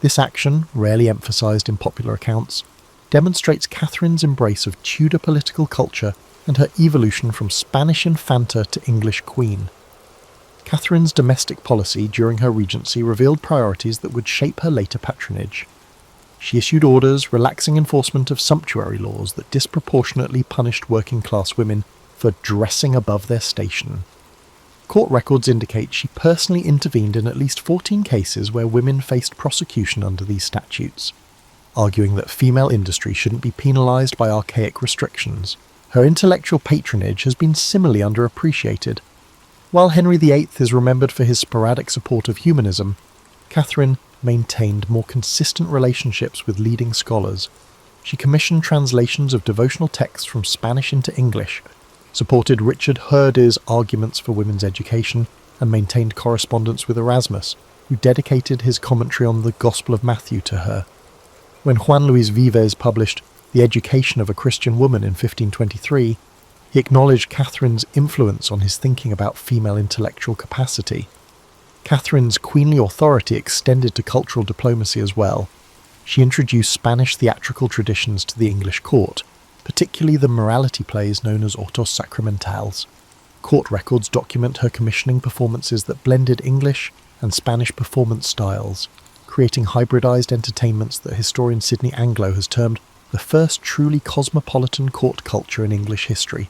[SPEAKER 1] This action, rarely emphasised in popular accounts, demonstrates Catherine's embrace of Tudor political culture and her evolution from Spanish infanta to English queen. Catherine's domestic policy during her regency revealed priorities that would shape her later patronage. She issued orders relaxing enforcement of sumptuary laws that disproportionately punished working-class women for dressing above their station. Court records indicate she personally intervened in at least 14 cases where women faced prosecution under these statutes, arguing that female industry shouldn't be penalised by archaic restrictions. Her intellectual patronage has been similarly underappreciated. While Henry VIII is remembered for his sporadic support of humanism, Catherine maintained more consistent relationships with leading scholars. She commissioned translations of devotional texts from Spanish into English, supported Richard Hurdy's arguments for women's education, and maintained correspondence with Erasmus, who dedicated his commentary on the Gospel of Matthew to her. When Juan Luis Vives published The Education of a Christian Woman in 1523, he acknowledged Catherine's influence on his thinking about female intellectual capacity. Catherine's queenly authority extended to cultural diplomacy as well. She introduced Spanish theatrical traditions to the English court, particularly the morality plays known as autos sacramentals. Court records document her commissioning performances that blended English and Spanish performance styles, creating hybridized entertainments that historian Sidney Anglo has termed the first truly cosmopolitan court culture in English history.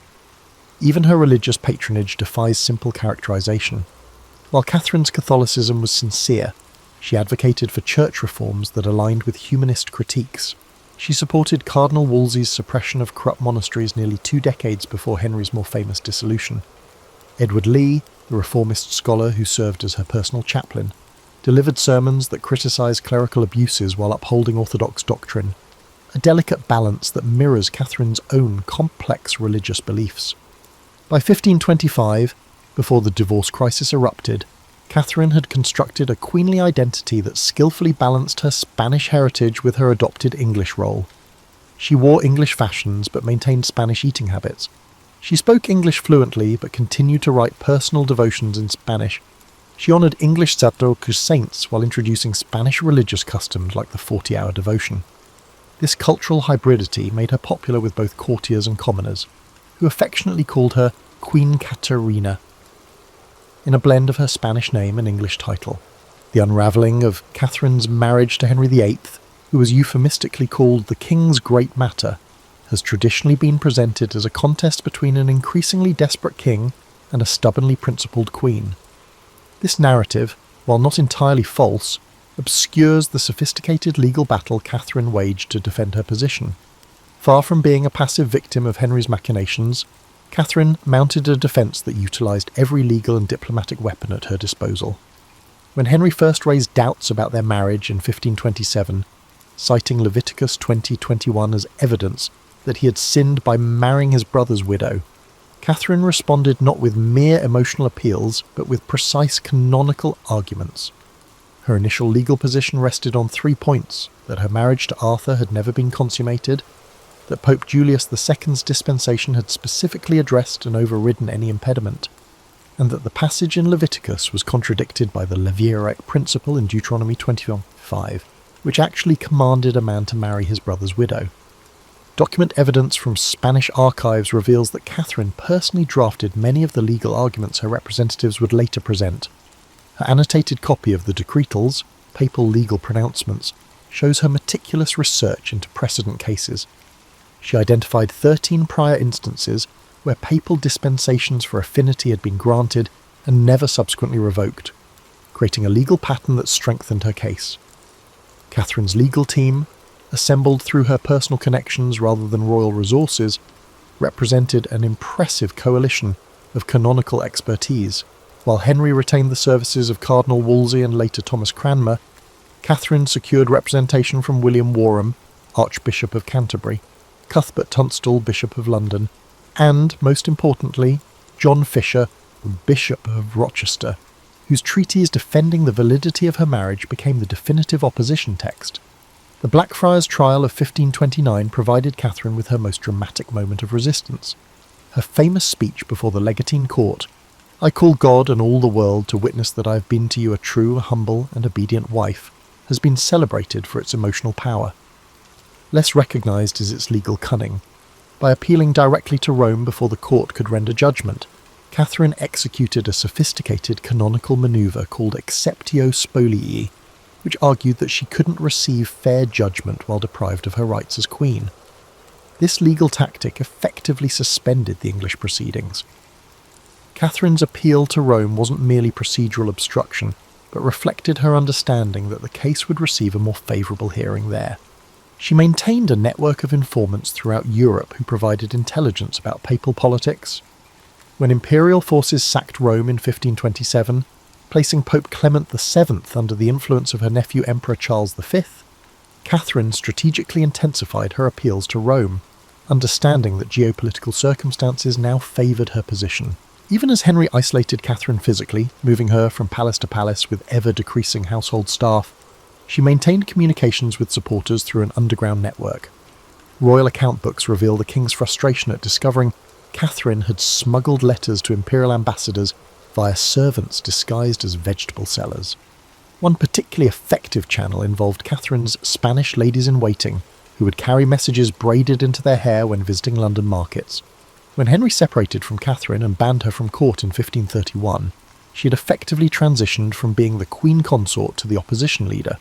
[SPEAKER 1] Even her religious patronage defies simple characterization. While Catherine's Catholicism was sincere, she advocated for church reforms that aligned with humanist critiques. She supported Cardinal Wolsey's suppression of corrupt monasteries nearly 2 decades before Henry's more famous dissolution. Edward Lee, the reformist scholar who served as her personal chaplain, delivered sermons that criticised clerical abuses while upholding orthodox doctrine, a delicate balance that mirrors Catherine's own complex religious beliefs. By 1525, before the divorce crisis erupted, Catherine had constructed a queenly identity that skillfully balanced her Spanish heritage with her adopted English role. She wore English fashions but maintained Spanish eating habits. She spoke English fluently but continued to write personal devotions in Spanish. She honoured English Sacerdotal saints while introducing Spanish religious customs like the 40-hour devotion. This cultural hybridity made her popular with both courtiers and commoners, who affectionately called her Queen Caterina, in a blend of her Spanish name and English title. The unravelling of Catherine's marriage to Henry VIII, who was euphemistically called the King's Great Matter, has traditionally been presented as a contest between an increasingly desperate king and a stubbornly principled queen. This narrative, while not entirely false, obscures the sophisticated legal battle Catherine waged to defend her position. Far from being a passive victim of Henry's machinations, Catherine mounted a defence that utilised every legal and diplomatic weapon at her disposal. When Henry first raised doubts about their marriage in 1527, citing Leviticus 20:21 as evidence that he had sinned by marrying his brother's widow, Catherine responded not with mere emotional appeals, but with precise canonical arguments. Her initial legal position rested on 3 points: that her marriage to Arthur had never been consummated, that Pope Julius II's dispensation had specifically addressed and overridden any impediment, and that the passage in Leviticus was contradicted by the levirate principle in Deuteronomy 21:5, which actually commanded a man to marry his brother's widow. Document evidence from Spanish archives reveals that Catherine personally drafted many of the legal arguments her representatives would later present. Her annotated copy of the decretals, papal legal pronouncements, shows her meticulous research into precedent cases. She identified 13 prior instances where papal dispensations for affinity had been granted and never subsequently revoked, creating a legal pattern that strengthened her case. Catherine's legal team, assembled through her personal connections rather than royal resources, represented an impressive coalition of canonical expertise. While Henry retained the services of Cardinal Wolsey and later Thomas Cranmer, Catherine secured representation from William Warham, Archbishop of Canterbury, Cuthbert Tunstall, Bishop of London, and, most importantly, John Fisher, Bishop of Rochester, whose treatise defending the validity of her marriage became the definitive opposition text. The Blackfriars trial of 1529 provided Catherine with her most dramatic moment of resistance. Her famous speech before the Legatine court, "I call God and all the world to witness that I have been to you a true, humble, and obedient wife," has been celebrated for its emotional power. Less recognised is its legal cunning. By appealing directly to Rome before the court could render judgment, Catherine executed a sophisticated canonical manoeuvre called acceptio spolii, which argued that she couldn't receive fair judgment while deprived of her rights as queen. This legal tactic effectively suspended the English proceedings. Catherine's appeal to Rome wasn't merely procedural obstruction, but reflected her understanding that the case would receive a more favourable hearing there. She maintained a network of informants throughout Europe who provided intelligence about papal politics. When imperial forces sacked Rome in 1527, placing Pope Clement VII under the influence of her nephew Emperor Charles V, Catherine strategically intensified her appeals to Rome, understanding that geopolitical circumstances now favoured her position. Even as Henry isolated Catherine physically, moving her from palace to palace with ever-decreasing household staff, she maintained communications with supporters through an underground network. Royal account books reveal the king's frustration at discovering Catherine had smuggled letters to imperial ambassadors via servants disguised as vegetable sellers. One particularly effective channel involved Catherine's Spanish ladies-in-waiting, who would carry messages braided into their hair when visiting London markets. When Henry separated from Catherine and banned her from court in 1531, she had effectively transitioned from being the queen consort to the opposition leader.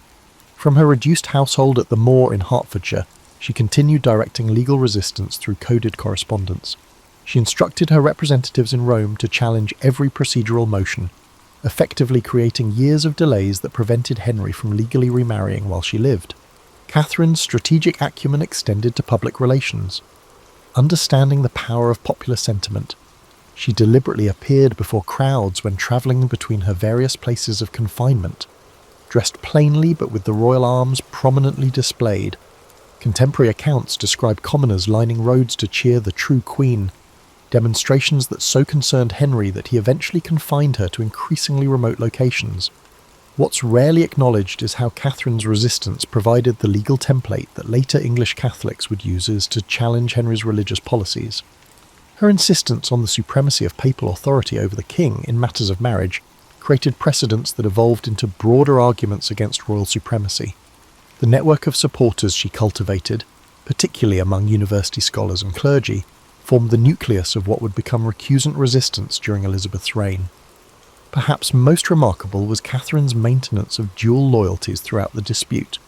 [SPEAKER 1] From her reduced household at the Moor in Hertfordshire, she continued directing legal resistance through coded correspondence. She instructed her representatives in Rome to challenge every procedural motion, effectively creating years of delays that prevented Henry from legally remarrying while she lived. Catherine's strategic acumen extended to public relations. Understanding the power of popular sentiment, she deliberately appeared before crowds when travelling between her various places of confinement, dressed plainly but with the royal arms prominently displayed. Contemporary accounts describe commoners lining roads to cheer the true queen, demonstrations that so concerned Henry that he eventually confined her to increasingly remote locations. What's rarely acknowledged is how Catherine's resistance provided the legal template that later English Catholics would use to challenge Henry's religious policies. Her insistence on the supremacy of papal authority over the king in matters of marriage created precedents that evolved into broader arguments against royal supremacy. The network of supporters she cultivated, particularly among university scholars and clergy, formed the nucleus of what would become recusant resistance during Elizabeth's reign. Perhaps most remarkable was Catherine's maintenance of dual loyalties throughout the dispute.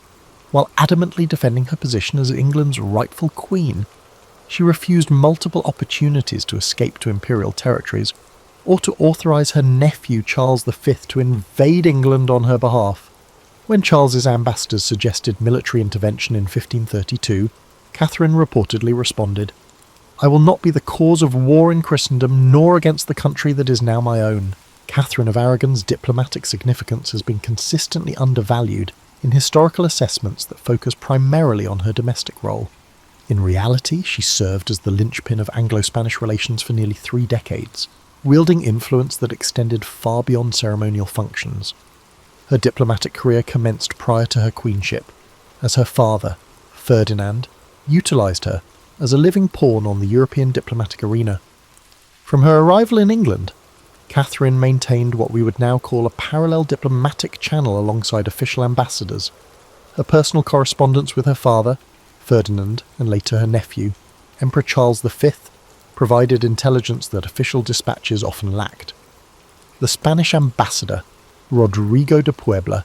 [SPEAKER 1] While adamantly defending her position as England's rightful queen, she refused multiple opportunities to escape to imperial territories, or to authorise her nephew Charles V to invade England on her behalf. When Charles's ambassadors suggested military intervention in 1532, Catherine reportedly responded, "I will not be the cause of war in Christendom, nor against the country that is now my own." Catherine of Aragon's diplomatic significance has been consistently undervalued in historical assessments that focus primarily on her domestic role. In reality, she served as the linchpin of Anglo-Spanish relations for nearly 3 decades, wielding influence that extended far beyond ceremonial functions. Her diplomatic career commenced prior to her queenship, as her father, Ferdinand, utilised her as a living pawn on the European diplomatic arena. From her arrival in England, Catherine maintained what we would now call a parallel diplomatic channel alongside official ambassadors. Her personal correspondence with her father, Ferdinand, and later her nephew, Emperor Charles V, provided intelligence that official dispatches often lacked. The Spanish ambassador, Rodrigo de Puebla,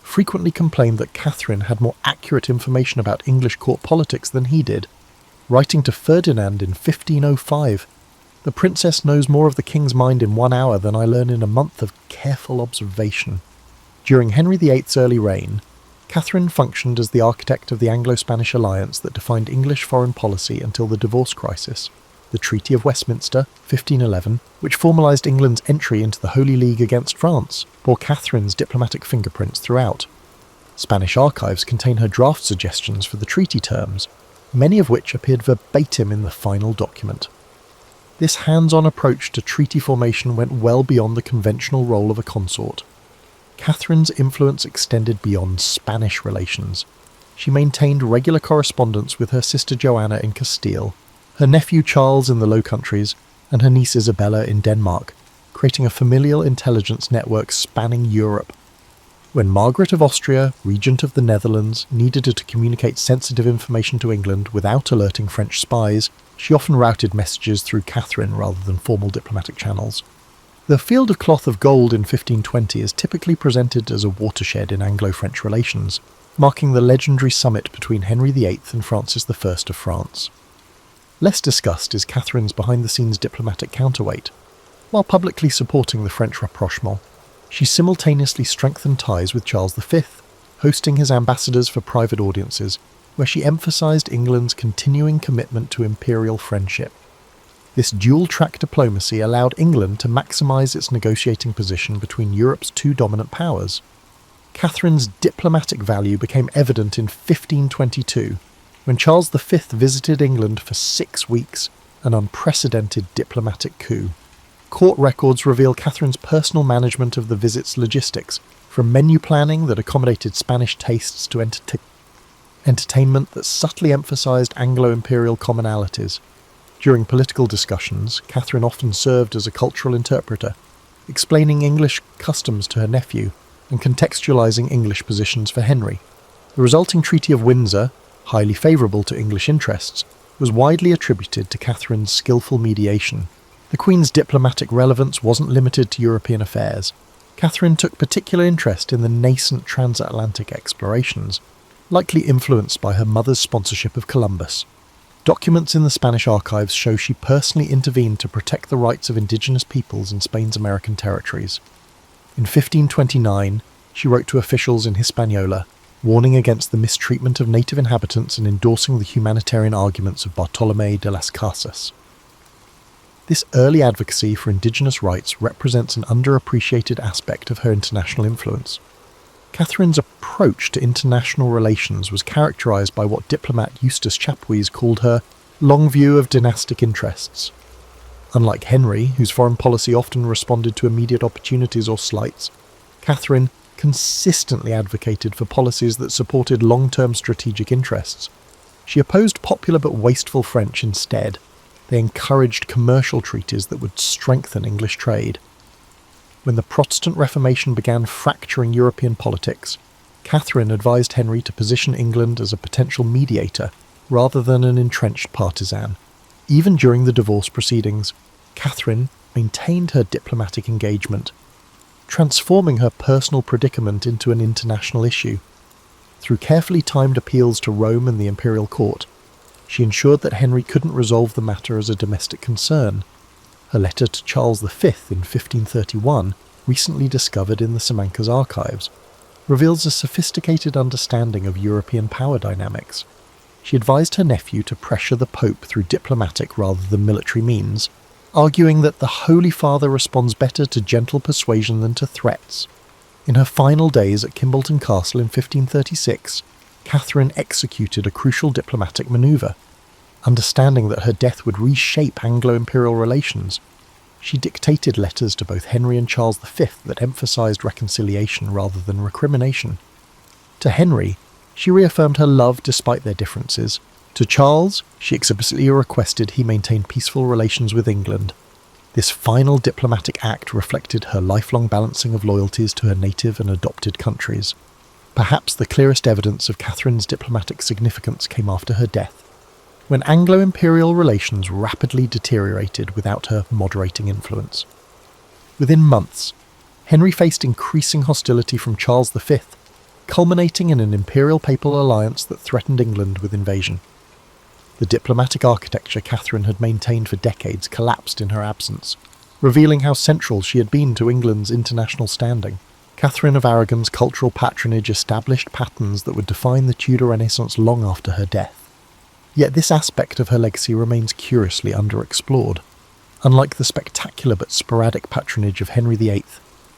[SPEAKER 1] frequently complained that Catherine had more accurate information about English court politics than he did. Writing to Ferdinand in 1505, "The princess knows more of the king's mind in 1 hour than I learn in a month of careful observation." During Henry VIII's early reign, Catherine functioned as the architect of the Anglo-Spanish alliance that defined English foreign policy until the divorce crisis. The Treaty of Westminster, 1511, which formalised England's entry into the Holy League against France, bore Catherine's diplomatic fingerprints throughout. Spanish archives contain her draft suggestions for the treaty terms, many of which appeared verbatim in the final document. This hands-on approach to treaty formation went well beyond the conventional role of a consort. Catherine's influence extended beyond Spanish relations. She maintained regular correspondence with her sister Joanna in Castile, her nephew Charles in the Low Countries, and her niece Isabella in Denmark, creating a familial intelligence network spanning Europe. When Margaret of Austria, Regent of the Netherlands, needed her to communicate sensitive information to England without alerting French spies, she often routed messages through Catherine rather than formal diplomatic channels. The Field of Cloth of Gold in 1520 is typically presented as a watershed in Anglo-French relations, marking the legendary summit between Henry VIII and Francis I of France. Less discussed is Catherine's behind-the-scenes diplomatic counterweight. While publicly supporting the French rapprochement, she simultaneously strengthened ties with Charles V, hosting his ambassadors for private audiences, where she emphasised England's continuing commitment to imperial friendship. This dual-track diplomacy allowed England to maximise its negotiating position between Europe's two dominant powers. Catherine's diplomatic value became evident in 1522, when Charles V visited England for 6 weeks, an unprecedented diplomatic coup. Court records reveal Catherine's personal management of the visit's logistics, from menu planning that accommodated Spanish tastes to entertainment that subtly emphasised Anglo-imperial commonalities. During political discussions, Catherine often served as a cultural interpreter, explaining English customs to her nephew and contextualising English positions for Henry. The resulting Treaty of Windsor, highly favourable to English interests, was widely attributed to Catherine's skillful mediation. The Queen's diplomatic relevance wasn't limited to European affairs. Catherine took particular interest in the nascent transatlantic explorations, likely influenced by her mother's sponsorship of Columbus. Documents in the Spanish archives show she personally intervened to protect the rights of indigenous peoples in Spain's American territories. In 1529, she wrote to officials in Hispaniola, warning against the mistreatment of native inhabitants and endorsing the humanitarian arguments of Bartolomé de las Casas. This early advocacy for indigenous rights represents an underappreciated aspect of her international influence. Catherine's approach to international relations was characterised by what diplomat Eustace Chapuis called her long view of dynastic interests. Unlike Henry, whose foreign policy often responded to immediate opportunities or slights, Catherine consistently advocated for policies that supported long-term strategic interests. She opposed popular but wasteful French instead. They encouraged commercial treaties that would strengthen English trade. When the Protestant Reformation began fracturing European politics, Catherine advised Henry to position England as a potential mediator rather than an entrenched partisan. Even during the divorce proceedings, Catherine maintained her diplomatic engagement, transforming her personal predicament into an international issue. Through carefully timed appeals to Rome and the imperial court, she ensured that Henry couldn't resolve the matter as a domestic concern. Her letter to Charles V in 1531, recently discovered in the Simancas archives, reveals a sophisticated understanding of European power dynamics. She advised her nephew to pressure the Pope through diplomatic rather than military means, arguing that the Holy Father responds better to gentle persuasion than to threats. In her final days at Kimbolton Castle in 1536, Catherine executed a crucial diplomatic manoeuvre. Understanding that her death would reshape Anglo-imperial relations, she dictated letters to both Henry and Charles V that emphasised reconciliation rather than recrimination. To Henry, she reaffirmed her love despite their differences. To Charles, she explicitly requested he maintain peaceful relations with England. This final diplomatic act reflected her lifelong balancing of loyalties to her native and adopted countries. Perhaps the clearest evidence of Catherine's diplomatic significance came after her death, when Anglo-imperial relations rapidly deteriorated without her moderating influence. Within months, Henry faced increasing hostility from Charles V, culminating in an imperial-papal alliance that threatened England with invasion. The diplomatic architecture Catherine had maintained for decades collapsed in her absence, revealing how central she had been to England's international standing. Catherine of Aragon's cultural patronage established patterns that would define the Tudor Renaissance long after her death. Yet this aspect of her legacy remains curiously underexplored. Unlike the spectacular but sporadic patronage of Henry VIII,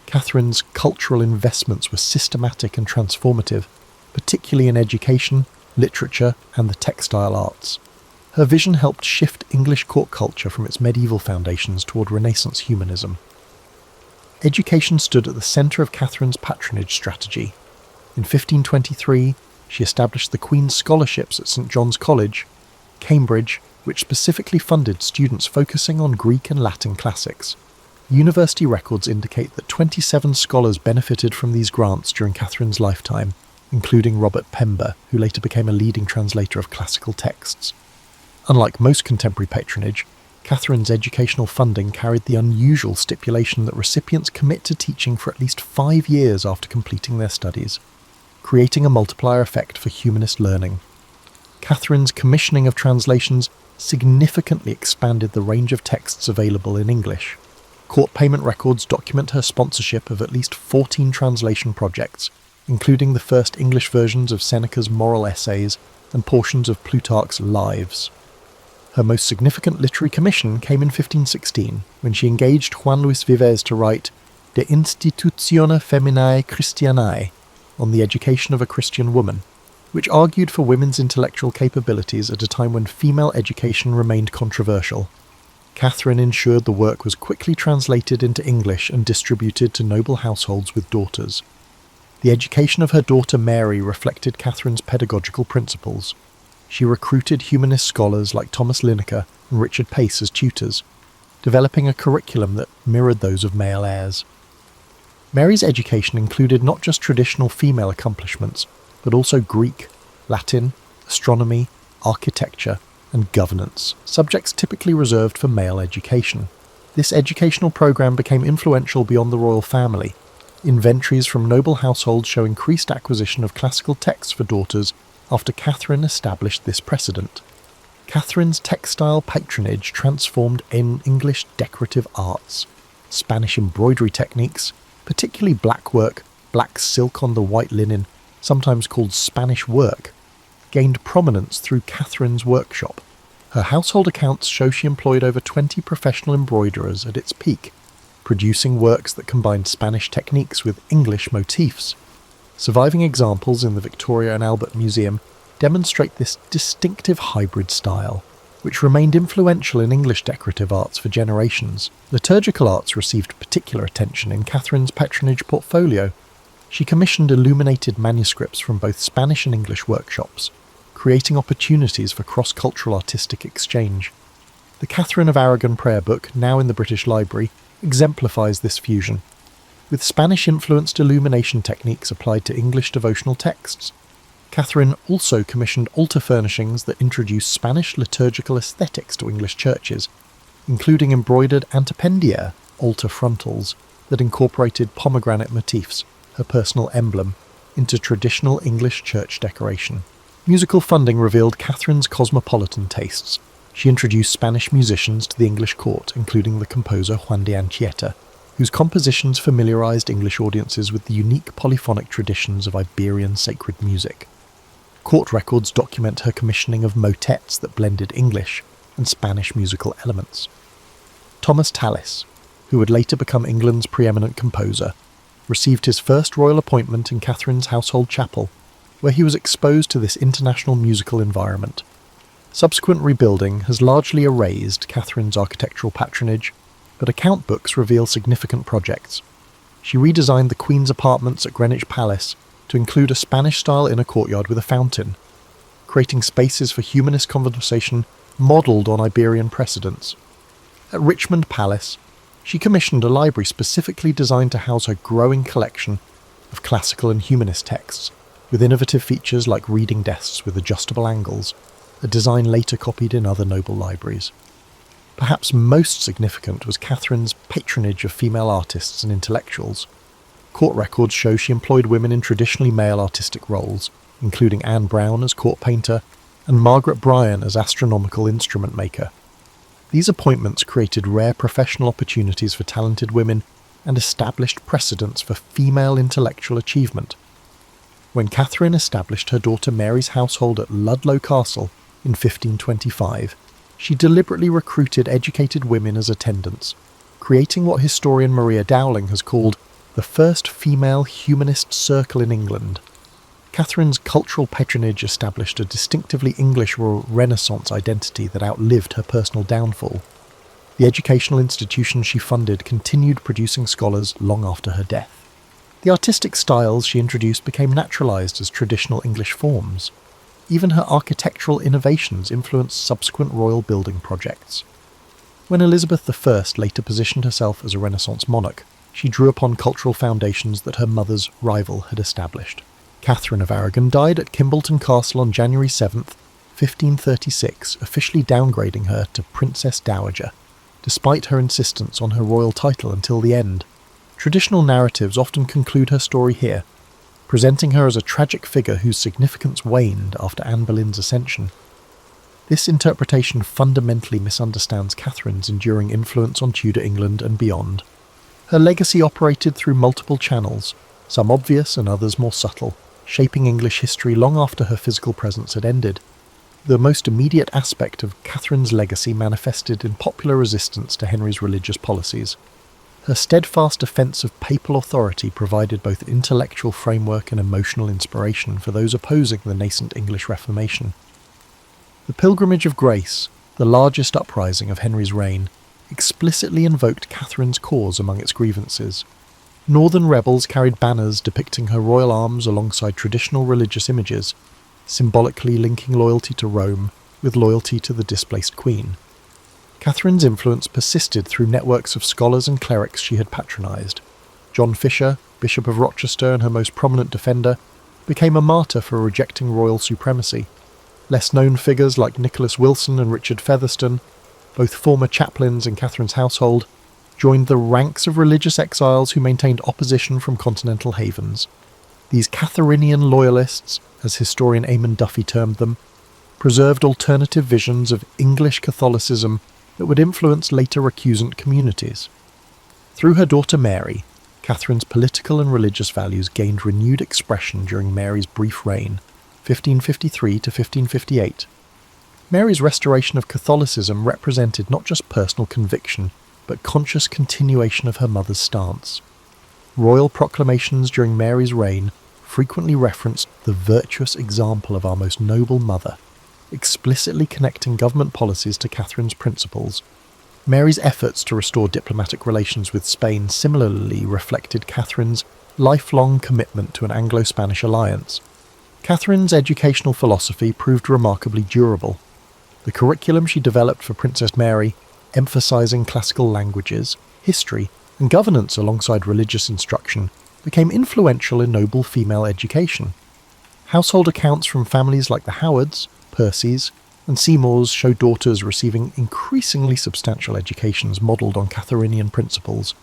[SPEAKER 1] Catherine's cultural investments were systematic and transformative, particularly in education, literature, and the textile arts. Her vision helped shift English court culture from its medieval foundations toward Renaissance humanism. Education stood at the centre of Catherine's patronage strategy. In 1523, she established the Queen's Scholarships at St John's College, Cambridge, which specifically funded students focusing on Greek and Latin classics. University records indicate that 27 scholars benefited from these grants during Catherine's lifetime, including Robert Pember, who later became a leading translator of classical texts. Unlike most contemporary patronage, Catherine's educational funding carried the unusual stipulation that recipients commit to teaching for at least 5 years after completing their studies, creating a multiplier effect for humanist learning. Catherine's commissioning of translations significantly expanded the range of texts available in English. Court payment records document her sponsorship of at least 14 translation projects, including the first English versions of Seneca's moral essays and portions of Plutarch's Lives. Her most significant literary commission came in 1516, when she engaged Juan Luis Vives to write De Institutione Feminae Christianae, on the education of a Christian woman, which argued for women's intellectual capabilities at a time when female education remained controversial. Catherine ensured the work was quickly translated into English and distributed to noble households with daughters. The education of her daughter Mary reflected Catherine's pedagogical principles. She recruited humanist scholars like Thomas Linacre and Richard Pace as tutors, developing a curriculum that mirrored those of male heirs. Mary's education included not just traditional female accomplishments, but also Greek, Latin, astronomy, architecture, and governance, subjects typically reserved for male education. This educational program became influential beyond the royal family. Inventories from noble households show increased acquisition of classical texts for daughters after Catherine established this precedent. Catherine's textile patronage transformed English decorative arts. Spanish embroidery techniques, particularly blackwork, black silk on the white linen, sometimes called Spanish work, gained prominence through Catherine's workshop. Her household accounts show she employed over 20 professional embroiderers at its peak, producing works that combined Spanish techniques with English motifs. Surviving examples in the Victoria and Albert Museum demonstrate this distinctive hybrid style, which remained influential in English decorative arts for generations. Liturgical arts received particular attention in Catherine's patronage portfolio. She commissioned illuminated manuscripts from both Spanish and English workshops, creating opportunities for cross-cultural artistic exchange. The Catherine of Aragon prayer book, now in the British Library, exemplifies this fusion, with Spanish-influenced illumination techniques applied to English devotional texts. Catherine also commissioned altar furnishings that introduced Spanish liturgical aesthetics to English churches, including embroidered antependiere altar frontals that incorporated pomegranate motifs, her personal emblem, into traditional English church decoration. Musical funding revealed Catherine's cosmopolitan tastes. She introduced Spanish musicians to the English court, including the composer Juan de Anchieta, whose compositions familiarized English audiences with the unique polyphonic traditions of Iberian sacred music. Court records document her commissioning of motets that blended English and Spanish musical elements. Thomas Tallis, who would later become England's preeminent composer, received his first royal appointment in Catherine's household chapel, where he was exposed to this international musical environment. Subsequent rebuilding has largely erased Catherine's architectural patronage, but account books reveal significant projects. She redesigned the Queen's apartments at Greenwich Palace to include a Spanish-style inner courtyard with a fountain, creating spaces for humanist conversation modelled on Iberian precedents. At Richmond Palace, she commissioned a library specifically designed to house her growing collection of classical and humanist texts, with innovative features like reading desks with adjustable angles, a design later copied in other noble libraries. Perhaps most significant was Catherine's patronage of female artists and intellectuals. Court records show she employed women in traditionally male artistic roles, including Anne Brown as court painter and Margaret Bryan as astronomical instrument maker. These appointments created rare professional opportunities for talented women and established precedents for female intellectual achievement. When Catherine established her daughter Mary's household at Ludlow Castle in 1525, she deliberately recruited educated women as attendants, creating what historian Maria Dowling has called the first female humanist circle in England. Catherine's cultural patronage established a distinctively English Renaissance identity that outlived her personal downfall. The educational institutions she funded continued producing scholars long after her death. The artistic styles she introduced became naturalized as traditional English forms. Even her architectural innovations influenced subsequent royal building projects. When Elizabeth I later positioned herself as a Renaissance monarch, she drew upon cultural foundations that her mother's rival had established. Catherine of Aragon died at Kimbolton Castle on January 7th, 1536, officially downgrading her to Princess Dowager, despite her insistence on her royal title until the end. Traditional narratives often conclude her story here, presenting her as a tragic figure whose significance waned after Anne Boleyn's ascension. This interpretation fundamentally misunderstands Catherine's enduring influence on Tudor England and beyond. Her legacy operated through multiple channels, some obvious and others more subtle, shaping English history long after her physical presence had ended. The most immediate aspect of Catherine's legacy manifested in popular resistance to Henry's religious policies. Her steadfast defence of papal authority provided both intellectual framework and emotional inspiration for those opposing the nascent English Reformation. The Pilgrimage of Grace, the largest uprising of Henry's reign, explicitly invoked Catherine's cause among its grievances. Northern rebels carried banners depicting her royal arms alongside traditional religious images, symbolically linking loyalty to Rome with loyalty to the displaced queen. Catherine's influence persisted through networks of scholars and clerics she had patronised. John Fisher, Bishop of Rochester and her most prominent defender, became a martyr for rejecting royal supremacy. Less-known figures like Nicholas Wilson and Richard Featherstone, both former chaplains in Catherine's household, joined the ranks of religious exiles who maintained opposition from continental havens. These Catherinian loyalists, as historian Eamon Duffy termed them, preserved alternative visions of English Catholicism that would influence later recusant communities. Through her daughter Mary, Catherine's political and religious values gained renewed expression during Mary's brief reign, 1553 to 1558. Mary's restoration of Catholicism represented not just personal conviction, but conscious continuation of her mother's stance. Royal proclamations during Mary's reign frequently referenced the virtuous example of our most noble mother, explicitly connecting government policies to Catherine's principles. Mary's efforts to restore diplomatic relations with Spain similarly reflected Catherine's lifelong commitment to an Anglo-Spanish alliance. Catherine's educational philosophy proved remarkably durable. The curriculum she developed for Princess Mary, emphasising classical languages, history, and governance alongside religious instruction, became influential in noble female education. Household accounts from families like the Howards, Percys, and Seymours show daughters receiving increasingly substantial educations modelled on Catherinian principles.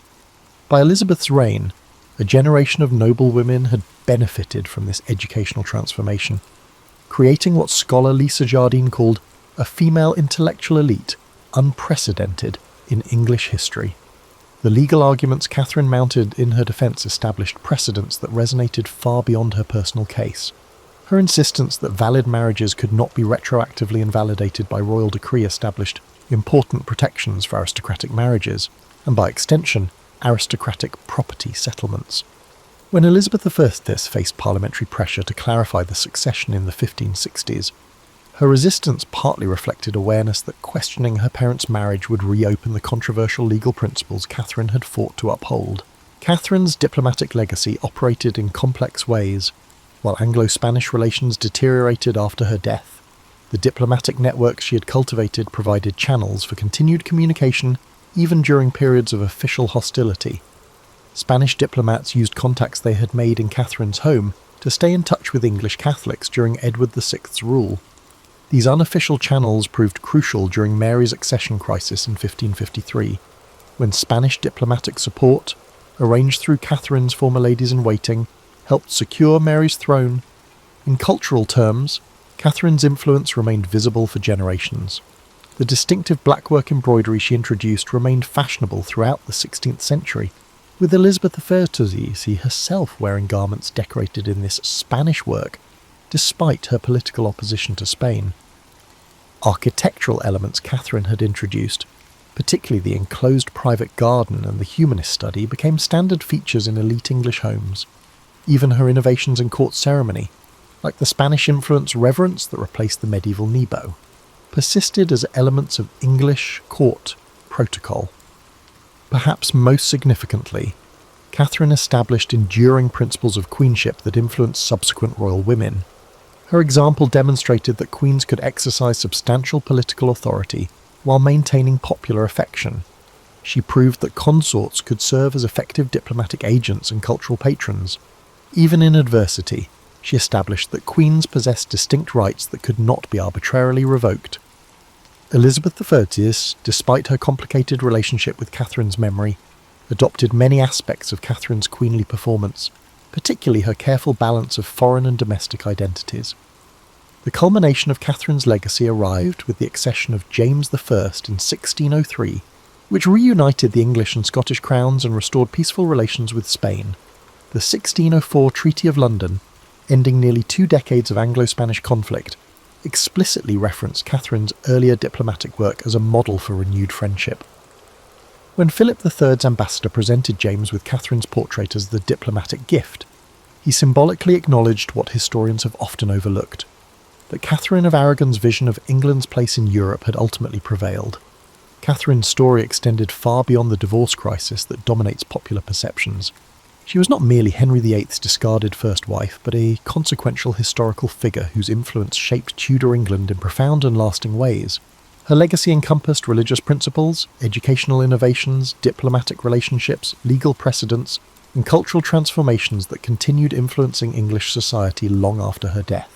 [SPEAKER 1] By Elizabeth's reign, a generation of noble women had benefited from this educational transformation, creating what scholar Lisa Jardine called a female intellectual elite unprecedented in English history. The legal arguments Catherine mounted in her defence established precedents that resonated far beyond her personal case. Her insistence that valid marriages could not be retroactively invalidated by royal decree established important protections for aristocratic marriages, and by extension, aristocratic property settlements. When Elizabeth I faced parliamentary pressure to clarify the succession in the 1560s, her resistance partly reflected awareness that questioning her parents' marriage would reopen the controversial legal principles Catherine had fought to uphold. Catherine's diplomatic legacy operated in complex ways. While Anglo-Spanish relations deteriorated after her death, the diplomatic networks she had cultivated provided channels for continued communication even during periods of official hostility. Spanish diplomats used contacts they had made in Catherine's home to stay in touch with English Catholics during Edward VI's rule. These unofficial channels proved crucial during Mary's accession crisis in 1553, when Spanish diplomatic support, arranged through Catherine's former ladies-in-waiting, helped secure Mary's throne. In cultural terms, Catherine's influence remained visible for generations. The distinctive blackwork embroidery she introduced remained fashionable throughout the 16th century, with Elizabeth I herself wearing garments decorated in this Spanish work, despite her political opposition to Spain. Architectural elements Catherine had introduced, particularly the enclosed private garden and the humanist study, became standard features in elite English homes. Even her innovations in court ceremony, like the Spanish-influenced reverence that replaced the medieval nebo, persisted as elements of English court protocol. Perhaps most significantly, Catherine established enduring principles of queenship that influenced subsequent royal women. Her example demonstrated that queens could exercise substantial political authority while maintaining popular affection. She proved that consorts could serve as effective diplomatic agents and cultural patrons. Even in adversity, she established that queens possessed distinct rights that could not be arbitrarily revoked. Elizabeth I, despite her complicated relationship with Catherine's memory, adopted many aspects of Catherine's queenly performance, particularly her careful balance of foreign and domestic identities. The culmination of Catherine's legacy arrived with the accession of James I in 1603, which reunited the English and Scottish crowns and restored peaceful relations with Spain. The 1604 Treaty of London, ending nearly 2 decades of Anglo-Spanish conflict, explicitly referenced Catherine's earlier diplomatic work as a model for renewed friendship. When Philip III's ambassador presented James with Catherine's portrait as the diplomatic gift, he symbolically acknowledged what historians have often overlooked, that Catherine of Aragon's vision of England's place in Europe had ultimately prevailed. Catherine's story extended far beyond the divorce crisis that dominates popular perceptions. She was not merely Henry VIII's discarded first wife, but a consequential historical figure whose influence shaped Tudor England in profound and lasting ways. Her legacy encompassed religious principles, educational innovations, diplomatic relationships, legal precedents, and cultural transformations that continued influencing English society long after her death.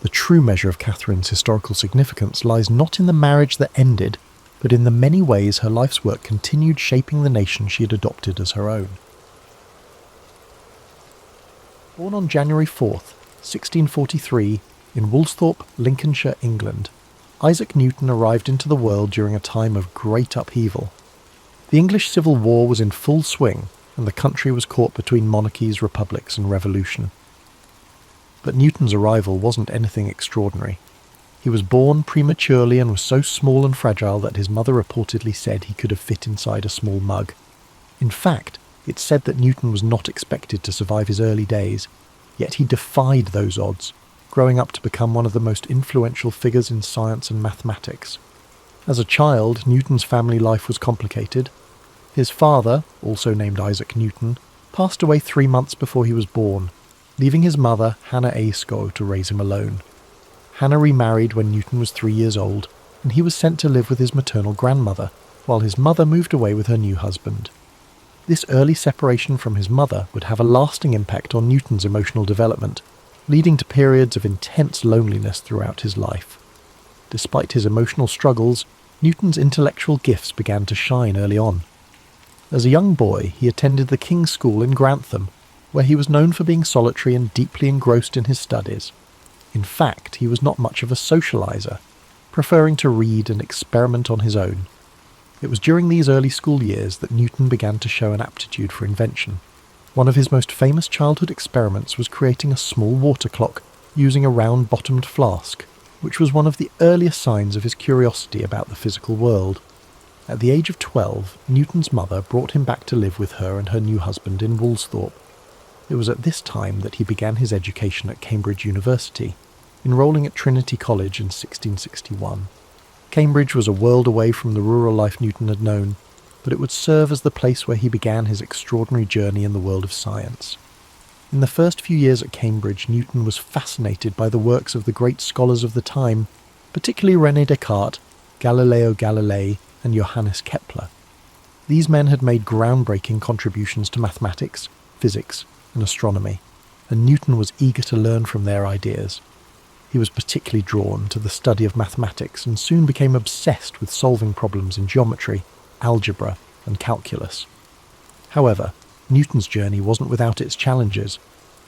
[SPEAKER 1] The true measure of Catherine's historical significance lies not in the marriage that ended, but in the many ways her life's work continued shaping the nation she had adopted as her own. Born on January 4th, 1643, in Woolsthorpe, Lincolnshire, England, Isaac Newton arrived into the world during a time of great upheaval. The English Civil War was in full swing, and the country was caught between monarchies, republics, and revolution. But Newton's arrival wasn't anything extraordinary. He was born prematurely and was so small and fragile that his mother reportedly said he could have fit inside a small mug. In fact, it's said that Newton was not expected to survive his early days, yet he defied those odds, growing up to become one of the most influential figures in science and mathematics. As a child, Newton's family life was complicated. His father, also named Isaac Newton, passed away 3 months before he was born, leaving his mother, Hannah A. Scow, to raise him alone. Hannah remarried when Newton was 3 years old, and he was sent to live with his maternal grandmother, while his mother moved away with her new husband. This early separation from his mother would have a lasting impact on Newton's emotional development, leading to periods of intense loneliness throughout his life. Despite his emotional struggles, Newton's intellectual gifts began to shine early on. As a young boy, he attended the King's School in Grantham, where he was known for being solitary and deeply engrossed in his studies. In fact, he was not much of a socializer, preferring to read and experiment on his own. It was during these early school years that Newton began to show an aptitude for invention. One of his most famous childhood experiments was creating a small water clock using a round-bottomed flask, which was one of the earliest signs of his curiosity about the physical world. At the age of 12, Newton's mother brought him back to live with her and her new husband in Woolsthorpe. It was at this time that he began his education at Cambridge University, enrolling at Trinity College in 1661. Cambridge was a world away from the rural life Newton had known, but it would serve as the place where he began his extraordinary journey in the world of science. In the first few years at Cambridge, Newton was fascinated by the works of the great scholars of the time, particularly René Descartes, Galileo Galilei, and Johannes Kepler. These men had made groundbreaking contributions to mathematics, physics, and astronomy, and Newton was eager to learn from their ideas. He was particularly drawn to the study of mathematics and soon became obsessed with solving problems in geometry, algebra, and calculus. However, Newton's journey wasn't without its challenges.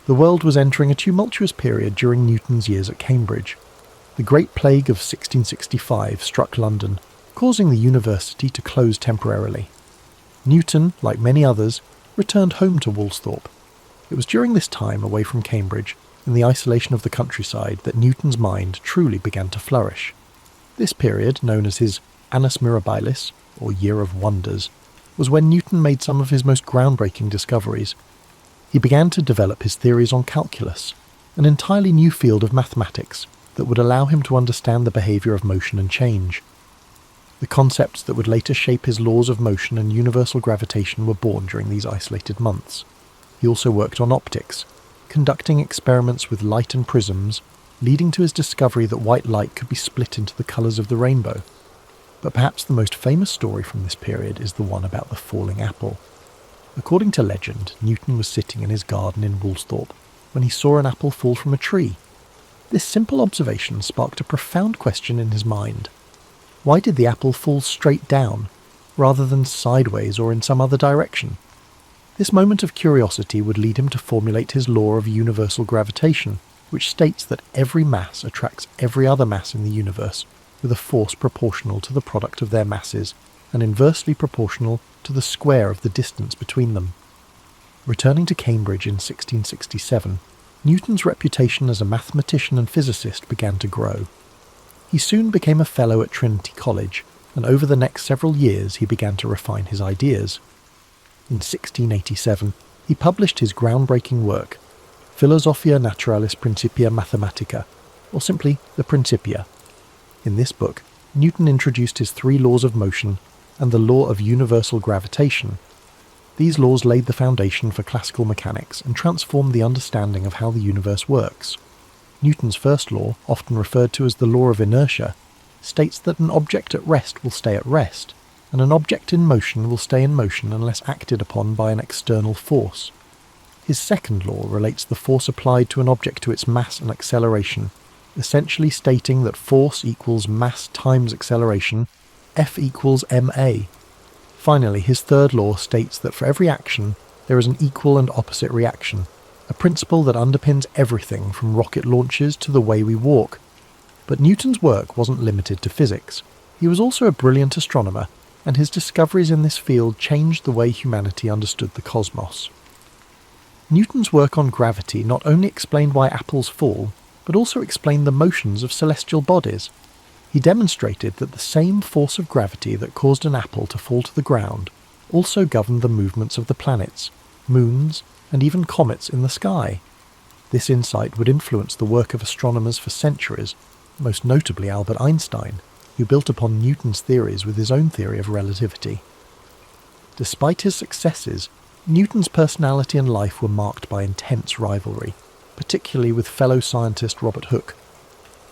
[SPEAKER 1] The world was entering a tumultuous period during Newton's years at Cambridge. The Great Plague of 1665 struck London, causing the university to close temporarily. Newton, like many others, returned home to Woolsthorpe. It was during this time away from Cambridge, in the isolation of the countryside, that Newton's mind truly began to flourish. This period, known as his Annus Mirabilis, or Year of Wonders, was when Newton made some of his most groundbreaking discoveries. He began to develop his theories on calculus, an entirely new field of mathematics that would allow him to understand the behaviour of motion and change. The concepts that would later shape his laws of motion and universal gravitation were born during these isolated months. He also worked on optics, conducting experiments with light and prisms, leading to his discovery that white light could be split into the colours of the rainbow. But perhaps the most famous story from this period is the one about the falling apple. According to legend, Newton was sitting in his garden in Woolsthorpe when he saw an apple fall from a tree. This simple observation sparked a profound question in his mind. Why did the apple fall straight down, rather than sideways or in some other direction? This moment of curiosity would lead him to formulate his law of universal gravitation, which states that every mass attracts every other mass in the universe with a force proportional to the product of their masses and inversely proportional to the square of the distance between them. Returning to Cambridge in 1667, Newton's reputation as a mathematician and physicist began to grow. He soon became a fellow at Trinity College, and over the next several years he began to refine his ideas. In 1687, he published his groundbreaking work, Philosophia Naturalis Principia Mathematica, or simply the Principia. In this book, Newton introduced his 3 laws of motion and the law of universal gravitation. These laws laid the foundation for classical mechanics and transformed the understanding of how the universe works. Newton's first law, often referred to as the law of inertia, states that an object at rest will stay at rest, and an object in motion will stay in motion unless acted upon by an external force. His second law relates the force applied to an object to its mass and acceleration, essentially stating that force equals mass times acceleration, F equals ma. Finally, his third law states that for every action, there is an equal and opposite reaction, a principle that underpins everything from rocket launches to the way we walk. But Newton's work wasn't limited to physics. He was also a brilliant astronomer, and his discoveries in this field changed the way humanity understood the cosmos. Newton's work on gravity not only explained why apples fall, but also explained the motions of celestial bodies. He demonstrated that the same force of gravity that caused an apple to fall to the ground also governed the movements of the planets, moons, and even comets in the sky. This insight would influence the work of astronomers for centuries, most notably Albert Einstein, who built upon Newton's theories with his own theory of relativity. Despite his successes, Newton's personality and life were marked by intense rivalry, particularly with fellow scientist Robert Hooke.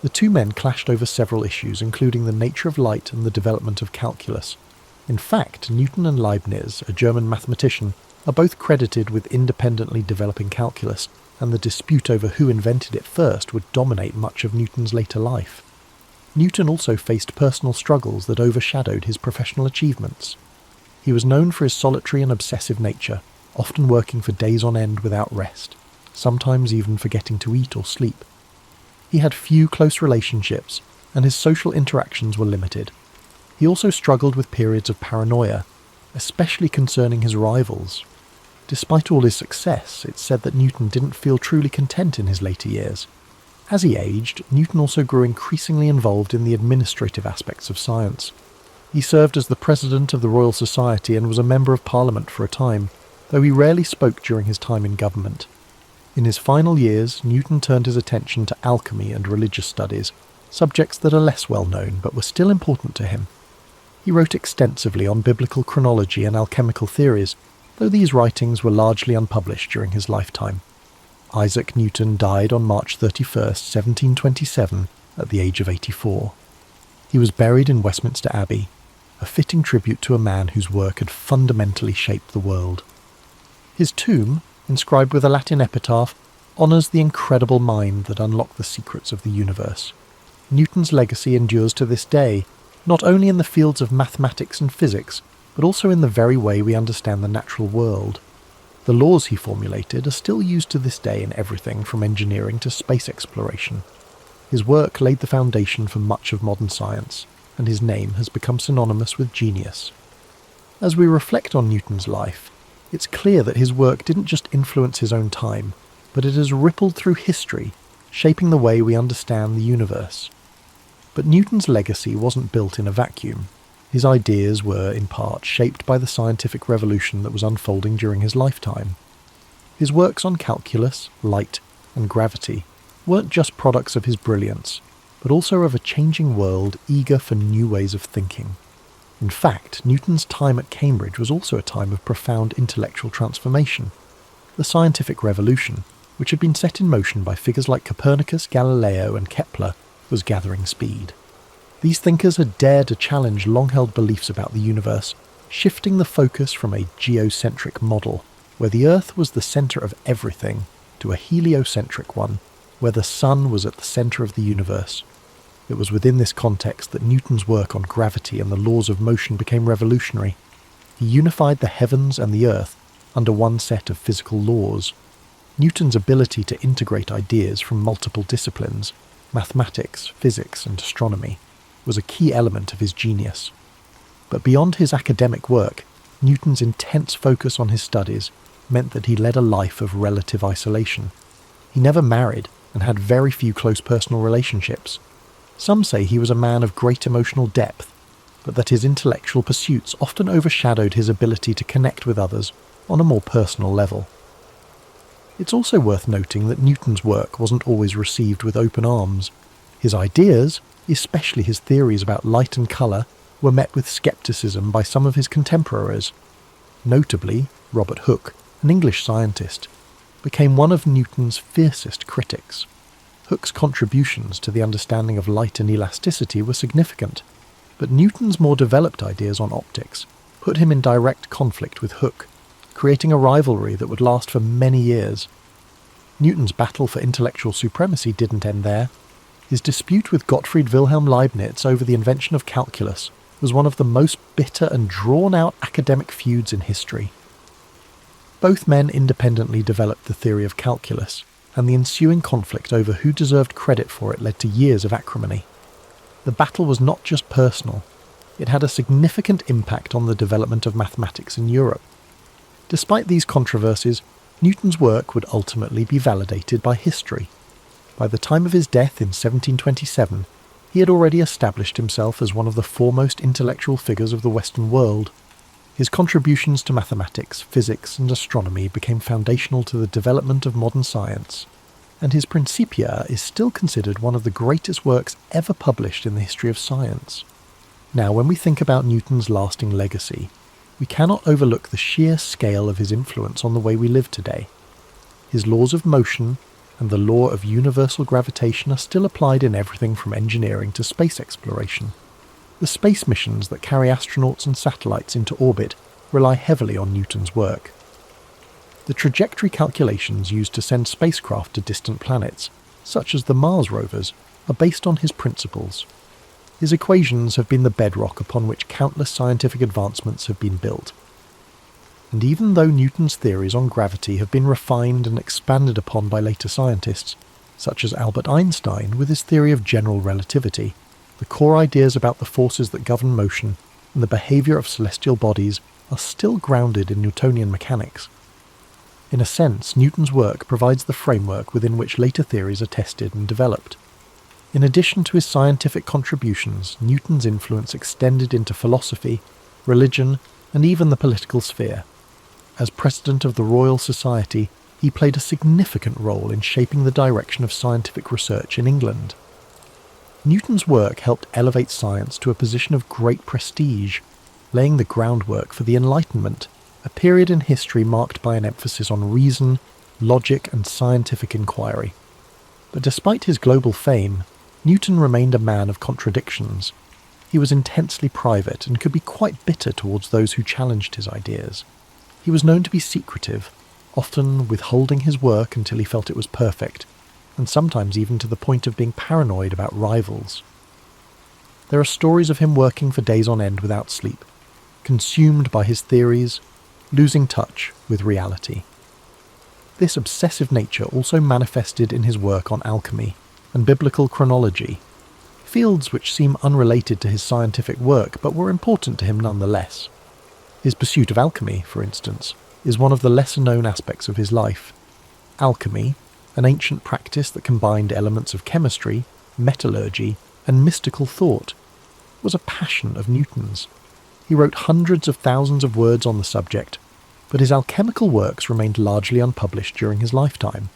[SPEAKER 1] The two men clashed over several issues, including the nature of light and the development of calculus. In fact, Newton and Leibniz, a German mathematician, are both credited with independently developing calculus, and the dispute over who invented it first would dominate much of Newton's later life. Newton also faced personal struggles that overshadowed his professional achievements. He was known for his solitary and obsessive nature, often working for days on end without rest, sometimes even forgetting to eat or sleep. He had few close relationships, and his social interactions were limited. He also struggled with periods of paranoia, especially concerning his rivals. Despite all his success, it's said that Newton didn't feel truly content in his later years. As he aged, Newton also grew increasingly involved in the administrative aspects of science. He served as the president of the Royal Society and was a member of Parliament for a time, though he rarely spoke during his time in government. In his final years, Newton turned his attention to alchemy and religious studies, subjects that are less well known but were still important to him. He wrote extensively on biblical chronology and alchemical theories, though these writings were largely unpublished during his lifetime. Isaac Newton died on March 31, 1727, at the age of 84. He was buried in Westminster Abbey, a fitting tribute to a man whose work had fundamentally shaped the world. His tomb, inscribed with a Latin epitaph, honours the incredible mind that unlocked the secrets of the universe. Newton's legacy endures to this day, not only in the fields of mathematics and physics, but also in the very way we understand the natural world. The laws he formulated are still used to this day in everything from engineering to space exploration. His work laid the foundation for much of modern science, and his name has become synonymous with genius. As we reflect on Newton's life, it's clear that his work didn't just influence his own time, but it has rippled through history, shaping the way we understand the universe. But Newton's legacy wasn't built in a vacuum. His ideas were, in part, shaped by the scientific revolution that was unfolding during his lifetime. His works on calculus, light, and gravity weren't just products of his brilliance, but also of a changing world eager for new ways of thinking. In fact, Newton's time at Cambridge was also a time of profound intellectual transformation. The scientific revolution, which had been set in motion by figures like Copernicus, Galileo, and Kepler, was gathering speed. These thinkers had dared to challenge long-held beliefs about the universe, shifting the focus from a geocentric model, where the Earth was the centre of everything, to a heliocentric one, where the Sun was at the centre of the universe. It was within this context that Newton's work on gravity and the laws of motion became revolutionary. He unified the heavens and the Earth under one set of physical laws. Newton's ability to integrate ideas from multiple disciplines, mathematics, physics, and astronomy, was a key element of his genius. But beyond his academic work, Newton's intense focus on his studies meant that he led a life of relative isolation. He never married and had very few close personal relationships. Some say he was a man of great emotional depth, but that his intellectual pursuits often overshadowed his ability to connect with others on a more personal level. It's also worth noting that Newton's work wasn't always received with open arms. His ideas, especially his theories about light and colour, were met with scepticism by some of his contemporaries. Notably, Robert Hooke, an English scientist, became one of Newton's fiercest critics. Hooke's contributions to the understanding of light and elasticity were significant, but Newton's more developed ideas on optics put him in direct conflict with Hooke, creating a rivalry that would last for many years. Newton's battle for intellectual supremacy didn't end there. His dispute with Gottfried Wilhelm Leibniz over the invention of calculus was one of the most bitter and drawn-out academic feuds in history. Both men independently developed the theory of calculus, and the ensuing conflict over who deserved credit for it led to years of acrimony. The battle was not just personal, it had a significant impact on the development of mathematics in Europe. Despite these controversies, Newton's work would ultimately be validated by history. By the time of his death in 1727, he had already established himself as one of the foremost intellectual figures of the Western world. His contributions to mathematics, physics, and astronomy became foundational to the development of modern science, and his Principia is still considered one of the greatest works ever published in the history of science. Now, when we think about Newton's lasting legacy, we cannot overlook the sheer scale of his influence on the way we live today. His laws of motion and the law of universal gravitation are still applied in everything from engineering to space exploration. The space missions that carry astronauts and satellites into orbit rely heavily on Newton's work. The trajectory calculations used to send spacecraft to distant planets, such as the Mars rovers, are based on his principles. His equations have been the bedrock upon which countless scientific advancements have been built. And even though Newton's theories on gravity have been refined and expanded upon by later scientists, such as Albert Einstein with his theory of general relativity, the core ideas about the forces that govern motion and the behaviour of celestial bodies are still grounded in Newtonian mechanics. In a sense, Newton's work provides the framework within which later theories are tested and developed. In addition to his scientific contributions, Newton's influence extended into philosophy, religion, and even the political sphere. As president of the Royal Society, he played a significant role in shaping the direction of scientific research in England. Newton's work helped elevate science to a position of great prestige, laying the groundwork for the Enlightenment, a period in history marked by an emphasis on reason, logic, and scientific inquiry. But despite his global fame, Newton remained a man of contradictions. He was intensely private and could be quite bitter towards those who challenged his ideas. He was known to be secretive, often withholding his work until he felt it was perfect, and sometimes even to the point of being paranoid about rivals. There are stories of him working for days on end without sleep, consumed by his theories, losing touch with reality. This obsessive nature also manifested in his work on alchemy and biblical chronology, fields which seem unrelated to his scientific work but were important to him nonetheless. His pursuit of alchemy, for instance, is one of the lesser-known aspects of his life. Alchemy, an ancient practice that combined elements of chemistry, metallurgy, and mystical thought, was a passion of Newton's. He wrote hundreds of thousands of words on the subject, but his alchemical works remained largely unpublished during his lifetime.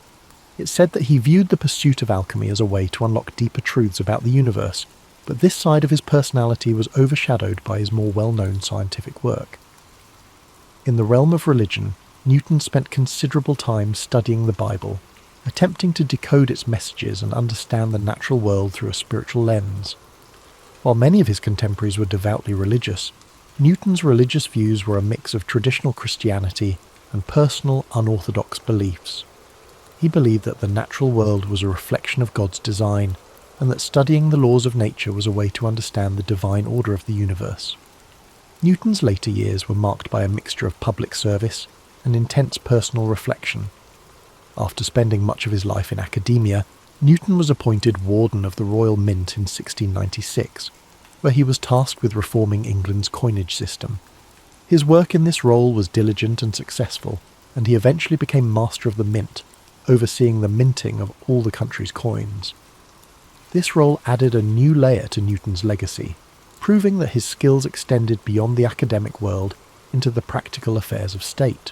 [SPEAKER 1] It's said that he viewed the pursuit of alchemy as a way to unlock deeper truths about the universe, but this side of his personality was overshadowed by his more well-known scientific work. In the realm of religion, Newton spent considerable time studying the Bible, attempting to decode its messages and understand the natural world through a spiritual lens. While many of his contemporaries were devoutly religious, Newton's religious views were a mix of traditional Christianity and personal unorthodox beliefs. He believed that the natural world was a reflection of God's design, and that studying the laws of nature was a way to understand the divine order of the universe. Newton's later years were marked by a mixture of public service and intense personal reflection. After spending much of his life in academia, Newton was appointed Warden of the Royal Mint in 1696, where he was tasked with reforming England's coinage system. His work in this role was diligent and successful, and he eventually became Master of the Mint, overseeing the minting of all the country's coins. This role added a new layer to Newton's legacy, proving that his skills extended beyond the academic world into the practical affairs of state.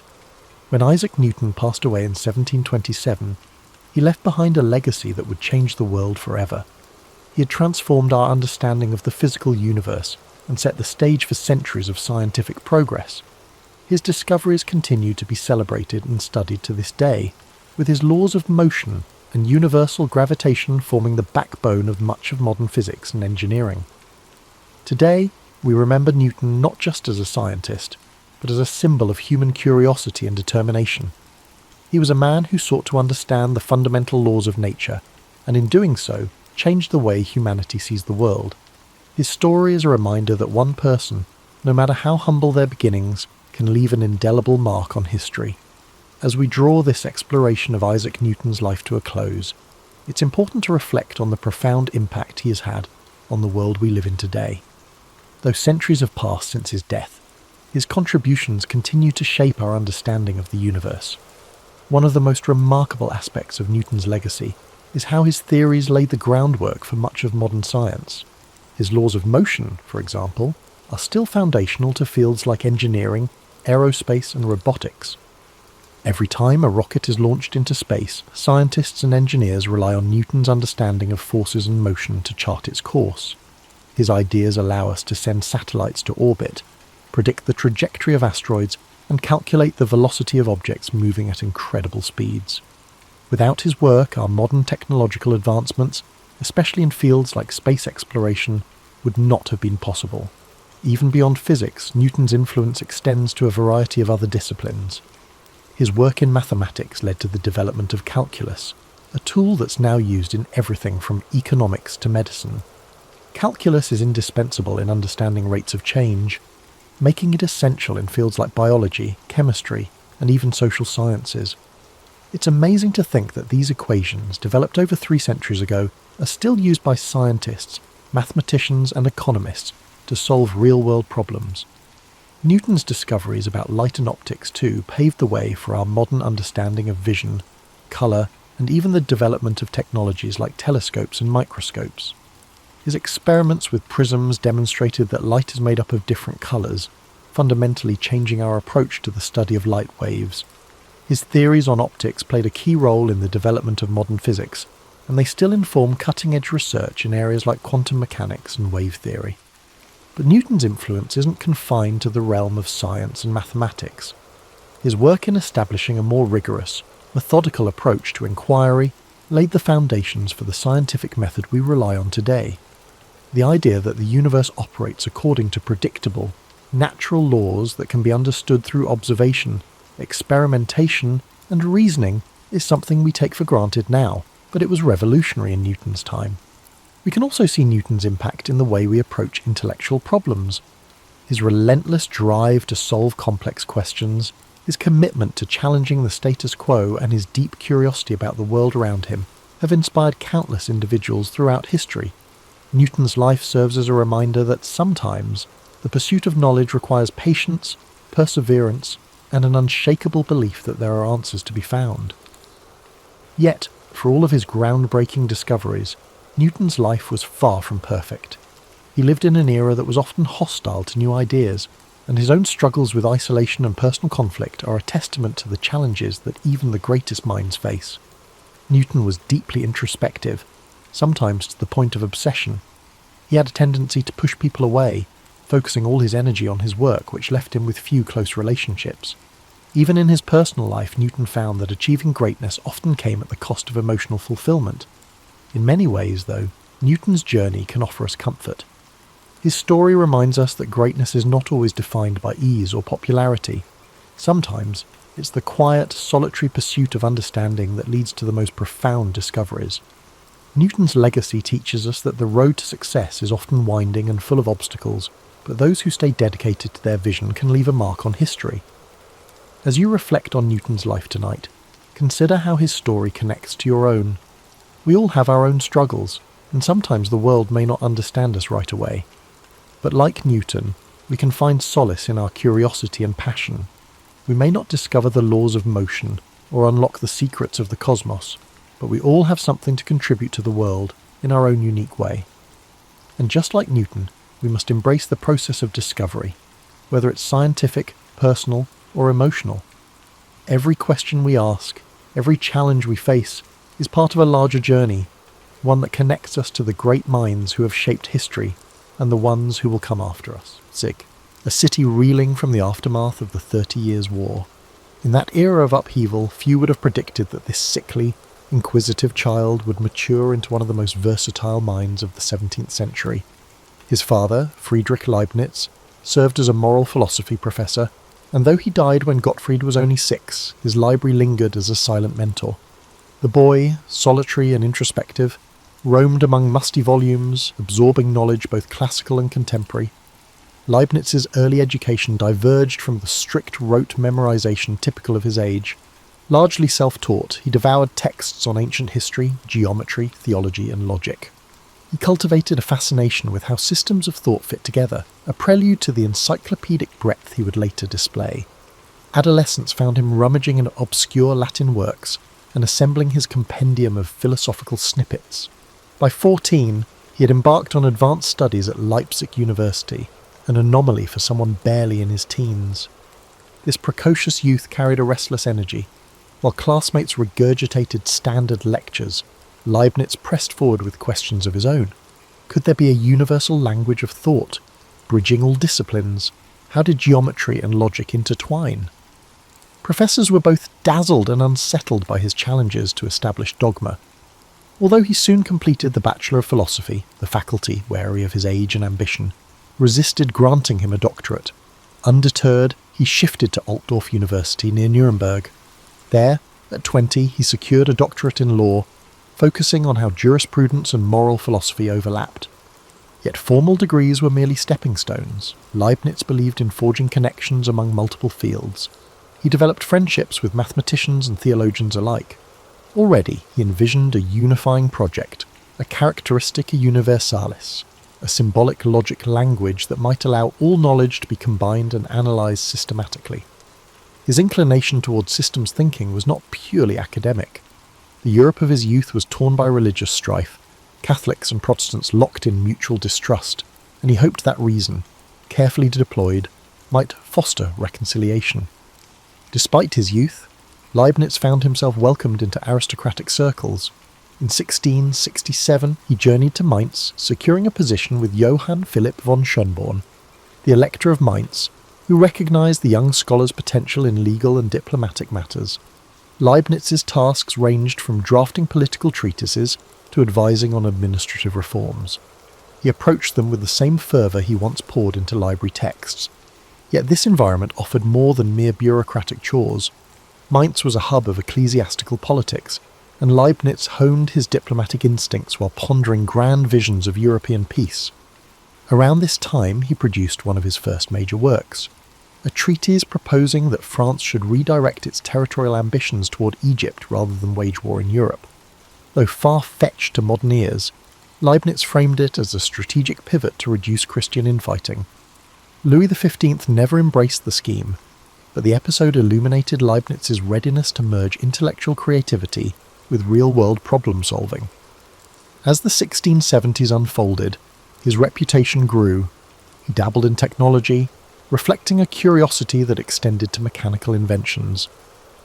[SPEAKER 1] When Isaac Newton passed away in 1727, he left behind a legacy that would change the world forever. He had transformed our understanding of the physical universe and set the stage for centuries of scientific progress. His discoveries continue to be celebrated and studied to this day, with his laws of motion and universal gravitation forming the backbone of much of modern physics and engineering. Today, we remember Newton not just as a scientist, but as a symbol of human curiosity and determination. He was a man who sought to understand the fundamental laws of nature, and in doing so, changed the way humanity sees the world. His story is a reminder that one person, no matter how humble their beginnings, can leave an indelible mark on history. As we draw this exploration of Isaac Newton's life to a close, it's important to reflect on the profound impact he has had on the world we live in today. Though centuries have passed since his death, his contributions continue to shape our understanding of the universe. One of the most remarkable aspects of Newton's legacy is how his theories laid the groundwork for much of modern science. His laws of motion, for example, are still foundational to fields like engineering, aerospace, and robotics. Every time a rocket is launched into space, scientists and engineers rely on Newton's understanding of forces and motion to chart its course. His ideas allow us to send satellites to orbit, predict the trajectory of asteroids, and calculate the velocity of objects moving at incredible speeds. Without his work, our modern technological advancements, especially in fields like space exploration, would not have been possible. Even beyond physics, Newton's influence extends to a variety of other disciplines. His work in mathematics led to the development of calculus, a tool that's now used in everything from economics to medicine. Calculus is indispensable in understanding rates of change, making it essential in fields like biology, chemistry, and even social sciences. It's amazing to think that these equations, developed over 3 centuries ago, are still used by scientists, mathematicians, and economists to solve real-world problems. Newton's discoveries about light and optics, too, paved the way for our modern understanding of vision, colour, and even the development of technologies like telescopes and microscopes. His experiments with prisms demonstrated that light is made up of different colours, fundamentally changing our approach to the study of light waves. His theories on optics played a key role in the development of modern physics, and they still inform cutting-edge research in areas like quantum mechanics and wave theory. But Newton's influence isn't confined to the realm of science and mathematics. His work in establishing a more rigorous, methodical approach to inquiry laid the foundations for the scientific method we rely on today. The idea that the universe operates according to predictable, natural laws that can be understood through observation, experimentation, and reasoning is something we take for granted now, but it was revolutionary in Newton's time. We can also see Newton's impact in the way we approach intellectual problems. His relentless drive to solve complex questions, his commitment to challenging the status quo, and his deep curiosity about the world around him have inspired countless individuals throughout history. Newton's life serves as a reminder that sometimes the pursuit of knowledge requires patience, perseverance, and an unshakable belief that there are answers to be found. Yet, for all of his groundbreaking discoveries, Newton's life was far from perfect. He lived in an era that was often hostile to new ideas, and his own struggles with isolation and personal conflict are a testament to the challenges that even the greatest minds face. Newton was deeply introspective, sometimes to the point of obsession. He had a tendency to push people away, focusing all his energy on his work, which left him with few close relationships. Even in his personal life, Newton found that achieving greatness often came at the cost of emotional fulfillment. In many ways, though, Newton's journey can offer us comfort. His story reminds us that greatness is not always defined by ease or popularity. Sometimes it's the quiet, solitary pursuit of understanding that leads to the most profound discoveries. Newton's legacy teaches us that the road to success is often winding and full of obstacles, but those who stay dedicated to their vision can leave a mark on history. As you reflect on Newton's life tonight, consider how his story connects to your own. We all have our own struggles, and sometimes the world may not understand us right away. But like Newton, we can find solace in our curiosity and passion. We may not discover the laws of motion or unlock the secrets of the cosmos, but we all have something to contribute to the world in our own unique way. And just like Newton, we must embrace the process of discovery, whether it's scientific, personal, or emotional. Every question we ask, every challenge we face, is part of a larger journey, one that connects us to the great minds who have shaped history and the ones who will come after us. Zig, a city reeling from the aftermath of the 30 Years' War. In that era of upheaval, few would have predicted that this sickly, inquisitive child would mature into one of the most versatile minds of the 17th century. His father, Friedrich Leibniz, served as a moral philosophy professor, and though he died when Gottfried was only 6, his library lingered as a silent mentor. The boy, solitary and introspective, roamed among musty volumes, absorbing knowledge both classical and contemporary. Leibniz's early education diverged from the strict rote memorization typical of his age. Largely self-taught, he devoured texts on ancient history, geometry, theology, and logic. He cultivated a fascination with how systems of thought fit together, a prelude to the encyclopedic breadth he would later display. Adolescence found him rummaging in obscure Latin works and assembling his compendium of philosophical snippets. By 14, he had embarked on advanced studies at Leipzig University, an anomaly for someone barely in his teens. This precocious youth carried a restless energy. While classmates regurgitated standard lectures, Leibniz pressed forward with questions of his own. Could there be a universal language of thought, bridging all disciplines? How did geometry and logic intertwine? Professors were both dazzled and unsettled by his challenges to established dogma. Although he soon completed the Bachelor of Philosophy, the faculty, wary of his age and ambition, resisted granting him a doctorate. Undeterred, he shifted to Altdorf University near Nuremberg. There, at 20, he secured a doctorate in law, focusing on how jurisprudence and moral philosophy overlapped. Yet formal degrees were merely stepping stones. Leibniz believed in forging connections among multiple fields. He developed friendships with mathematicians and theologians alike. Already, he envisioned a unifying project, a characteristica universalis, a symbolic logic language that might allow all knowledge to be combined and analysed systematically. His inclination towards systems thinking was not purely academic. The Europe of his youth was torn by religious strife, Catholics and Protestants locked in mutual distrust, and he hoped that reason, carefully deployed, might foster reconciliation. Despite his youth, Leibniz found himself welcomed into aristocratic circles. In 1667, he journeyed to Mainz, securing a position with Johann Philipp von Schönborn, the Elector of Mainz, who recognised the young scholar's potential in legal and diplomatic matters. Leibniz's tasks ranged from drafting political treatises to advising on administrative reforms. He approached them with the same fervour he once poured into library texts. Yet this environment offered more than mere bureaucratic chores. Mainz was a hub of ecclesiastical politics, and Leibniz honed his diplomatic instincts while pondering grand visions of European peace. Around this time he produced one of his first major works, a treatise proposing that France should redirect its territorial ambitions toward Egypt rather than wage war in Europe. Though far-fetched to modern ears, Leibniz framed it as a strategic pivot to reduce Christian infighting. Louis XV never embraced the scheme, but the episode illuminated Leibniz's readiness to merge intellectual creativity with real-world problem-solving. As the 1670s unfolded, his reputation grew. He dabbled in technology, reflecting a curiosity that extended to mechanical inventions.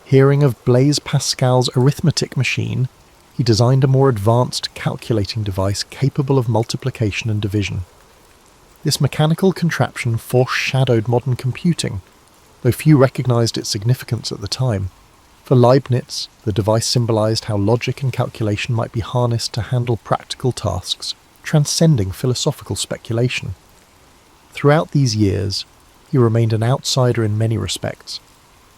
[SPEAKER 1] Hearing of Blaise Pascal's arithmetic machine, he designed a more advanced calculating device capable of multiplication and division. This mechanical contraption foreshadowed modern computing, though few recognised its significance at the time. For Leibniz, the device symbolised how logic and calculation might be harnessed to handle practical tasks, transcending philosophical speculation. Throughout these years, he remained an outsider in many respects.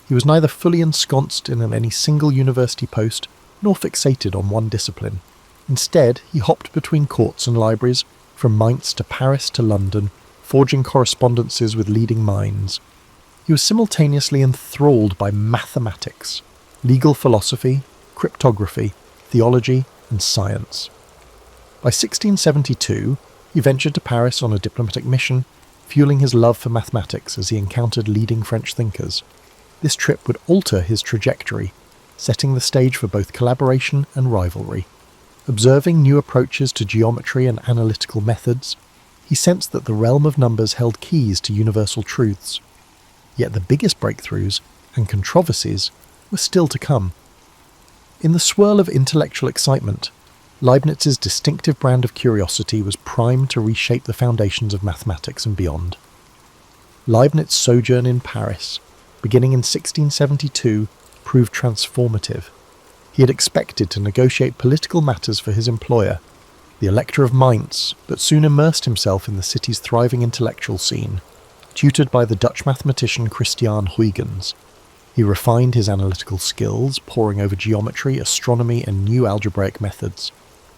[SPEAKER 1] He was neither fully ensconced in any single university post, nor fixated on one discipline. Instead, he hopped between courts and libraries, from Mainz to Paris to London, forging correspondences with leading minds. He was simultaneously enthralled by mathematics, legal philosophy, cryptography, theology, and science. By 1672, he ventured to Paris on a diplomatic mission, fueling his love for mathematics as he encountered leading French thinkers. This trip would alter his trajectory, setting the stage for both collaboration and rivalry. Observing new approaches to geometry and analytical methods, he sensed that the realm of numbers held keys to universal truths. Yet the biggest breakthroughs and controversies were still to come. In the swirl of intellectual excitement, Leibniz's distinctive brand of curiosity was primed to reshape the foundations of mathematics and beyond. Leibniz's sojourn in Paris, beginning in 1672, proved transformative. He had expected to negotiate political matters for his employer, the Elector of Mainz, but soon immersed himself in the city's thriving intellectual scene, tutored by the Dutch mathematician Christiaan Huygens. He refined his analytical skills, poring over geometry, astronomy, and new algebraic methods.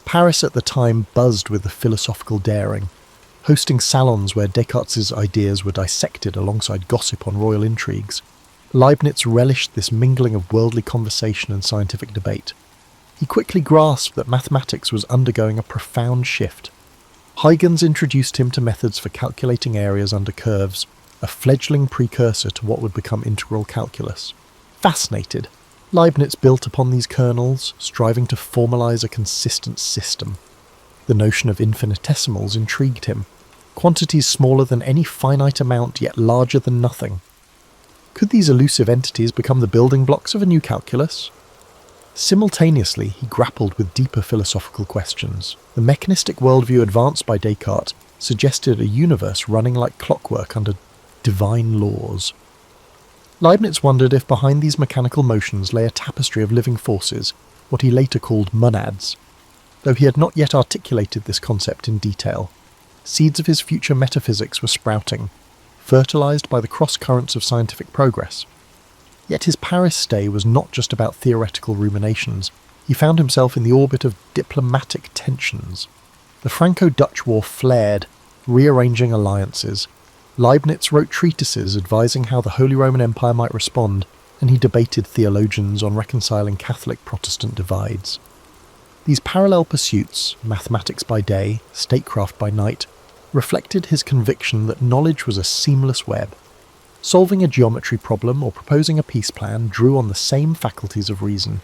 [SPEAKER 1] Paris at the time buzzed with the philosophical daring, hosting salons where Descartes' ideas were dissected alongside gossip on royal intrigues. Leibniz relished this mingling of worldly conversation and scientific debate. He quickly grasped that mathematics was undergoing a profound shift. Huygens introduced him to methods for calculating areas under curves, a fledgling precursor to what would become integral calculus. Fascinated, Leibniz built upon these kernels, striving to formalize a consistent system. The notion of infinitesimals intrigued him, quantities smaller than any finite amount yet larger than nothing. Could these elusive entities become the building blocks of a new calculus? Simultaneously, he grappled with deeper philosophical questions. The mechanistic worldview advanced by Descartes suggested a universe running like clockwork under divine laws. Leibniz wondered if behind these mechanical motions lay a tapestry of living forces, what he later called monads. Though he had not yet articulated this concept in detail, seeds of his future metaphysics were sprouting, fertilized by the cross-currents of scientific progress. Yet his Paris stay was not just about theoretical ruminations. He found himself in the orbit of diplomatic tensions. The Franco-Dutch War flared, rearranging alliances. Leibniz wrote treatises advising how the Holy Roman Empire might respond, and he debated theologians on reconciling Catholic-Protestant divides. These parallel pursuits, mathematics by day, statecraft by night, reflected his conviction that knowledge was a seamless web. Solving a geometry problem or proposing a peace plan drew on the same faculties of reason.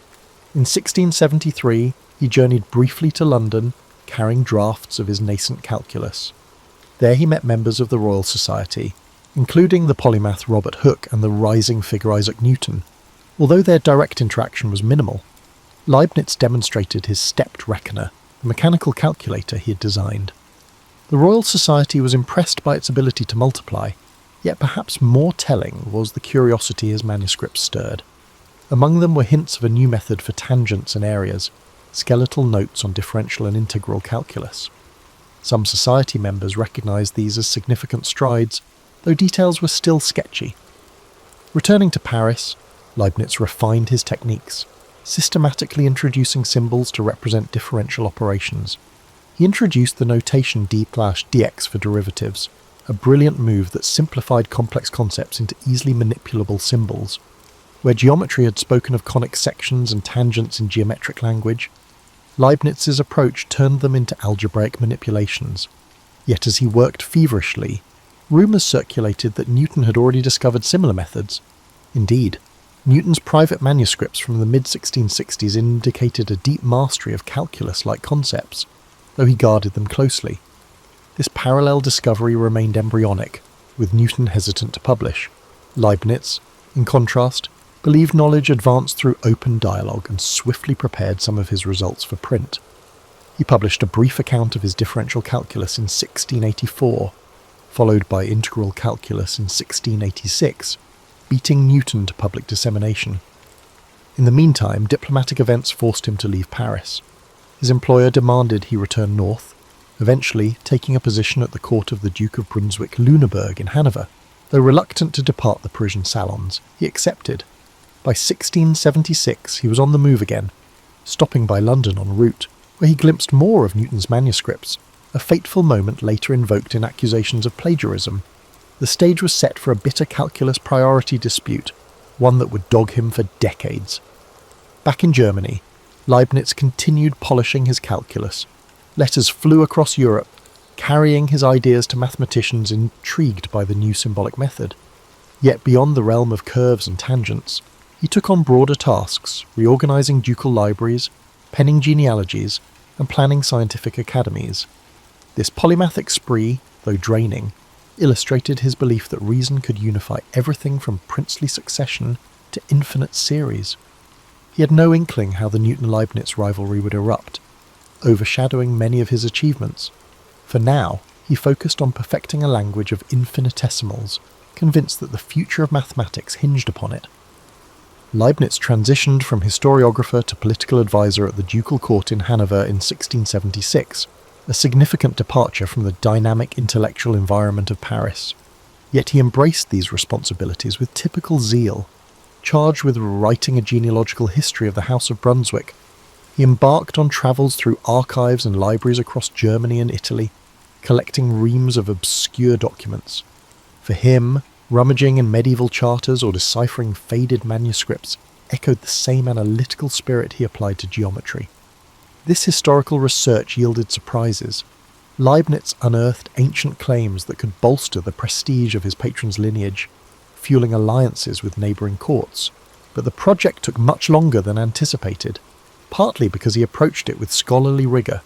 [SPEAKER 1] In 1673, he journeyed briefly to London, carrying drafts of his nascent calculus. There he met members of the Royal Society, including the polymath Robert Hooke and the rising figure Isaac Newton. Although their direct interaction was minimal, Leibniz demonstrated his stepped reckoner, the mechanical calculator he had designed. The Royal Society was impressed by its ability to multiply, yet perhaps more telling was the curiosity his manuscripts stirred. Among them were hints of a new method for tangents and areas, skeletal notes on differential and integral calculus. Some society members recognized these as significant strides, though details were still sketchy. Returning to Paris, Leibniz refined his techniques, systematically introducing symbols to represent differential operations. He introduced the notation d/dx for derivatives, a brilliant move that simplified complex concepts into easily manipulable symbols. Where geometry had spoken of conic sections and tangents in geometric language, Leibniz's approach turned them into algebraic manipulations. Yet as he worked feverishly, rumours circulated that Newton had already discovered similar methods. Indeed, Newton's private manuscripts from the mid-1660s indicated a deep mastery of calculus-like concepts, though he guarded them closely. This parallel discovery remained embryonic, with Newton hesitant to publish. Leibniz, in contrast, believed knowledge advanced through open dialogue and swiftly prepared some of his results for print. He published a brief account of his differential calculus in 1684, followed by integral calculus in 1686, beating Newton to public dissemination. In the meantime, diplomatic events forced him to leave Paris. His employer demanded he return north, eventually taking a position at the court of the Duke of Brunswick-Lüneburg in Hanover. Though reluctant to depart the Parisian salons, he accepted. By 1676 he was on the move again, stopping by London en route, where he glimpsed more of Newton's manuscripts, a fateful moment later invoked in accusations of plagiarism. The stage was set for a bitter calculus priority dispute, one that would dog him for decades. Back in Germany, Leibniz continued polishing his calculus. Letters flew across Europe, carrying his ideas to mathematicians intrigued by the new symbolic method. Yet beyond the realm of curves and tangents, he took on broader tasks, reorganising ducal libraries, penning genealogies, and planning scientific academies. This polymathic spree, though draining, illustrated his belief that reason could unify everything from princely succession to infinite series. He had no inkling how the Newton-Leibniz rivalry would erupt, overshadowing many of his achievements. For now, he focused on perfecting a language of infinitesimals, convinced that the future of mathematics hinged upon it. Leibniz transitioned from historiographer to political advisor at the ducal court in Hanover in 1676, a significant departure from the dynamic intellectual environment of Paris. Yet he embraced these responsibilities with typical zeal. Charged with writing a genealogical history of the House of Brunswick, he embarked on travels through archives and libraries across Germany and Italy, collecting reams of obscure documents. For him, rummaging in medieval charters or deciphering faded manuscripts echoed the same analytical spirit he applied to geometry. This historical research yielded surprises. Leibniz unearthed ancient claims that could bolster the prestige of his patron's lineage, fueling alliances with neighbouring courts. But the project took much longer than anticipated, partly because he approached it with scholarly rigour.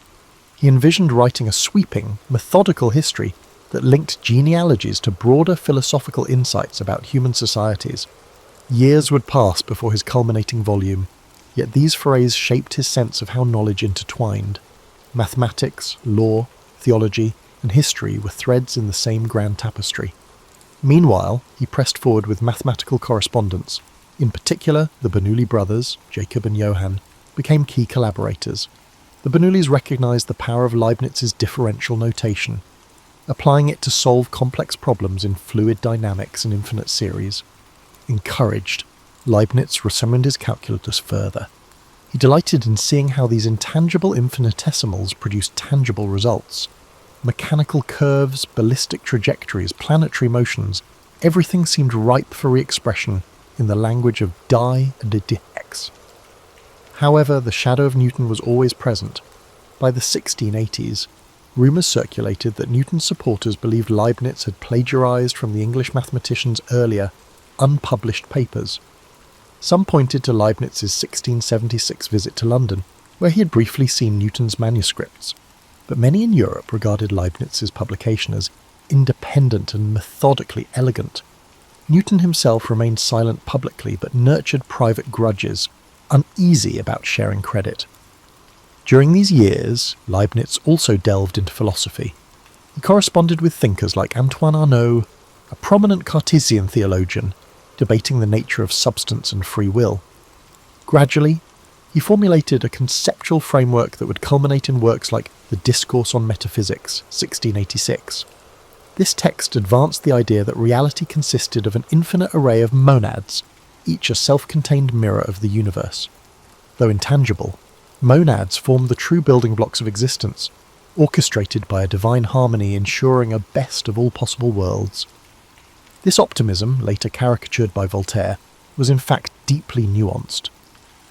[SPEAKER 1] He envisioned writing a sweeping, methodical history that linked genealogies to broader philosophical insights about human societies. Years would pass before his culminating volume, yet these forays shaped his sense of how knowledge intertwined. Mathematics, law, theology, and history were threads in the same grand tapestry. Meanwhile, he pressed forward with mathematical correspondence. In particular, the Bernoulli brothers, Jacob and Johann, became key collaborators. The Bernoullis recognized the power of Leibniz's differential notation, applying it to solve complex problems in fluid dynamics and infinite series. Encouraged, Leibniz refined his calculus further. He delighted in seeing how these intangible infinitesimals produced tangible results. Mechanical curves, ballistic trajectories, planetary motions, everything seemed ripe for re-expression in the language of die and dx. However, the shadow of Newton was always present. By the 1680s, rumours circulated that Newton's supporters believed Leibniz had plagiarised from the English mathematician's earlier, unpublished papers. Some pointed to Leibniz's 1676 visit to London, where he had briefly seen Newton's manuscripts, but many in Europe regarded Leibniz's publication as independent and methodically elegant. Newton himself remained silent publicly but nurtured private grudges, uneasy about sharing credit. During these years, Leibniz also delved into philosophy. He corresponded with thinkers like Antoine Arnauld, a prominent Cartesian theologian, debating the nature of substance and free will. Gradually, he formulated a conceptual framework that would culminate in works like The Discourse on Metaphysics, 1686. This text advanced the idea that reality consisted of an infinite array of monads, each a self-contained mirror of the universe. Though intangible, monads formed the true building blocks of existence, orchestrated by a divine harmony ensuring a best of all possible worlds. This optimism, later caricatured by Voltaire, was in fact deeply nuanced.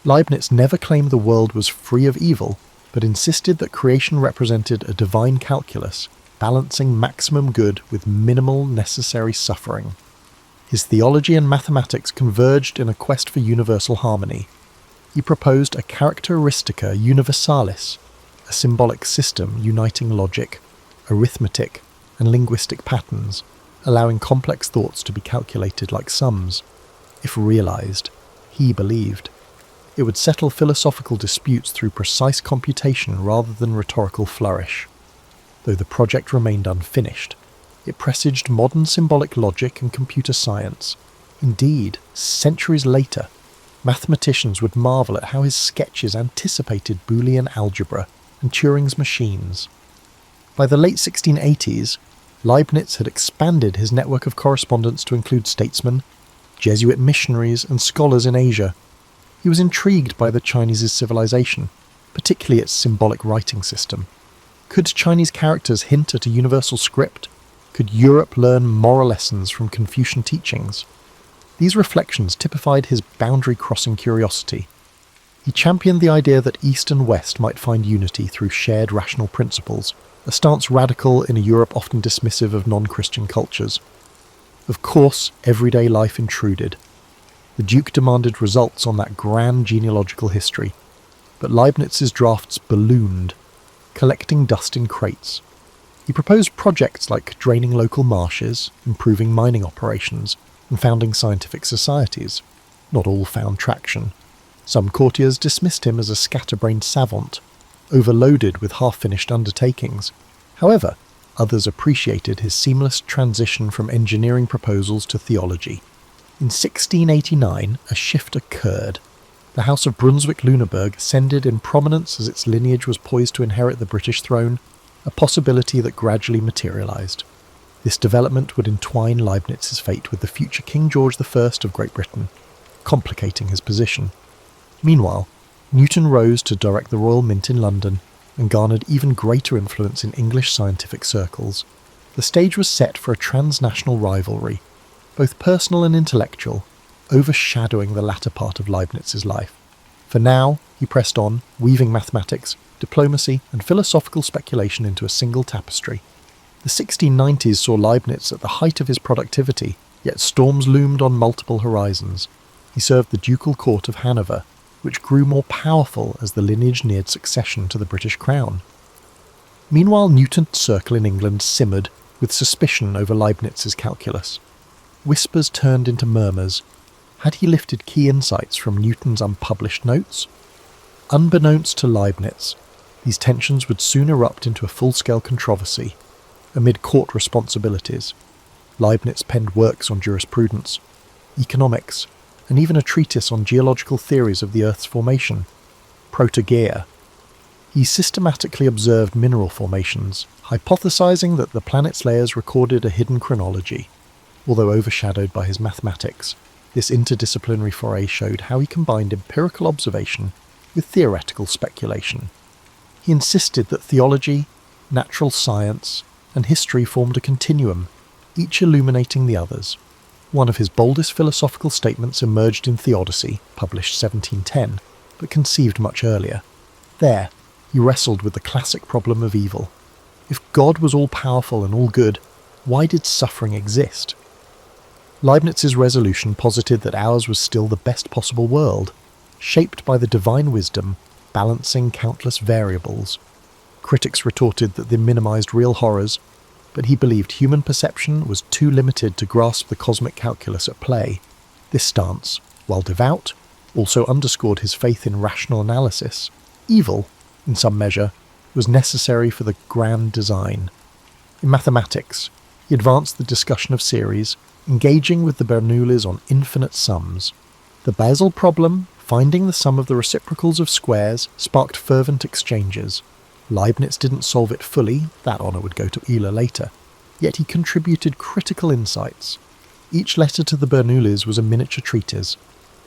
[SPEAKER 1] Leibniz never claimed the world was free of evil, but insisted that creation represented a divine calculus, balancing maximum good with minimal necessary suffering. His theology and mathematics converged in a quest for universal harmony. He proposed a characteristica universalis, a symbolic system uniting logic, arithmetic, and linguistic patterns, allowing complex thoughts to be calculated like sums. If realized, he believed, it would settle philosophical disputes through precise computation rather than rhetorical flourish. Though the project remained unfinished, it presaged modern symbolic logic and computer science. Indeed, centuries later, mathematicians would marvel at how his sketches anticipated Boolean algebra and Turing's machines. By the late 1680s, Leibniz had expanded his network of correspondence to include statesmen, Jesuit missionaries, and scholars in Asia. He was intrigued by the Chinese civilization, particularly its symbolic writing system. Could Chinese characters hint at a universal script? Could Europe learn moral lessons from Confucian teachings? These reflections typified his boundary-crossing curiosity. He championed the idea that East and West might find unity through shared rational principles, a stance radical in a Europe often dismissive of non-Christian cultures. Of course, everyday life intruded. The Duke demanded results on that grand genealogical history, but Leibniz's drafts ballooned, collecting dust in crates. He proposed projects like draining local marshes, improving mining operations, and founding scientific societies. Not all found traction. Some courtiers dismissed him as a scatterbrained savant, overloaded with half-finished undertakings. However, others appreciated his seamless transition from engineering proposals to theology. In 1689, a shift occurred. The House of Brunswick-Lüneburg ascended in prominence as its lineage was poised to inherit the British throne, a possibility that gradually materialised. This development would entwine Leibniz's fate with the future King George I of Great Britain, complicating his position. Meanwhile, Newton rose to direct the Royal Mint in London and garnered even greater influence in English scientific circles. The stage was set for a transnational rivalry, both personal and intellectual, overshadowing the latter part of Leibniz's life. For now, he pressed on, weaving mathematics, diplomacy, and philosophical speculation into a single tapestry. The 1690s saw Leibniz at the height of his productivity, yet storms loomed on multiple horizons. He served the ducal court of Hanover, which grew more powerful as the lineage neared succession to the British crown. Meanwhile, Newton's circle in England simmered, with suspicion over Leibniz's calculus. Whispers turned into murmurs. Had he lifted key insights from Newton's unpublished notes? Unbeknownst to Leibniz, these tensions would soon erupt into a full-scale controversy. Amid court responsibilities, Leibniz penned works on jurisprudence, economics, and even a treatise on geological theories of the Earth's formation, Protogaea. He systematically observed mineral formations, hypothesizing that the planet's layers recorded a hidden chronology. Although overshadowed by his mathematics, this interdisciplinary foray showed how he combined empirical observation with theoretical speculation. He insisted that theology, natural science, and history formed a continuum, each illuminating the others. One of his boldest philosophical statements emerged in Theodicy, published 1710, but conceived much earlier. There, he wrestled with the classic problem of evil. If God was all-powerful and all-good, why did suffering exist? Leibniz's resolution posited that ours was still the best possible world, shaped by the divine wisdom, balancing countless variables. Critics retorted that they minimized real horrors, but he believed human perception was too limited to grasp the cosmic calculus at play. This stance, while devout, also underscored his faith in rational analysis. Evil, in some measure, was necessary for the grand design. In mathematics, he advanced the discussion of series, engaging with the Bernoullis on infinite sums. The Basel problem, finding the sum of the reciprocals of squares, sparked fervent exchanges. Leibniz didn't solve it fully, that honour would go to Euler later, yet he contributed critical insights. Each letter to the Bernoullis was a miniature treatise,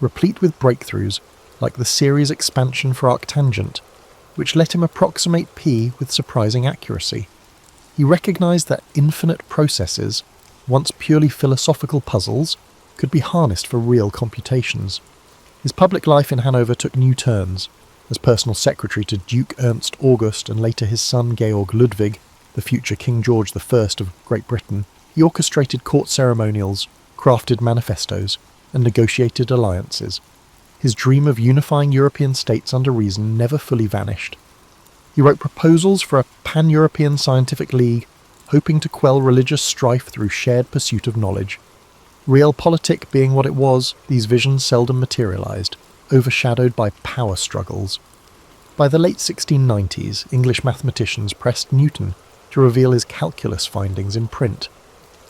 [SPEAKER 1] replete with breakthroughs like the series expansion for arctangent, which let him approximate P with surprising accuracy. He recognised that infinite processes, once purely philosophical puzzles, could be harnessed for real computations. His public life in Hanover took new turns. As personal secretary to Duke Ernst August and later his son Georg Ludwig, the future King George I of Great Britain, he orchestrated court ceremonials, crafted manifestos, and negotiated alliances. His dream of unifying European states under reason never fully vanished. He wrote proposals for a pan-European scientific league, hoping to quell religious strife through shared pursuit of knowledge. Realpolitik being what it was, these visions seldom materialised, overshadowed by power struggles. By the late 1690s, English mathematicians pressed Newton to reveal his calculus findings in print.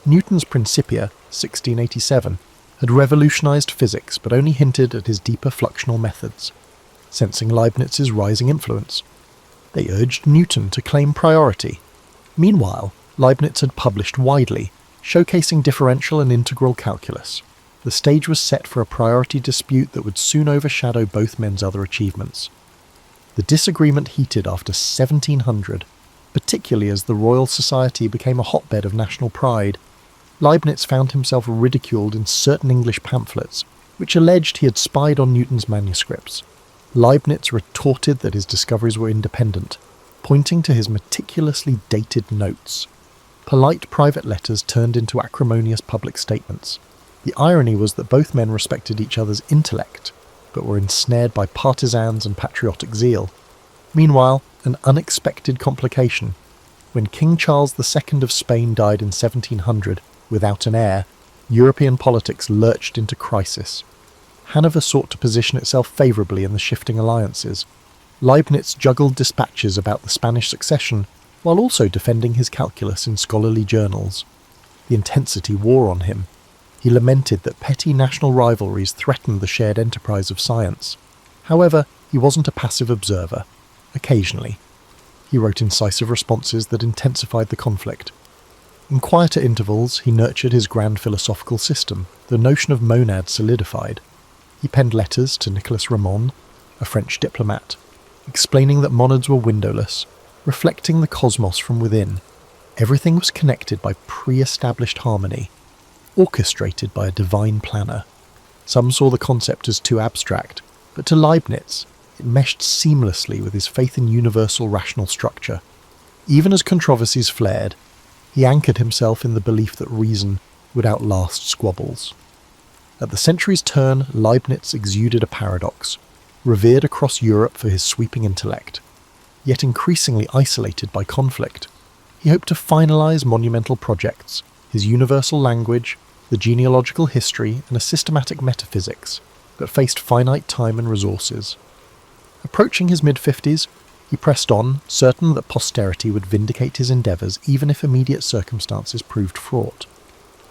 [SPEAKER 1] Newton's Principia, 1687, had revolutionised physics but only hinted at his deeper fluxional methods. Sensing Leibniz's rising influence, they urged Newton to claim priority. Meanwhile, Leibniz had published widely, showcasing differential and integral calculus. The stage was set for a priority dispute that would soon overshadow both men's other achievements. The disagreement heated after 1700, particularly as the Royal Society became a hotbed of national pride. Leibniz found himself ridiculed in certain English pamphlets, which alleged he had spied on Newton's manuscripts. Leibniz retorted that his discoveries were independent, pointing to his meticulously dated notes. Polite private letters turned into acrimonious public statements. The irony was that both men respected each other's intellect, but were ensnared by partisans and patriotic zeal. Meanwhile, an unexpected complication. When King Charles II of Spain died in 1700, without an heir, European politics lurched into crisis. Hanover sought to position itself favourably in the shifting alliances. Leibniz juggled dispatches about the Spanish succession, while also defending his calculus in scholarly journals. The intensity wore on him. He lamented that petty national rivalries threatened the shared enterprise of science. However, he wasn't a passive observer. Occasionally, he wrote incisive responses that intensified the conflict. In quieter intervals, he nurtured his grand philosophical system. The notion of monad solidified. He penned letters to Nicolas Ramon, a French diplomat, explaining that monads were windowless, reflecting the cosmos from within. Everything was connected by pre-established harmony, orchestrated by a divine planner. Some saw the concept as too abstract, but to Leibniz, it meshed seamlessly with his faith in universal rational structure. Even as controversies flared, he anchored himself in the belief that reason would outlast squabbles. At the century's turn, Leibniz exuded a paradox, revered across Europe for his sweeping intellect, yet increasingly isolated by conflict. He hoped to finalise monumental projects, his universal language, the genealogical history, and a systematic metaphysics, but faced finite time and resources. Approaching his mid-50s, he pressed on, certain that posterity would vindicate his endeavours even if immediate circumstances proved fraught.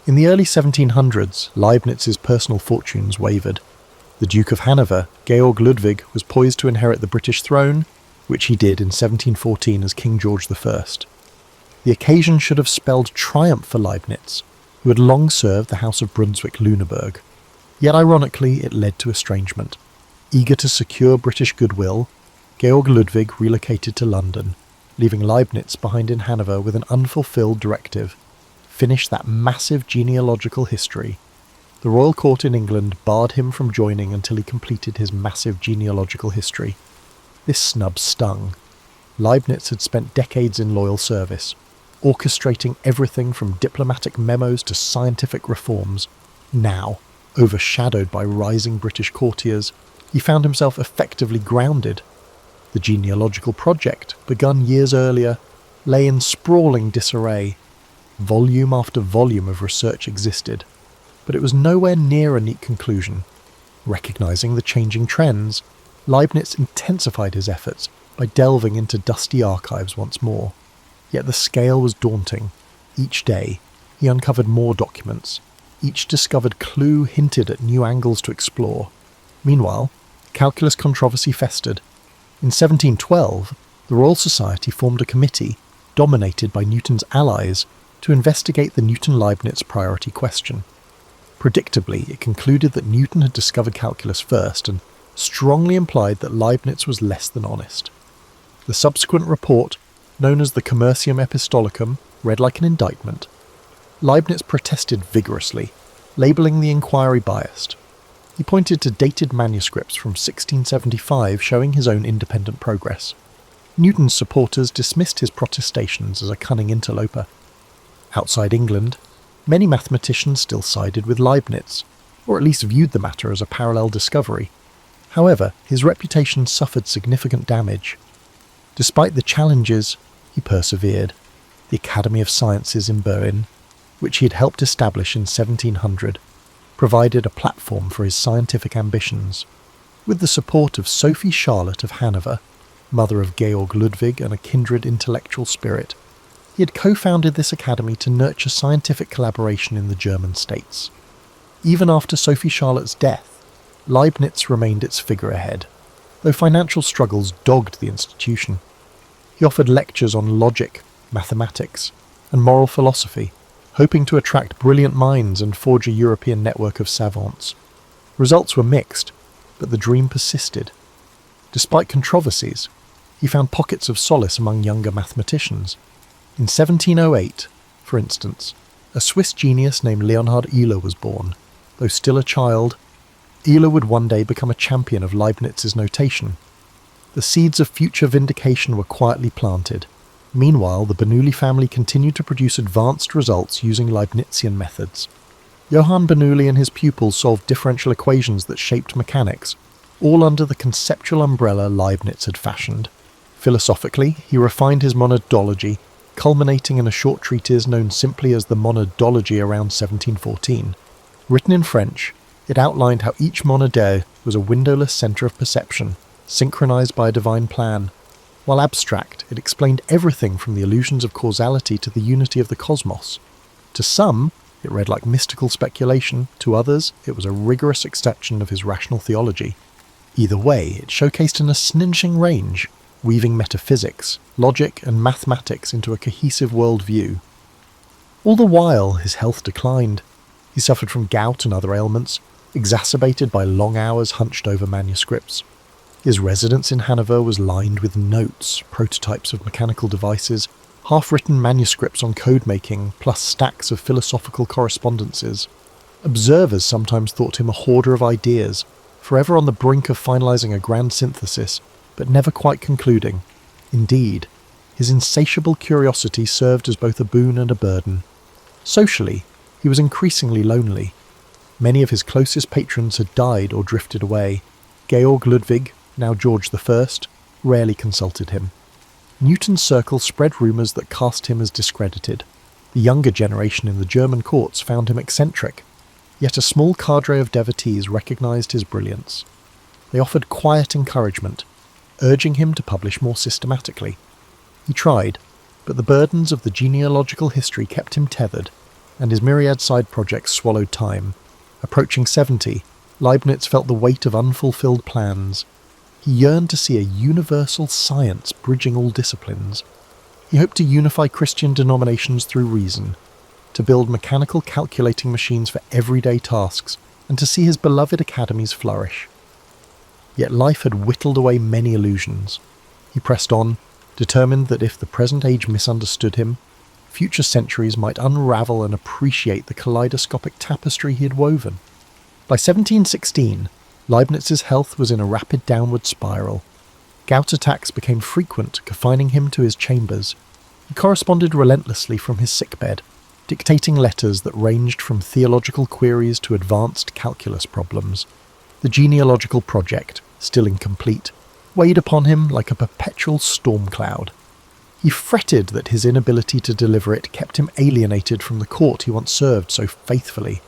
[SPEAKER 1] In the early 1700s, Leibniz's personal fortunes wavered. The Duke of Hanover, Georg Ludwig, was poised to inherit the British throne, which he did in 1714 as King George I. The occasion should have spelled triumph for Leibniz, who had long served the House of Brunswick-Lüneburg. Yet ironically, it led to estrangement. Eager to secure British goodwill, Georg Ludwig relocated to London, leaving Leibniz behind in Hanover with an unfulfilled directive: finish that massive genealogical history. The royal court in England barred him from joining until he completed his massive genealogical history. This snub stung. Leibniz had spent decades in loyal service, orchestrating everything from diplomatic memos to scientific reforms. Now, overshadowed by rising British courtiers, he found himself effectively grounded. The genealogical project, begun years earlier, lay in sprawling disarray. Volume after volume of research existed, but it was nowhere near a neat conclusion. Recognising the changing trends, Leibniz intensified his efforts by delving into dusty archives once more. Yet the scale was daunting. Each day, he uncovered more documents. Each discovered clue hinted at new angles to explore. Meanwhile, calculus controversy festered. In 1712, the Royal Society formed a committee, dominated by Newton's allies, to investigate the Newton-Leibniz priority question. Predictably, it concluded that Newton had discovered calculus first and strongly implied that Leibniz was less than honest. The subsequent report, known as the Commercium Epistolicum, read like an indictment. Leibniz protested vigorously, labelling the inquiry biased. He pointed to dated manuscripts from 1675 showing his own independent progress. Newton's supporters dismissed his protestations as a cunning interloper. Outside England, many mathematicians still sided with Leibniz, or at least viewed the matter as a parallel discovery. However, his reputation suffered significant damage. Despite the challenges, he persevered. The Academy of Sciences in Berlin, which he had helped establish in 1700, provided a platform for his scientific ambitions. With the support of Sophie Charlotte of Hanover, mother of Georg Ludwig and a kindred intellectual spirit, he had co-founded this academy to nurture scientific collaboration in the German states. Even after Sophie Charlotte's death, Leibniz remained its figurehead, though financial struggles dogged the institution. He offered lectures on logic, mathematics, and moral philosophy, hoping to attract brilliant minds and forge a European network of savants. Results were mixed, but the dream persisted. Despite controversies, he found pockets of solace among younger mathematicians. In 1708, for instance, a Swiss genius named Leonhard Euler was born. Though still a child, Euler would one day become a champion of Leibniz's notation. The seeds of future vindication were quietly planted. Meanwhile, the Bernoulli family continued to produce advanced results using Leibnizian methods. Johann Bernoulli and his pupils solved differential equations that shaped mechanics, all under the conceptual umbrella Leibniz had fashioned. Philosophically, he refined his monadology, culminating in a short treatise known simply as the Monadology around 1714. Written in French, it outlined how each monade was a windowless centre of perception, synchronized by a divine plan. While abstract, it explained everything from the illusions of causality to the unity of the cosmos. To some, it read like mystical speculation, to others, it was a rigorous extension of his rational theology. Either way, it showcased an astonishing range, weaving metaphysics, logic, and mathematics into a cohesive worldview. All the while, his health declined. He suffered from gout and other ailments, exacerbated by long hours hunched over manuscripts. His residence in Hanover was lined with notes, prototypes of mechanical devices, half-written manuscripts on code-making, plus stacks of philosophical correspondences. Observers sometimes thought him a hoarder of ideas, forever on the brink of finalizing a grand synthesis, but never quite concluding. Indeed, his insatiable curiosity served as both a boon and a burden. Socially, he was increasingly lonely. Many of his closest patrons had died or drifted away. Georg Ludwig, now George I, rarely consulted him. Newton's circle spread rumours that cast him as discredited. The younger generation in the German courts found him eccentric, yet a small cadre of devotees recognised his brilliance. They offered quiet encouragement, urging him to publish more systematically. He tried, but the burdens of the genealogical history kept him tethered, and his myriad side projects swallowed time. Approaching 70, Leibniz felt the weight of unfulfilled plans. He yearned to see a universal science bridging all disciplines. He hoped to unify Christian denominations through reason, to build mechanical calculating machines for everyday tasks, and to see his beloved academies flourish. Yet life had whittled away many illusions. He pressed on, determined that if the present age misunderstood him, future centuries might unravel and appreciate the kaleidoscopic tapestry he had woven. By 1716, Leibniz's health was in a rapid downward spiral. Gout attacks became frequent, confining him to his chambers. He corresponded relentlessly from his sickbed, dictating letters that ranged from theological queries to advanced calculus problems. The genealogical project, still incomplete, weighed upon him like a perpetual storm cloud. He fretted that his inability to deliver it kept him alienated from the court he once served so faithfully.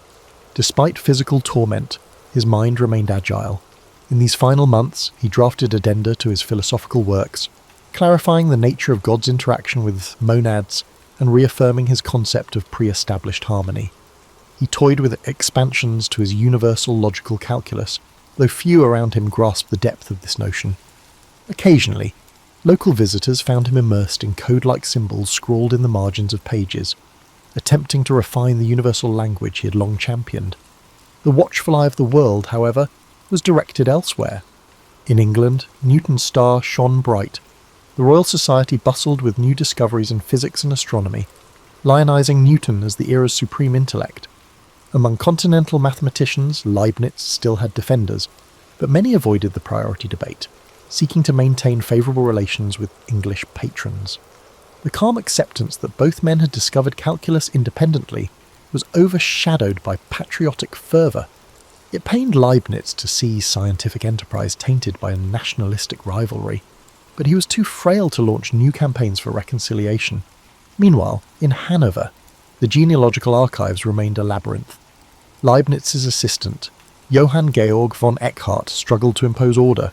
[SPEAKER 1] Despite physical torment, his mind remained agile. In these final months, he drafted addenda to his philosophical works, clarifying the nature of God's interaction with monads and reaffirming his concept of pre-established harmony. He toyed with expansions to his universal logical calculus, though few around him grasped the depth of this notion. Occasionally, local visitors found him immersed in code-like symbols scrawled in the margins of pages, attempting to refine the universal language he had long championed. The watchful eye of the world, however, was directed elsewhere. In England, Newton's star shone bright. The Royal Society bustled with new discoveries in physics and astronomy, lionising Newton as the era's supreme intellect. Among continental mathematicians, Leibniz still had defenders, but many avoided the priority debate, seeking to maintain favourable relations with English patrons. The calm acceptance that both men had discovered calculus independently was overshadowed by patriotic fervour. It pained Leibniz to see scientific enterprise tainted by a nationalistic rivalry, but he was too frail to launch new campaigns for reconciliation. Meanwhile, in Hanover, the genealogical archives remained a labyrinth. Leibniz's assistant, Johann Georg von Eckhart, struggled to impose order.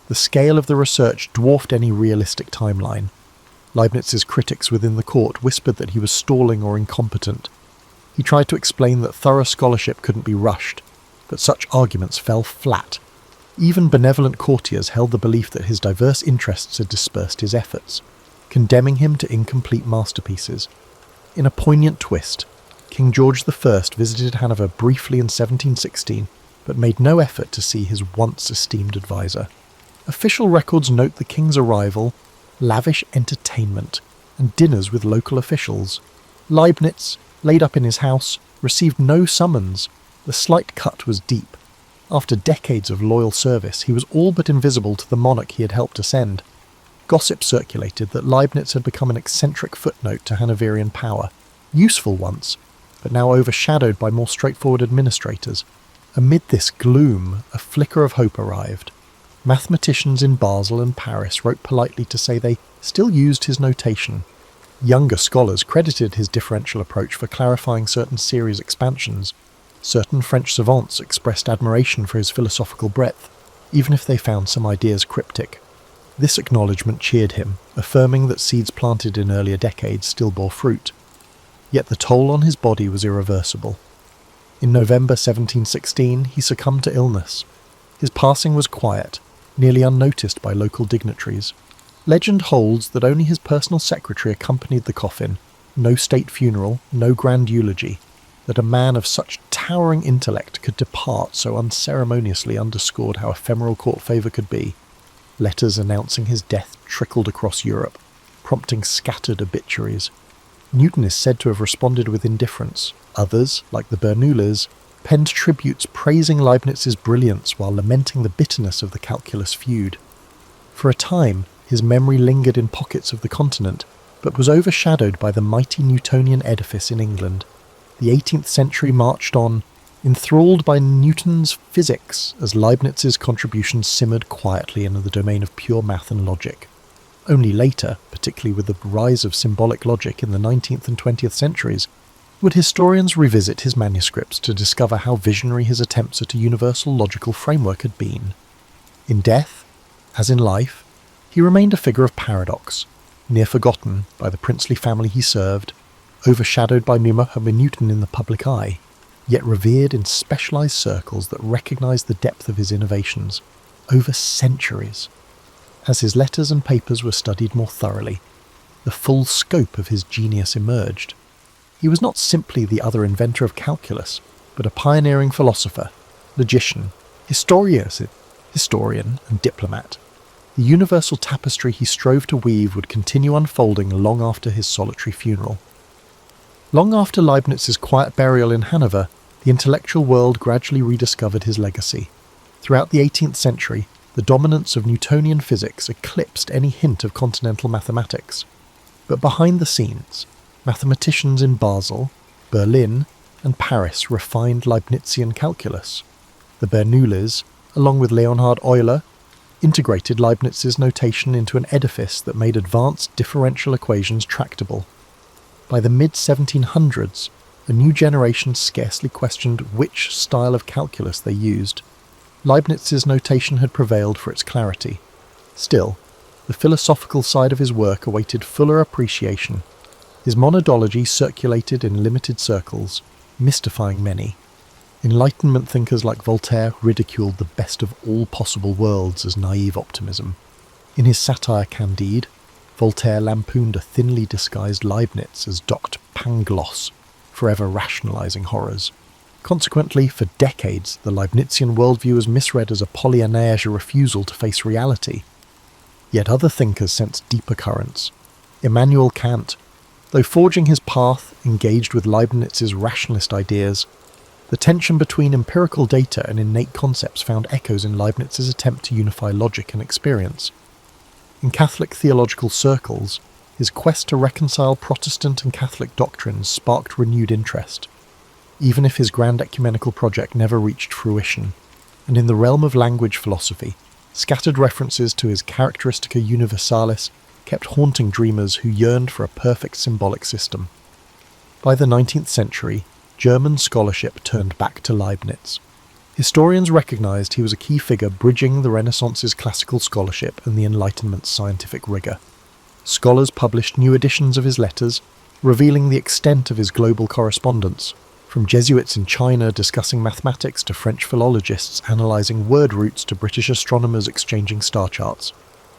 [SPEAKER 1] The scale of the research dwarfed any realistic timeline. Leibniz's critics within the court whispered that he was stalling or incompetent. He tried to explain that thorough scholarship couldn't be rushed, but such arguments fell flat. Even benevolent courtiers held the belief that his diverse interests had dispersed his efforts. condemning him to incomplete masterpieces. In a poignant twist, King George I visited Hanover briefly in 1716, but made no effort to see his once esteemed advisor. Official records note the king's arrival, lavish entertainment, and dinners with local officials. Leibniz, laid up in his house, received no summons. The slight cut was deep. After decades of loyal service, he was all but invisible to the monarch he had helped ascend. Gossip circulated that Leibniz had become an eccentric footnote to Hanoverian power, useful once, but now overshadowed by more straightforward administrators. Amid this gloom, a flicker of hope arrived. Mathematicians in Basel and Paris wrote politely to say they still used his notation. Younger scholars credited his differential approach for clarifying certain series expansions. Certain French savants expressed admiration for his philosophical breadth, even if they found some ideas cryptic. This acknowledgement cheered him, affirming that seeds planted in earlier decades still bore fruit. Yet the toll on his body was irreversible. In November 1716, he succumbed to illness. His passing was quiet, nearly unnoticed by local dignitaries. Legend holds that only his personal secretary accompanied the coffin, no state funeral, no grand eulogy. That a man of such towering intellect could depart so unceremoniously underscored how ephemeral court favour could be. Letters announcing his death trickled across Europe, prompting scattered obituaries. Newton is said to have responded with indifference. Others, like the Bernoullis, penned tributes praising Leibniz's brilliance while lamenting the bitterness of the calculus feud. For a time, his memory lingered in pockets of the continent, but was overshadowed by the mighty Newtonian edifice in England. The 18th century marched on, enthralled by Newton's physics as Leibniz's contributions simmered quietly in the domain of pure math and logic. Only later, particularly with the rise of symbolic logic in the 19th and 20th centuries, would historians revisit his manuscripts to discover how visionary his attempts at a universal logical framework had been. In death, as in life, he remained a figure of paradox, near forgotten by the princely family he served, overshadowed by Mohammed Newton in the public eye, yet revered in specialised circles that recognised the depth of his innovations, over centuries. As his letters and papers were studied more thoroughly, the full scope of his genius emerged. He was not simply the other inventor of calculus, but a pioneering philosopher, logician, historian and diplomat. The universal tapestry he strove to weave would continue unfolding long after his solitary funeral. Long after Leibniz's quiet burial in Hanover, the intellectual world gradually rediscovered his legacy. Throughout the 18th century, the dominance of Newtonian physics eclipsed any hint of continental mathematics. But behind the scenes, mathematicians in Basel, Berlin, and Paris refined Leibnizian calculus. The Bernoullis, along with Leonhard Euler, integrated Leibniz's notation into an edifice that made advanced differential equations tractable. By the mid-1700s, a new generation scarcely questioned which style of calculus they used. Leibniz's notation had prevailed for its clarity. Still, the philosophical side of his work awaited fuller appreciation. His monadology circulated in limited circles, mystifying many. Enlightenment thinkers like Voltaire ridiculed the best of all possible worlds as naive optimism. In his satire Candide, Voltaire lampooned a thinly disguised Leibniz as Dr. Pangloss, forever rationalising horrors. Consequently, for decades, the Leibnizian worldview was misread as a Pollyannian refusal to face reality. Yet other thinkers sensed deeper currents. Immanuel Kant, though forging his path, engaged with Leibniz's rationalist ideas. The tension between empirical data and innate concepts found echoes in Leibniz's attempt to unify logic and experience. In Catholic theological circles, his quest to reconcile Protestant and Catholic doctrines sparked renewed interest, even if his grand ecumenical project never reached fruition. And in the realm of language philosophy, scattered references to his Characteristica Universalis kept haunting dreamers who yearned for a perfect symbolic system. By the 19th century, German scholarship turned back to Leibniz. Historians recognised he was a key figure bridging the Renaissance's classical scholarship and the Enlightenment's scientific rigour. Scholars published new editions of his letters, revealing the extent of his global correspondence, from Jesuits in China discussing mathematics to French philologists analysing word roots to British astronomers exchanging star charts.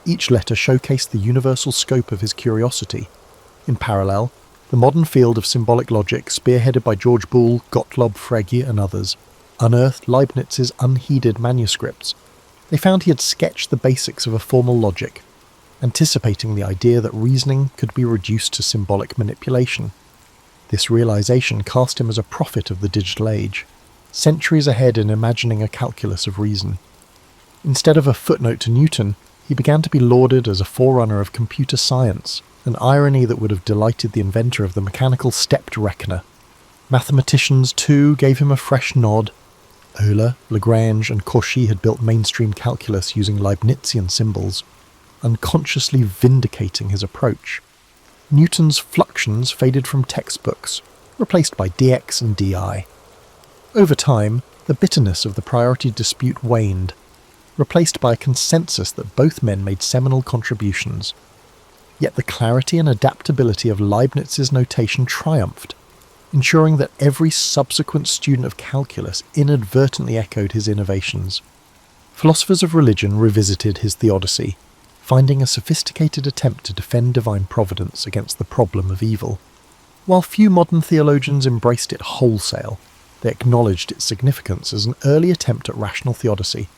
[SPEAKER 1] Each letter showcased the universal scope of his curiosity. In parallel, the modern field of symbolic logic, spearheaded by George Boole, Gottlob Frege and others, unearthed Leibniz's unheeded manuscripts. They found he had sketched the basics of a formal logic, anticipating the idea that reasoning could be reduced to symbolic manipulation. This realization cast him as a prophet of the digital age, centuries ahead in imagining a calculus of reason. Instead of a footnote to Newton, he began to be lauded as a forerunner of computer science, an irony that would have delighted the inventor of the mechanical stepped reckoner. Mathematicians, too, gave him a fresh nod. Euler, Lagrange and Cauchy had built mainstream calculus using Leibnizian symbols, unconsciously vindicating his approach. Newton's fluxions faded from textbooks, replaced by dx and di. Over time, the bitterness of the priority dispute waned, replaced by a consensus that both men made seminal contributions. Yet the clarity and adaptability of Leibniz's notation triumphed, ensuring that every subsequent student of calculus inadvertently echoed his innovations. Philosophers of religion revisited his theodicy, finding a sophisticated attempt to defend divine providence against the problem of evil. While few modern theologians embraced it wholesale, they acknowledged its significance as an early attempt at rational theodicy.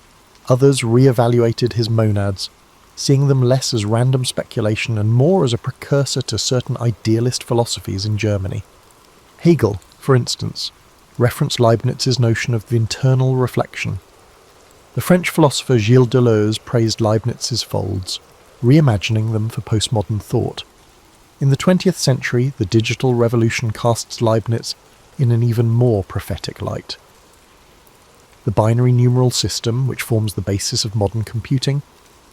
[SPEAKER 1] Others re-evaluated his monads, seeing them less as random speculation and more as a precursor to certain idealist philosophies in Germany. Hegel, for instance, referenced Leibniz's notion of the internal reflection. The French philosopher Gilles Deleuze praised Leibniz's folds, reimagining them for postmodern thought. In the 20th century, the digital revolution casts Leibniz in an even more prophetic light. The binary numeral system, which forms the basis of modern computing,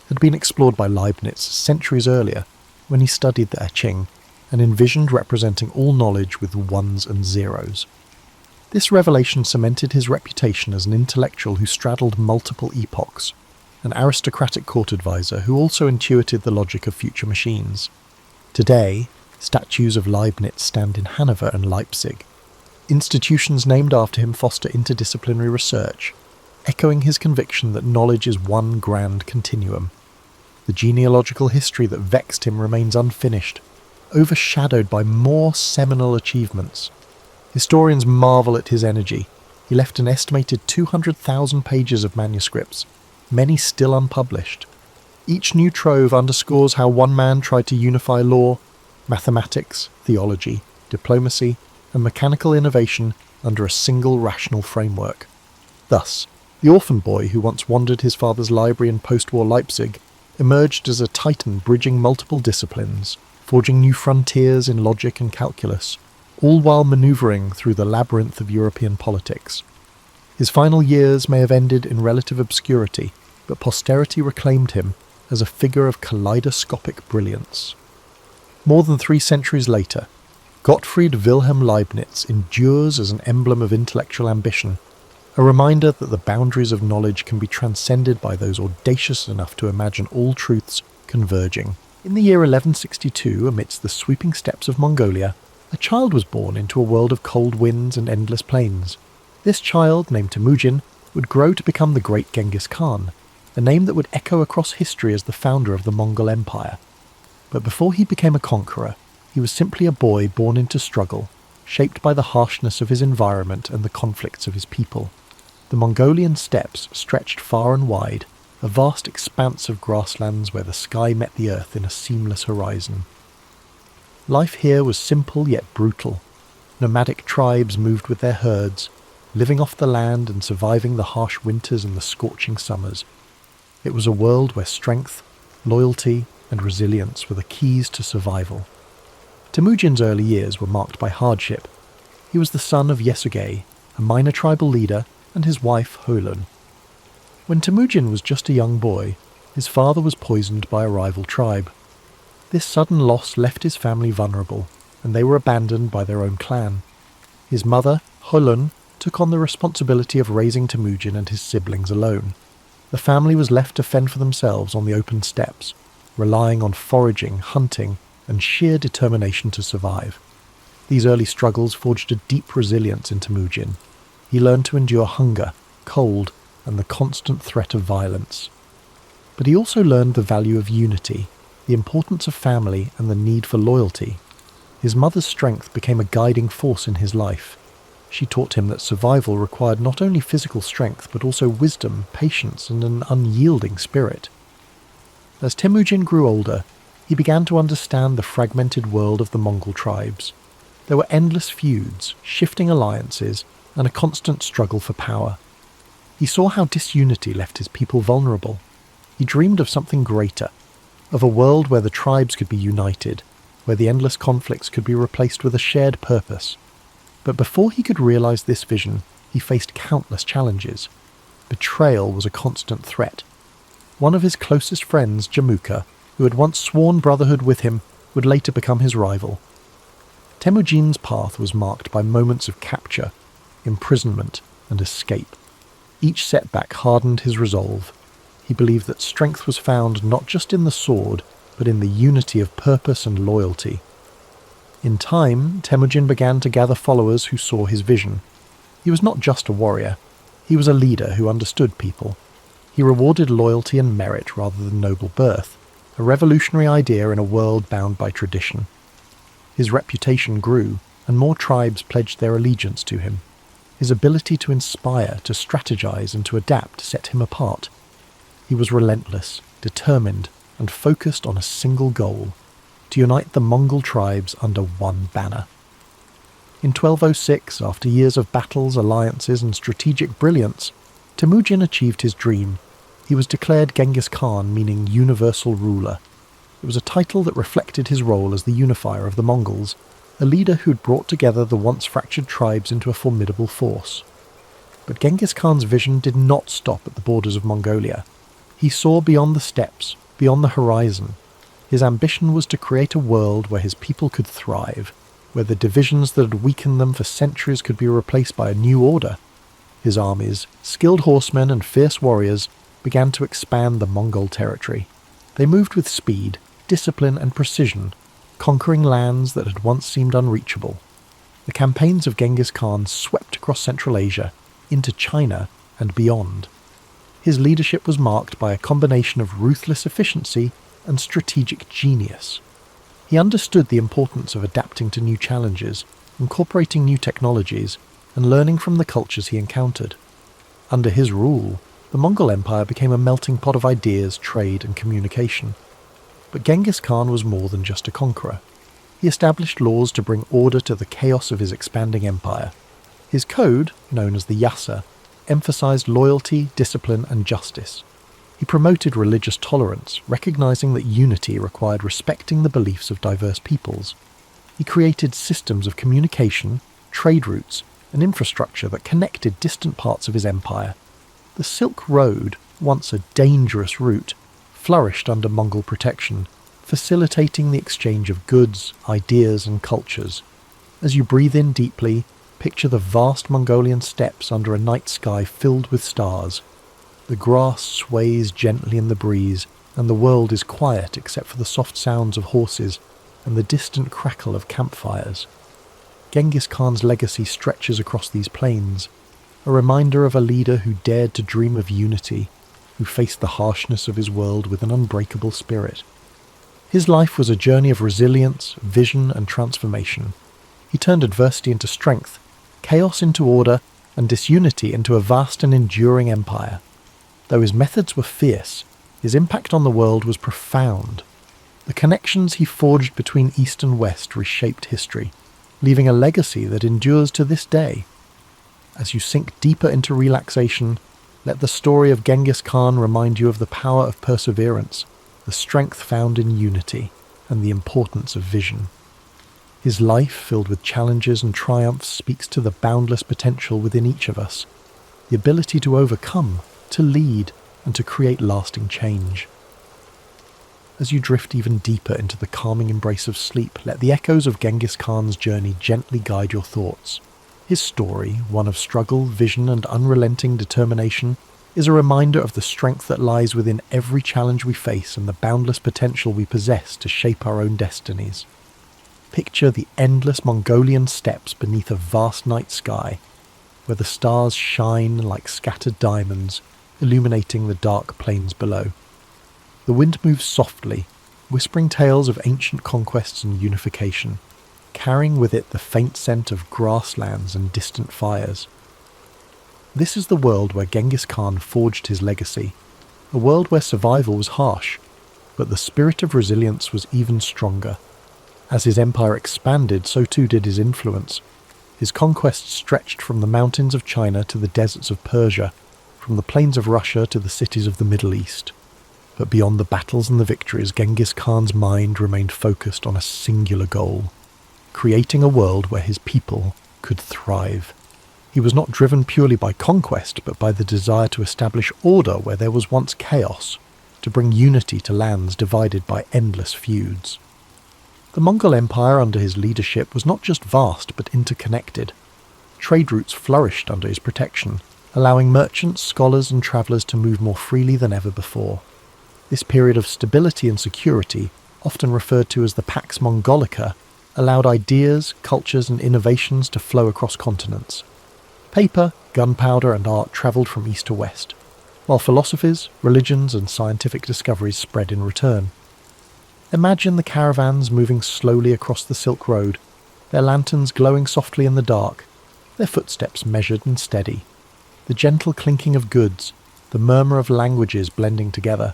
[SPEAKER 1] had been explored by Leibniz centuries earlier when he studied the I Ching and envisioned representing all knowledge with ones and zeros. This revelation cemented his reputation as an intellectual who straddled multiple epochs, an aristocratic court advisor who also intuited the logic of future machines. Today, statues of Leibniz stand in Hanover and Leipzig. Institutions named after him foster interdisciplinary research, echoing his conviction that knowledge is one grand continuum. The genealogical history that vexed him remains unfinished, overshadowed by more seminal achievements. Historians marvel at his energy. He left an estimated 200,000 pages of manuscripts, many still unpublished. Each new trove underscores how one man tried to unify law, mathematics, theology, diplomacy, and mechanical innovation under a single rational framework. Thus, the orphan boy who once wandered his father's library in post-war Leipzig emerged as a titan bridging multiple disciplines, forging new frontiers in logic and calculus, all while manoeuvring through the labyrinth of European politics. His final years may have ended in relative obscurity, but posterity reclaimed him as a figure of kaleidoscopic brilliance. More than 3 centuries later, Gottfried Wilhelm Leibniz endures as an emblem of intellectual ambition, a reminder that the boundaries of knowledge can be transcended by those audacious enough to imagine all truths converging. In the year 1162, amidst the sweeping steppes of Mongolia, a child was born into a world of cold winds and endless plains. This child, named Temujin, would grow to become the great Genghis Khan, a name that would echo across history as the founder of the Mongol Empire. But before he became a conqueror, he was simply a boy born into struggle, shaped by the harshness of his environment and the conflicts of his people. The Mongolian steppes stretched far and wide, a vast expanse of grasslands where the sky met the earth in a seamless horizon. Life here was simple yet brutal. Nomadic tribes moved with their herds, living off the land and surviving the harsh winters and the scorching summers. It was a world where strength, loyalty, and resilience were the keys to survival. Temujin's early years were marked by hardship. He was the son of Yesugei, a minor tribal leader, and his wife Holun. When Temujin was just a young boy, his father was poisoned by a rival tribe. This sudden loss left his family vulnerable, and they were abandoned by their own clan. His mother, Holun, took on the responsibility of raising Temujin and his siblings alone. The family was left to fend for themselves on the open steppes, relying on foraging, hunting, and sheer determination to survive. These early struggles forged a deep resilience in Temujin. He learned to endure hunger, cold, and the constant threat of violence. But he also learned the value of unity, the importance of family, and the need for loyalty. His mother's strength became a guiding force in his life. She taught him that survival required not only physical strength but also wisdom, patience, and an unyielding spirit. As Temujin grew older, he began to understand the fragmented world of the Mongol tribes. There were endless feuds, shifting alliances, and a constant struggle for power. He saw how disunity left his people vulnerable. He dreamed of something greater, of a world where the tribes could be united, where the endless conflicts could be replaced with a shared purpose. But before he could realize this vision, he faced countless challenges. Betrayal was a constant threat. One of his closest friends, Jamuka, who had once sworn brotherhood with him, would later become his rival. Temujin's path was marked by moments of capture, imprisonment, and escape. Each setback hardened his resolve. He believed that strength was found not just in the sword, but in the unity of purpose and loyalty. In time, Temujin began to gather followers who saw his vision. He was not just a warrior. He was a leader who understood people. He rewarded loyalty and merit rather than noble birth, a revolutionary idea in a world bound by tradition. His reputation grew, and more tribes pledged their allegiance to him. His ability to inspire, to strategize, and to adapt set him apart. He was relentless, determined, and focused on a single goal: to unite the Mongol tribes under one banner. In 1206, after years of battles, alliances, and strategic brilliance, Temujin achieved his dream. He was declared Genghis Khan, meaning universal ruler. It was a title that reflected his role as the unifier of the Mongols, a leader who'd brought together the once fractured tribes into a formidable force. But Genghis Khan's vision did not stop at the borders of Mongolia. He saw beyond the steppes, beyond the horizon. His ambition was to create a world where his people could thrive, where the divisions that had weakened them for centuries could be replaced by a new order. His armies, skilled horsemen and fierce warriors, began to expand the Mongol territory. They moved with speed, discipline, and precision, conquering lands that had once seemed unreachable. The campaigns of Genghis Khan swept across Central Asia, into China, and beyond. His leadership was marked by a combination of ruthless efficiency and strategic genius. He understood the importance of adapting to new challenges, incorporating new technologies, and learning from the cultures he encountered. Under his rule, the Mongol Empire became a melting pot of ideas, trade, and communication. But Genghis Khan was more than just a conqueror. He established laws to bring order to the chaos of his expanding empire. His code, known as the Yasa, emphasized loyalty, discipline, and justice. He promoted religious tolerance, recognizing that unity required respecting the beliefs of diverse peoples. He created systems of communication, trade routes, and infrastructure that connected distant parts of his empire. The Silk Road, once a dangerous route, flourished under Mongol protection, facilitating the exchange of goods, ideas, and cultures. As you breathe in deeply, picture the vast Mongolian steppes under a night sky filled with stars. The grass sways gently in the breeze, and the world is quiet except for the soft sounds of horses and the distant crackle of campfires. Genghis Khan's legacy stretches across these plains, a reminder of a leader who dared to dream of unity, who faced the harshness of his world with an unbreakable spirit. His life was a journey of resilience, vision, and transformation. He turned adversity into strength, chaos into order, and disunity into a vast and enduring empire. Though his methods were fierce, his impact on the world was profound. The connections he forged between East and West reshaped history, leaving a legacy that endures to this day. As you sink deeper into relaxation, let the story of Genghis Khan remind you of the power of perseverance, the strength found in unity, and the importance of vision. His life, filled with challenges and triumphs, speaks to the boundless potential within each of us, the ability to overcome, to lead, and to create lasting change. As you drift even deeper into the calming embrace of sleep, let the echoes of Genghis Khan's journey gently guide your thoughts. His story, one of struggle, vision, and unrelenting determination, is a reminder of the strength that lies within every challenge we face and the boundless potential we possess to shape our own destinies. Picture the endless Mongolian steppes beneath a vast night sky, where the stars shine like scattered diamonds, illuminating the dark plains below. The wind moves softly, whispering tales of ancient conquests and unification, carrying with it the faint scent of grasslands and distant fires. This is the world where Genghis Khan forged his legacy, a world where survival was harsh, but the spirit of resilience was even stronger. As his empire expanded, so too did his influence. His conquests stretched from the mountains of China to the deserts of Persia, from the plains of Russia to the cities of the Middle East. But beyond the battles and the victories, Genghis Khan's mind remained focused on a singular goal: creating a world where his people could thrive. He was not driven purely by conquest, but by the desire to establish order where there was once chaos, to bring unity to lands divided by endless feuds. The Mongol Empire under his leadership was not just vast, but interconnected. Trade routes flourished under his protection, allowing merchants, scholars and travellers to move more freely than ever before. This period of stability and security, often referred to as the Pax Mongolica, allowed ideas, cultures and innovations to flow across continents. Paper, gunpowder and art travelled from east to west, while philosophies, religions and scientific discoveries spread in return. Imagine the caravans moving slowly across the Silk Road, their lanterns glowing softly in the dark, their footsteps measured and steady, the gentle clinking of goods, the murmur of languages blending together.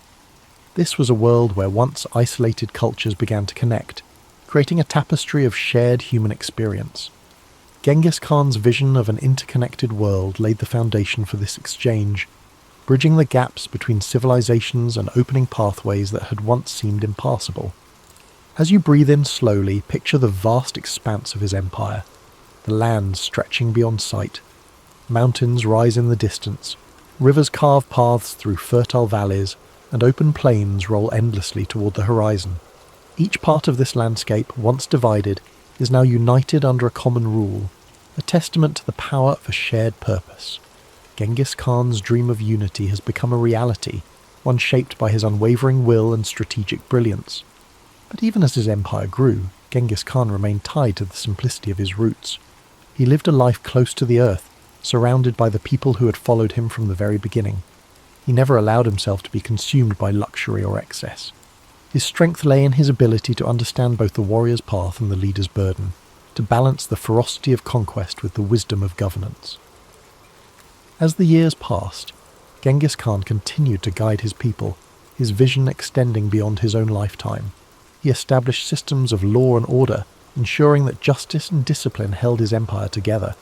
[SPEAKER 1] This was a world where once isolated cultures began to connect, creating a tapestry of shared human experience. Genghis Khan's vision of an interconnected world laid the foundation for this exchange, bridging the gaps between civilizations and opening pathways that had once seemed impassable. As you breathe in slowly, picture the vast expanse of his empire, the lands stretching beyond sight. Mountains rise in the distance, rivers carve paths through fertile valleys, and open plains roll endlessly toward the horizon. Each part of this landscape, once divided, is now united under a common rule, a testament to the power of a shared purpose. Genghis Khan's dream of unity has become a reality, one shaped by his unwavering will and strategic brilliance. But even as his empire grew, Genghis Khan remained tied to the simplicity of his roots. He lived a life close to the earth, surrounded by the people who had followed him from the very beginning. He never allowed himself to be consumed by luxury or excess. His strength lay in his ability to understand both the warrior's path and the leader's burden, to balance the ferocity of conquest with the wisdom of governance. As the years passed, Genghis Khan continued to guide his people, his vision extending beyond his own lifetime. He established systems of law and order, ensuring that justice and discipline held his empire together.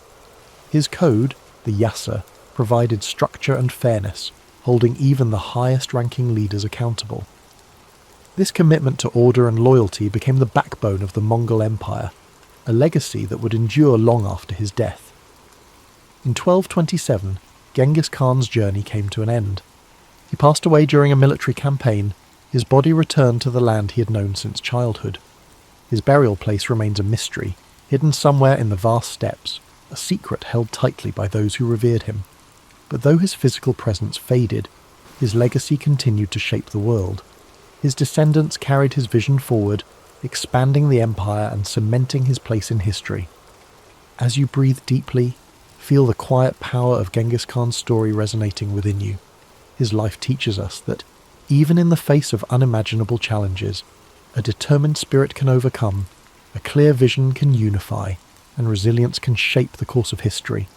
[SPEAKER 1] His code, the Yasa, provided structure and fairness, holding even the highest-ranking leaders accountable. This commitment to order and loyalty became the backbone of the Mongol Empire, a legacy that would endure long after his death. In 1227, Genghis Khan's journey came to an end. He passed away during a military campaign. His body returned to the land he had known since childhood. His burial place remains a mystery, hidden somewhere in the vast steppes, a secret held tightly by those who revered him. But though his physical presence faded, his legacy continued to shape the world. His descendants carried his vision forward, expanding the empire and cementing his place in history. As you breathe deeply, feel the quiet power of Genghis Khan's story resonating within you. His life teaches us that, even in the face of unimaginable challenges, a determined spirit can overcome, a clear vision can unify, and resilience can shape the course of history.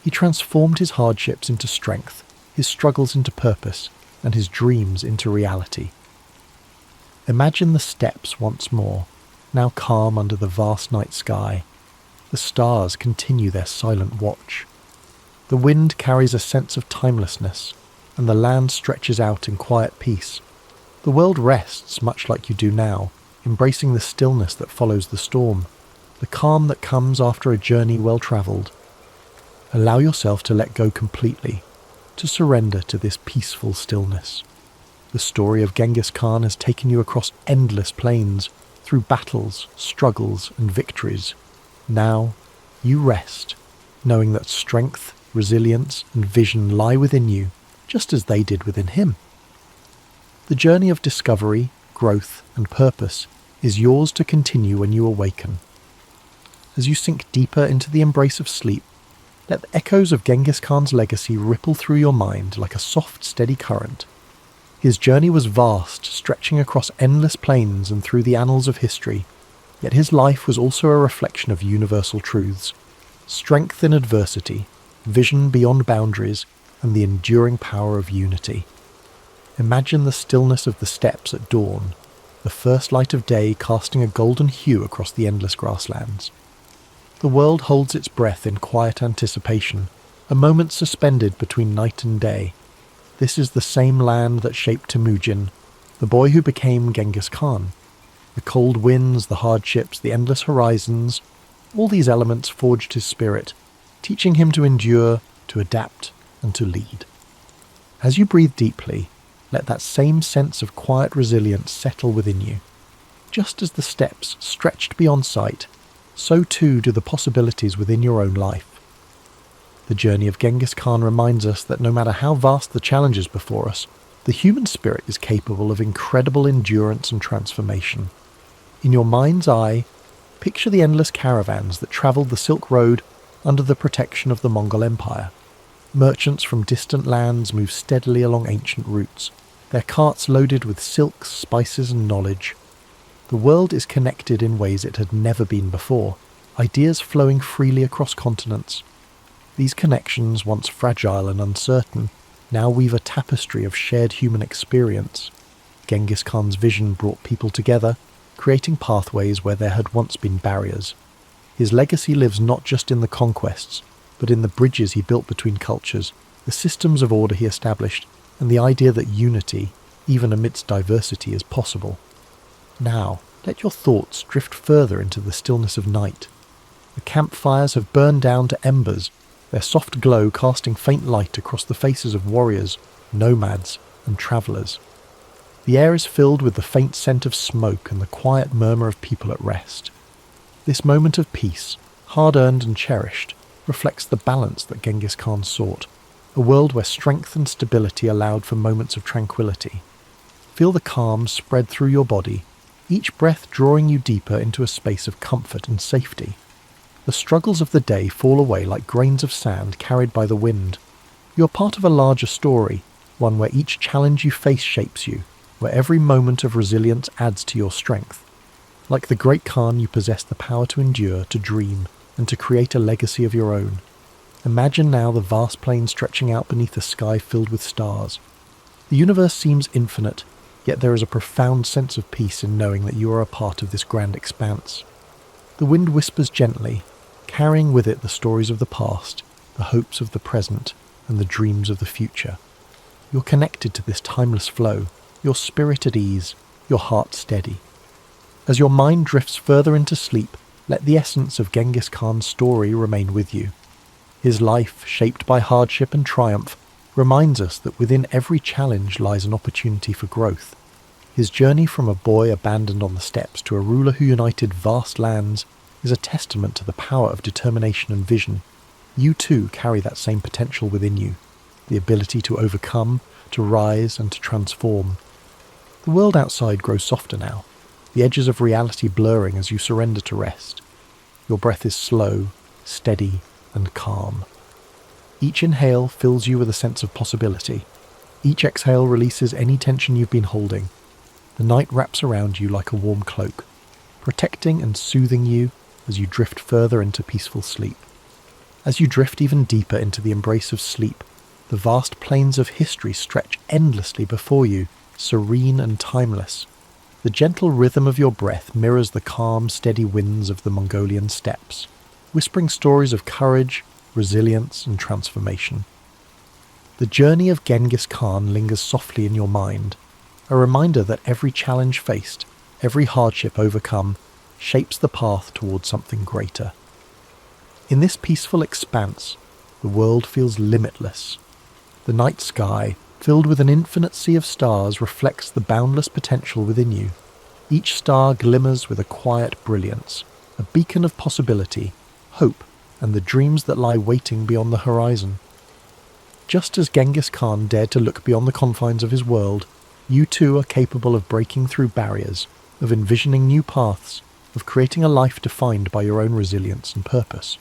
[SPEAKER 1] He transformed his hardships into strength, his struggles into purpose, and his dreams into reality. Imagine the steppes once more, now calm under the vast night sky. The stars continue their silent watch. The wind carries a sense of timelessness, and the land stretches out in quiet peace. The world rests much like you do now, embracing the stillness that follows the storm, the calm that comes after a journey well travelled. Allow yourself to let go completely, to surrender to this peaceful stillness. The story of Genghis Khan has taken you across endless plains, through battles, struggles, and victories. Now, you rest, knowing that strength, resilience, and vision lie within you, just as they did within him. The journey of discovery, growth, and purpose is yours to continue when you awaken. As you sink deeper into the embrace of sleep, let the echoes of Genghis Khan's legacy ripple through your mind like a soft, steady current. His journey was vast, stretching across endless plains and through the annals of history, yet his life was also a reflection of universal truths: strength in adversity, vision beyond boundaries, and the enduring power of unity. Imagine the stillness of the steppes at dawn, the first light of day casting a golden hue across the endless grasslands. The world holds its breath in quiet anticipation, a moment suspended between night and day. This is the same land that shaped Temujin, the boy who became Genghis Khan. The cold winds, the hardships, the endless horizons, all these elements forged his spirit, teaching him to endure, to adapt, and to lead. As you breathe deeply, let that same sense of quiet resilience settle within you. Just as the steppes stretched beyond sight, so too do the possibilities within your own life. The journey of Genghis Khan reminds us that no matter how vast the challenges before us, the human spirit is capable of incredible endurance and transformation. In your mind's eye, picture the endless caravans that travelled the Silk Road under the protection of the Mongol Empire. Merchants from distant lands move steadily along ancient routes, their carts loaded with silks, spices and knowledge. The world is connected in ways it had never been before, ideas flowing freely across continents. These connections, once fragile and uncertain, now weave a tapestry of shared human experience. Genghis Khan's vision brought people together, creating pathways where there had once been barriers. His legacy lives not just in the conquests, but in the bridges he built between cultures, the systems of order he established, and the idea that unity, even amidst diversity, is possible. Now, let your thoughts drift further into the stillness of night. The campfires have burned down to embers, their soft glow casting faint light across the faces of warriors, nomads, and travellers. The air is filled with the faint scent of smoke and the quiet murmur of people at rest. This moment of peace, hard-earned and cherished, reflects the balance that Genghis Khan sought, a world where strength and stability allowed for moments of tranquility. Feel the calm spread through your body, each breath drawing you deeper into a space of comfort and safety. The struggles of the day fall away like grains of sand carried by the wind. You are part of a larger story, one where each challenge you face shapes you, where every moment of resilience adds to your strength. Like the great Khan, you possess the power to endure, to dream, and to create a legacy of your own. Imagine now the vast plain stretching out beneath a sky filled with stars. The universe seems infinite, yet there is a profound sense of peace in knowing that you are a part of this grand expanse. The wind whispers gently, carrying with it the stories of the past, the hopes of the present, and the dreams of the future. You're connected to this timeless flow, your spirit at ease, your heart steady. As your mind drifts further into sleep, let the essence of Genghis Khan's story remain with you. His life, shaped by hardship and triumph, reminds us that within every challenge lies an opportunity for growth. His journey from a boy abandoned on the steppes to a ruler who united vast lands is a testament to the power of determination and vision. You too carry that same potential within you, the ability to overcome, to rise and to transform. The world outside grows softer now, the edges of reality blurring as you surrender to rest. Your breath is slow, steady, and calm. Each inhale fills you with a sense of possibility. Each exhale releases any tension you've been holding. The night wraps around you like a warm cloak, protecting and soothing you as you drift further into peaceful sleep. As you drift even deeper into the embrace of sleep, the vast plains of history stretch endlessly before you, serene and timeless. The gentle rhythm of your breath mirrors the calm, steady winds of the Mongolian steppes, whispering stories of courage, resilience, and transformation. The journey of Genghis Khan lingers softly in your mind, a reminder that every challenge faced, every hardship overcome, shapes the path towards something greater. In this peaceful expanse, the world feels limitless. The night sky, filled with an infinite sea of stars, reflects the boundless potential within you. Each star glimmers with a quiet brilliance, a beacon of possibility, hope, and the dreams that lie waiting beyond the horizon. Just as Genghis Khan dared to look beyond the confines of his world, you too are capable of breaking through barriers, of envisioning new paths, of creating a life defined by your own resilience and purpose.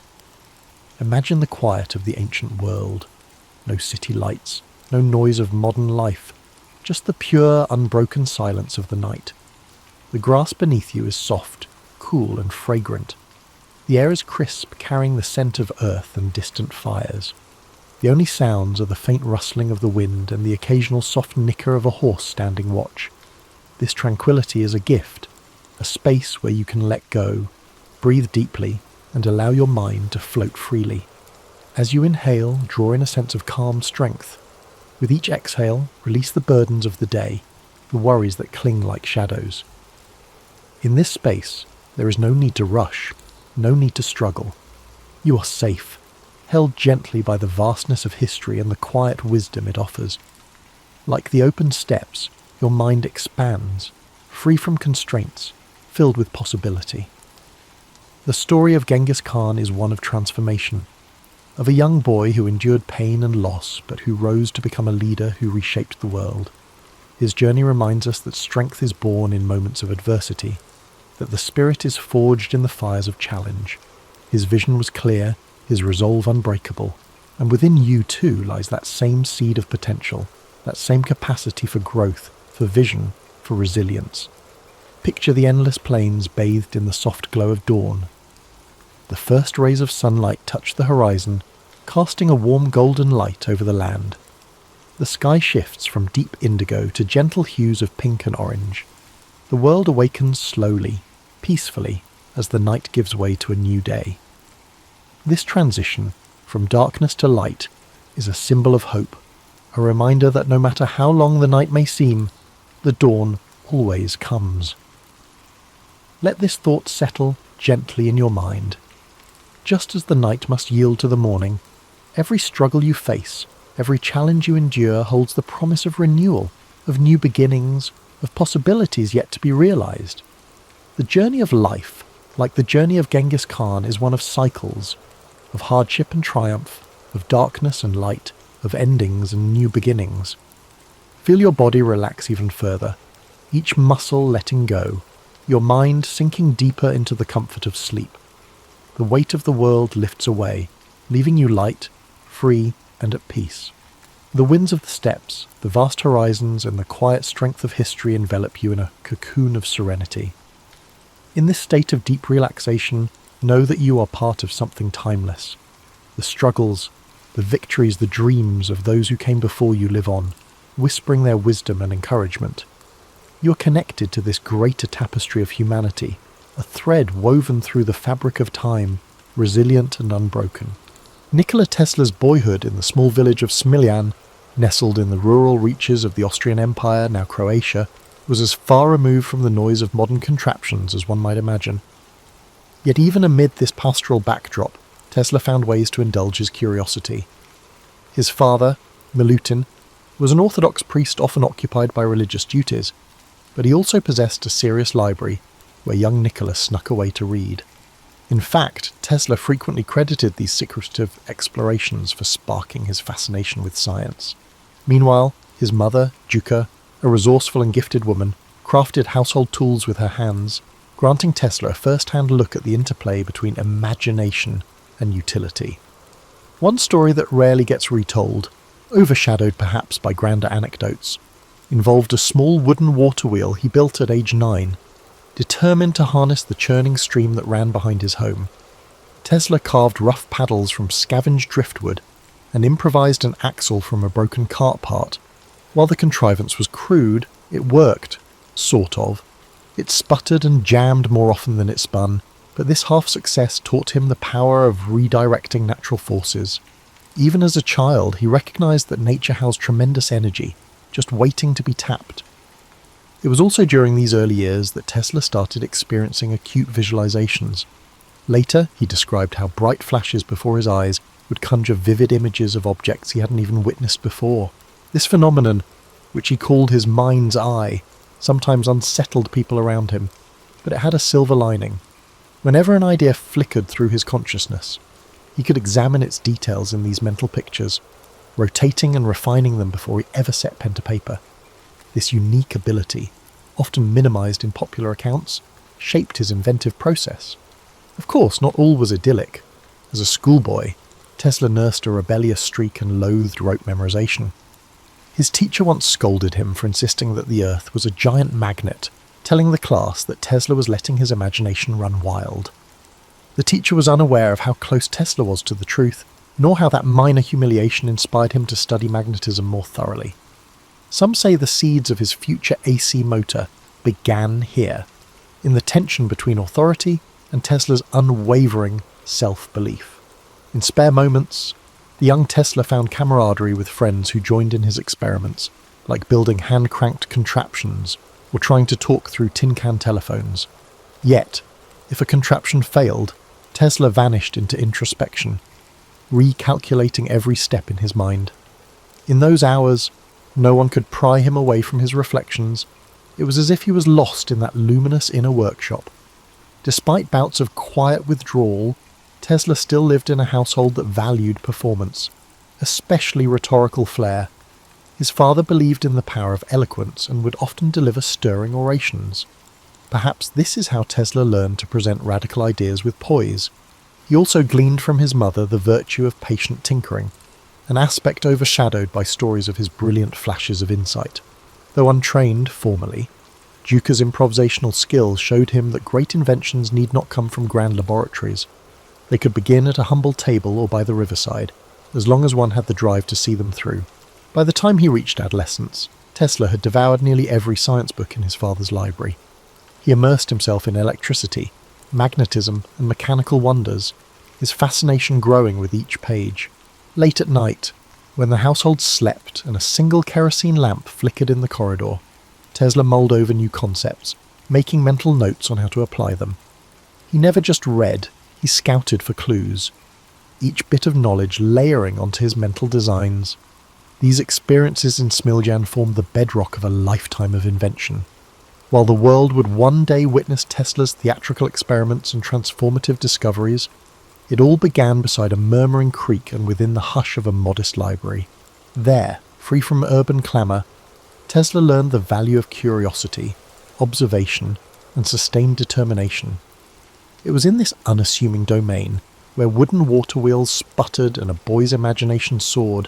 [SPEAKER 1] Imagine the quiet of the ancient world. No city lights, no noise of modern life, just the pure, unbroken silence of the night. The grass beneath you is soft, cool and fragrant. The air is crisp, carrying the scent of earth and distant fires. The only sounds are the faint rustling of the wind and the occasional soft nicker of a horse standing watch. This tranquility is a gift, a space where you can let go, breathe deeply, and allow your mind to float freely. As you inhale, draw in a sense of calm strength. With each exhale, release the burdens of the day, the worries that cling like shadows. In this space, there is no need to rush, no need to struggle. You are safe, held gently by the vastness of history and the quiet wisdom it offers. Like the open steps, your mind expands, free from constraints, filled with possibility. The story of Genghis Khan is one of transformation, of a young boy who endured pain and loss, but who rose to become a leader who reshaped the world. His journey reminds us that strength is born in moments of adversity, that the spirit is forged in the fires of challenge. His vision was clear, his resolve unbreakable, and within you too lies that same seed of potential, that same capacity for growth, for vision, for resilience. Picture the endless plains bathed in the soft glow of dawn. The first rays of sunlight touch the horizon, casting a warm golden light over the land. The sky shifts from deep indigo to gentle hues of pink and orange. The world awakens slowly, peacefully, as the night gives way to a new day. This transition, from darkness to light, is a symbol of hope, a reminder that no matter how long the night may seem, the dawn always comes. Let this thought settle gently in your mind. Just as the night must yield to the morning, every struggle you face, every challenge you endure holds the promise of renewal, of new beginnings, of possibilities yet to be realized. The journey of life, like the journey of Genghis Khan, is one of cycles, of hardship and triumph, of darkness and light, of endings and new beginnings. Feel your body relax even further, each muscle letting go, your mind sinking deeper into the comfort of sleep. The weight of the world lifts away, leaving you light, free, and at peace. The winds of the steppes, the vast horizons, and the quiet strength of history envelop you in a cocoon of serenity. In this state of deep relaxation, know that you are part of something timeless. The struggles, the victories, the dreams of those who came before you live on, whispering their wisdom and encouragement. You are connected to this greater tapestry of humanity, a thread woven through the fabric of time, resilient and unbroken. Nikola Tesla's boyhood in the small village of Smiljan, nestled in the rural reaches of the Austrian Empire, now Croatia, was as far removed from the noise of modern contraptions as one might imagine. Yet even amid this pastoral backdrop, Tesla found ways to indulge his curiosity. His father, Milutin, was an Orthodox priest often occupied by religious duties, but he also possessed a serious library where young Nikola snuck away to read. In fact, Tesla frequently credited these secretive explorations for sparking his fascination with science. Meanwhile, his mother, Juka, a resourceful and gifted woman, crafted household tools with her hands, granting Tesla a first-hand look at the interplay between imagination and utility. One story that rarely gets retold, overshadowed perhaps by grander anecdotes, involved a small wooden water wheel he built at age 9, determined to harness the churning stream that ran behind his home. Tesla carved rough paddles from scavenged driftwood and improvised an axle from a broken cart part. While the contrivance was crude, it worked, sort of. It sputtered and jammed more often than it spun, but this half-success taught him the power of redirecting natural forces. Even as a child, he recognized that nature housed tremendous energy, just waiting to be tapped. It was also during these early years that Tesla started experiencing acute visualizations. Later, he described how bright flashes before his eyes would conjure vivid images of objects he hadn't even witnessed before. This phenomenon, which he called his mind's eye, sometimes unsettled people around him, but it had a silver lining. Whenever an idea flickered through his consciousness, he could examine its details in these mental pictures, rotating and refining them before he ever set pen to paper. This unique ability, often minimized in popular accounts, shaped his inventive process. Of course, not all was idyllic. As a schoolboy, Tesla nursed a rebellious streak and loathed rote memorization. His teacher once scolded him for insisting that the Earth was a giant magnet, telling the class that Tesla was letting his imagination run wild. The teacher was unaware of how close Tesla was to the truth, nor how that minor humiliation inspired him to study magnetism more thoroughly. Some say the seeds of his future AC motor began here, in the tension between authority and Tesla's unwavering self-belief. In spare moments, the young Tesla found camaraderie with friends who joined in his experiments, like building hand-cranked contraptions or trying to talk through tin can telephones. Yet, if a contraption failed, Tesla vanished into introspection, recalculating every step in his mind. In those hours, no one could pry him away from his reflections. It was as if he was lost in that luminous inner workshop. Despite bouts of quiet withdrawal, Tesla still lived in a household that valued performance, especially rhetorical flair. His father believed in the power of eloquence and would often deliver stirring orations. Perhaps this is how Tesla learned to present radical ideas with poise. He also gleaned from his mother the virtue of patient tinkering, an aspect overshadowed by stories of his brilliant flashes of insight. Though untrained formally, Duca's improvisational skills showed him that great inventions need not come from grand laboratories. They could begin at a humble table or by the riverside, as long as one had the drive to see them through. By the time he reached adolescence, Tesla had devoured nearly every science book in his father's library. He immersed himself in electricity, magnetism, and mechanical wonders, his fascination growing with each page. Late at night, when the household slept and a single kerosene lamp flickered in the corridor, Tesla mulled over new concepts, making mental notes on how to apply them. He never just read, he scouted for clues, each bit of knowledge layering onto his mental designs. These experiences in Smiljan formed the bedrock of a lifetime of invention. While the world would one day witness Tesla's theatrical experiments and transformative discoveries, it all began beside a murmuring creek and within the hush of a modest library. There, free from urban clamour, Tesla learned the value of curiosity, observation, and sustained determination. It was in this unassuming domain, where wooden water wheels sputtered and a boy's imagination soared,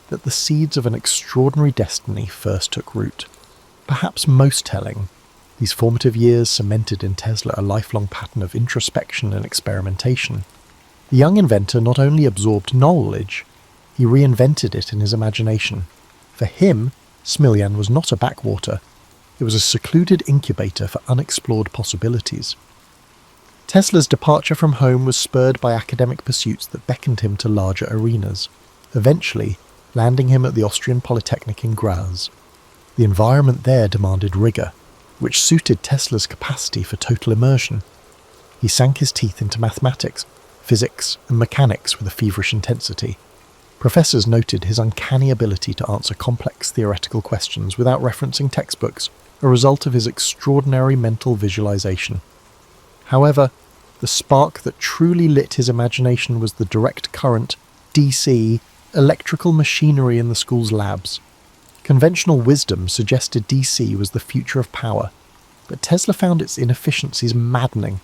[SPEAKER 1] that the seeds of an extraordinary destiny first took root. Perhaps most telling, these formative years cemented in Tesla a lifelong pattern of introspection and experimentation. The young inventor not only absorbed knowledge, he reinvented it in his imagination. For him, Smiljan was not a backwater. It was a secluded incubator for unexplored possibilities. Tesla's departure from home was spurred by academic pursuits that beckoned him to larger arenas, eventually landing him at the Austrian Polytechnic in Graz. The environment there demanded rigour, which suited Tesla's capacity for total immersion. He sank his teeth into mathematics, physics, and mechanics with a feverish intensity. Professors noted his uncanny ability to answer complex theoretical questions without referencing textbooks, a result of his extraordinary mental visualization. However, the spark that truly lit his imagination was the direct current, DC, electrical machinery in the school's labs. Conventional wisdom suggested DC was the future of power, but Tesla found its inefficiencies maddening.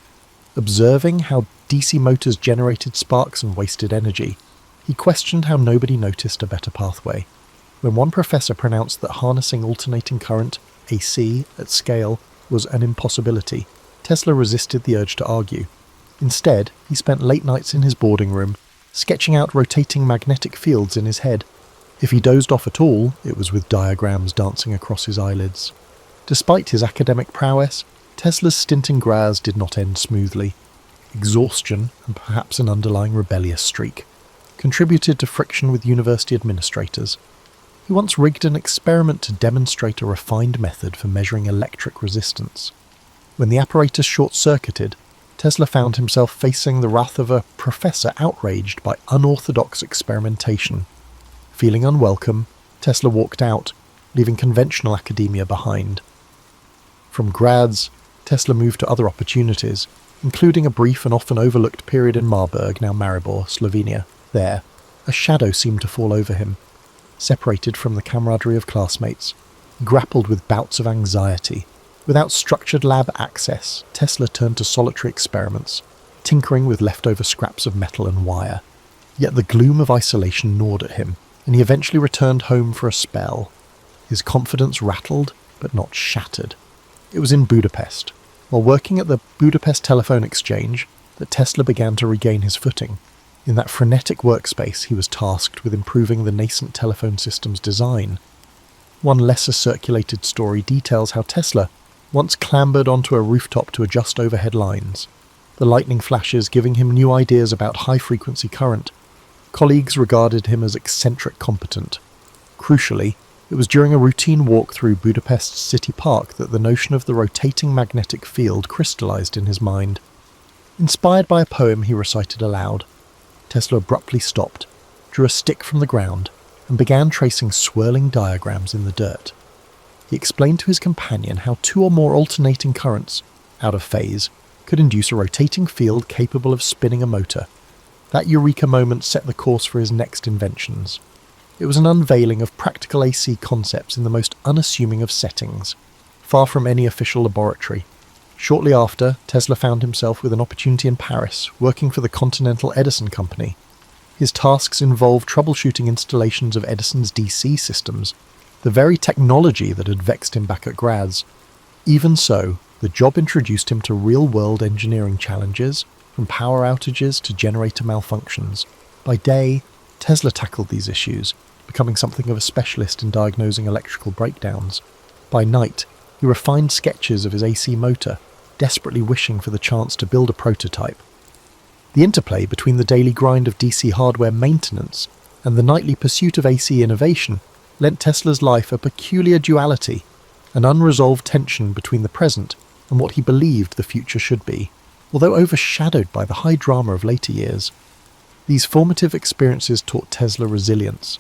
[SPEAKER 1] Observing how DC motors generated sparks and wasted energy, he questioned how nobody noticed a better pathway. When one professor pronounced that harnessing alternating current, AC, at scale, was an impossibility, Tesla resisted the urge to argue. Instead, he spent late nights in his boarding room, sketching out rotating magnetic fields in his head. If he dozed off at all, it was with diagrams dancing across his eyelids. Despite his academic prowess, Tesla's stint in Graz did not end smoothly. Exhaustion, and perhaps an underlying rebellious streak, contributed to friction with university administrators. He once rigged an experiment to demonstrate a refined method for measuring electric resistance. When the apparatus short-circuited, Tesla found himself facing the wrath of a professor outraged by unorthodox experimentation. Feeling unwelcome, Tesla walked out, leaving conventional academia behind. From Graz, Tesla moved to other opportunities, including a brief and often overlooked period in Marburg, now Maribor, Slovenia. There, a shadow seemed to fall over him. Separated from the camaraderie of classmates, he grappled with bouts of anxiety. Without structured lab access, Tesla turned to solitary experiments, tinkering with leftover scraps of metal and wire. Yet the gloom of isolation gnawed at him, and he eventually returned home for a spell. his confidence rattled, but not shattered. It was in Budapest, while working at the Budapest Telephone Exchange, that Tesla began to regain his footing. In that frenetic workspace, he was tasked with improving the nascent telephone system's design. One lesser circulated story details how Tesla once clambered onto a rooftop to adjust overhead lines, the lightning flashes giving him new ideas about high-frequency current. Colleagues regarded him as eccentric competent. Crucially, it was during a routine walk through Budapest's city park that the notion of the rotating magnetic field crystallized in his mind. Inspired by a poem he recited aloud, Tesla abruptly stopped, drew a stick from the ground, and began tracing swirling diagrams in the dirt. He explained to his companion how 2 or more alternating currents, out of phase, could induce a rotating field capable of spinning a motor. That eureka moment set the course for his next inventions. It was an unveiling of practical AC concepts in the most unassuming of settings, far from any official laboratory. Shortly after, Tesla found himself with an opportunity in Paris, working for the Continental Edison Company. His tasks involved troubleshooting installations of Edison's DC systems, the very technology that had vexed him back at Graz. Even so, the job introduced him to real-world engineering challenges, from power outages to generator malfunctions. By day, Tesla tackled these issues, becoming something of a specialist in diagnosing electrical breakdowns. By night, he refined sketches of his AC motor, desperately wishing for the chance to build a prototype. The interplay between the daily grind of DC hardware maintenance and the nightly pursuit of AC innovation lent Tesla's life a peculiar duality, an unresolved tension between the present and what he believed the future should be, although overshadowed by the high drama of later years. These formative experiences taught Tesla resilience.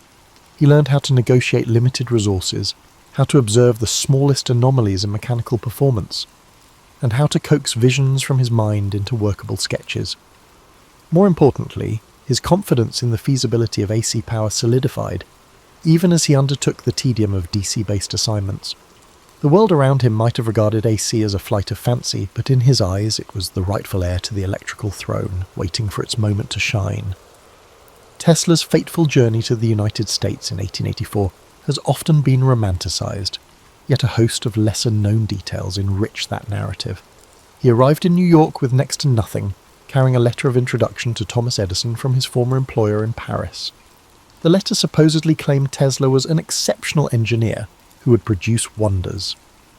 [SPEAKER 1] He learned how to negotiate limited resources, how to observe the smallest anomalies in mechanical performance, and how to coax visions from his mind into workable sketches. More importantly, his confidence in the feasibility of AC power solidified, even as he undertook the tedium of DC-based assignments. The world around him might have regarded AC as a flight of fancy, but in his eyes it was the rightful heir to the electrical throne, waiting for its moment to shine. Tesla's fateful journey to the United States in 1884 has often been romanticized, yet a host of lesser-known details enrich that narrative. He arrived in New York with next to nothing, carrying a letter of introduction to Thomas Edison from his former employer in Paris. The letter supposedly claimed Tesla was an exceptional engineer who would produce wonders.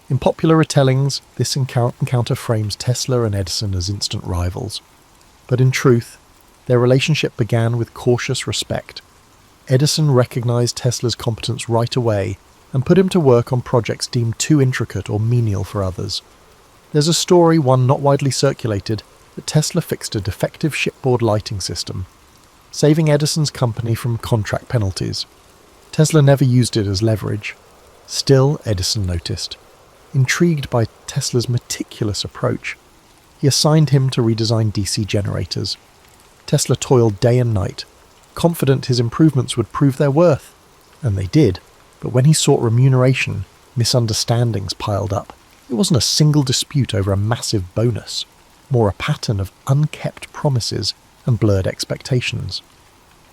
[SPEAKER 1] In popular retellings, this encounter frames Tesla and Edison as instant rivals. But in truth, their relationship began with cautious respect. Edison recognized Tesla's competence right away and put him to work on projects deemed too intricate or menial for others. There's a story, one not widely circulated, that Tesla fixed a defective shipboard lighting system, saving Edison's company from contract penalties. Tesla never used it as leverage. Still, Edison noticed. Intrigued by Tesla's meticulous approach, he assigned him to redesign DC generators. Tesla toiled day and night, confident his improvements would prove their worth. And they did, but when he sought remuneration, misunderstandings piled up. It wasn't a single dispute over a massive bonus, more a pattern of unkept promises and blurred expectations.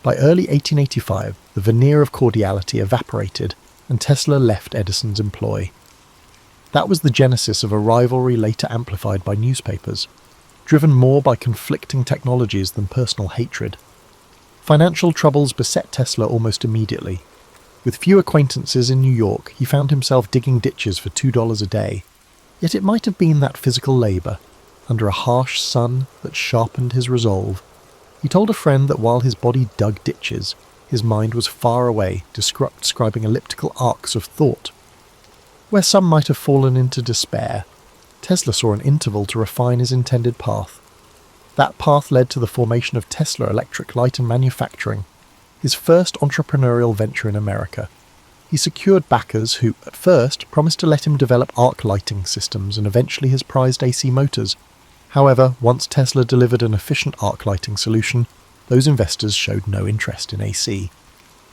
[SPEAKER 1] By early 1885, the veneer of cordiality evaporated, and Tesla left Edison's employ. That was the genesis of a rivalry later amplified by newspapers, driven more by conflicting technologies than personal hatred. Financial troubles beset Tesla almost immediately. With few acquaintances in New York, he found himself digging ditches for $2 a day. Yet it might have been that physical labour, under a harsh sun, that sharpened his resolve. He told a friend that while his body dug ditches, his mind was far away, describing elliptical arcs of thought. Where some might have fallen into despair, Tesla saw an interval to refine his intended path. That path led to the formation of Tesla Electric Light and Manufacturing, his first entrepreneurial venture in America. He secured backers who, at first, promised to let him develop arc lighting systems and eventually his prized AC motors. However, once Tesla delivered an efficient arc lighting solution, those investors showed no interest in AC.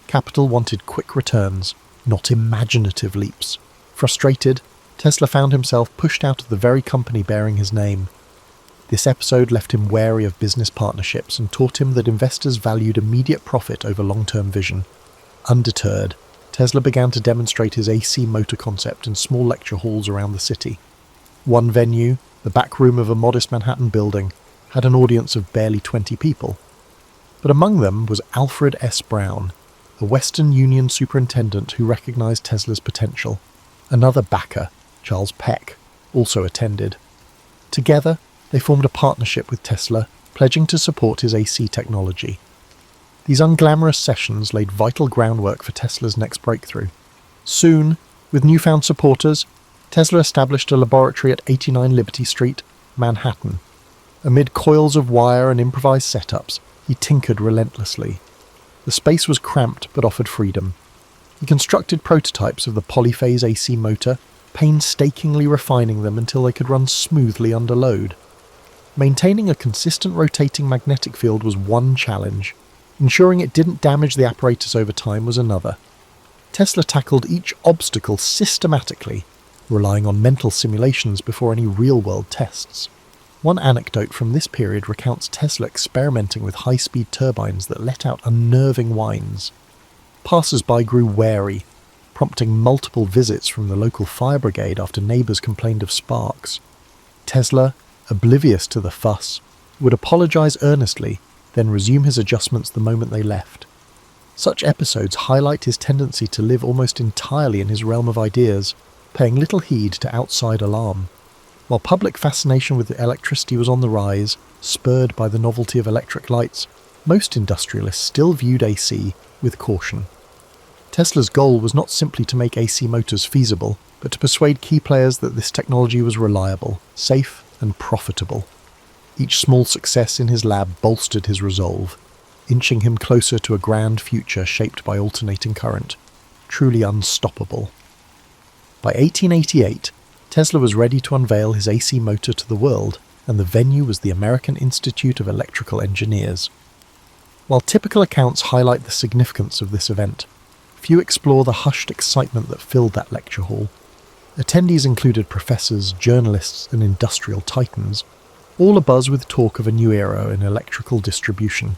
[SPEAKER 1] Capital wanted quick returns, not imaginative leaps. Frustrated, Tesla found himself pushed out of the very company bearing his name. This episode left him wary of business partnerships and taught him that investors valued immediate profit over long-term vision. Undeterred, Tesla began to demonstrate his AC motor concept in small lecture halls around the city. One venue, the back room of a modest Manhattan building, had an audience of barely 20 people. But among them was Alfred S. Brown, the Western Union superintendent who recognized Tesla's potential. Another backer, Charles Peck, also attended. Together, they formed a partnership with Tesla, pledging to support his AC technology. These unglamorous sessions laid vital groundwork for Tesla's next breakthrough. Soon, with newfound supporters, Tesla established a laboratory at 89 Liberty Street, Manhattan. Amid coils of wire and improvised setups, he tinkered relentlessly. The space was cramped but offered freedom. He constructed prototypes of the polyphase AC motor, painstakingly refining them until they could run smoothly under load. Maintaining a consistent rotating magnetic field was one challenge. Ensuring it didn't damage the apparatus over time was another. Tesla tackled each obstacle systematically, relying on mental simulations before any real-world tests. One anecdote from this period recounts Tesla experimenting with high-speed turbines that let out unnerving whines. Passers-by grew wary, prompting multiple visits from the local fire brigade after neighbours complained of sparks. Tesla, oblivious to the fuss, would apologise earnestly, then resume his adjustments the moment they left. Such episodes highlight his tendency to live almost entirely in his realm of ideas, paying little heed to outside alarm. While public fascination with electricity was on the rise, spurred by the novelty of electric lights, most industrialists still viewed AC with caution. Tesla's goal was not simply to make AC motors feasible, but to persuade key players that this technology was reliable, safe, and profitable. Each small success in his lab bolstered his resolve, inching him closer to a grand future shaped by alternating current, truly unstoppable. By 1888, Tesla was ready to unveil his AC motor to the world, and the venue was the American Institute of Electrical Engineers. While typical accounts highlight the significance of this event, few explore the hushed excitement that filled that lecture hall. Attendees included professors, journalists, and industrial titans, all abuzz with talk of a new era in electrical distribution.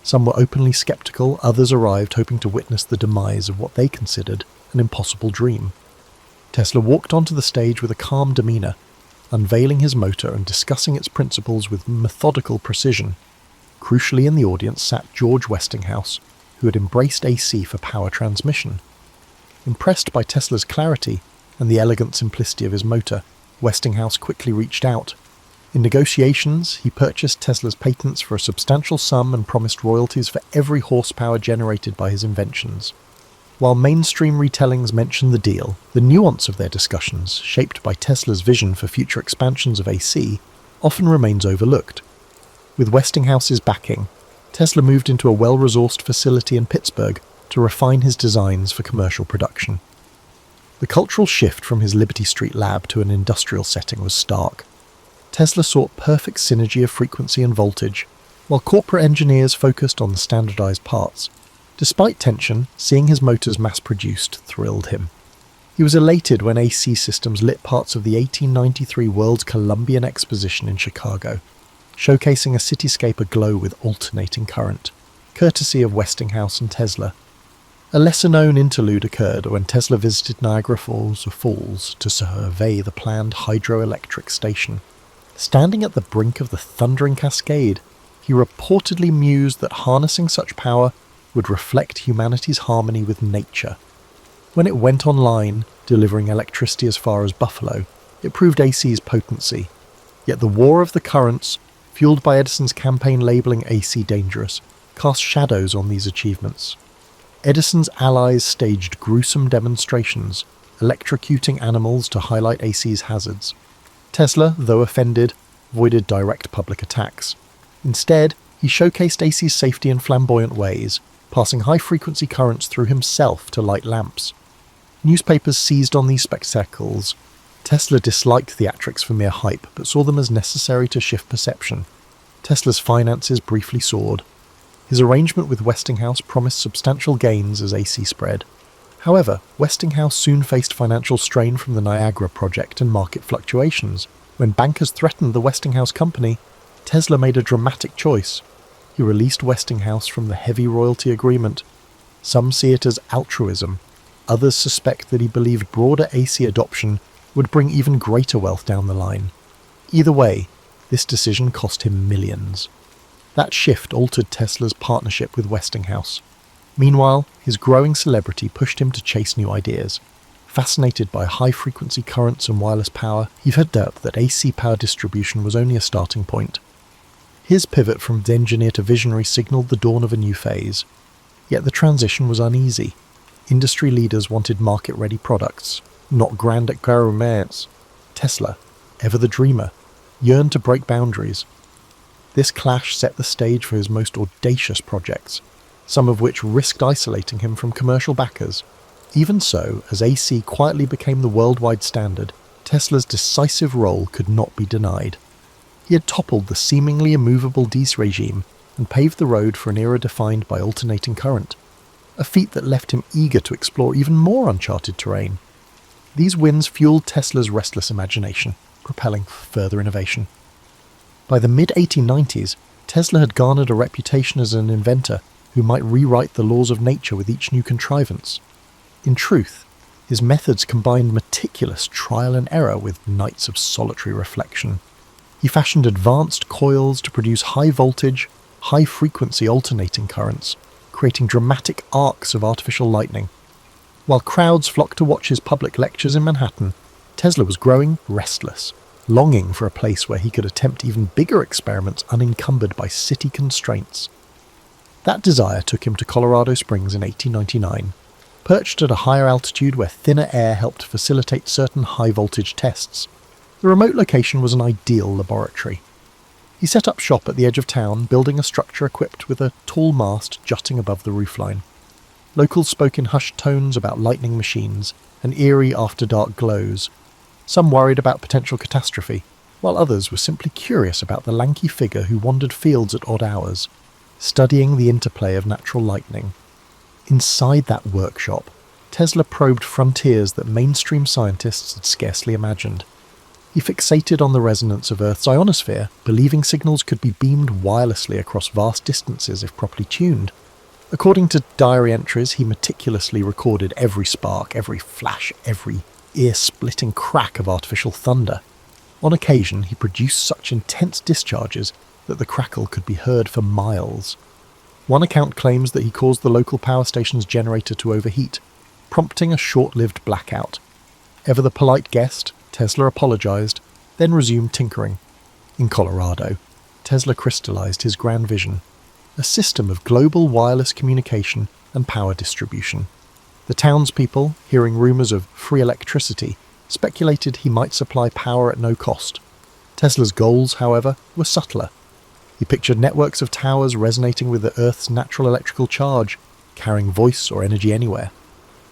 [SPEAKER 1] Some were openly skeptical, others arrived hoping to witness the demise of what they considered an impossible dream. Tesla walked onto the stage with a calm demeanour, unveiling his motor and discussing its principles with methodical precision. Crucially in the audience sat George Westinghouse, who had embraced AC for power transmission. Impressed by Tesla's clarity and the elegant simplicity of his motor, Westinghouse quickly reached out. In negotiations, he purchased Tesla's patents for a substantial sum and promised royalties for every horsepower generated by his inventions. While mainstream retellings mention the deal, the nuance of their discussions, shaped by Tesla's vision for future expansions of AC, often remains overlooked. With Westinghouse's backing, Tesla moved into a well-resourced facility in Pittsburgh to refine his designs for commercial production. The cultural shift from his Liberty Street lab to an industrial setting was stark. Tesla sought perfect synergy of frequency and voltage, while corporate engineers focused on the standardized parts. Despite tension, seeing his motors mass-produced thrilled him. He was elated when AC systems lit parts of the 1893 World's Columbian Exposition in Chicago, showcasing a cityscape aglow with alternating current, courtesy of Westinghouse and Tesla. A lesser-known interlude occurred when Tesla visited Niagara Falls to survey the planned hydroelectric station. Standing at the brink of the thundering cascade, he reportedly mused that harnessing such power would reflect humanity's harmony with nature. When it went online, delivering electricity as far as Buffalo, it proved AC's potency. Yet the war of the currents, fueled by Edison's campaign labelling AC dangerous, cast shadows on these achievements. Edison's allies staged gruesome demonstrations, electrocuting animals to highlight AC's hazards. Tesla, though offended, avoided direct public attacks. Instead, he showcased AC's safety in flamboyant ways, passing high-frequency currents through himself to light lamps. Newspapers seized on these spectacles. Tesla disliked theatrics for mere hype, but saw them as necessary to shift perception. Tesla's finances briefly soared. His arrangement with Westinghouse promised substantial gains as AC spread. However, Westinghouse soon faced financial strain from the Niagara project and market fluctuations. When bankers threatened the Westinghouse company, Tesla made a dramatic choice. He released Westinghouse from the heavy royalty agreement. Some see it as altruism. Others suspect that he believed broader AC adoption would bring even greater wealth down the line. Either way, this decision cost him millions. That shift altered Tesla's partnership with Westinghouse. Meanwhile, his growing celebrity pushed him to chase new ideas. Fascinated by high-frequency currents and wireless power, he figured out that AC power distribution was only a starting point. His pivot from engineer to visionary signaled the dawn of a new phase. Yet the transition was uneasy. Industry leaders wanted market-ready products, not grand experiments. Tesla, ever the dreamer, yearned to break boundaries. This clash set the stage for his most audacious projects, some of which risked isolating him from commercial backers. Even so, as AC quietly became the worldwide standard, Tesla's decisive role could not be denied. He had toppled the seemingly immovable DC regime and paved the road for an era defined by alternating current, a feat that left him eager to explore even more uncharted terrain. These wins fueled Tesla's restless imagination, propelling further innovation. By the mid-1890s, Tesla had garnered a reputation as an inventor who might rewrite the laws of nature with each new contrivance. In truth, his methods combined meticulous trial and error with nights of solitary reflection. He fashioned advanced coils to produce high-voltage, high-frequency alternating currents, creating dramatic arcs of artificial lightning. While crowds flocked to watch his public lectures in Manhattan, Tesla was growing restless, longing for a place where he could attempt even bigger experiments unencumbered by city constraints. That desire took him to Colorado Springs in 1899, perched at a higher altitude where thinner air helped facilitate certain high-voltage tests. The remote location was an ideal laboratory. He set up shop at the edge of town, building a structure equipped with a tall mast jutting above the roofline. Locals spoke in hushed tones about lightning machines and eerie after-dark glows. Some worried about potential catastrophe, while others were simply curious about the lanky figure who wandered fields at odd hours, studying the interplay of natural lightning. Inside that workshop, Tesla probed frontiers that mainstream scientists had scarcely imagined. He fixated on the resonance of Earth's ionosphere, believing signals could be beamed wirelessly across vast distances if properly tuned. According to diary entries, he meticulously recorded every spark, every flash, every ear-splitting crack of artificial thunder. On occasion, he produced such intense discharges that the crackle could be heard for miles. One account claims that he caused the local power station's generator to overheat, prompting a short-lived blackout. Ever the polite guest, Tesla apologized, then resumed tinkering. In Colorado, Tesla crystallized his grand vision, a system of global wireless communication and power distribution. The townspeople, hearing rumors of free electricity, speculated he might supply power at no cost. Tesla's goals, however, were subtler. He pictured networks of towers resonating with the Earth's natural electrical charge, carrying voice or energy anywhere.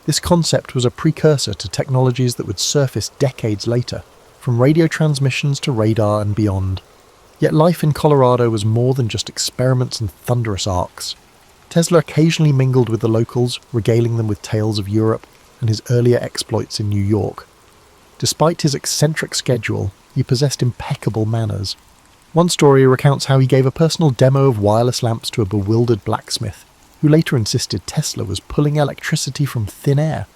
[SPEAKER 1] This concept was a precursor to technologies that would surface decades later, from radio transmissions to radar and beyond. Yet life in Colorado was more than just experiments and thunderous arcs. Tesla occasionally mingled with the locals, regaling them with tales of Europe and his earlier exploits in New York. Despite his eccentric schedule, he possessed impeccable manners. One story recounts how he gave a personal demo of wireless lamps to a bewildered blacksmith, who later insisted Tesla was pulling electricity from thin air.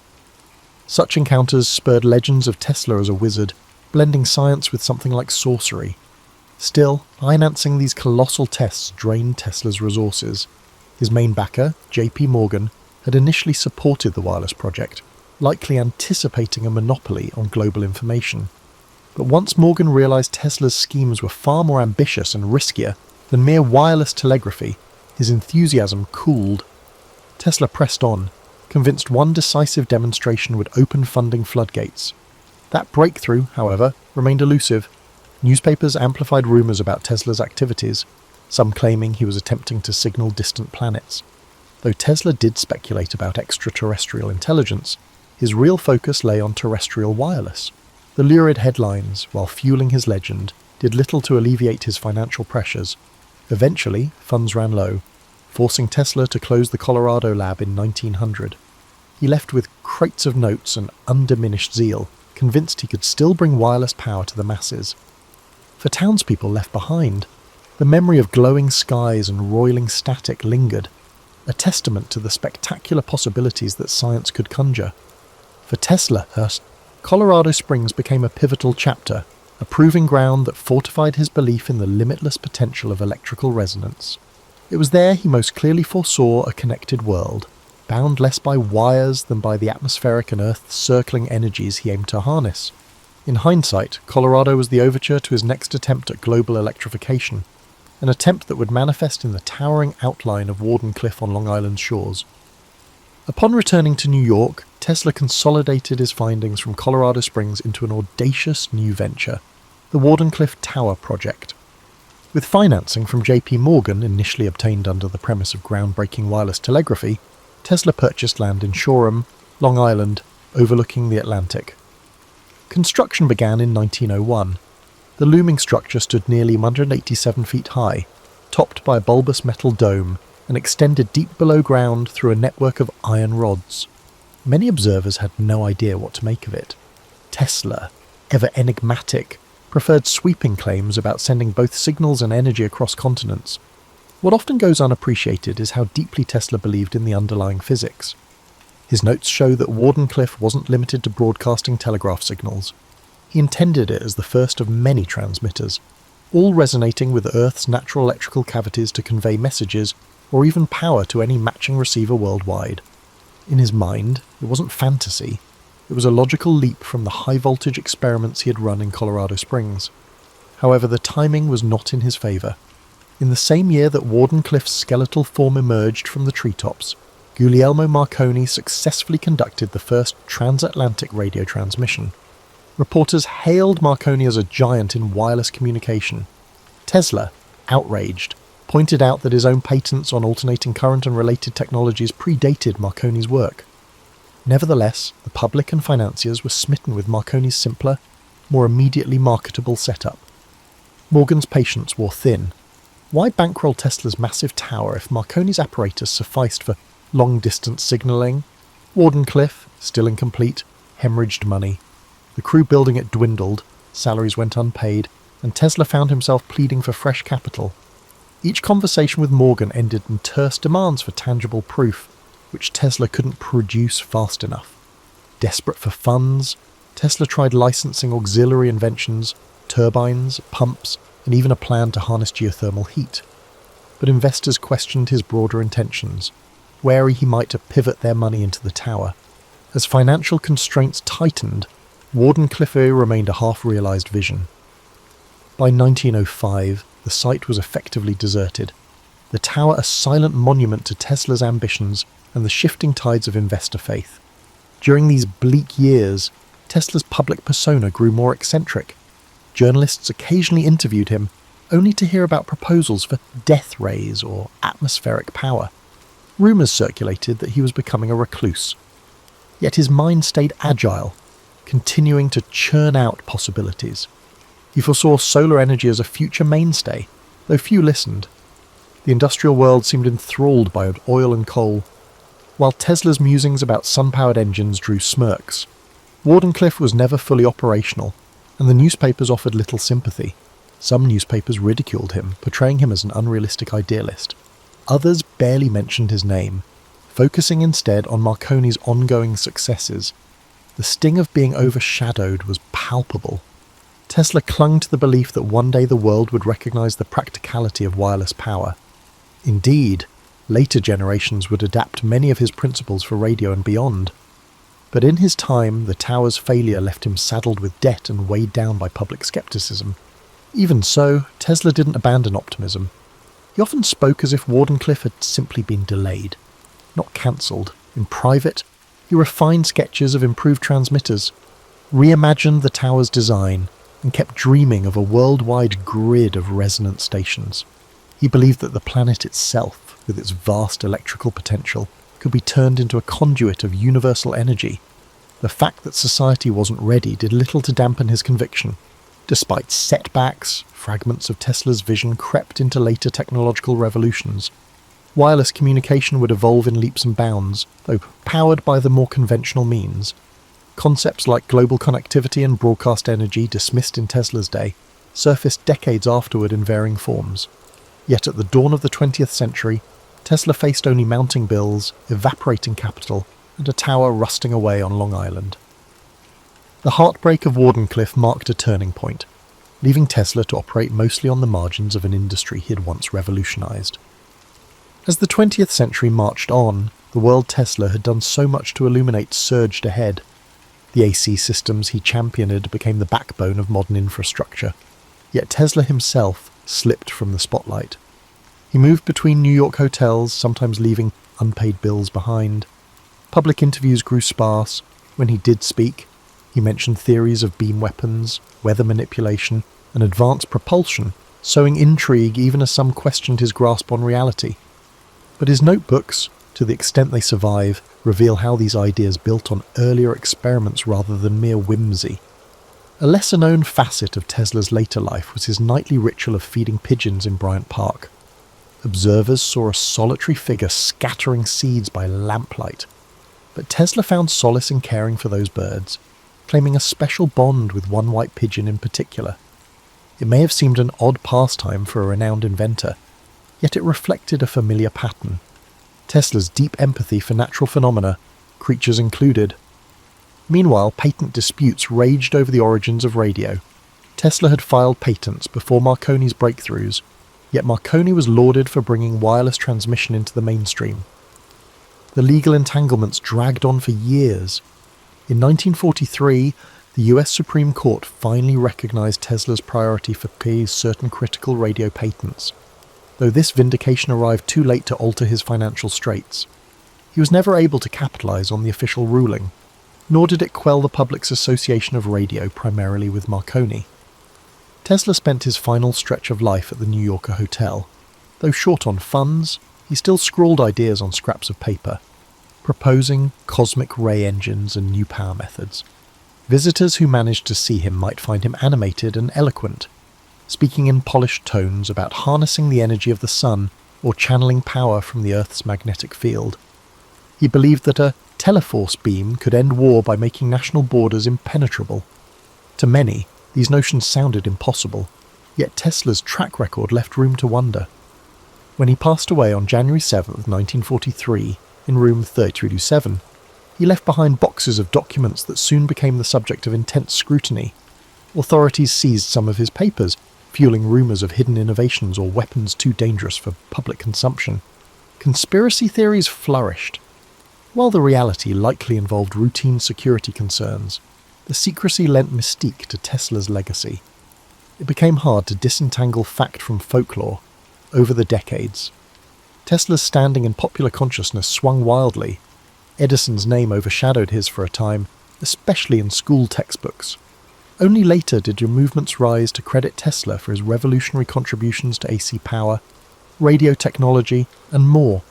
[SPEAKER 1] Such encounters spurred legends of Tesla as a wizard, blending science with something like sorcery. Still, financing these colossal tests drained Tesla's resources. His main backer, J.P. Morgan, had initially supported the wireless project, likely anticipating a monopoly on global information. But once Morgan realized Tesla's schemes were far more ambitious and riskier than mere wireless telegraphy, his enthusiasm cooled. Tesla pressed on, convinced one decisive demonstration would open funding floodgates. That breakthrough, however, remained elusive. Newspapers amplified rumors about Tesla's activities, some claiming he was attempting to signal distant planets. Though Tesla did speculate about extraterrestrial intelligence, his real focus lay on terrestrial wireless. The lurid headlines, while fueling his legend, did little to alleviate his financial pressures. Eventually, funds ran low, forcing Tesla to close the Colorado lab in 1900. He left with crates of notes and undiminished zeal, convinced he could still bring wireless power to the masses. For townspeople left behind, the memory of glowing skies and roiling static lingered. a testament to the spectacular possibilities that science could conjure. For Tesla, thus, Colorado Springs became a pivotal chapter, a proving ground that fortified his belief in the limitless potential of electrical resonance. It was there he most clearly foresaw a connected world, bound less by wires than by the atmospheric and earth-circling energies he aimed to harness. In hindsight, Colorado was the overture to his next attempt at global electrification, an attempt that would manifest in the towering outline of Wardenclyffe on Long Island's shores. Upon returning to New York, Tesla consolidated his findings from Colorado Springs into an audacious new venture, the Wardenclyffe Tower Project. With financing from J.P. Morgan, initially obtained under the premise of groundbreaking wireless telegraphy, Tesla purchased land in Shoreham, Long Island, overlooking the Atlantic. Construction began in 1901. The looming structure stood nearly 187 feet high, topped by a bulbous metal dome, and extended deep below ground through a network of iron rods. Many observers had no idea what to make of it. Tesla, ever enigmatic, preferred sweeping claims about sending both signals and energy across continents. What often goes unappreciated is how deeply Tesla believed in the underlying physics. His notes show that Wardenclyffe wasn't limited to broadcasting telegraph signals. He intended it as the first of many transmitters, all resonating with Earth's natural electrical cavities to convey messages or even power to any matching receiver worldwide. In his mind, it wasn't fantasy. It was a logical leap from the high-voltage experiments he had run in Colorado Springs. However, the timing was not in his favour. In the same year that Wardenclyffe's skeletal form emerged from the treetops, Guglielmo Marconi successfully conducted the first transatlantic radio transmission. Reporters hailed Marconi as a giant in wireless communication. Tesla, outraged, pointed out that his own patents on alternating current and related technologies predated Marconi's work. Nevertheless, the public and financiers were smitten with Marconi's simpler, more immediately marketable setup. Morgan's patience wore thin. Why bankroll Tesla's massive tower if Marconi's apparatus sufficed for long-distance signalling? Wardenclyffe, still incomplete, hemorrhaged money. The crew building it dwindled, salaries went unpaid, and Tesla found himself pleading for fresh capital. Each conversation with Morgan ended in terse demands for tangible proof, which Tesla couldn't produce fast enough. Desperate for funds, Tesla tried licensing auxiliary inventions, turbines, pumps, and even a plan to harness geothermal heat. But investors questioned his broader intentions, wary he might pivot their money into the tower. As financial constraints tightened, Wardenclyffe remained a half-realised vision. By 1905, the site was effectively deserted, the tower a silent monument to Tesla's ambitions and the shifting tides of investor faith. During these bleak years, Tesla's public persona grew more eccentric. Journalists occasionally interviewed him, only to hear about proposals for death rays or atmospheric power. Rumours circulated that he was becoming a recluse. Yet his mind stayed agile, continuing to churn out possibilities. He foresaw solar energy as a future mainstay, though few listened. The industrial world seemed enthralled by oil and coal, while Tesla's musings about sun-powered engines drew smirks. Wardenclyffe was never fully operational, and the newspapers offered little sympathy. Some newspapers ridiculed him, portraying him as an unrealistic idealist. Others barely mentioned his name, focusing instead on Marconi's ongoing successes. The sting of being overshadowed was palpable. Tesla clung to the belief that one day the world would recognize the practicality of wireless power. Indeed, later generations would adapt many of his principles for radio and beyond. But in his time, the tower's failure left him saddled with debt and weighed down by public skepticism. Even so, Tesla didn't abandon optimism. He often spoke as if Wardenclyffe had simply been delayed, not cancelled. In private, he refined sketches of improved transmitters, reimagined the tower's design, and kept dreaming of a worldwide grid of resonant stations. He believed that the planet itself, with its vast electrical potential, could be turned into a conduit of universal energy. The fact that society wasn't ready did little to dampen his conviction. Despite setbacks, fragments of Tesla's vision crept into later technological revolutions. Wireless communication would evolve in leaps and bounds, though powered by the more conventional means. Concepts like global connectivity and broadcast energy, dismissed in Tesla's day, surfaced decades afterward in varying forms. Yet at the dawn of the 20th century, Tesla faced only mounting bills, evaporating capital, and a tower rusting away on Long Island. The heartbreak of Wardenclyffe marked a turning point, leaving Tesla to operate mostly on the margins of an industry he had once revolutionized. As the 20th century marched on, the world Tesla had done so much to illuminate surged ahead. The AC systems he championed became the backbone of modern infrastructure, yet Tesla himself slipped from the spotlight. He moved between New York hotels, sometimes leaving unpaid bills behind. Public interviews grew sparse. When he did speak, he mentioned theories of beam weapons, weather manipulation, and advanced propulsion, sowing intrigue even as some questioned his grasp on reality. But his notebooks, to the extent they survive, reveal how these ideas built on earlier experiments rather than mere whimsy. A lesser-known facet of Tesla's later life was his nightly ritual of feeding pigeons in Bryant Park. Observers saw a solitary figure scattering seeds by lamplight, but Tesla found solace in caring for those birds, claiming a special bond with one white pigeon in particular. It may have seemed an odd pastime for a renowned inventor, yet it reflected a familiar pattern. Tesla's deep empathy for natural phenomena, creatures included. Meanwhile, patent disputes raged over the origins of radio. Tesla had filed patents before Marconi's breakthroughs, yet Marconi was lauded for bringing wireless transmission into the mainstream. The legal entanglements dragged on for years. In 1943, the US Supreme Court finally recognized Tesla's priority for certain critical radio patents, though this vindication arrived too late to alter his financial straits. He was never able to capitalize on the official ruling, nor did it quell the public's association of radio primarily with Marconi. Tesla spent his final stretch of life at the New Yorker hotel. Though short on funds, he still scrawled ideas on scraps of paper, proposing cosmic ray engines and new power methods. Visitors who managed to see him might find him animated and eloquent, speaking in polished tones about harnessing the energy of the sun or channeling power from the Earth's magnetic field. He believed that a teleforce beam could end war by making national borders impenetrable. To many, these notions sounded impossible, yet Tesla's track record left room to wonder. When he passed away on January 7, 1943, in room 3227, he left behind boxes of documents that soon became the subject of intense scrutiny. Authorities seized some of his papers, fueling rumours of hidden innovations or weapons too dangerous for public consumption. Conspiracy theories flourished. While the reality likely involved routine security concerns, the secrecy lent mystique to Tesla's legacy. It became hard to disentangle fact from folklore over the decades. Tesla's standing in popular consciousness swung wildly. Edison's name overshadowed his for a time, especially in school textbooks. Only later did movements rise to credit Tesla for his revolutionary contributions to AC power, radio technology, and more.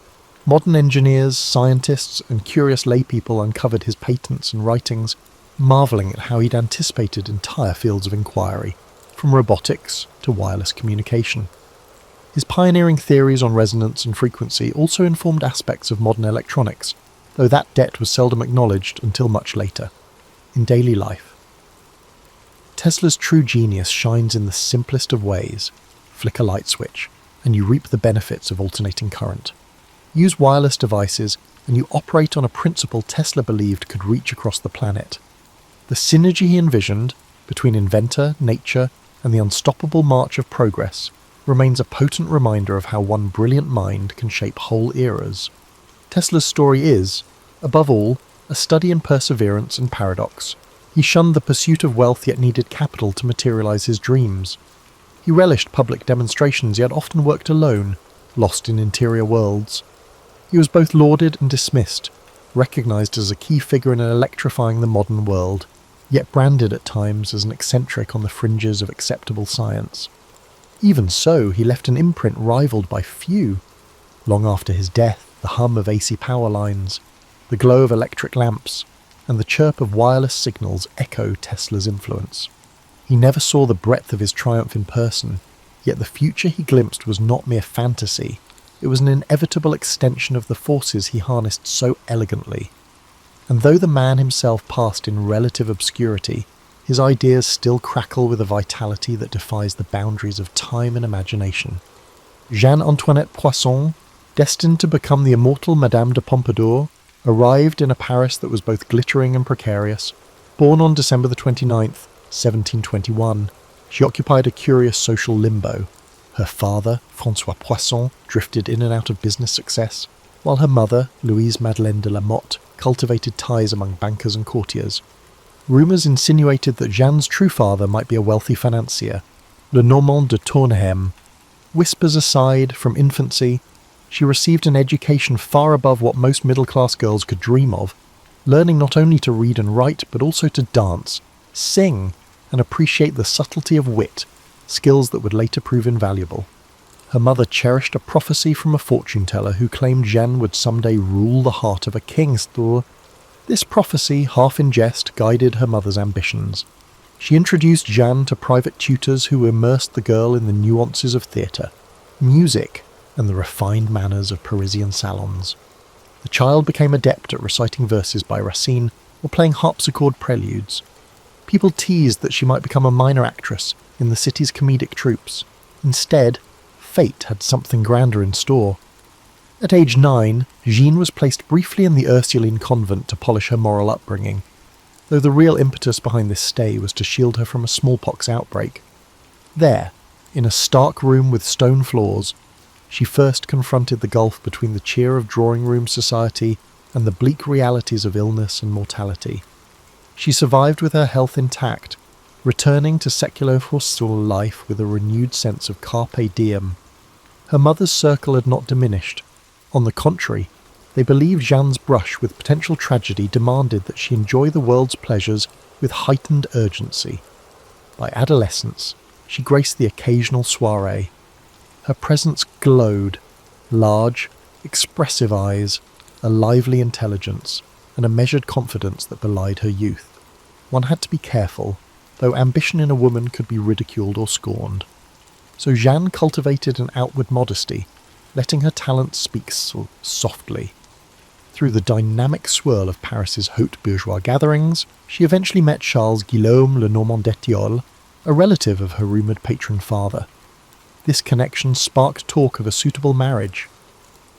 [SPEAKER 1] Modern engineers, scientists, and curious laypeople uncovered his patents and writings, marvelling at how he'd anticipated entire fields of inquiry, from robotics to wireless communication. His pioneering theories on resonance and frequency also informed aspects of modern electronics, though that debt was seldom acknowledged until much later, in daily life. Tesla's true genius shines in the simplest of ways. Flick a light switch, and you reap the benefits of alternating current. Use wireless devices, and you operate on a principle Tesla believed could reach across the planet. The synergy he envisioned, between inventor, nature, and the unstoppable march of progress, remains a potent reminder of how one brilliant mind can shape whole eras. Tesla's story is, above all, a study in perseverance and paradox. He shunned the pursuit of wealth yet needed capital to materialize his dreams. He relished public demonstrations yet often worked alone, lost in interior worlds. He was both lauded and dismissed, recognized as a key figure in electrifying the modern world, yet branded at times as an eccentric on the fringes of acceptable science. Even so, he left an imprint rivaled by few. Long after his death, the hum of AC power lines, the glow of electric lamps, and the chirp of wireless signals echo Tesla's influence. He never saw the breadth of his triumph in person, yet the future he glimpsed was not mere fantasy. It was an inevitable extension of the forces he harnessed so elegantly. And though the man himself passed in relative obscurity, his ideas still crackle with a vitality that defies the boundaries of time and imagination. Jean-Antoinette Poisson, destined to become the immortal Madame de Pompadour, arrived in a Paris that was both glittering and precarious. Born on December the 29th, 1721, she occupied a curious social limbo. Her father, François Poisson, drifted in and out of business success, while her mother, Louise Madeleine de la Motte, cultivated ties among bankers and courtiers. Rumours insinuated that Jeanne's true father might be a wealthy financier, le Normand de Tournehem. Whispers aside, from infancy, she received an education far above what most middle-class girls could dream of, learning not only to read and write, but also to dance, sing, and appreciate the subtlety of wit, skills that would later prove invaluable. Her mother cherished a prophecy from a fortune-teller who claimed Jeanne would someday rule the heart of a king. This prophecy, half in jest, guided her mother's ambitions. She introduced Jeanne to private tutors who immersed the girl in the nuances of theatre, music, and the refined manners of Parisian salons. The child became adept at reciting verses by Racine or playing harpsichord preludes. People teased that she might become a minor actress in the city's comedic troupes. Instead, fate had something grander in store. At age 9, Jeanne was placed briefly in the Ursuline convent to polish her moral upbringing, though the real impetus behind this stay was to shield her from a smallpox outbreak. There, in a stark room with stone floors, she first confronted the gulf between the cheer of drawing-room society and the bleak realities of illness and mortality. She survived with her health intact, returning to secular forestall life with a renewed sense of carpe diem. Her mother's circle had not diminished. On the contrary, they believed Jeanne's brush with potential tragedy demanded that she enjoy the world's pleasures with heightened urgency. By adolescence, she graced the occasional soirée. Her presence glowed, large, expressive eyes, a lively intelligence, and a measured confidence that belied her youth. One had to be careful, though ambition in a woman could be ridiculed or scorned. So Jeanne cultivated an outward modesty, letting her talents speak softly. Through the dynamic swirl of Paris's haute bourgeois gatherings, she eventually met Charles Guillaume le Normand d'Étiole, a relative of her rumoured patron father. This connection sparked talk of a suitable marriage.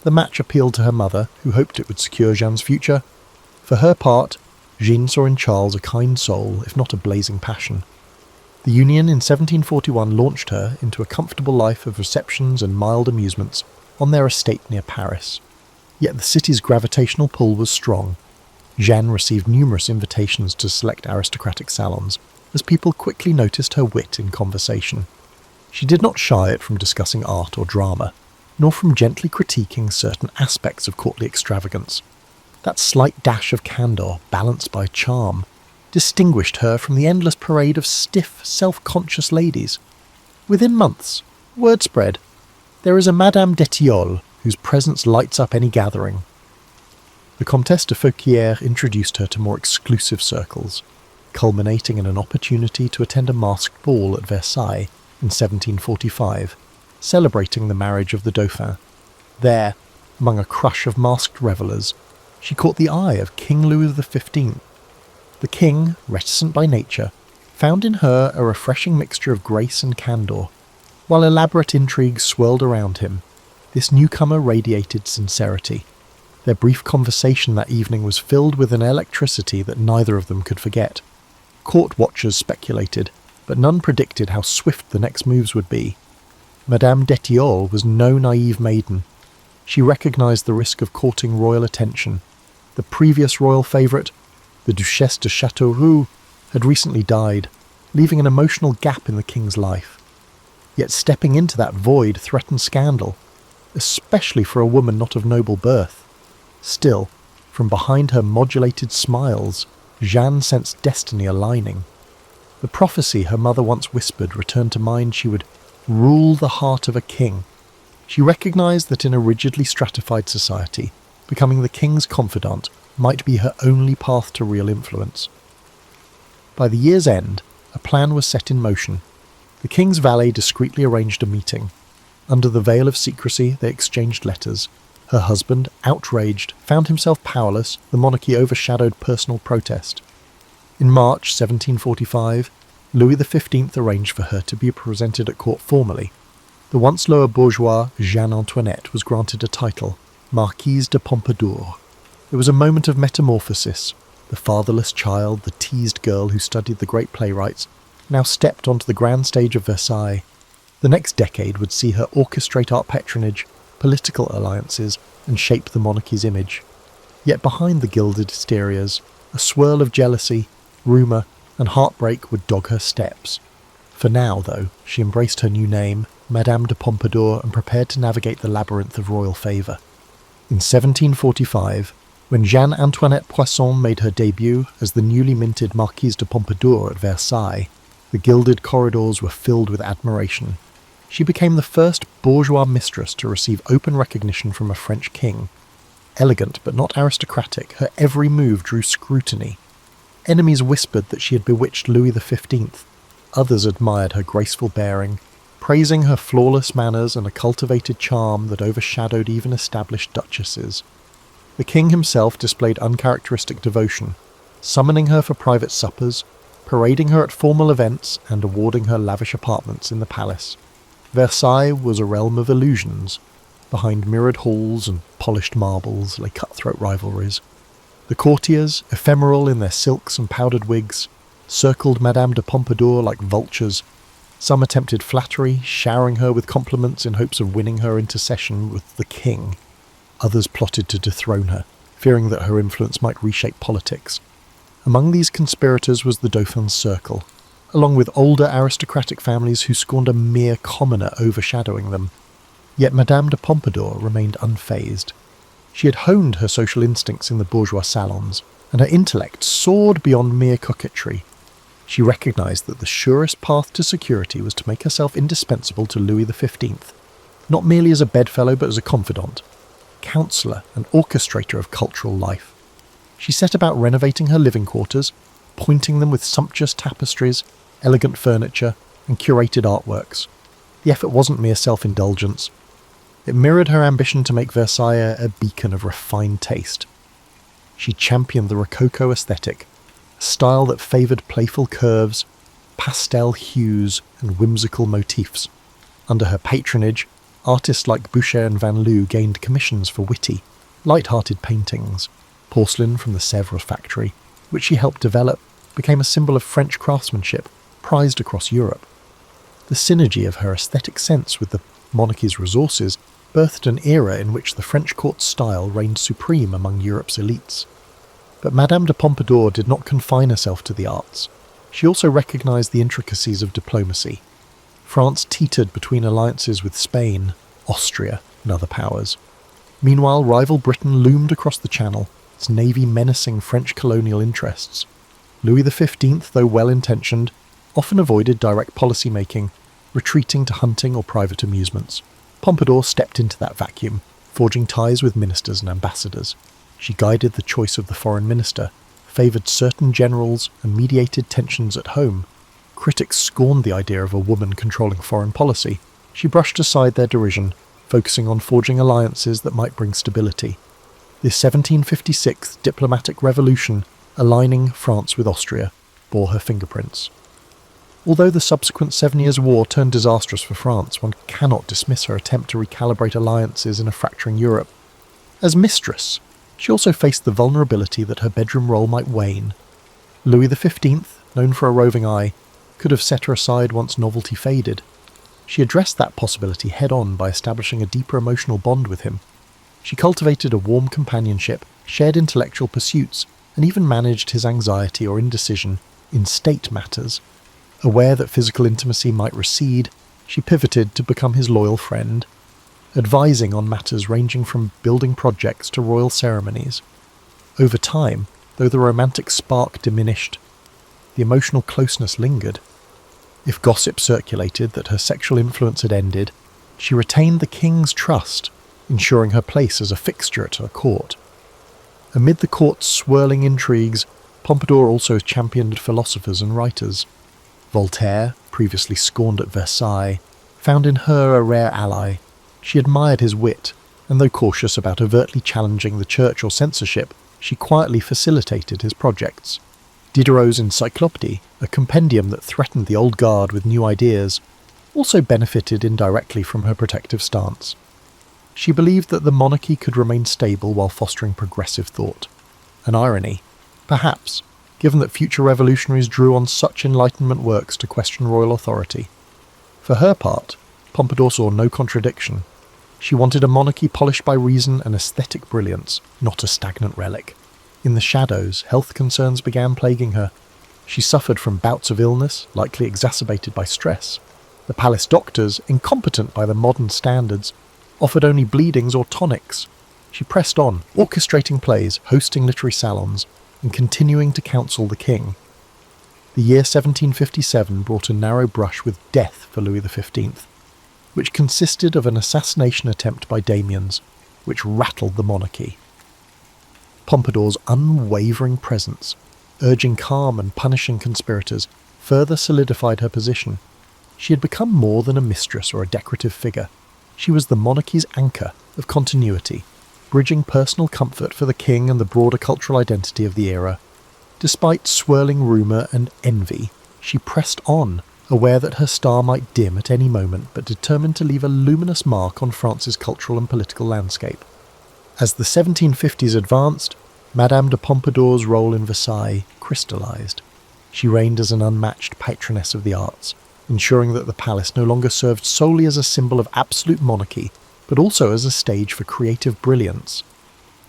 [SPEAKER 1] The match appealed to her mother, who hoped it would secure Jeanne's future. For her part, Jeanne saw in Charles a kind soul, if not a blazing passion. The union in 1741 launched her into a comfortable life of receptions and mild amusements on their estate near Paris. Yet the city's gravitational pull was strong. Jeanne received numerous invitations to select aristocratic salons, as people quickly noticed her wit in conversation. She did not shy it from discussing art or drama, nor from gently critiquing certain aspects of courtly extravagance. That slight dash of candour, balanced by charm, distinguished her from the endless parade of stiff, self-conscious ladies. Within months, word spread, there is a Madame d'Étiole whose presence lights up any gathering. The Comtesse de Feuquières introduced her to more exclusive circles, culminating in an opportunity to attend a masked ball at Versailles in 1745, celebrating the marriage of the Dauphin. There, among a crush of masked revellers, she caught the eye of King Louis XV. The king, reticent by nature, found in her a refreshing mixture of grace and candour. While elaborate intrigues swirled around him, this newcomer radiated sincerity. Their brief conversation that evening was filled with an electricity that neither of them could forget. Court watchers speculated, but none predicted how swift the next moves would be. Madame d'Étiole was no naive maiden. She recognised the risk of courting royal attention. The previous royal favourite, the Duchesse de Châteauroux, had recently died, leaving an emotional gap in the king's life. Yet stepping into that void threatened scandal, especially for a woman not of noble birth. Still, from behind her modulated smiles, Jeanne sensed destiny aligning. The prophecy her mother once whispered returned to mind. She would rule the heart of a king. She recognised that in a rigidly stratified society, becoming the king's confidant might be her only path to real influence. By the year's end, a plan was set in motion. The king's valet discreetly arranged a meeting. Under the veil of secrecy, they exchanged letters. Her husband, outraged, found himself powerless. The monarchy overshadowed personal protest. In March 1745, Louis XV arranged for her to be presented at court formally. The once lower bourgeois Jeanne Antoinette was granted a title, Marquise de Pompadour. It was a moment of metamorphosis. The fatherless child, the teased girl who studied the great playwrights, now stepped onto the grand stage of Versailles. The next decade would see her orchestrate art patronage, political alliances, and shape the monarchy's image. Yet behind the gilded exteriors, a swirl of jealousy, rumour, and heartbreak would dog her steps. For now, though, she embraced her new name, Madame de Pompadour, and prepared to navigate the labyrinth of royal favour. In 1745, when Jeanne Antoinette Poisson made her debut as the newly minted Marquise de Pompadour at Versailles, the gilded corridors were filled with admiration. She became the first bourgeois mistress to receive open recognition from a French king. Elegant but not aristocratic, her every move drew scrutiny. Enemies whispered that she had bewitched Louis XV. Others admired her graceful bearing, praising her flawless manners and a cultivated charm that overshadowed even established duchesses. The king himself displayed uncharacteristic devotion, summoning her for private suppers, parading her at formal events, and awarding her lavish apartments in the palace. Versailles was a realm of illusions. Behind mirrored halls and polished marbles lay cutthroat rivalries. The courtiers, ephemeral in their silks and powdered wigs, circled Madame de Pompadour like vultures. Some attempted flattery, showering her with compliments in hopes of winning her into session with the king. Others plotted to dethrone her, fearing that her influence might reshape politics. Among these conspirators was the Dauphin's circle, along with older aristocratic families who scorned a mere commoner overshadowing them. Yet Madame de Pompadour remained unfazed. She had honed her social instincts in the bourgeois salons, and her intellect soared beyond mere coquetry. She recognised that the surest path to security was to make herself indispensable to Louis XV, not merely as a bedfellow but as a confidant, counsellor and orchestrator of cultural life. She set about renovating her living quarters, appointing them with sumptuous tapestries, elegant furniture, and curated artworks. The effort wasn't mere self-indulgence. It mirrored her ambition to make Versailles a beacon of refined taste. She championed the Rococo aesthetic, a style that favoured playful curves, pastel hues, and whimsical motifs. Under her patronage, artists like Boucher and Van Loo gained commissions for witty, light-hearted paintings. Porcelain from the Sèvres factory, which she helped develop, became a symbol of French craftsmanship, prized across Europe. The synergy of her aesthetic sense with the monarchy's resources birthed an era in which the French court style reigned supreme among Europe's elites. But Madame de Pompadour did not confine herself to the arts. She also recognised the intricacies of diplomacy. France teetered between alliances with Spain, Austria, and other powers. Meanwhile, rival Britain loomed across the Channel, its navy menacing French colonial interests. Louis XV, though well-intentioned, often avoided direct policy-making, retreating to hunting or private amusements. Pompadour stepped into that vacuum, forging ties with ministers and ambassadors. She guided the choice of the foreign minister, favoured certain generals, and mediated tensions at home. Critics scorned the idea of a woman controlling foreign policy. She brushed aside their derision, focusing on forging alliances that might bring stability. The 1756 diplomatic revolution, aligning France with Austria, bore her fingerprints. Although the subsequent 7 Years' War turned disastrous for France, one cannot dismiss her attempt to recalibrate alliances in a fracturing Europe. As mistress, she also faced the vulnerability that her bedroom role might wane. Louis XV, known for a roving eye, could have set her aside once novelty faded. She addressed that possibility head-on by establishing a deeper emotional bond with him. She cultivated a warm companionship, shared intellectual pursuits, and even managed his anxiety or indecision in state matters. Aware that physical intimacy might recede, she pivoted to become his loyal friend, advising on matters ranging from building projects to royal ceremonies. Over time, though the romantic spark diminished, the emotional closeness lingered. If gossip circulated that her sexual influence had ended, she retained the king's trust, ensuring her place as a fixture at her court. Amid the court's swirling intrigues, Pompadour also championed philosophers and writers. Voltaire, previously scorned at Versailles, found in her a rare ally. She admired his wit, and though cautious about overtly challenging the church or censorship, she quietly facilitated his projects. Diderot's Encyclopédie, a compendium that threatened the old guard with new ideas, also benefited indirectly from her protective stance. She believed that the monarchy could remain stable while fostering progressive thought. An irony, perhaps, given that future revolutionaries drew on such Enlightenment works to question royal authority. For her part, Pompadour saw no contradiction. She wanted a monarchy polished by reason and aesthetic brilliance, not a stagnant relic. In the shadows, health concerns began plaguing her. She suffered from bouts of illness, likely exacerbated by stress. The palace doctors, incompetent by the modern standards, offered only bleedings or tonics. She pressed on, orchestrating plays, hosting literary salons, and continuing to counsel the king. The year 1757 brought a narrow brush with death for Louis XV, which consisted of an assassination attempt by Damiens, which rattled the monarchy. Pompadour's unwavering presence, urging calm and punishing conspirators, further solidified her position. She had become more than a mistress or a decorative figure. She was the monarchy's anchor of continuity, bridging personal comfort for the king and the broader cultural identity of the era. Despite swirling rumour and envy, she pressed on, aware that her star might dim at any moment, but determined to leave a luminous mark on France's cultural and political landscape. As the 1750s advanced, Madame de Pompadour's role in Versailles crystallised. She reigned as an unmatched patroness of the arts, ensuring that the palace no longer served solely as a symbol of absolute monarchy, but also as a stage for creative brilliance.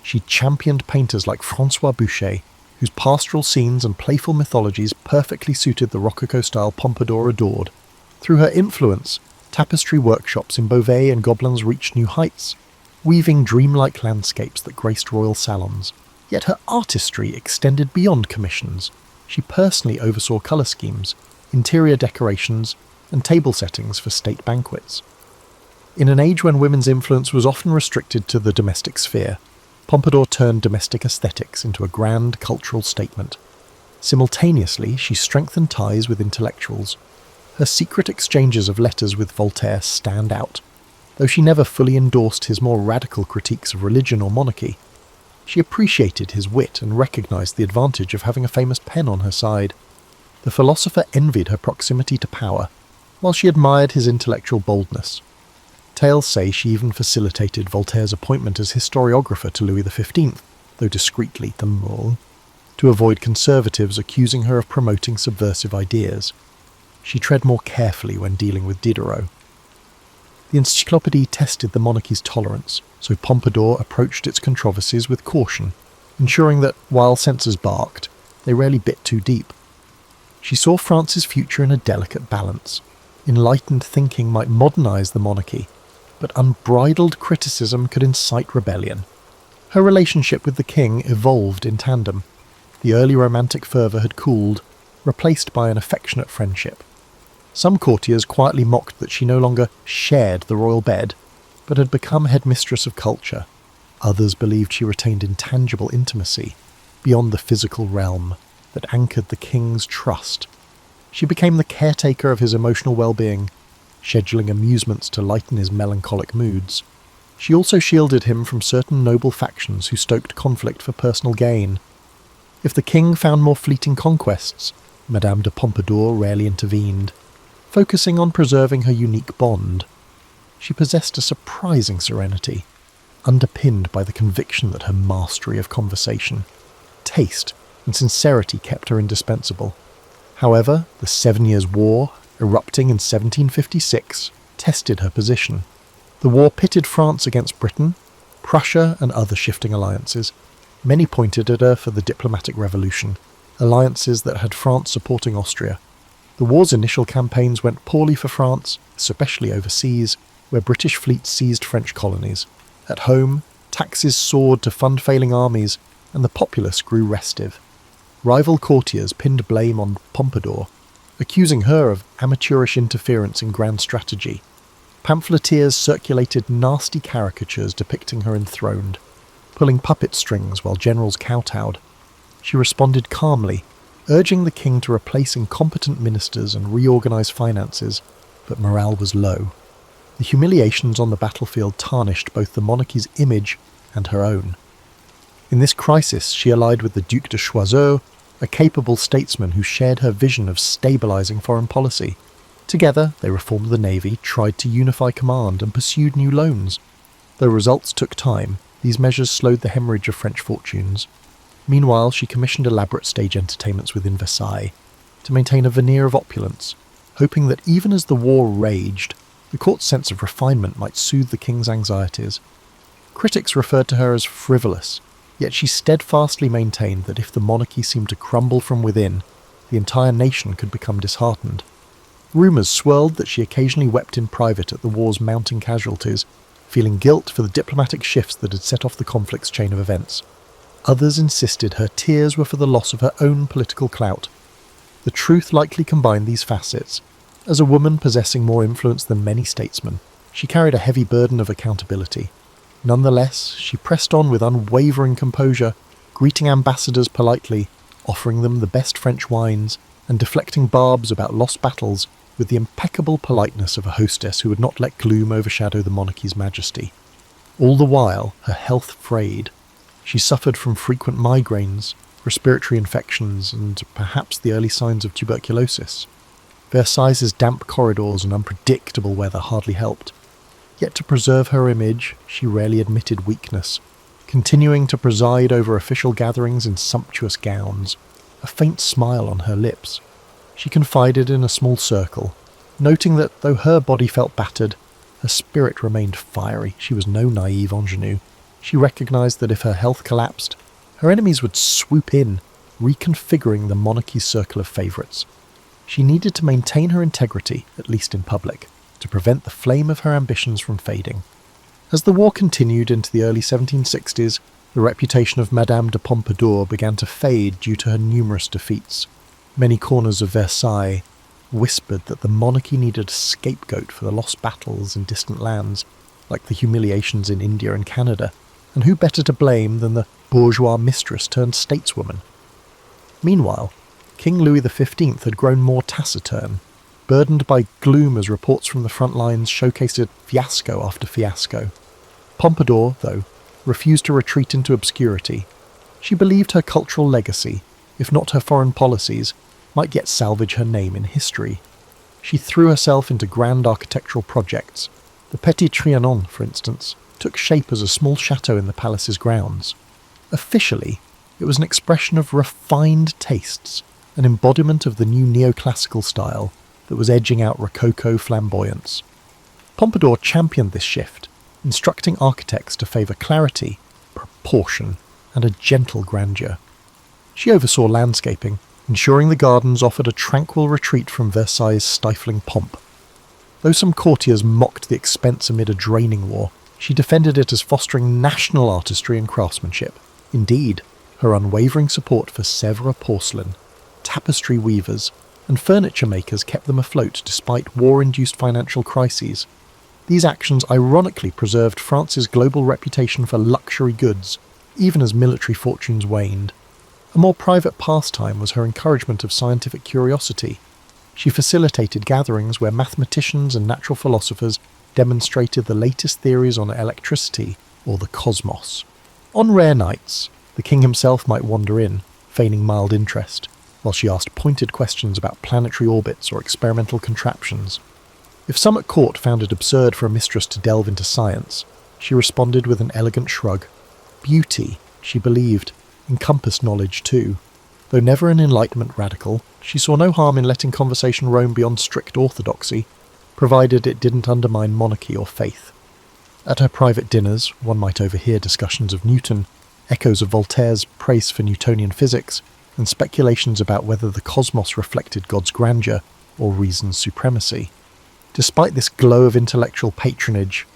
[SPEAKER 1] She championed painters like François Boucher, whose pastoral scenes and playful mythologies perfectly suited the Rococo style Pompadour adored. Through her influence, tapestry workshops in Beauvais and Gobelins reached new heights, weaving dreamlike landscapes that graced royal salons. Yet her artistry extended beyond commissions. She personally oversaw colour schemes, interior decorations, and table settings for state banquets. In an age when women's influence was often restricted to the domestic sphere, Pompadour turned domestic aesthetics into a grand cultural statement. Simultaneously, she strengthened ties with intellectuals. Her secret exchanges of letters with Voltaire stand out. Though she never fully endorsed his more radical critiques of religion or monarchy, she appreciated his wit and recognised the advantage of having a famous pen on her side. The philosopher envied her proximity to power, while she admired his intellectual boldness. Tales say she even facilitated Voltaire's appointment as historiographer to Louis XV, though discreetly to avoid conservatives accusing her of promoting subversive ideas. She tread more carefully when dealing with Diderot. The Encyclopédie tested the monarchy's tolerance, so Pompadour approached its controversies with caution, ensuring that, while censors barked, they rarely bit too deep. She saw France's future in a delicate balance. Enlightened thinking might modernise the monarchy, but unbridled criticism could incite rebellion. Her relationship with the king evolved in tandem. The early romantic fervour had cooled, replaced by an affectionate friendship. Some courtiers quietly mocked that she no longer shared the royal bed, but had become headmistress of culture. Others believed she retained intangible intimacy, beyond the physical realm, that anchored the king's trust. She became the caretaker of his emotional well-being, scheduling amusements to lighten his melancholic moods. She also shielded him from certain noble factions who stoked conflict for personal gain. If the king found more fleeting conquests, Madame de Pompadour rarely intervened, focusing on preserving her unique bond. She possessed a surprising serenity, underpinned by the conviction that her mastery of conversation, taste, and sincerity kept her indispensable. However, the 7 Years' War, erupting in 1756, tested her position. The war pitted France against Britain, Prussia, and other shifting alliances. Many pointed at her for the diplomatic revolution, alliances that had France supporting Austria. The war's initial campaigns went poorly for France, especially overseas, where British fleets seized French colonies. At home, taxes soared to fund failing armies, and the populace grew restive. Rival courtiers pinned blame on Pompadour, accusing her of amateurish interference in grand strategy. Pamphleteers circulated nasty caricatures depicting her enthroned, pulling puppet strings while generals kowtowed. She responded calmly, urging the king to replace incompetent ministers and reorganize finances, but morale was low. The humiliations on the battlefield tarnished both the monarchy's image and her own. In this crisis, she allied with the Duc de Choiseul, a capable statesman who shared her vision of stabilizing foreign policy. Together, they reformed the navy, tried to unify command, and pursued new loans. Though results took time, these measures slowed the hemorrhage of French fortunes. Meanwhile, she commissioned elaborate stage entertainments within Versailles to maintain a veneer of opulence, hoping that even as the war raged, the court's sense of refinement might soothe the king's anxieties. Critics referred to her as frivolous, yet she steadfastly maintained that if the monarchy seemed to crumble from within, the entire nation could become disheartened. Rumours swirled that she occasionally wept in private at the war's mounting casualties, feeling guilt for the diplomatic shifts that had set off the conflict's chain of events. Others insisted her tears were for the loss of her own political clout. The truth likely combined these facets. As a woman possessing more influence than many statesmen, she carried a heavy burden of accountability. Nonetheless, she pressed on with unwavering composure, greeting ambassadors politely, offering them the best French wines, and deflecting barbs about lost battles with the impeccable politeness of a hostess who would not let gloom overshadow the monarchy's majesty. All the while, her health frayed. She suffered from frequent migraines, respiratory infections, and perhaps the early signs of tuberculosis. Versailles' damp corridors and unpredictable weather hardly helped. Yet to preserve her image, she rarely admitted weakness, continuing to preside over official gatherings in sumptuous gowns, a faint smile on her lips. She confided in a small circle, noting that though her body felt battered, her spirit remained fiery. She was no naive ingenue. She recognized that if her health collapsed, her enemies would swoop in, reconfiguring the monarchy's circle of favourites. She needed to maintain her integrity, at least in public, to prevent the flame of her ambitions from fading. As the war continued into the early 1760s, the reputation of Madame de Pompadour began to fade due to her numerous defeats. Many corners of Versailles whispered that the monarchy needed a scapegoat for the lost battles in distant lands, like the humiliations in India and Canada, and who better to blame than the bourgeois mistress turned stateswoman? Meanwhile, King Louis XV had grown more taciturn, burdened by gloom as reports from the front lines showcased fiasco after fiasco. Pompadour, though, refused to retreat into obscurity. She believed her cultural legacy, if not her foreign policies, might yet salvage her name in history. She threw herself into grand architectural projects. The Petit Trianon, for instance, took shape as a small chateau in the palace's grounds. Officially, it was an expression of refined tastes, an embodiment of the new neoclassical style that was edging out Rococo flamboyance. Pompadour championed this shift, instructing architects to favour clarity, proportion, and a gentle grandeur. She oversaw landscaping, ensuring the gardens offered a tranquil retreat from Versailles' stifling pomp. Though some courtiers mocked the expense amid a draining war, she defended it as fostering national artistry and craftsmanship. Indeed, her unwavering support for Sèvres porcelain, tapestry weavers, and furniture makers kept them afloat despite war-induced financial crises. These actions ironically preserved France's global reputation for luxury goods, even as military fortunes waned. A more private pastime was her encouragement of scientific curiosity. She facilitated gatherings where mathematicians and natural philosophers demonstrated the latest theories on electricity or the cosmos. On rare nights, the king himself might wander in, feigning mild interest, while she asked pointed questions about planetary orbits or experimental contraptions. If some at court found it absurd for a mistress to delve into science, she responded with an elegant shrug. Beauty, she believed, encompassed knowledge too. Though never an Enlightenment radical, she saw no harm in letting conversation roam beyond strict orthodoxy, provided it didn't undermine monarchy or faith. At her private dinners, one might overhear discussions of Newton, echoes of Voltaire's praise for Newtonian physics, and speculations about whether the cosmos reflected God's grandeur or reason's supremacy. Despite this glow of intellectual patronage,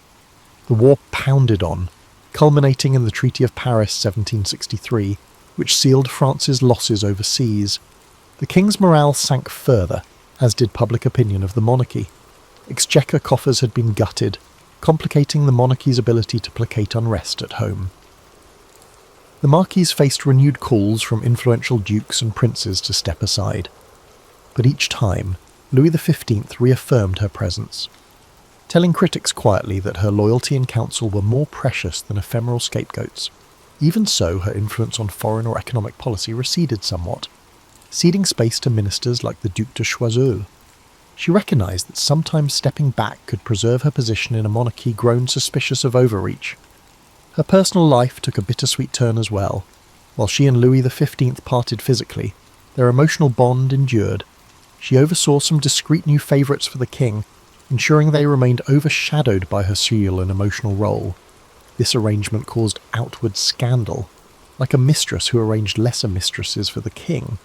[SPEAKER 1] the war pounded on, culminating in the Treaty of Paris 1763, which sealed France's losses overseas. The king's morale sank further, as did public opinion of the monarchy. Exchequer coffers had been gutted, complicating the monarchy's ability to placate unrest at home. The Marquise faced renewed calls from influential dukes and princes to step aside. But each time, Louis XV reaffirmed her presence, telling critics quietly that her loyalty and counsel were more precious than ephemeral scapegoats. Even so, her influence on foreign or economic policy receded somewhat, ceding space to ministers like the Duc de Choiseul. She recognised that sometimes stepping back could preserve her position in a monarchy grown suspicious of overreach. Her personal life took a bittersweet turn as well. While she and Louis XV parted physically, their emotional bond endured. She oversaw some discreet new favourites for the king, ensuring they remained overshadowed by her serial and emotional role. This arrangement caused outward scandal, like a mistress who arranged lesser mistresses for the king.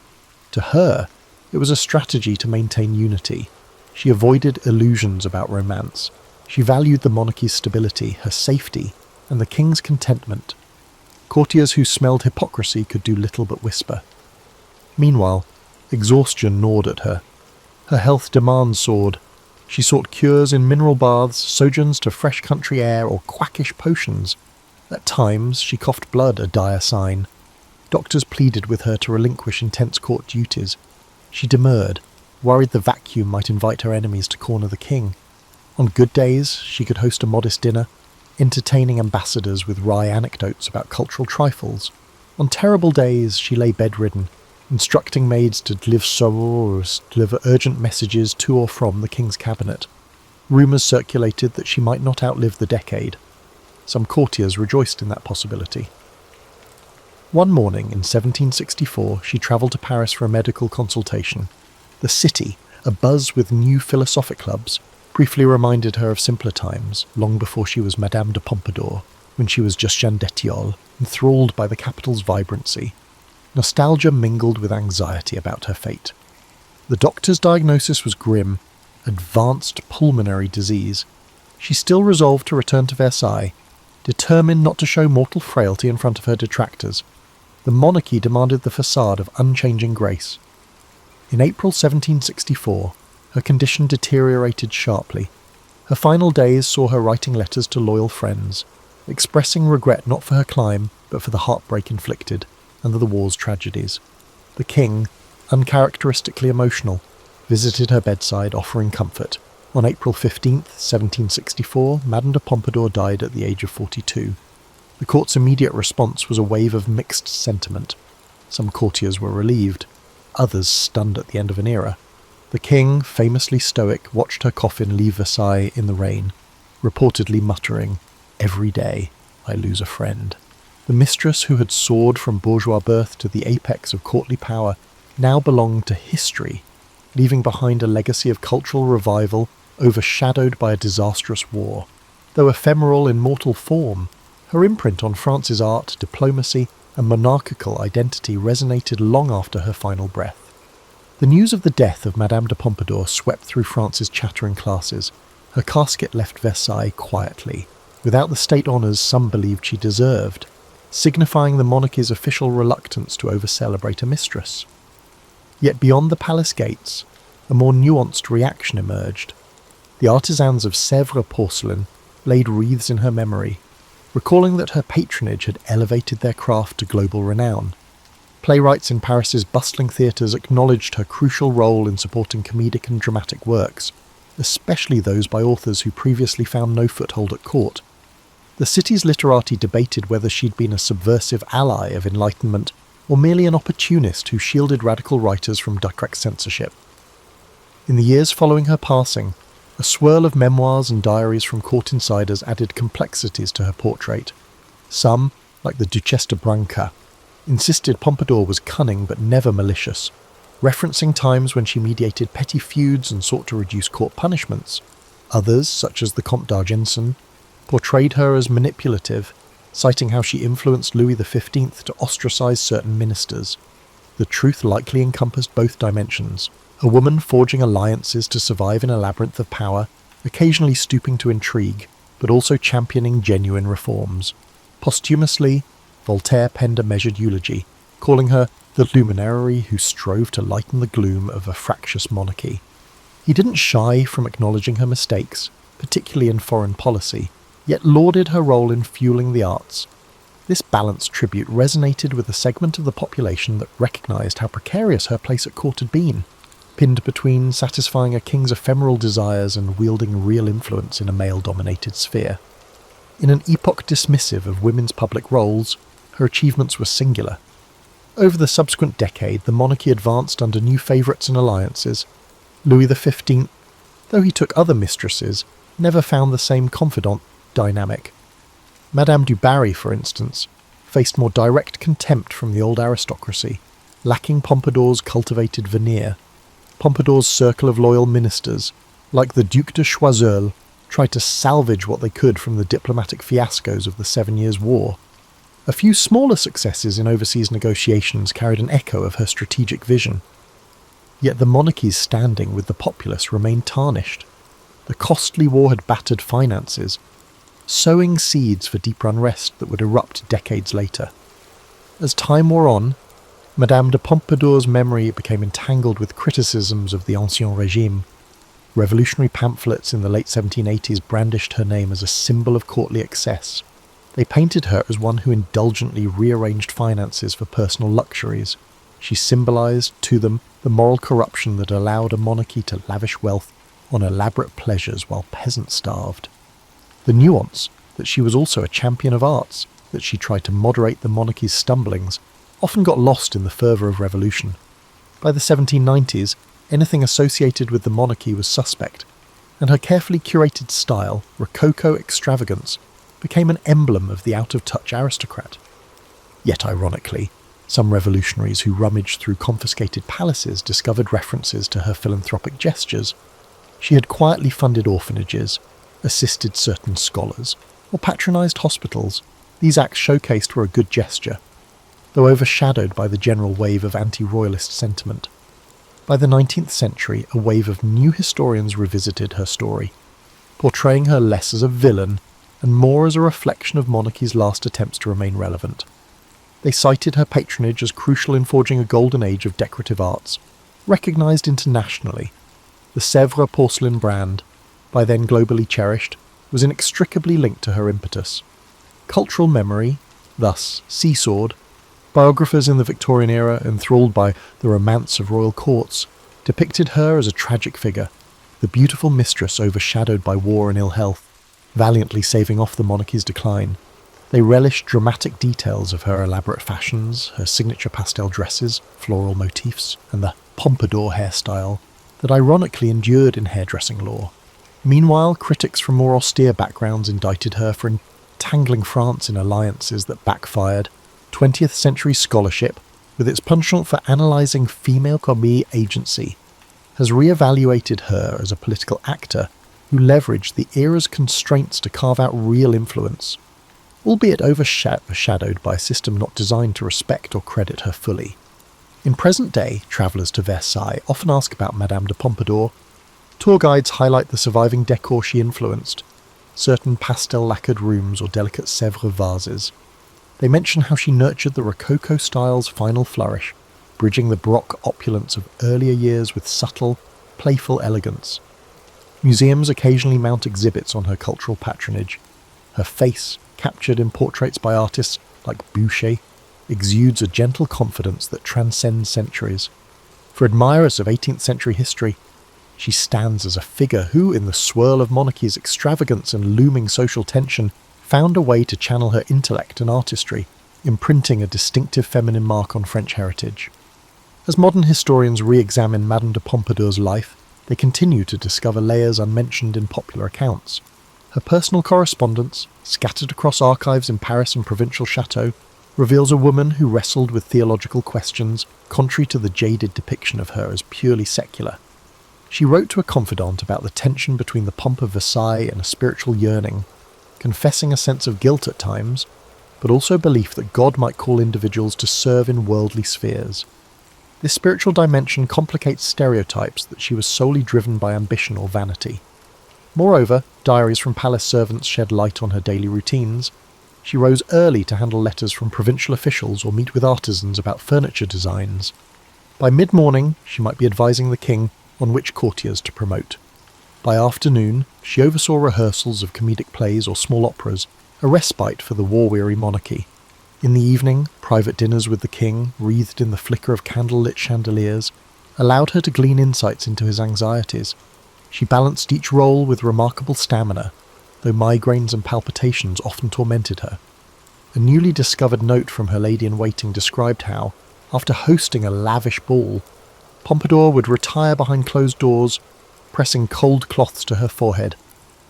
[SPEAKER 1] To her, it was a strategy to maintain unity. She avoided illusions about romance. She valued the monarchy's stability, her safety, and the king's contentment. Courtiers who smelled hypocrisy could do little but whisper. Meanwhile, exhaustion gnawed at her. Her health demands soared. She sought cures in mineral baths, sojourns to fresh country air, or quackish potions. At times, she coughed blood, a dire sign. Doctors pleaded with her to relinquish intense court duties. She demurred, worried the vacuum might invite her enemies to corner the king. On good days, she could host a modest dinner, entertaining ambassadors with wry anecdotes about cultural trifles. On terrible days, she lay bedridden, instructing maids to deliver urgent messages to or from the king's cabinet. Rumours circulated that she might not outlive the decade. Some courtiers rejoiced in that possibility. One morning in 1764, she travelled to Paris for a medical consultation. The city, abuzz with new philosophic clubs, briefly reminded her of simpler times, long before she was Madame de Pompadour, when she was just Jeanne d'Etiole, enthralled by the capital's vibrancy. Nostalgia mingled with anxiety about her fate. The doctor's diagnosis was grim: advanced pulmonary disease. She still resolved to return to Versailles, determined not to show mortal frailty in front of her detractors. The monarchy demanded the facade of unchanging grace. In April 1764, her condition deteriorated sharply. Her final days saw her writing letters to loyal friends, expressing regret not for her climb, but for the heartbreak inflicted, and the war's tragedies. The king, uncharacteristically emotional, visited her bedside, offering comfort. On April 15, 1764, Madame de Pompadour died at the age of 42. The court's immediate response was a wave of mixed sentiment. Some courtiers were relieved, others stunned at the end of an era. The king, famously stoic, watched her coffin leave Versailles in the rain, reportedly muttering, "Every day I lose a friend." The mistress who had soared from bourgeois birth to the apex of courtly power now belonged to history, leaving behind a legacy of cultural revival overshadowed by a disastrous war. Though ephemeral in mortal form, her imprint on France's art, diplomacy, and monarchical identity resonated long after her final breath. The news of the death of Madame de Pompadour swept through France's chattering classes. Her casket left Versailles quietly, without the state honours some believed she deserved, signifying the monarchy's official reluctance to over-celebrate a mistress. Yet beyond the palace gates, a more nuanced reaction emerged. The artisans of Sèvres porcelain laid wreaths in her memory, recalling that her patronage had elevated their craft to global renown. Playwrights in Paris's bustling theatres acknowledged her crucial role in supporting comedic and dramatic works, especially those by authors who previously found no foothold at court. The city's literati debated whether she'd been a subversive ally of Enlightenment or merely an opportunist who shielded radical writers from direct censorship. In the years following her passing, a swirl of memoirs and diaries from court insiders added complexities to her portrait. Some, like the Duchesse de Branca, insisted Pompadour was cunning but never malicious, referencing times when she mediated petty feuds and sought to reduce court punishments. Others, such as the Comte d'Argenson, portrayed her as manipulative, citing how she influenced Louis XV to ostracize certain ministers. The truth likely encompassed both dimensions: a woman forging alliances to survive in a labyrinth of power, occasionally stooping to intrigue, but also championing genuine reforms. Posthumously, Voltaire penned a measured eulogy, calling her the luminary who strove to lighten the gloom of a fractious monarchy. He didn't shy from acknowledging her mistakes, particularly in foreign policy, yet lauded her role in fueling the arts. This balanced tribute resonated with a segment of the population that recognised how precarious her place at court had been, pinned between satisfying a king's ephemeral desires and wielding real influence in a male-dominated sphere. In an epoch dismissive of women's public roles, her achievements were singular. Over the subsequent decade, the monarchy advanced under new favourites and alliances. Louis XV though he took other mistresses, never found the same confidant dynamic. Madame du Barry, for instance, faced more direct contempt from the old aristocracy, lacking Pompadour's cultivated veneer. Pompadour's circle of loyal ministers, like the Duc de Choiseul, tried to salvage what they could from the diplomatic fiascos of the 7 Years' War. A few smaller successes in overseas negotiations carried an echo of her strategic vision. Yet the monarchy's standing with the populace remained tarnished. The costly war had battered finances, sowing seeds for deeper unrest that would erupt decades later. As time wore on, Madame de Pompadour's memory became entangled with criticisms of the Ancien Régime. Revolutionary pamphlets in the late 1780s brandished her name as a symbol of courtly excess. They painted her as one who indulgently rearranged finances for personal luxuries. She symbolised to them the moral corruption that allowed a monarchy to lavish wealth on elaborate pleasures while peasants starved. The nuance that she was also a champion of arts, that she tried to moderate the monarchy's stumblings, often got lost in the fervour of revolution. By the 1790s, anything associated with the monarchy was suspect, and her carefully curated style, rococo extravagance, became an emblem of the out-of-touch aristocrat. Yet ironically, some revolutionaries who rummaged through confiscated palaces discovered references to her philanthropic gestures. She had quietly funded orphanages, assisted certain scholars, or patronised hospitals. These acts showcased were a good gesture, though overshadowed by the general wave of anti-royalist sentiment. By the 19th century, a wave of new historians revisited her story, portraying her less as a villain and more as a reflection of monarchy's last attempts to remain relevant. They cited her patronage as crucial in forging a golden age of decorative arts, recognised internationally. The Sèvres porcelain brand, by then globally cherished, was inextricably linked to her impetus. Cultural memory, thus seesawed. Biographers in the Victorian era, enthralled by the romance of royal courts, depicted her as a tragic figure, the beautiful mistress overshadowed by war and ill health, valiantly saving off the monarchy's decline. They relished dramatic details of her elaborate fashions, her signature pastel dresses, floral motifs, and the pompadour hairstyle that ironically endured in hairdressing lore. Meanwhile, critics from more austere backgrounds indicted her for entangling France in alliances that backfired. 20th century scholarship, with its penchant for analysing female commis agency, has re-evaluated her as a political actor who leveraged the era's constraints to carve out real influence, albeit overshadowed by a system not designed to respect or credit her fully. In present day, travellers to Versailles often ask about Madame de Pompadour. Tour guides highlight the surviving decor she influenced, certain pastel-lacquered rooms or delicate Sèvres vases. They mention how she nurtured the Rococo style's final flourish, bridging the Baroque opulence of earlier years with subtle, playful elegance. Museums occasionally mount exhibits on her cultural patronage. Her face, captured in portraits by artists like Boucher, exudes a gentle confidence that transcends centuries. For admirers of 18th century history, she stands as a figure who, in the swirl of monarchy's extravagance and looming social tension, found a way to channel her intellect and artistry, imprinting a distinctive feminine mark on French heritage. As modern historians re-examine Madame de Pompadour's life, they continue to discover layers unmentioned in popular accounts. Her personal correspondence, scattered across archives in Paris and provincial chateaux, reveals a woman who wrestled with theological questions, contrary to the jaded depiction of her as purely secular. She wrote to a confidant about the tension between the pomp of Versailles and a spiritual yearning, confessing a sense of guilt at times, but also belief that God might call individuals to serve in worldly spheres. This spiritual dimension complicates stereotypes that she was solely driven by ambition or vanity. Moreover, diaries from palace servants shed light on her daily routines. She rose early to handle letters from provincial officials or meet with artisans about furniture designs. By mid-morning, she might be advising the king on which courtiers to promote. By afternoon, she oversaw rehearsals of comedic plays or small operas, a respite for the war-weary monarchy. In the evening, private dinners with the king, wreathed in the flicker of candle-lit chandeliers, allowed her to glean insights into his anxieties. She balanced each role with remarkable stamina, though migraines and palpitations often tormented her. A newly discovered note from her lady-in-waiting described how, after hosting a lavish ball, Pompadour would retire behind closed doors, pressing cold cloths to her forehead,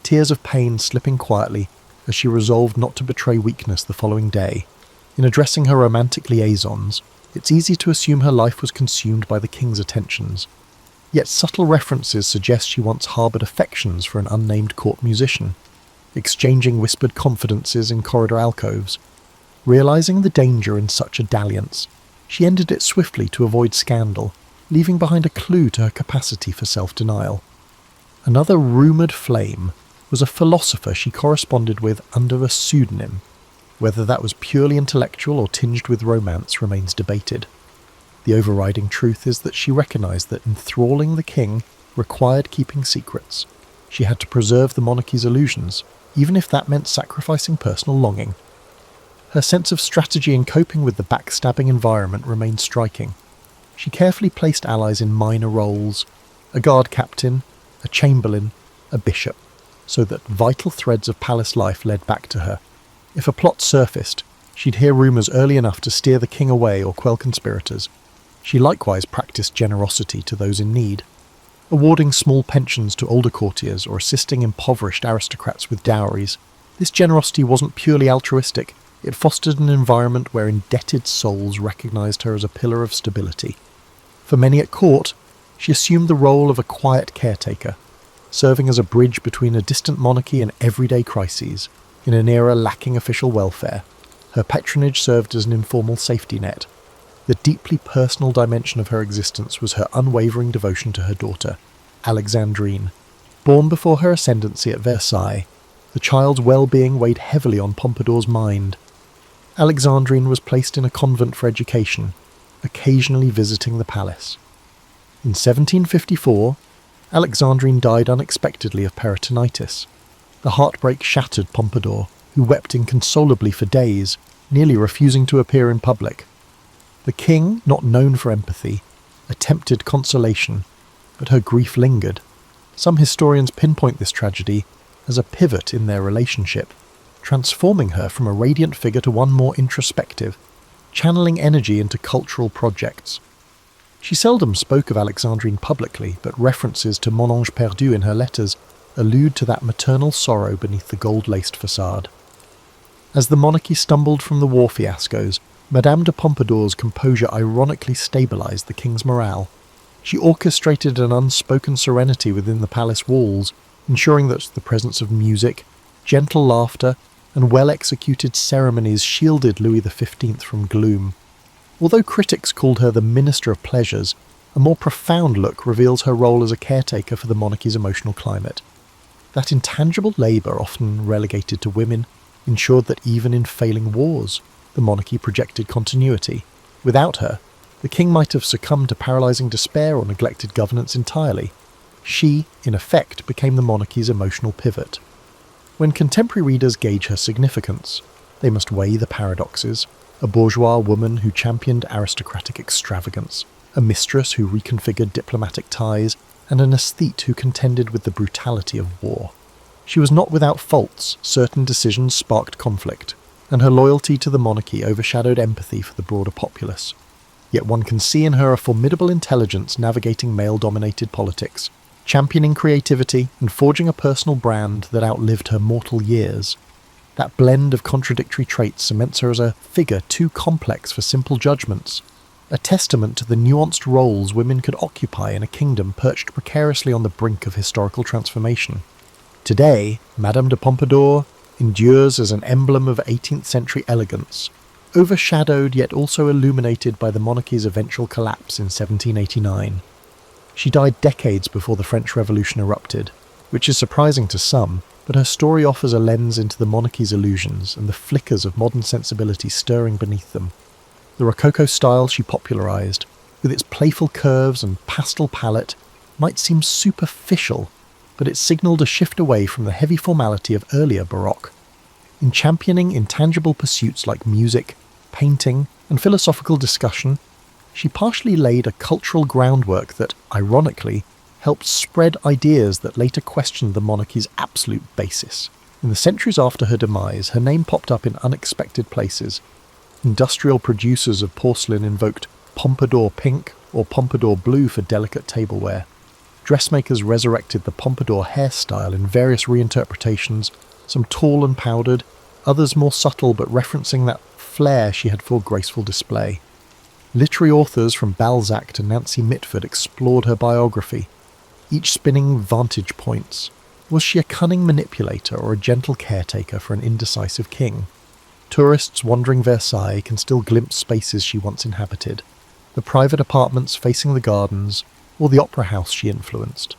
[SPEAKER 1] tears of pain slipping quietly as she resolved not to betray weakness the following day. In addressing her romantic liaisons, it's easy to assume her life was consumed by the king's attentions. Yet subtle references suggest she once harboured affections for an unnamed court musician, exchanging whispered confidences in corridor alcoves. Realising the danger in such a dalliance, she ended it swiftly to avoid scandal, leaving behind a clue to her capacity for self-denial. Another rumoured flame was a philosopher she corresponded with under a pseudonym. Whether that was purely intellectual or tinged with romance remains debated. The overriding truth is that she recognised that enthralling the king required keeping secrets. She had to preserve the monarchy's illusions, even if that meant sacrificing personal longing. Her sense of strategy in coping with the backstabbing environment remained striking. She carefully placed allies in minor roles, a guard captain, a chamberlain, a bishop, so that vital threads of palace life led back to her. If a plot surfaced, she'd hear rumours early enough to steer the king away or quell conspirators. She likewise practiced generosity to those in need, awarding small pensions to older courtiers or assisting impoverished aristocrats with dowries. This generosity wasn't purely altruistic. It fostered an environment where indebted souls recognised her as a pillar of stability. For many at court, she assumed the role of a quiet caretaker, serving as a bridge between a distant monarchy and everyday crises. In an era lacking official welfare, her patronage served as an informal safety net. The deeply personal dimension of her existence was her unwavering devotion to her daughter, Alexandrine. Born before her ascendancy at Versailles, the child's well-being weighed heavily on Pompadour's mind. Alexandrine was placed in a convent for education, occasionally visiting the palace. In 1754, Alexandrine died unexpectedly of peritonitis. The heartbreak shattered Pompadour, who wept inconsolably for days, nearly refusing to appear in public. The king, not known for empathy, attempted consolation, but her grief lingered. Some historians pinpoint this tragedy as a pivot in their relationship, transforming her from a radiant figure to one more introspective, channeling energy into cultural projects. She seldom spoke of Alexandrine publicly, but references to Mon Ange Perdu in her letters allude to that maternal sorrow beneath the gold-laced facade. As the monarchy stumbled from the war fiascos, Madame de Pompadour's composure ironically stabilised the king's morale. She orchestrated an unspoken serenity within the palace walls, ensuring that the presence of music, gentle laughter, and well-executed ceremonies shielded Louis XV from gloom. Although critics called her the Minister of Pleasures, a more profound look reveals her role as a caretaker for the monarchy's emotional climate. That intangible labour, often relegated to women, ensured that even in failing wars, the monarchy projected continuity. Without her, the king might have succumbed to paralysing despair or neglected governance entirely. She, in effect, became the monarchy's emotional pivot. When contemporary readers gauge her significance, they must weigh the paradoxes: a bourgeois woman who championed aristocratic extravagance, a mistress who reconfigured diplomatic ties, and an aesthete who contended with the brutality of war. She was not without faults. Certain decisions sparked conflict, and her loyalty to the monarchy overshadowed empathy for the broader populace. Yet one can see in her a formidable intelligence navigating male-dominated politics, championing creativity and forging a personal brand that outlived her mortal years. That blend of contradictory traits cements her as a figure too complex for simple judgments, a testament to the nuanced roles women could occupy in a kingdom perched precariously on the brink of historical transformation. Today, Madame de Pompadour endures as an emblem of 18th century elegance, overshadowed yet also illuminated by the monarchy's eventual collapse in 1789. She died decades before the French Revolution erupted, which is surprising to some, but her story offers a lens into the monarchy's illusions and the flickers of modern sensibility stirring beneath them. The Rococo style she popularised, with its playful curves and pastel palette, might seem superficial, but it signalled a shift away from the heavy formality of earlier Baroque. In championing intangible pursuits like music, painting, and philosophical discussion, she partially laid a cultural groundwork that, ironically, helped spread ideas that later questioned the monarchy's absolute basis. In the centuries after her demise, her name popped up in unexpected places. Industrial producers of porcelain invoked Pompadour pink or Pompadour blue for delicate tableware. dressmakers resurrected the pompadour hairstyle in various reinterpretations, some tall and powdered, others more subtle but referencing that flair she had for graceful display. Literary authors from Balzac to Nancy Mitford explored her biography, each spinning vantage points. Was she a cunning manipulator or a gentle caretaker for an indecisive king? Tourists wandering Versailles can still glimpse spaces she once inhabited, the private apartments facing the gardens, or the opera house she influenced.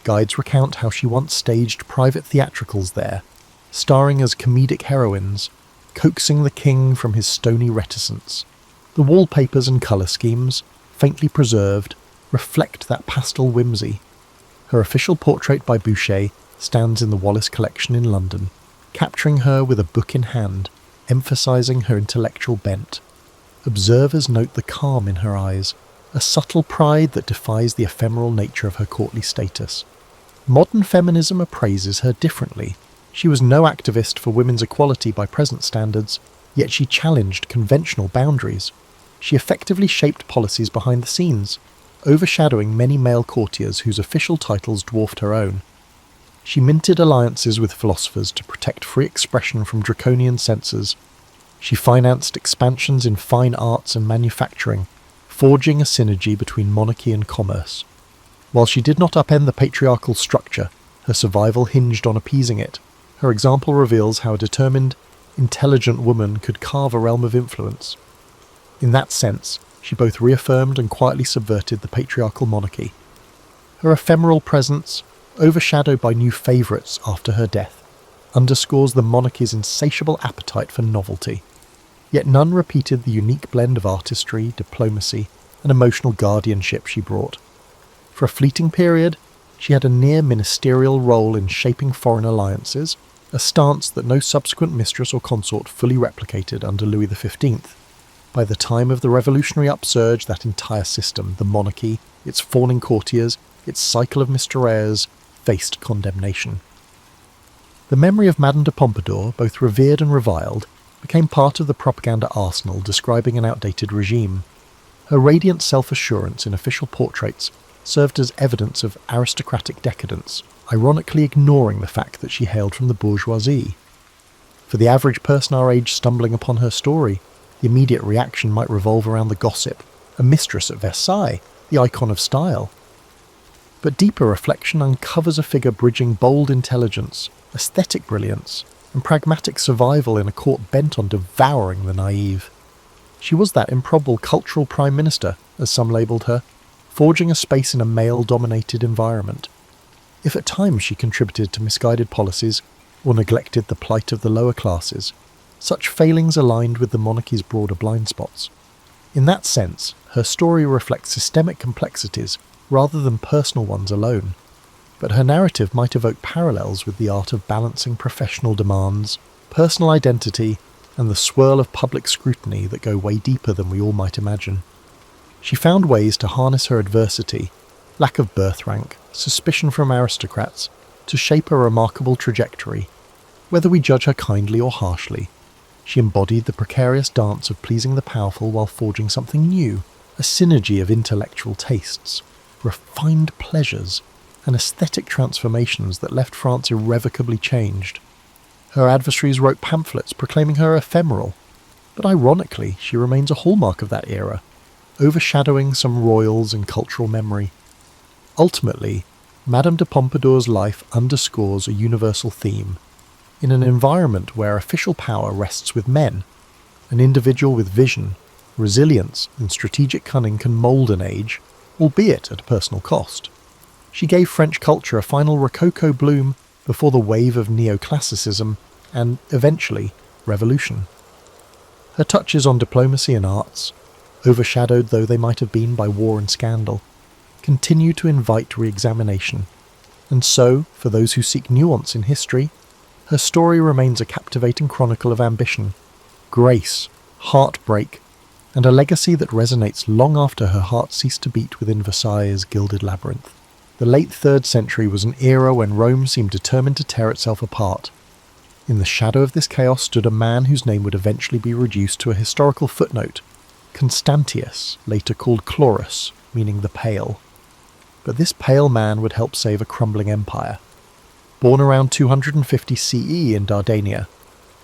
[SPEAKER 1] Guides recount how she once staged private theatricals there, starring as comedic heroines, coaxing the king from his stony reticence. The wallpapers and colour schemes, faintly preserved, reflect that pastel whimsy. Her official portrait by Boucher stands in the Wallace collection in London, capturing her with a book in hand, emphasising her intellectual bent. Observers note the calm in her eyes, a subtle pride that defies the ephemeral nature of her courtly status. Modern feminism appraises her differently. She was no activist for women's equality by present standards, yet she challenged conventional boundaries. She effectively shaped policies behind the scenes, overshadowing many male courtiers whose official titles dwarfed her own. She minted alliances with philosophers to protect free expression from draconian censors. She financed expansions in fine arts and manufacturing, forging a synergy between monarchy and commerce. While she did not upend the patriarchal structure, her survival hinged on appeasing it. Her example reveals how a determined, intelligent woman could carve a realm of influence. In that sense, she both reaffirmed and quietly subverted the patriarchal monarchy. Her ephemeral presence, overshadowed by new favourites after her death, underscores the monarchy's insatiable appetite for novelty. Yet none repeated the unique blend of artistry, diplomacy, and emotional guardianship she brought. For a fleeting period, she had a near-ministerial role in shaping foreign alliances, a stance that no subsequent mistress or consort fully replicated under Louis XV. By the time of the revolutionary upsurge, that entire system, the monarchy, its fawning courtiers, its cycle of misdemeanors, faced condemnation. The memory of Madame de Pompadour, both revered and reviled, became part of the propaganda arsenal describing an outdated regime. Her radiant self-assurance in official portraits served as evidence of aristocratic decadence, ironically ignoring the fact that she hailed from the bourgeoisie. For the average person our age stumbling upon her story, the immediate reaction might revolve around the gossip, a mistress at Versailles, the icon of style. But deeper reflection uncovers a figure bridging bold intelligence, aesthetic brilliance, and pragmatic survival in a court bent on devouring the naive. She was that improbable cultural prime minister, as some labelled her, forging a space in a male-dominated environment. If at times she contributed to misguided policies, or neglected the plight of the lower classes, such failings aligned with the monarchy's broader blind spots. In that sense, her story reflects systemic complexities rather than personal ones alone, but her narrative might evoke parallels with the art of balancing professional demands, personal identity, and the swirl of public scrutiny that go way deeper than we all might imagine. She found ways to harness her adversity, lack of birth rank, suspicion from aristocrats, to shape a remarkable trajectory. Whether we judge her kindly or harshly, she embodied the precarious dance of pleasing the powerful while forging something new, a synergy of intellectual tastes, refined pleasures, and aesthetic transformations that left France irrevocably changed. Her adversaries wrote pamphlets proclaiming her ephemeral, but ironically she remains a hallmark of that era, overshadowing some royals in cultural memory. Ultimately, Madame de Pompadour's life underscores a universal theme. In an environment where official power rests with men, an individual with vision, resilience, and strategic cunning can mould an age, albeit at a personal cost. She gave French culture a final Rococo bloom before the wave of neoclassicism and, eventually, revolution. Her touches on diplomacy and arts, overshadowed though they might have been by war and scandal, continue to invite re-examination. And so, for those who seek nuance in history, her story remains a captivating chronicle of ambition, grace, heartbreak, and a legacy that resonates long after her heart ceased to beat within Versailles' gilded labyrinth. The late 3rd century was an era when Rome seemed determined to tear itself apart. In the shadow of this chaos stood a man whose name would eventually be reduced to a historical footnote, Constantius, later called Chlorus, meaning the Pale. but this pale man would help save a crumbling empire. Born around 250 CE in Dardania,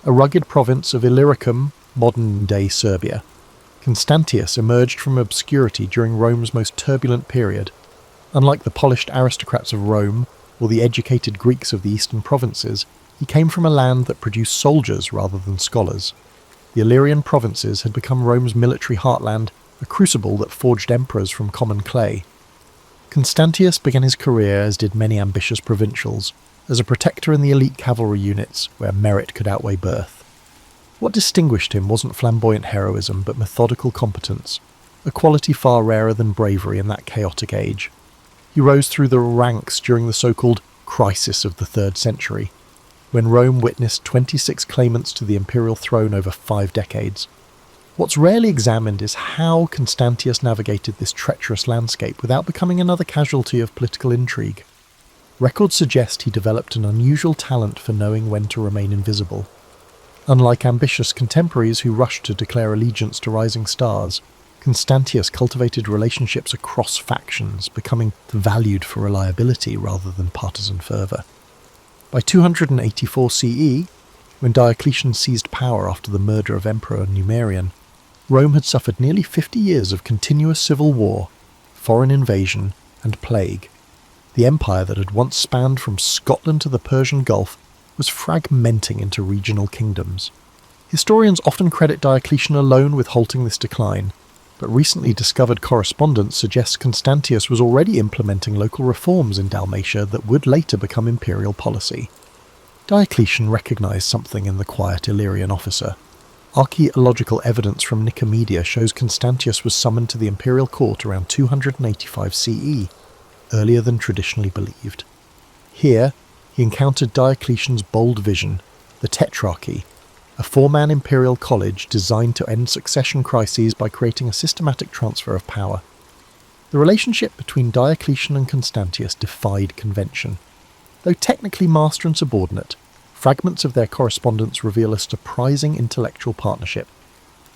[SPEAKER 1] a rugged province of Illyricum, modern-day Serbia, Constantius emerged from obscurity during Rome's most turbulent period. Unlike the polished aristocrats of Rome or the educated Greeks of the eastern provinces, he came from a land that produced soldiers rather than scholars. The Illyrian provinces had become Rome's military heartland, a crucible that forged emperors from common clay. Constantius began his career, as did many ambitious provincials, as a protector in the elite cavalry units where merit could outweigh birth. What distinguished him wasn't flamboyant heroism, but methodical competence, a quality far rarer than bravery in that chaotic age. He rose through the ranks during the so-called crisis of the 3rd century, when Rome witnessed 26 claimants to the imperial throne over 5 decades. What's rarely examined is how Constantius navigated this treacherous landscape without becoming another casualty of political intrigue. Records suggest he developed an unusual talent for knowing when to remain invisible. Unlike ambitious contemporaries who rushed to declare allegiance to rising stars, Constantius cultivated relationships across factions, becoming valued for reliability rather than partisan fervour. By 284 CE, when Diocletian seized power after the murder of Emperor Numerian, Rome had suffered nearly 50 years of continuous civil war, foreign invasion, and plague. The empire that had once spanned from Scotland to the Persian Gulf was fragmenting into regional kingdoms. Historians often credit Diocletian alone with halting this decline, but recently discovered correspondence suggests Constantius was already implementing local reforms in Dalmatia that would later become imperial policy. Diocletian recognized something in the quiet Illyrian officer. Archaeological evidence from Nicomedia shows Constantius was summoned to the imperial court around 285 CE, earlier than traditionally believed. Here, he encountered Diocletian's bold vision, the Tetrarchy, a 4-man imperial college designed to end succession crises by creating a systematic transfer of power. The relationship between Diocletian and Constantius defied convention. Though technically master and subordinate, fragments of their correspondence reveal a surprising intellectual partnership.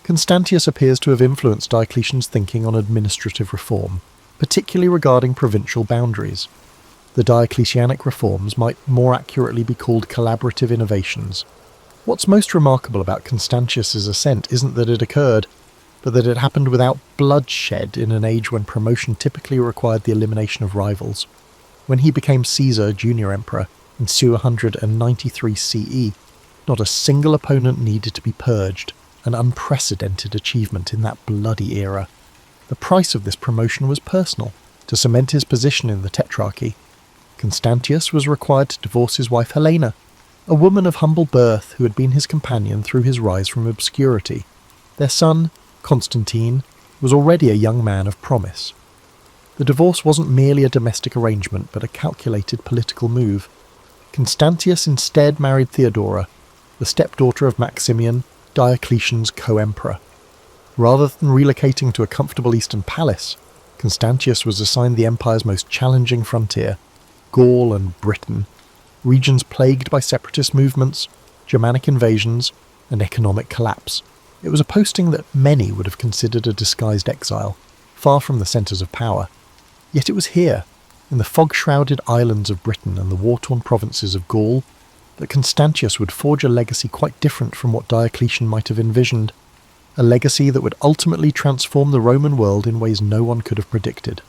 [SPEAKER 1] Constantius appears to have influenced Diocletian's thinking on administrative reform, particularly regarding provincial boundaries. The Diocletianic reforms might more accurately be called collaborative innovations. What's most remarkable about Constantius's ascent isn't that it occurred, but that it happened without bloodshed in an age when promotion typically required the elimination of rivals. When he became Caesar, junior emperor, in 293 CE, not a single opponent needed to be purged, an unprecedented achievement in that bloody era. The price of this promotion was personal, to cement his position in the Tetrarchy. Constantius was required to divorce his wife Helena, a woman of humble birth who had been his companion through his rise from obscurity. Their son, Constantine, was already a young man of promise. The divorce wasn't merely a domestic arrangement, but a calculated political move. Constantius instead married Theodora, the stepdaughter of Maximian, Diocletian's co-emperor. Rather than relocating to a comfortable eastern palace, Constantius was assigned the empire's most challenging frontier, Gaul and Britain, regions plagued by separatist movements, Germanic invasions, and economic collapse. It was a posting that many would have considered a disguised exile, far from the centres of power. Yet it was here, in the fog-shrouded islands of Britain and the war-torn provinces of Gaul, that Constantius would forge a legacy quite different from what Diocletian might have envisioned, a legacy that would ultimately transform the Roman world in ways no one could have predicted.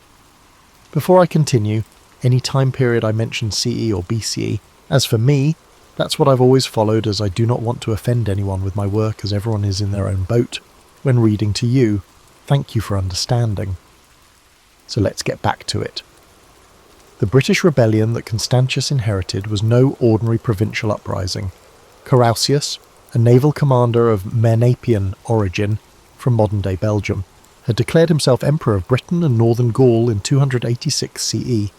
[SPEAKER 1] Before I continue, any time period I mention CE or BCE, as for me, that's what I've always followed, as I do not want to offend anyone with my work, as everyone is in their own boat. When reading to you, thank you for understanding. So let's get back to it. The British rebellion that Constantius inherited was no ordinary provincial uprising. Carausius, a naval commander of Menapian origin from modern-day Belgium, had declared himself Emperor of Britain and Northern Gaul in 286 CE.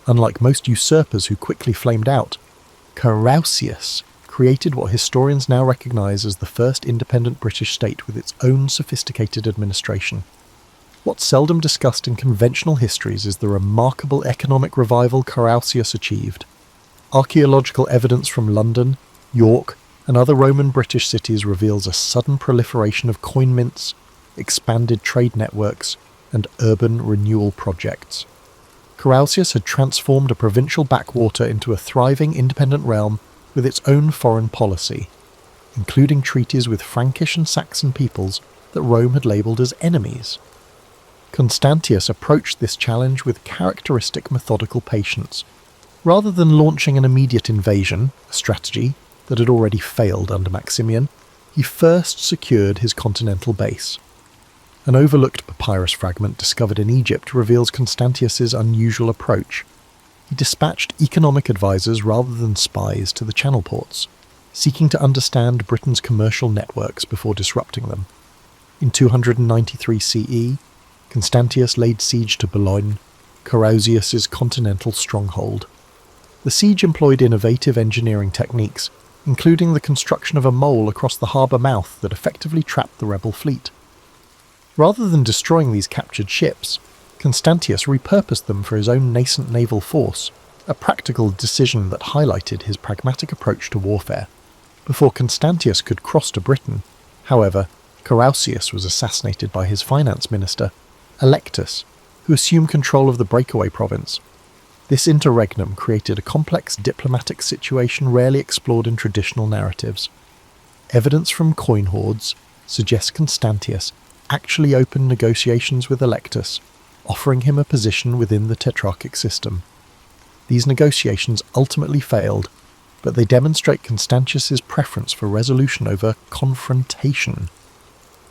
[SPEAKER 1] Unlike most usurpers who quickly flamed out, Carausius created what historians now recognise as the first independent British state with its own sophisticated administration. What's seldom discussed in conventional histories is the remarkable economic revival Carausius achieved. Archaeological evidence from London, York, and other Roman British cities reveals a sudden proliferation of coin mints, expanded trade networks, and urban renewal projects. Carausius had transformed a provincial backwater into a thriving independent realm with its own foreign policy, including treaties with Frankish and Saxon peoples that Rome had labelled as enemies. Constantius approached this challenge with characteristic methodical patience. Rather than launching an immediate invasion, a strategy that had already failed under Maximian, he first secured his continental base. An overlooked papyrus fragment discovered in Egypt reveals Constantius's unusual approach. He dispatched economic advisors rather than spies to the channel ports, seeking to understand Britain's commercial networks before disrupting them. In 293 CE, Constantius laid siege to Boulogne, Carausius's continental stronghold. The siege employed innovative engineering techniques, including the construction of a mole across the harbour mouth that effectively trapped the rebel fleet. Rather than destroying these captured ships, Constantius repurposed them for his own nascent naval force, a practical decision that highlighted his pragmatic approach to warfare. Before Constantius could cross to Britain, however, Carausius was assassinated by his finance minister, Electus, who assumed control of the breakaway province. This interregnum created a complex diplomatic situation rarely explored in traditional narratives. Evidence from coin hoards suggests Constantius actually opened negotiations with Electus, offering him a position within the tetrarchic system. These negotiations ultimately failed, but they demonstrate Constantius's preference for resolution over confrontation.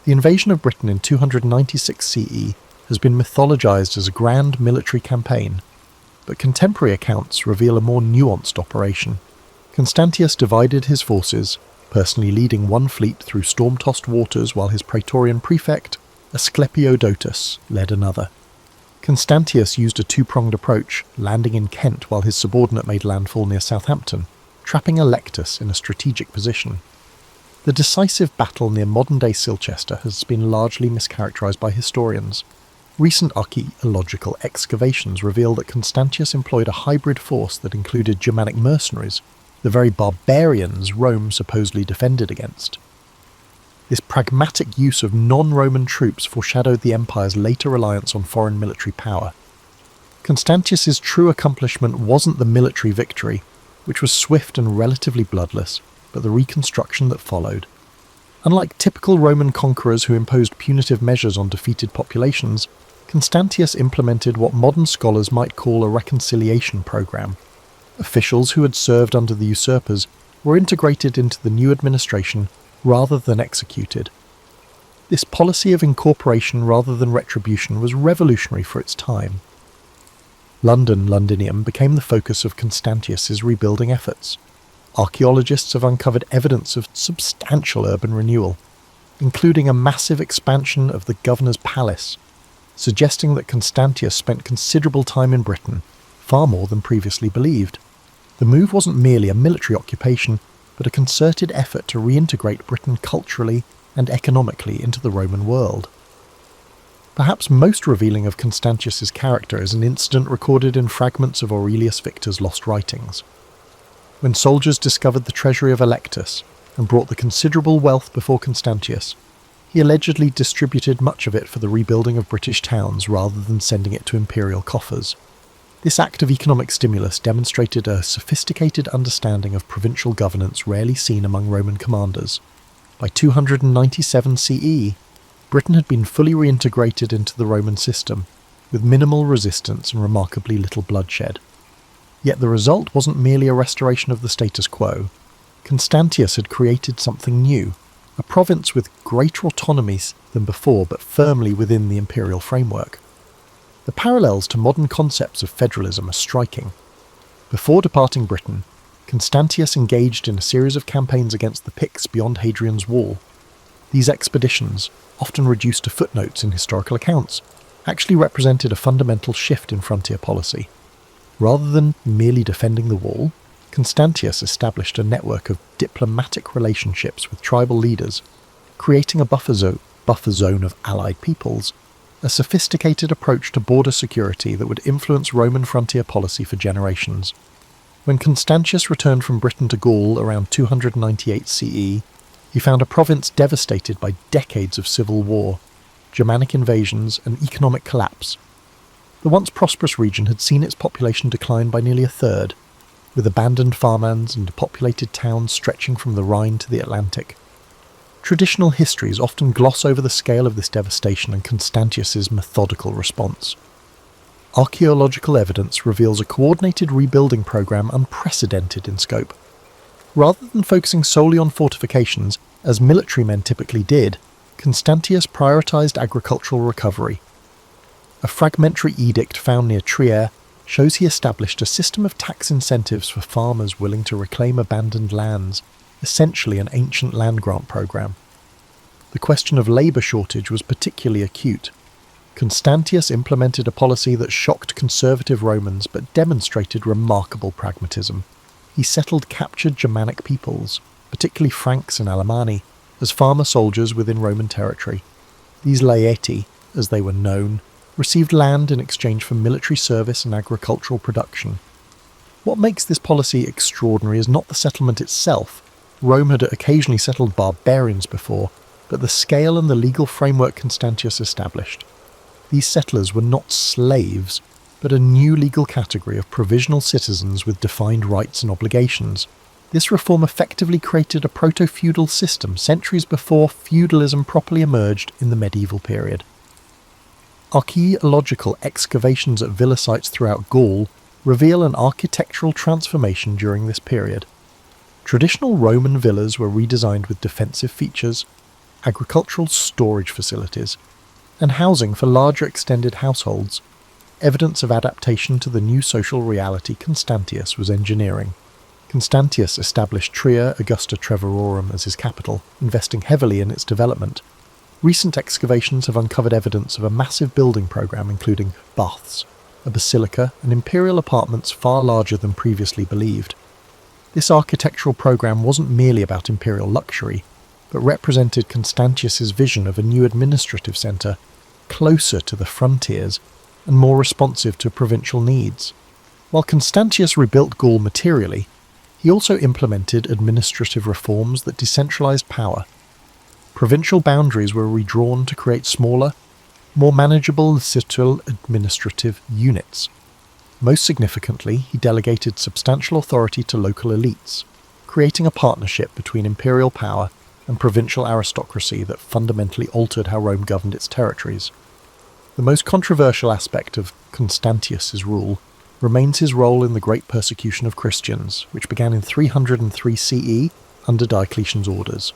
[SPEAKER 1] The invasion of Britain in 296 CE has been mythologized as a grand military campaign, but contemporary accounts reveal a more nuanced operation. Constantius divided his forces, personally leading one fleet through storm-tossed waters while his praetorian prefect, Asclepiodotus, led another. Constantius used a two-pronged approach, landing in Kent while his subordinate made landfall near Southampton, trapping Electus in a strategic position. The decisive battle near modern-day Silchester has been largely mischaracterized by historians. Recent archaeological excavations reveal that Constantius employed a hybrid force that included Germanic mercenaries, the very barbarians Rome supposedly defended against. This pragmatic use of non-Roman troops foreshadowed the empire's later reliance on foreign military power. Constantius's true accomplishment wasn't the military victory, which was swift and relatively bloodless, but the reconstruction that followed. Unlike typical Roman conquerors who imposed punitive measures on defeated populations, Constantius implemented what modern scholars might call a reconciliation program. Officials who had served under the usurpers were integrated into the new administration rather than executed. This policy of incorporation rather than retribution was revolutionary for its time. Londinium became the focus of Constantius's rebuilding efforts. Archaeologists have uncovered evidence of substantial urban renewal, including a massive expansion of the governor's palace, suggesting that Constantius spent considerable time in Britain, far more than previously believed. The move wasn't merely a military occupation, but a concerted effort to reintegrate Britain culturally and economically into the Roman world. Perhaps most revealing of Constantius's character is an incident recorded in fragments of Aurelius Victor's lost writings. When soldiers discovered the treasury of Electus and brought the considerable wealth before Constantius, he allegedly distributed much of it for the rebuilding of British towns rather than sending it to imperial coffers. This act of economic stimulus demonstrated a sophisticated understanding of provincial governance rarely seen among Roman commanders. By 297 CE, Britain had been fully reintegrated into the Roman system, with minimal resistance and remarkably little bloodshed. Yet the result wasn't merely a restoration of the status quo. Constantius had created something new, a province with greater autonomy than before but firmly within the imperial framework. The parallels to modern concepts of federalism are striking. Before departing Britain, Constantius engaged in a series of campaigns against the Picts beyond Hadrian's Wall. These expeditions, often reduced to footnotes in historical accounts, actually represented a fundamental shift in frontier policy. Rather than merely defending the wall, Constantius established a network of diplomatic relationships with tribal leaders, creating a buffer zone of allied peoples, a sophisticated approach to border security that would influence Roman frontier policy for generations. When Constantius returned from Britain to Gaul around 298 CE, he found a province devastated by decades of civil war, Germanic invasions, and economic collapse. The once prosperous region had seen its population decline by nearly a third, with abandoned farmlands and depopulated towns stretching from the Rhine to the Atlantic. Traditional histories often gloss over the scale of this devastation and Constantius's methodical response. Archaeological evidence reveals a coordinated rebuilding program unprecedented in scope. Rather than focusing solely on fortifications, as military men typically did, Constantius prioritized agricultural recovery. A fragmentary edict found near Trier shows he established a system of tax incentives for farmers willing to reclaim abandoned lands, essentially an ancient land grant program. The question of labour shortage was particularly acute. Constantius implemented a policy that shocked conservative Romans but demonstrated remarkable pragmatism. He settled captured Germanic peoples, particularly Franks and Alemanni, as farmer soldiers within Roman territory. These laeti, as they were known, received land in exchange for military service and agricultural production. What makes this policy extraordinary is not the settlement itself. Rome had occasionally settled barbarians before, but the scale and the legal framework Constantius established. These settlers were not slaves, but a new legal category of provisional citizens with defined rights and obligations. This reform effectively created a proto-feudal system centuries before feudalism properly emerged in the medieval period. Archaeological excavations at villa sites throughout Gaul reveal an architectural transformation during this period. Traditional Roman villas were redesigned with defensive features, agricultural storage facilities, and housing for larger extended households, evidence of adaptation to the new social reality Constantius was engineering. Constantius established Trier Augusta Treverorum as his capital, investing heavily in its development. Recent excavations have uncovered evidence of a massive building program including baths, a basilica, and imperial apartments far larger than previously believed. This architectural program wasn't merely about imperial luxury, but represented Constantius's vision of a new administrative centre, closer to the frontiers and more responsive to provincial needs. While Constantius rebuilt Gaul materially, he also implemented administrative reforms that decentralised power. Provincial boundaries were redrawn to create smaller, more manageable citral administrative units. Most significantly, he delegated substantial authority to local elites, creating a partnership between imperial power and provincial aristocracy that fundamentally altered how Rome governed its territories. The most controversial aspect of Constantius's rule remains his role in the Great Persecution of Christians, which began in 303 CE under Diocletian's orders.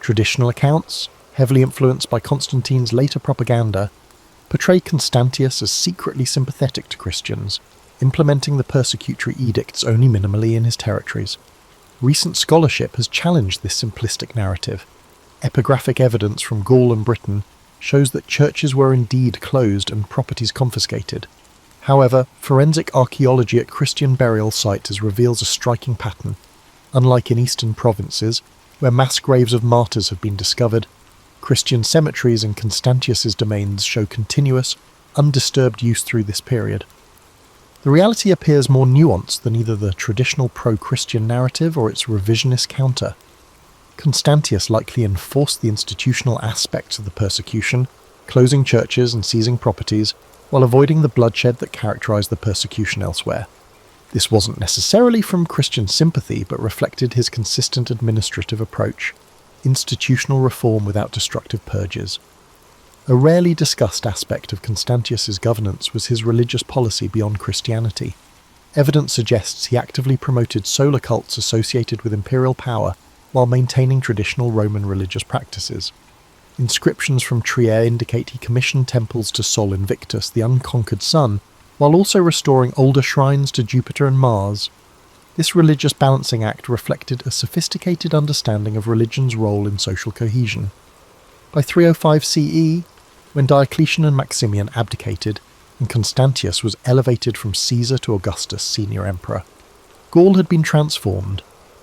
[SPEAKER 1] Traditional accounts, heavily influenced by Constantine's later propaganda, portray Constantius as secretly sympathetic to Christians, implementing the persecutory edicts only minimally in his territories. Recent scholarship has challenged this simplistic narrative. Epigraphic evidence from Gaul and Britain shows that churches were indeed closed and properties confiscated. However, forensic archaeology at Christian burial sites reveals a striking pattern. Unlike in eastern provinces, where mass graves of martyrs have been discovered, Christian cemeteries in Constantius's domains show continuous, undisturbed use through this period. The reality appears more nuanced than either the traditional pro-Christian narrative or its revisionist counter. Constantius likely enforced the institutional aspects of the persecution, closing churches and seizing properties, while avoiding the bloodshed that characterized the persecution elsewhere. This wasn't necessarily from Christian sympathy, but reflected his consistent administrative approach, institutional reform without destructive purges. A rarely discussed aspect of Constantius's governance was his religious policy beyond Christianity. Evidence suggests he actively promoted solar cults associated with imperial power while maintaining traditional Roman religious practices. Inscriptions from Trier indicate he commissioned temples to Sol Invictus, the unconquered sun, while also restoring older shrines to Jupiter and Mars. This religious balancing act reflected a sophisticated understanding of religion's role in social cohesion. By 305 CE, when Diocletian and Maximian abdicated, and Constantius was elevated from Caesar to Augustus, senior emperor, Gaul had been transformed,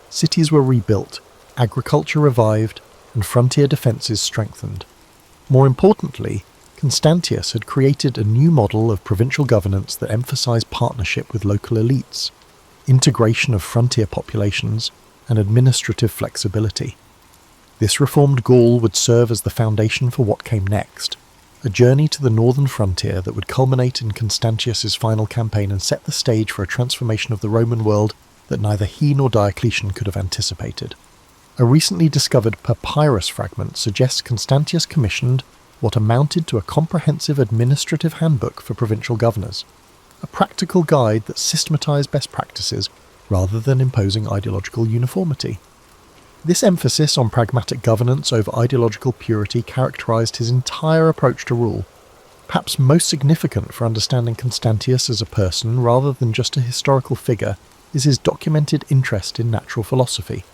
[SPEAKER 1] cities were rebuilt, agriculture revived, and frontier defences strengthened. More importantly, Constantius had created a new model of provincial governance that emphasised partnership with local elites, integration of frontier populations, and administrative flexibility. This reformed Gaul would serve as the foundation for what came next. a journey to the northern frontier that would culminate in Constantius's final campaign and set the stage for a transformation of the Roman world that neither he nor Diocletian could have anticipated. A recently discovered papyrus fragment suggests Constantius commissioned what amounted to a comprehensive administrative handbook for provincial governors, a practical guide that systematized best practices rather than imposing ideological uniformity. This emphasis on pragmatic governance over ideological purity characterized his entire approach to rule. Perhaps most significant for understanding Constantius as a person rather than just a historical figure is his documented interest in natural philosophy.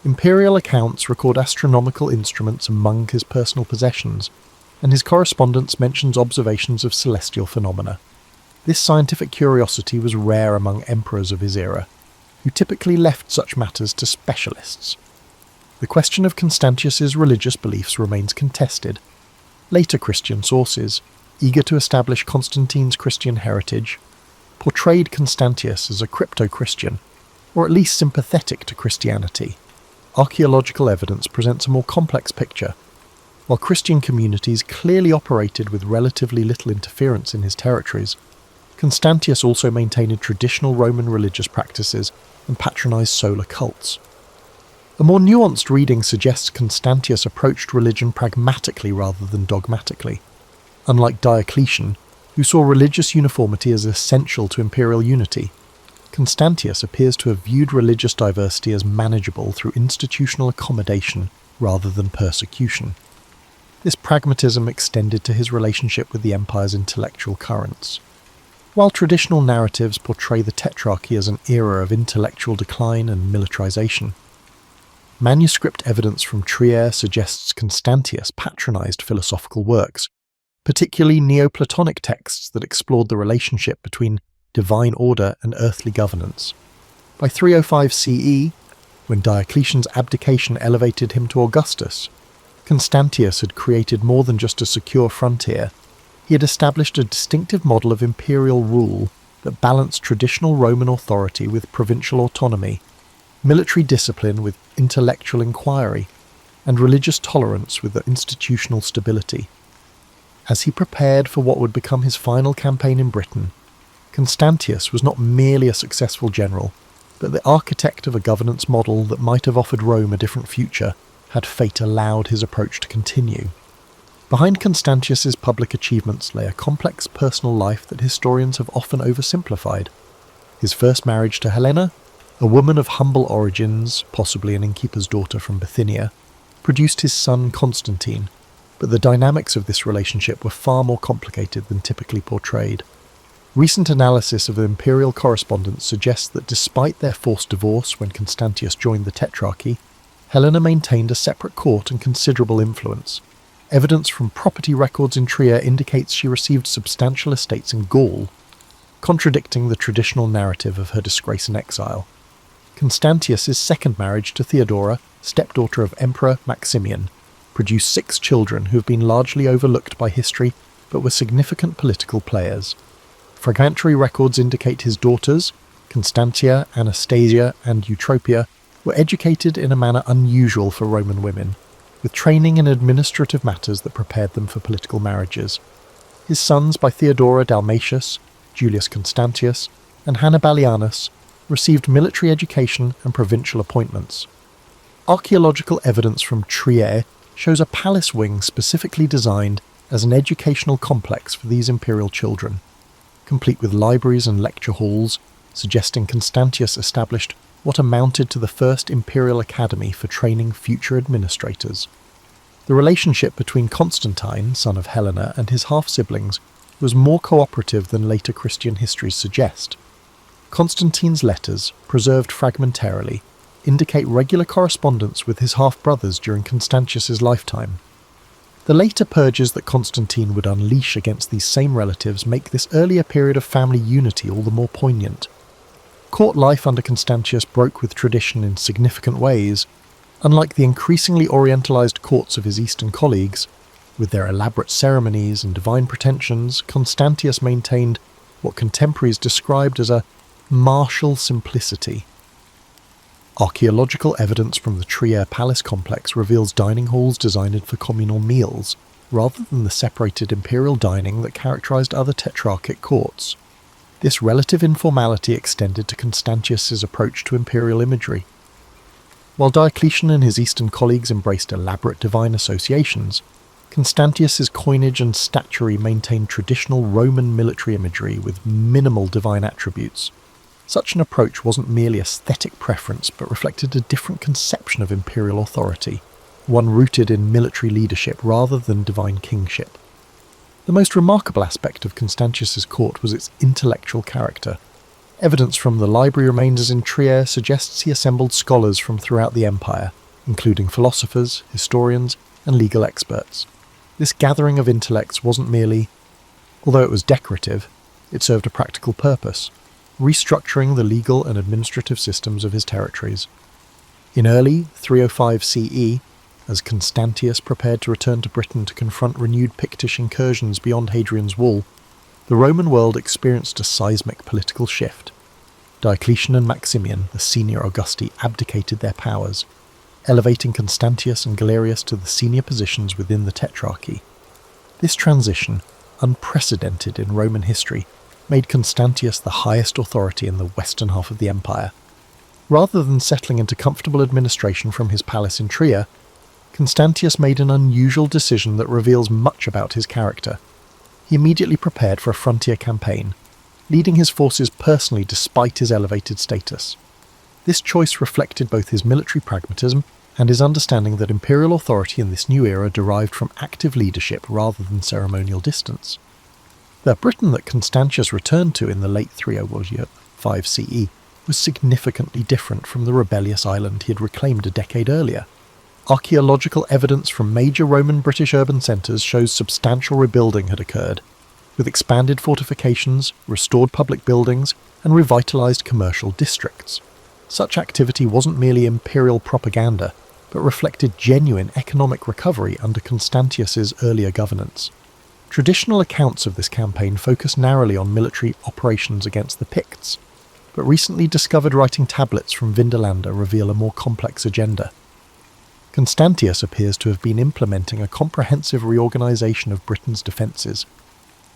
[SPEAKER 1] Imperial accounts record astronomical instruments among his personal possessions, and his correspondence mentions observations of celestial phenomena. This scientific curiosity was rare among emperors of his era, who typically left such matters to specialists. The question of Constantius's religious beliefs remains contested. Later Christian sources, eager to establish Constantine's Christian heritage, portrayed Constantius as a crypto-Christian, or at least sympathetic to Christianity. Archaeological evidence presents a more complex picture. While Christian communities clearly operated with relatively little interference in his territories, Constantius also maintained traditional Roman religious practices and patronized solar cults. A more nuanced reading suggests Constantius approached religion pragmatically rather than dogmatically. Unlike Diocletian, who saw religious uniformity as essential to imperial unity, Constantius appears to have viewed religious diversity as manageable through institutional accommodation rather than persecution. This pragmatism extended to his relationship with the empire's intellectual currents. While traditional narratives portray the Tetrarchy as an era of intellectual decline and militarization, manuscript evidence from Trier suggests Constantius patronized philosophical works, particularly Neoplatonic texts that explored the relationship between divine order and earthly governance. By 305 CE, when Diocletian's abdication elevated him to Augustus, Constantius had created more than just a secure frontier. He had established a distinctive model of imperial rule that balanced traditional Roman authority with provincial autonomy, military discipline with intellectual inquiry, and religious tolerance with institutional stability. As he prepared for what would become his final campaign in Britain, Constantius was not merely a successful general, but the architect of a governance model that might have offered Rome a different future had fate allowed his approach to continue. Behind Constantius's public achievements lay a complex personal life that historians have often oversimplified. His first marriage to Helena, a woman of humble origins, possibly an innkeeper's daughter from Bithynia, produced his son Constantine, but the dynamics of this relationship were far more complicated than typically portrayed. Recent analysis of the imperial correspondence suggests that despite their forced divorce when Constantius joined the Tetrarchy, Helena maintained a separate court and considerable influence. Evidence from property records in Trier indicates she received substantial estates in Gaul, contradicting the traditional narrative of her disgrace and exile. Constantius's second marriage to Theodora, stepdaughter of Emperor Maximian, produced 6 children who have been largely overlooked by history but were significant political players. Fragmentary records indicate his daughters, Constantia, Anastasia, and Eutropia, were educated in a manner unusual for Roman women, with training in administrative matters that prepared them for political marriages. His sons by Theodora Dalmatius, Julius Constantius, and Hannibalianus received military education and provincial appointments. Archaeological evidence from Trier shows a palace wing specifically designed as an educational complex for these imperial children, complete with libraries and lecture halls, suggesting Constantius established what amounted to the first imperial academy for training future administrators. The relationship between Constantine, son of Helena, and his half-siblings was more cooperative than later Christian histories suggest. Constantine's letters, preserved fragmentarily, indicate regular correspondence with his half-brothers during Constantius's lifetime. The later purges that Constantine would unleash against these same relatives make this earlier period of family unity all the more poignant. Court life under Constantius broke with tradition in significant ways. Unlike the increasingly orientalized courts of his eastern colleagues, with their elaborate ceremonies and divine pretensions, Constantius maintained what contemporaries described as a martial simplicity. Archaeological evidence from the Trier palace complex reveals dining halls designed for communal meals, rather than the separated imperial dining that characterized other tetrarchic courts. This relative informality extended to Constantius's approach to imperial imagery. While Diocletian and his Eastern colleagues embraced elaborate divine associations, Constantius's coinage and statuary maintained traditional Roman military imagery with minimal divine attributes. Such an approach wasn't merely aesthetic preference, but reflected a different conception of imperial authority, one rooted in military leadership rather than divine kingship. The most remarkable aspect of Constantius's court was its intellectual character. Evidence from the library remains in Trier suggests he assembled scholars from throughout the empire, including philosophers, historians, and legal experts. This gathering of intellects wasn't merely, although it was decorative, it served a practical purpose, restructuring the legal and administrative systems of his territories. In early 305 CE, as Constantius prepared to return to Britain to confront renewed Pictish incursions beyond Hadrian's Wall, the Roman world experienced a seismic political shift. Diocletian and Maximian, the senior Augusti, abdicated their powers, elevating Constantius and Galerius to the senior positions within the Tetrarchy. This transition, unprecedented in Roman history, made Constantius the highest authority in the western half of the empire. Rather than settling into comfortable administration from his palace in Trier, Constantius made an unusual decision that reveals much about his character. He immediately prepared for a frontier campaign, leading his forces personally despite his elevated status. This choice reflected both his military pragmatism and his understanding that imperial authority in this new era derived from active leadership rather than ceremonial distance. The Britain that Constantius returned to in the late 305 CE was significantly different from the rebellious island he had reclaimed a decade earlier. Archaeological evidence from major Roman British urban centres shows substantial rebuilding had occurred, with expanded fortifications, restored public buildings, and revitalised commercial districts. Such activity wasn't merely imperial propaganda, but reflected genuine economic recovery under Constantius's earlier governance. Traditional accounts of this campaign focus narrowly on military operations against the Picts, but recently discovered writing tablets from Vindolanda reveal a more complex agenda. Constantius appears to have been implementing a comprehensive reorganisation of Britain's defences,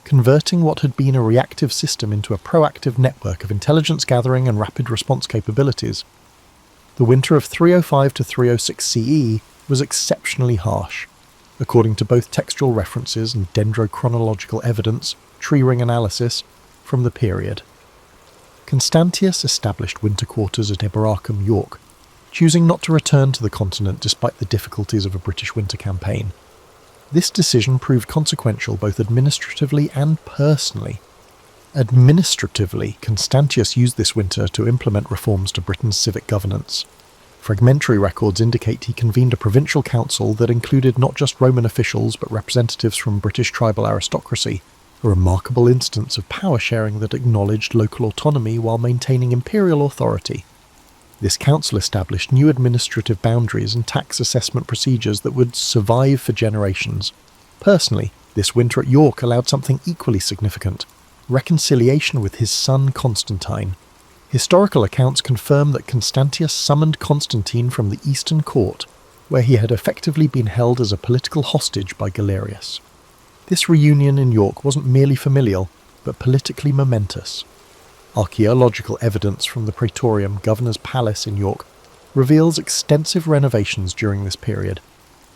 [SPEAKER 1] converting what had been a reactive system into a proactive network of intelligence gathering and rapid response capabilities. The winter of 305 to 306 CE was exceptionally harsh, according to both textual references and dendrochronological evidence, tree ring analysis, from the period. Constantius established winter quarters at Eboracum, York, choosing not to return to the continent despite the difficulties of a British winter campaign. This decision proved consequential both administratively and personally. Administratively, Constantius used this winter to implement reforms to Britain's civic governance. Fragmentary records indicate he convened a provincial council that included not just Roman officials but representatives from British tribal aristocracy, a remarkable instance of power sharing that acknowledged local autonomy while maintaining imperial authority. This council established new administrative boundaries and tax assessment procedures that would survive for generations. Personally, this winter at York allowed something equally significant: reconciliation with his son Constantine. Historical accounts confirm that Constantius summoned Constantine from the Eastern Court, where he had effectively been held as a political hostage by Galerius. This reunion in York wasn't merely familial, but politically momentous. Archaeological evidence from the Praetorium, Governor's Palace in York, reveals extensive renovations during this period,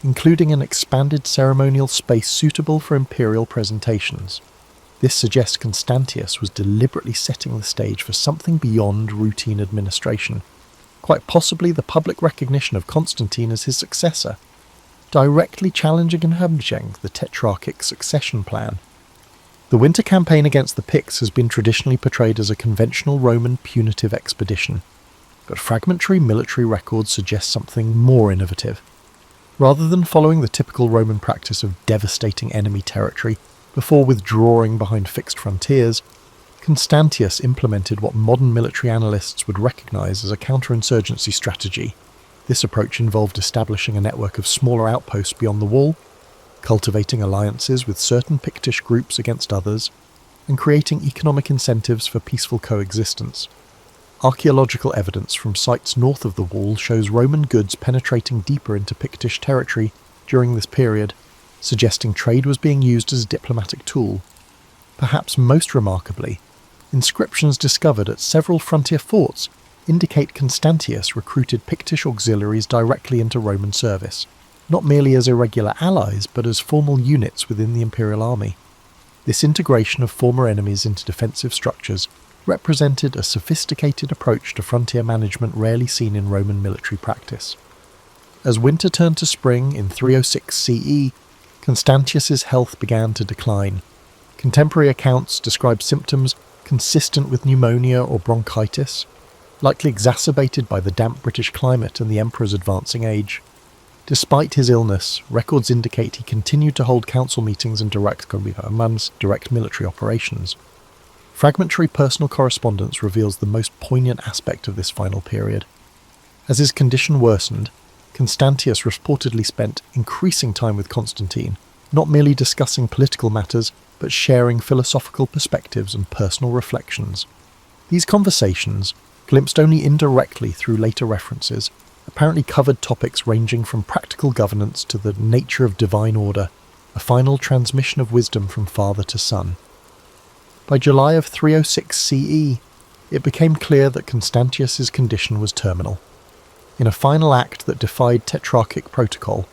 [SPEAKER 1] including an expanded ceremonial space suitable for imperial presentations. This suggests Constantius was deliberately setting the stage for something beyond routine administration, quite possibly the public recognition of Constantine as his successor, directly challenging and hamstringing the Tetrarchic succession plan. The winter campaign against the Picts has been traditionally portrayed as a conventional Roman punitive expedition, but fragmentary military records suggest something more innovative. Rather than following the typical Roman practice of devastating enemy territory before withdrawing behind fixed frontiers, Constantius implemented what modern military analysts would recognise as a counterinsurgency strategy. This approach involved establishing a network of smaller outposts beyond the wall, cultivating alliances with certain Pictish groups against others, and creating economic incentives for peaceful coexistence. Archaeological evidence from sites north of the wall shows Roman goods penetrating deeper into Pictish territory during this period, suggesting trade was being used as a diplomatic tool. Perhaps most remarkably, inscriptions discovered at several frontier forts indicate Constantius recruited Pictish auxiliaries directly into Roman service, not merely as irregular allies but as formal units within the imperial army. This integration of former enemies into defensive structures represented a sophisticated approach to frontier management rarely seen in Roman military practice. As winter turned to spring in 306 CE, Constantius's health began to decline. Contemporary accounts describe symptoms consistent with pneumonia or bronchitis, likely exacerbated by the damp British climate and the emperor's advancing age. Despite his illness, records indicate he continued to hold council meetings and direct military operations. Fragmentary personal correspondence reveals the most poignant aspect of this final period. As his condition worsened, Constantius reportedly spent increasing time with Constantine, not merely discussing political matters, but sharing philosophical perspectives and personal reflections. These conversations, glimpsed only indirectly through later references, apparently covered topics ranging from practical governance to the nature of divine order, a final transmission of wisdom from father to son. By July of 306 CE, it became clear that Constantius's condition was terminal. In a final act that defied tetrarchic protocol,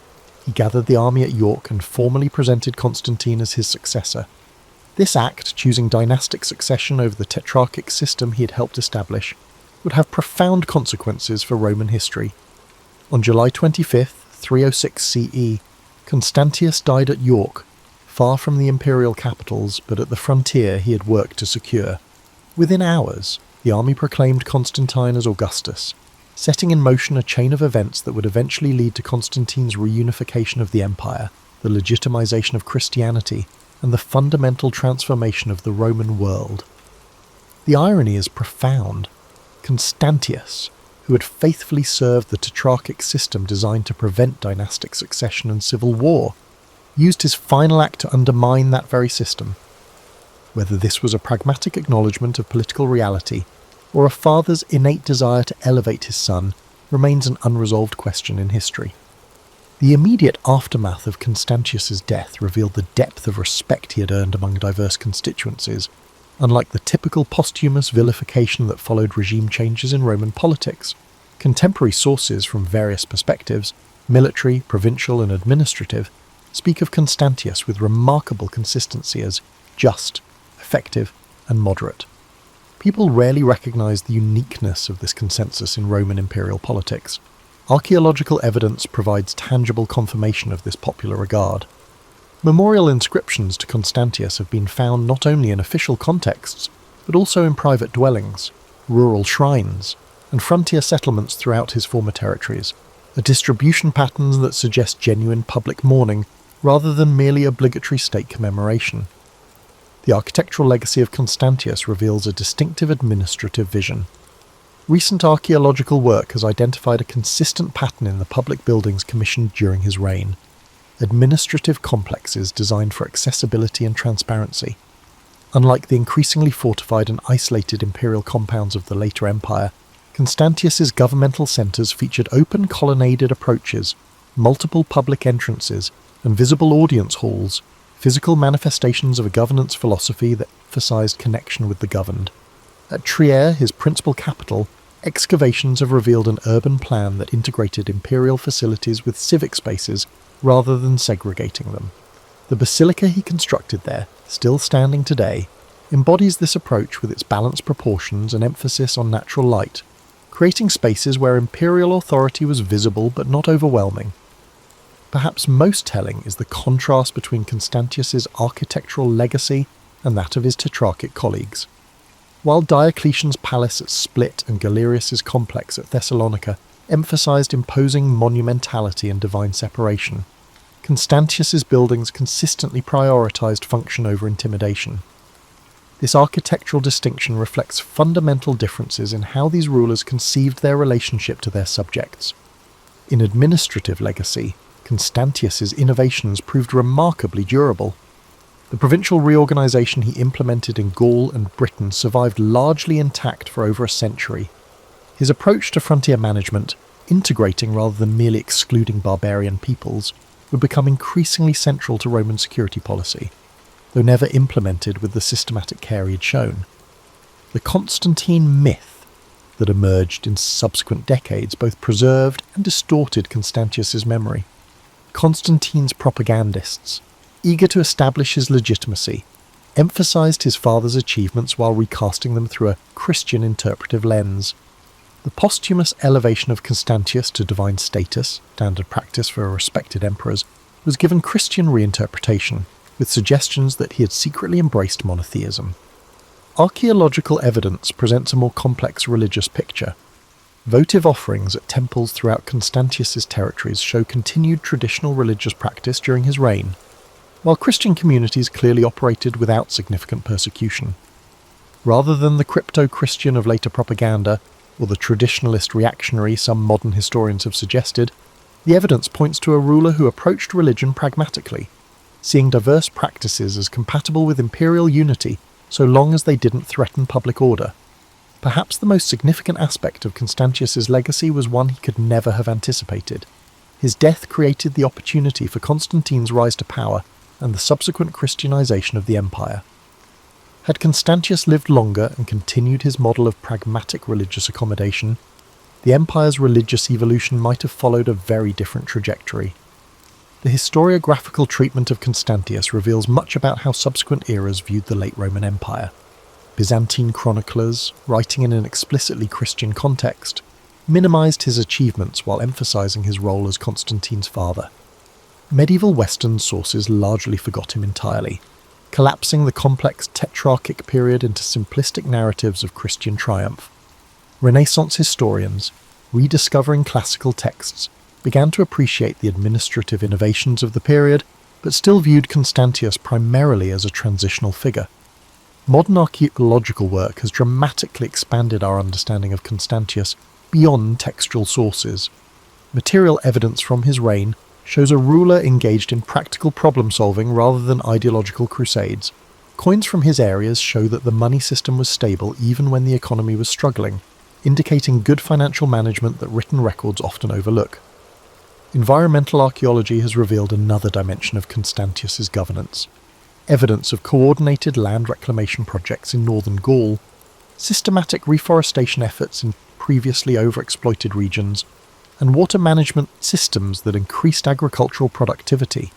[SPEAKER 1] he gathered the army at York and formally presented Constantine as his successor. This act, choosing dynastic succession over the tetrarchic system he had helped establish, would have profound consequences for Roman history. On July 25, 306 CE, Constantius died at York, far from the imperial capitals but at the frontier he had worked to secure. Within hours, the army proclaimed Constantine as Augustus, setting in motion a chain of events that would eventually lead to Constantine's reunification of the empire, the legitimization of Christianity, and the fundamental transformation of the Roman world. The irony is profound. Constantius, who had faithfully served the tetrarchic system designed to prevent dynastic succession and civil war, used his final act to undermine that very system. Whether this was a pragmatic acknowledgement of political reality, or a father's innate desire to elevate his son, remains an unresolved question in history. The immediate aftermath of Constantius's death revealed the depth of respect he had earned among diverse constituencies, unlike the typical posthumous vilification that followed regime changes in Roman politics. Contemporary sources from various perspectives, military, provincial and administrative, speak of Constantius with remarkable consistency as just, effective and moderate. People rarely recognize the uniqueness of this consensus in Roman imperial politics. Archaeological evidence provides tangible confirmation of this popular regard. Memorial inscriptions to Constantius have been found not only in official contexts, but also in private dwellings, rural shrines, and frontier settlements throughout his former territories, a distribution pattern that suggests genuine public mourning rather than merely obligatory state commemoration. The architectural legacy of Constantius reveals a distinctive administrative vision. Recent archaeological work has identified a consistent pattern in the public buildings commissioned during his reign. Administrative complexes designed for accessibility and transparency. Unlike the increasingly fortified and isolated imperial compounds of the later empire, Constantius's governmental centres featured open colonnaded approaches, multiple public entrances, and visible audience halls, physical manifestations of a governance philosophy that emphasized connection with the governed. At Trier, his principal capital, excavations have revealed an urban plan that integrated imperial facilities with civic spaces rather than segregating them. The basilica he constructed there, still standing today, embodies this approach with its balanced proportions and emphasis on natural light, creating spaces where imperial authority was visible but not overwhelming. Perhaps most telling is the contrast between Constantius's architectural legacy and that of his tetrarchic colleagues. While Diocletian's palace at Split and Galerius's complex at Thessalonica emphasized imposing monumentality and divine separation, Constantius's buildings consistently prioritized function over intimidation. This architectural distinction reflects fundamental differences in how these rulers conceived their relationship to their subjects. In administrative legacy, Constantius's innovations proved remarkably durable. The provincial reorganization he implemented in Gaul and Britain survived largely intact for over a century. His approach to frontier management, integrating rather than merely excluding barbarian peoples, would become increasingly central to Roman security policy, though never implemented with the systematic care he had shown. The Constantine myth that emerged in subsequent decades both preserved and distorted Constantius's memory. Constantine's propagandists, eager to establish his legitimacy, emphasized his father's achievements while recasting them through a Christian interpretive lens. The posthumous elevation of Constantius to divine status, standard practice for respected emperors, was given Christian reinterpretation, with suggestions that he had secretly embraced monotheism. Archaeological evidence presents a more complex religious picture. Votive offerings at temples throughout Constantius's territories show continued traditional religious practice during his reign, while Christian communities clearly operated without significant persecution. Rather than the crypto-Christian of later propaganda, or the traditionalist reactionary some modern historians have suggested, the evidence points to a ruler who approached religion pragmatically, seeing diverse practices as compatible with imperial unity so long as they didn't threaten public order. Perhaps the most significant aspect of Constantius's legacy was one he could never have anticipated. His death created the opportunity for Constantine's rise to power and the subsequent Christianization of the empire. Had Constantius lived longer and continued his model of pragmatic religious accommodation, the empire's religious evolution might have followed a very different trajectory. The historiographical treatment of Constantius reveals much about how subsequent eras viewed the late Roman Empire. Byzantine chroniclers, writing in an explicitly Christian context, minimized his achievements while emphasizing his role as Constantine's father. Medieval Western sources largely forgot him entirely, collapsing the complex tetrarchic period into simplistic narratives of Christian triumph. Renaissance historians, rediscovering classical texts, began to appreciate the administrative innovations of the period, but still viewed Constantius primarily as a transitional figure. Modern archaeological work has dramatically expanded our understanding of Constantius beyond textual sources. Material evidence from his reign shows a ruler engaged in practical problem-solving rather than ideological crusades. Coins from his areas show that the money system was stable even when the economy was struggling, indicating good financial management that written records often overlook. Environmental archaeology has revealed another dimension of Constantius's governance. Evidence of coordinated land reclamation projects in northern Gaul, systematic reforestation efforts in previously overexploited regions, and water management systems that increased agricultural productivity.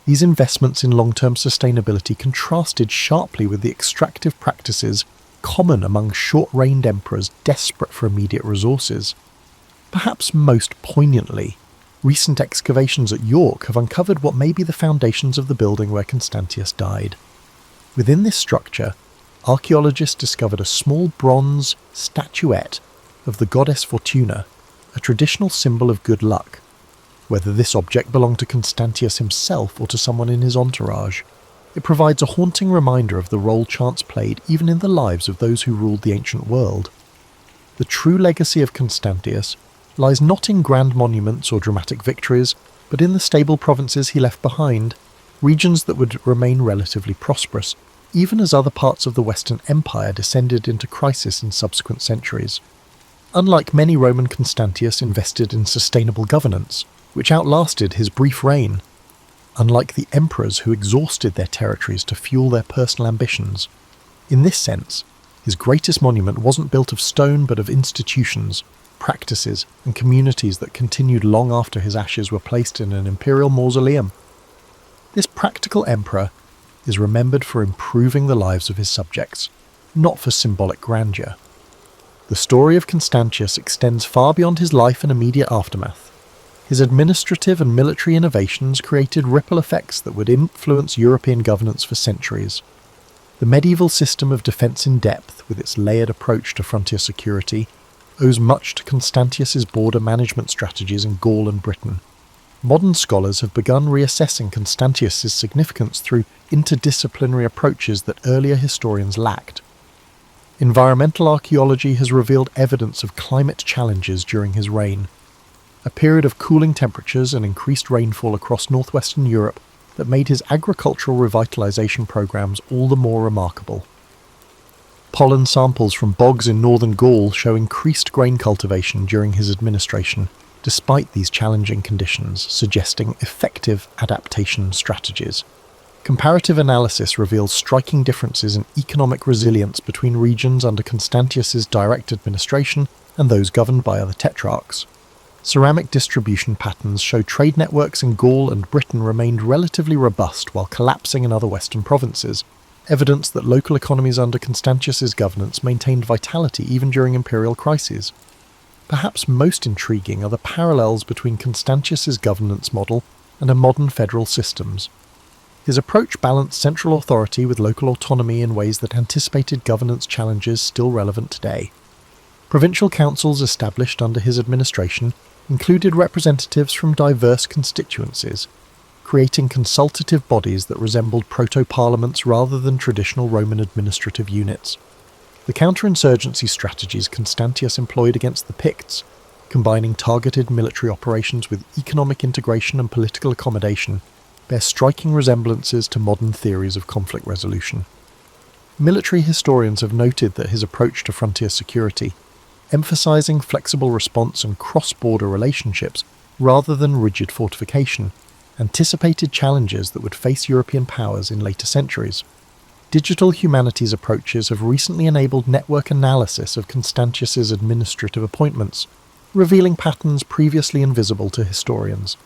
[SPEAKER 1] These investments in long-term sustainability contrasted sharply with the extractive practices common among short-reigned emperors desperate for immediate resources. Perhaps most poignantly, recent excavations at York have uncovered what may be the foundations of the building where Constantius died. Within this structure, archaeologists discovered a small bronze statuette of the goddess Fortuna, a traditional symbol of good luck. Whether this object belonged to Constantius himself or to someone in his entourage, it provides a haunting reminder of the role chance played even in the lives of those who ruled the ancient world. The true legacy of Constantius lies not in grand monuments or dramatic victories, but in the stable provinces he left behind, regions that would remain relatively prosperous, even as other parts of the Western Empire descended into crisis in subsequent centuries. Unlike many Roman, Constantius invested in sustainable governance, which outlasted his brief reign. Unlike the emperors who exhausted their territories to fuel their personal ambitions. In this sense, his greatest monument wasn't built of stone but of institutions, practices, and communities that continued long after his ashes were placed in an imperial mausoleum. This practical emperor is remembered for improving the lives of his subjects, not for symbolic grandeur. The story of Constantius extends far beyond his life and immediate aftermath. His administrative and military innovations created ripple effects that would influence European governance for centuries. The medieval system of defence in depth, with its layered approach to frontier security, owes much to Constantius's border management strategies in Gaul and Britain. Modern scholars have begun reassessing Constantius's significance through interdisciplinary approaches that earlier historians lacked. Environmental archaeology has revealed evidence of climate challenges during his reign, a period of cooling temperatures and increased rainfall across northwestern Europe that made his agricultural revitalization programs all the more remarkable. Pollen samples from bogs in northern Gaul show increased grain cultivation during his administration, despite these challenging conditions, suggesting effective adaptation strategies. Comparative analysis reveals striking differences in economic resilience between regions under Constantius's direct administration and those governed by other tetrarchs. Ceramic distribution patterns show trade networks in Gaul and Britain remained relatively robust while collapsing in other western provinces, evidence that local economies under Constantius's governance maintained vitality even during imperial crises. Perhaps most intriguing are the parallels between Constantius's governance model and a modern federal systems. His approach balanced central authority with local autonomy in ways that anticipated governance challenges still relevant today. Provincial councils established under his administration included representatives from diverse constituencies, creating consultative bodies that resembled proto-parliaments rather than traditional Roman administrative units. The counterinsurgency strategies Constantius employed against the Picts, combining targeted military operations with economic integration and political accommodation, bear striking resemblances to modern theories of conflict resolution. Military historians have noted that his approach to frontier security, emphasizing flexible response and cross-border relationships rather than rigid fortification, anticipated challenges that would face European powers in later centuries. Digital humanities approaches have recently enabled network analysis of Constantius's administrative appointments, revealing patterns previously invisible to historians.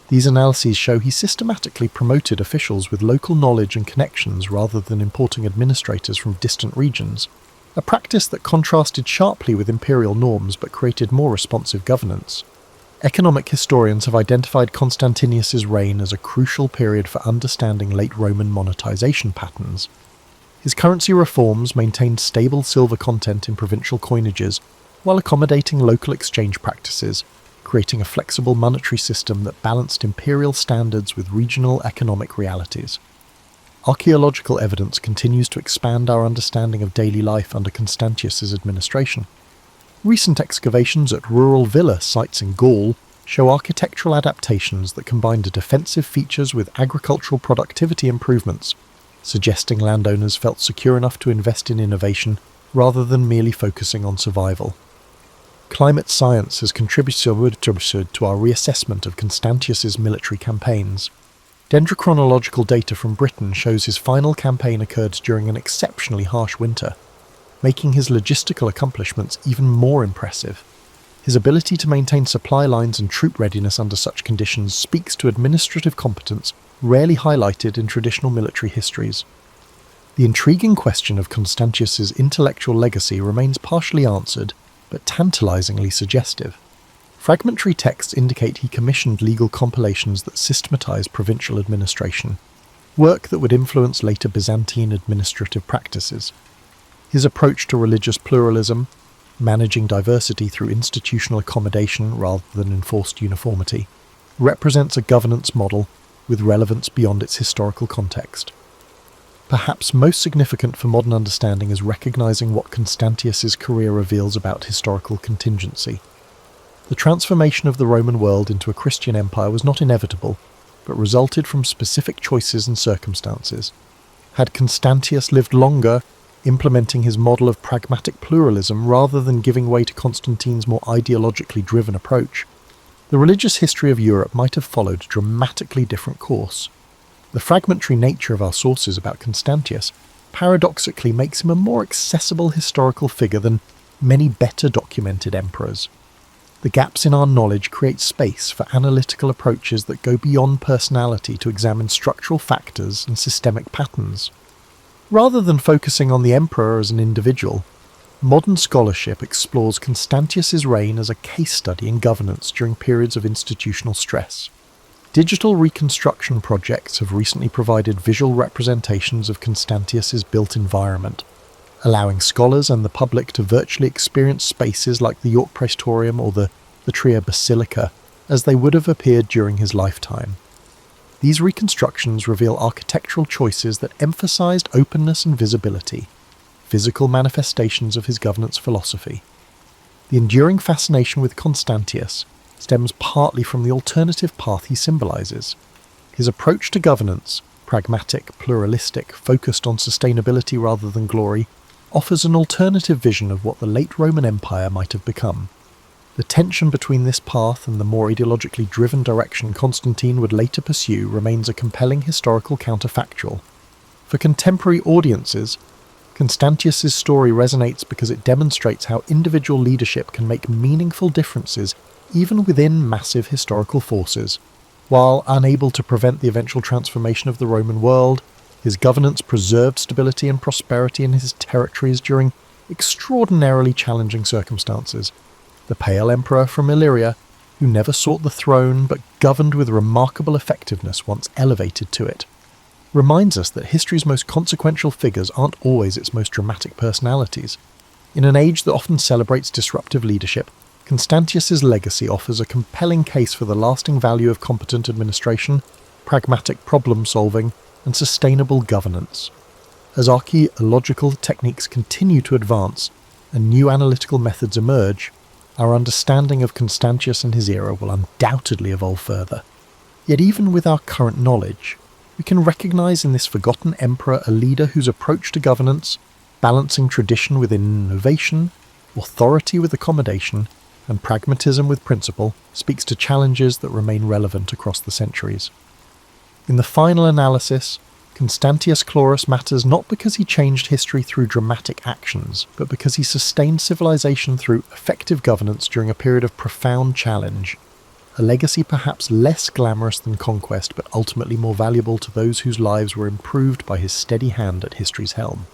[SPEAKER 1] These analyses show he systematically promoted officials with local knowledge and connections rather than importing administrators from distant regions, a practice that contrasted sharply with imperial norms but created more responsive governance. Economic historians have identified Constantius's reign as a crucial period for understanding late Roman monetization patterns. His currency reforms maintained stable silver content in provincial coinages while accommodating local exchange practices, creating a flexible monetary system that balanced imperial standards with regional economic realities. Archaeological evidence continues to expand our understanding of daily life under Constantius's administration. Recent excavations at rural villa sites in Gaul show architectural adaptations that combined defensive features with agricultural productivity improvements, suggesting landowners felt secure enough to invest in innovation rather than merely focusing on survival. Climate science has contributed to our reassessment of Constantius's military campaigns. Dendrochronological data from Britain shows his final campaign occurred during an exceptionally harsh winter, making his logistical accomplishments even more impressive. His ability to maintain supply lines and troop readiness under such conditions speaks to administrative competence rarely highlighted in traditional military histories. The intriguing question of Constantius's intellectual legacy remains partially answered, but tantalizingly suggestive. Fragmentary texts indicate he commissioned legal compilations that systematize provincial administration, work that would influence later Byzantine administrative practices. His approach to religious pluralism, managing diversity through institutional accommodation rather than enforced uniformity, represents a governance model with relevance beyond its historical context. Perhaps most significant for modern understanding is recognizing what Constantius's career reveals about historical contingency. The transformation of the Roman world into a Christian empire was not inevitable, but resulted from specific choices and circumstances. Had Constantius lived longer, implementing his model of pragmatic pluralism rather than giving way to Constantine's more ideologically driven approach, the religious history of Europe might have followed a dramatically different course. The fragmentary nature of our sources about Constantius paradoxically makes him a more accessible historical figure than many better documented emperors. The gaps in our knowledge create space for analytical approaches that go beyond personality to examine structural factors and systemic patterns. Rather than focusing on the emperor as an individual, modern scholarship explores Constantius's reign as a case study in governance during periods of institutional stress. Digital reconstruction projects have recently provided visual representations of Constantius's built environment, allowing scholars and the public to virtually experience spaces like the York Praetorium or the Trier Basilica as they would have appeared during his lifetime. These reconstructions reveal architectural choices that emphasized openness and visibility, physical manifestations of his governance philosophy. The enduring fascination with Constantius stems partly from the alternative path he symbolizes. His approach to governance, pragmatic, pluralistic, focused on sustainability rather than glory, offers an alternative vision of what the late Roman Empire might have become. The tension between this path and the more ideologically driven direction Constantine would later pursue remains a compelling historical counterfactual. For contemporary audiences, Constantius's story resonates because it demonstrates how individual leadership can make meaningful differences even within massive historical forces. While unable to prevent the eventual transformation of the Roman world, his governance preserved stability and prosperity in his territories during extraordinarily challenging circumstances. The Pale Emperor from Illyria, who never sought the throne but governed with remarkable effectiveness once elevated to it, reminds us that history's most consequential figures aren't always its most dramatic personalities. In an age that often celebrates disruptive leadership, Constantius's legacy offers a compelling case for the lasting value of competent administration, pragmatic problem-solving, and sustainable governance. As archaeological techniques continue to advance and new analytical methods emerge, our understanding of Constantius and his era will undoubtedly evolve further. Yet even with our current knowledge, we can recognise in this forgotten emperor a leader whose approach to governance, balancing tradition with innovation, authority with accommodation, and pragmatism with principle, speaks to challenges that remain relevant across the centuries. In the final analysis, Constantius Chlorus matters not because he changed history through dramatic actions, but because he sustained civilization through effective governance during a period of profound challenge, a legacy perhaps less glamorous than conquest but ultimately more valuable to those whose lives were improved by his steady hand at history's helm.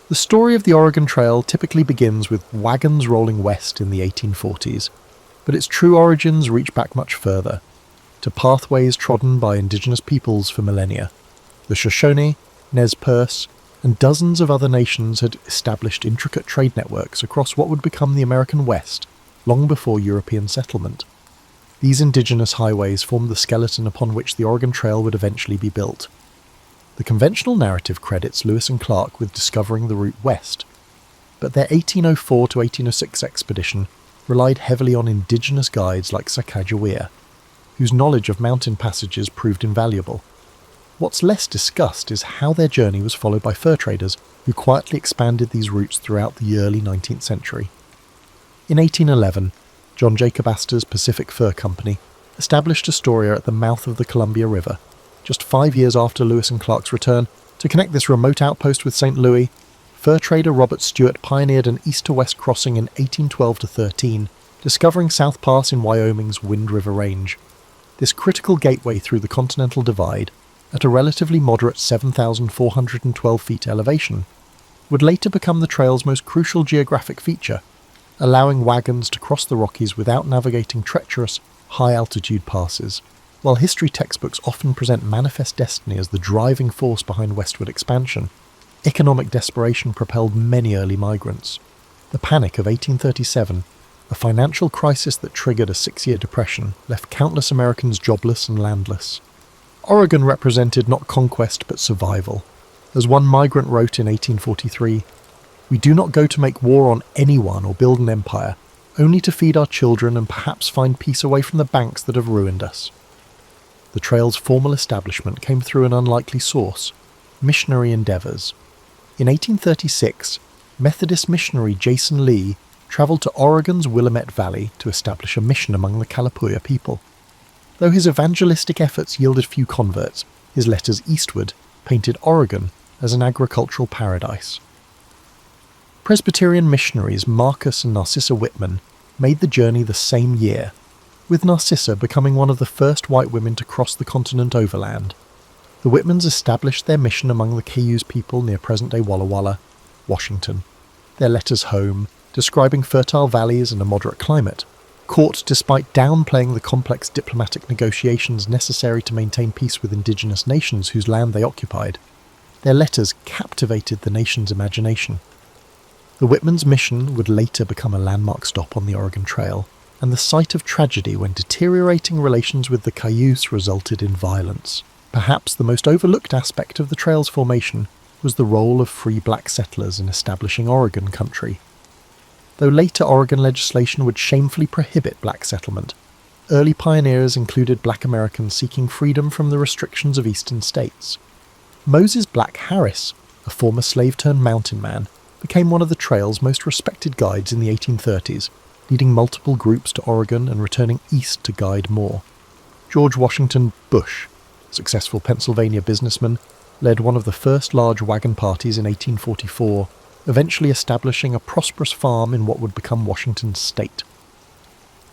[SPEAKER 1] The story of the Oregon Trail typically begins with wagons rolling west in the 1840s, but its true origins reach back much further, to pathways trodden by indigenous peoples for millennia. The Shoshone, Nez Perce, and dozens of other nations had established intricate trade networks across what would become the American West long before European settlement. These indigenous highways formed the skeleton upon which the Oregon Trail would eventually be built. The conventional narrative credits Lewis and Clark with discovering the route west, but their 1804 to 1806 expedition relied heavily on indigenous guides like Sacagawea, whose knowledge of mountain passages proved invaluable. What's less discussed is how their journey was followed by fur traders who quietly expanded these routes throughout the early 19th century. In 1811, John Jacob Astor's Pacific Fur Company established Astoria at the mouth of the Columbia River, just 5 years after Lewis and Clark's return. To connect this remote outpost with St. Louis, fur trader Robert Stewart pioneered an east-to-west crossing in 1812-13, discovering South Pass in Wyoming's Wind River Range. This critical gateway through the Continental Divide, at a relatively moderate 7,412 feet elevation, would later become the trail's most crucial geographic feature, allowing wagons to cross the Rockies without navigating treacherous, high-altitude passes. While history textbooks often present manifest destiny as the driving force behind westward expansion, economic desperation propelled many early migrants. The Panic of 1837, a financial crisis that triggered a 6-year depression, left countless Americans jobless and landless. Oregon represented not conquest but survival. As one migrant wrote in 1843, "We do not go to make war on anyone or build an empire, only to feed our children and perhaps find peace away from the banks that have ruined us." The trail's formal establishment came through an unlikely source: missionary endeavours. In 1836, Methodist missionary Jason Lee travelled to Oregon's Willamette Valley to establish a mission among the Kalapuya people. Though his evangelistic efforts yielded few converts, his letters eastward painted Oregon as an agricultural paradise. Presbyterian missionaries Marcus and Narcissa Whitman made the journey the same year, with Narcissa becoming one of the first white women to cross the continent overland. The Whitmans established their mission among the Cayuse people near present-day Walla Walla, Washington. Their letters home, describing fertile valleys and a moderate climate, caught despite downplaying the complex diplomatic negotiations necessary to maintain peace with indigenous nations whose land they occupied. Their letters captivated the nation's imagination. The Whitmans' mission would later become a landmark stop on the Oregon Trail, and the site of tragedy when deteriorating relations with the Cayuse resulted in violence. Perhaps the most overlooked aspect of the trail's formation was the role of free black settlers in establishing Oregon country. Though later Oregon legislation would shamefully prohibit black settlement, early pioneers included black Americans seeking freedom from the restrictions of eastern states. Moses Black Harris, a former slave-turned mountain man, became one of the trail's most respected guides in the 1830s, leading multiple groups to Oregon and returning east to guide more. George Washington Bush, successful Pennsylvania businessman, led one of the first large wagon parties in 1844, eventually establishing a prosperous farm in what would become Washington's state.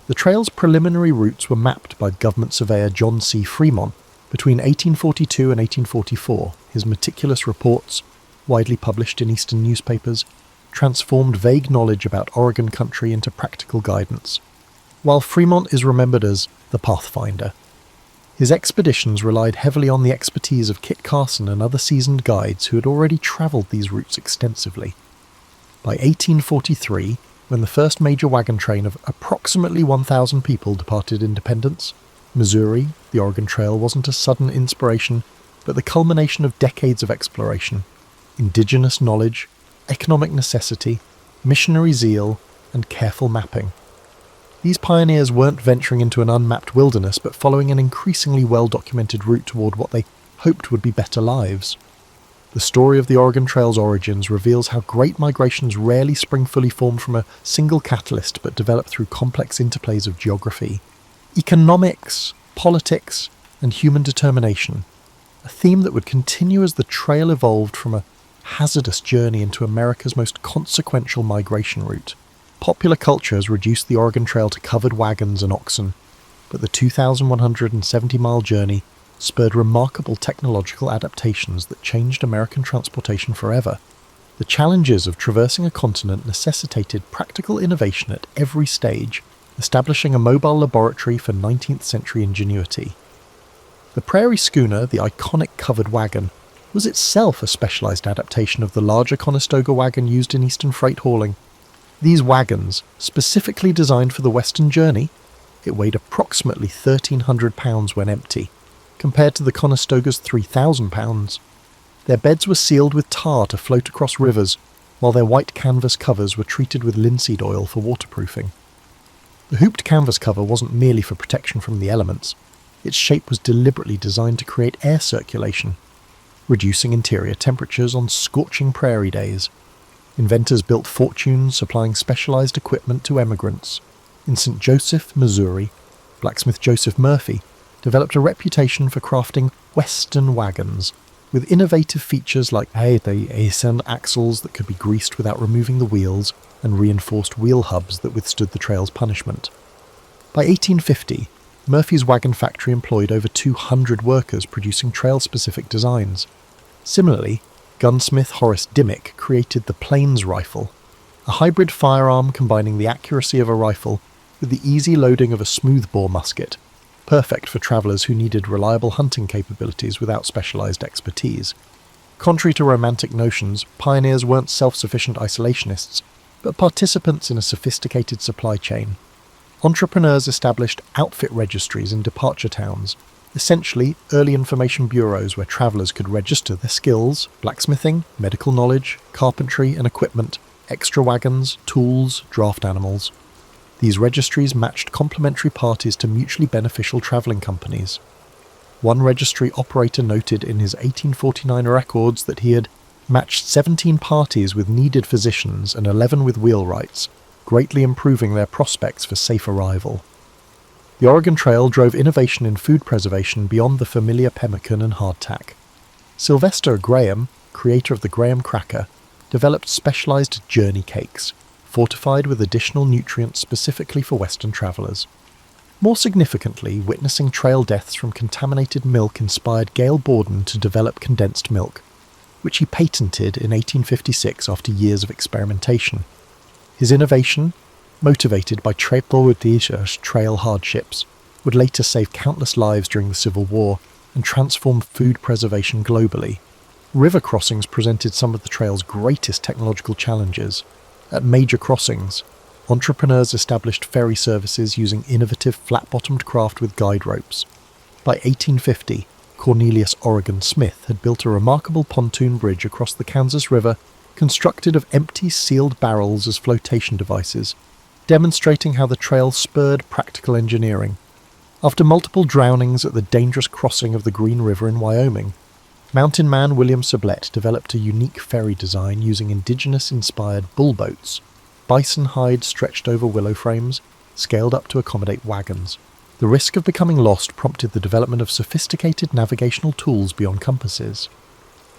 [SPEAKER 1] The trail's preliminary routes were mapped by government surveyor John C. Fremont between 1842 and 1844. His meticulous reports, widely published in Eastern newspapers, transformed vague knowledge about Oregon country into practical guidance. While Fremont is remembered as the Pathfinder, his expeditions relied heavily on the expertise of Kit Carson and other seasoned guides who had already travelled these routes extensively. By 1843, when the first major wagon train of approximately 1,000 people departed Independence, Missouri, the Oregon Trail wasn't a sudden inspiration, but the culmination of decades of exploration, indigenous knowledge, economic necessity, missionary zeal, and careful mapping. These pioneers weren't venturing into an unmapped wilderness, but following an increasingly well-documented route toward what they hoped would be better lives. The story of the Oregon Trail's origins reveals how great migrations rarely spring fully formed from a single catalyst, but develop through complex interplays of geography, economics, politics, and human determination, a theme that would continue as the trail evolved from a hazardous journey into America's most consequential migration route. Popular culture has reduced the Oregon Trail to covered wagons and oxen, but the 2,170-mile journey spurred remarkable technological adaptations that changed American transportation forever. The challenges of traversing a continent necessitated practical innovation at every stage, establishing a mobile laboratory for 19th century ingenuity. The prairie schooner, the iconic covered wagon, was itself a specialized adaptation of the larger Conestoga wagon used in eastern freight hauling. These wagons, specifically designed for the western journey, it weighed approximately 1,300 pounds when empty, compared to the Conestoga's 3,000 pounds. Their beds were sealed with tar to float across rivers, while their white canvas covers were treated with linseed oil for waterproofing. The hooped canvas cover wasn't merely for protection from the elements. Its shape was deliberately designed to create air circulation, reducing interior temperatures on scorching prairie days. Inventors built fortunes supplying specialized equipment to emigrants. In St. Joseph, Missouri, blacksmith Joseph Murphy developed a reputation for crafting Western wagons, with innovative features like the axles that could be greased without removing the wheels and reinforced wheel hubs that withstood the trail's punishment. By 1850, Murphy's wagon factory employed over 200 workers producing trail-specific designs. Similarly, gunsmith Horace Dimmick created the Plains rifle, a hybrid firearm combining the accuracy of a rifle with the easy loading of a smoothbore musket, perfect for travellers who needed reliable hunting capabilities without specialised expertise. Contrary to romantic notions, pioneers weren't self-sufficient isolationists, but participants in a sophisticated supply chain. Entrepreneurs established outfit registries in departure towns, essentially early information bureaus where travellers could register their skills, blacksmithing, medical knowledge, carpentry and equipment, extra wagons, tools, draft animals. These registries matched complementary parties to mutually beneficial travelling companies. One registry operator noted in his 1849 records that he had matched 17 parties with needed physicians and 11 with wheelwrights, greatly improving their prospects for safe arrival. The Oregon Trail drove innovation in food preservation beyond the familiar pemmican and hardtack. Sylvester Graham, creator of the Graham cracker, developed specialized journey cakes, fortified with additional nutrients specifically for Western travelers. More significantly, witnessing trail deaths from contaminated milk inspired Gale Borden to develop condensed milk, which he patented in 1856 after years of experimentation. His innovation, motivated by trépidation trail hardships, would later save countless lives during the Civil War and transform food preservation globally. River crossings presented some of the trail's greatest technological challenges. At major crossings, entrepreneurs established ferry services using innovative flat-bottomed craft with guide ropes. By 1850, Cornelius Oregon Smith had built a remarkable pontoon bridge across the Kansas River, constructed of empty sealed barrels as flotation devices, demonstrating how the trail spurred practical engineering. After multiple drownings at the dangerous crossing of the Green River in Wyoming, mountain man William Sublette developed a unique ferry design using indigenous-inspired bull boats. bison hide stretched over willow frames, scaled up to accommodate wagons. The risk of becoming lost prompted the development of sophisticated navigational tools beyond compasses.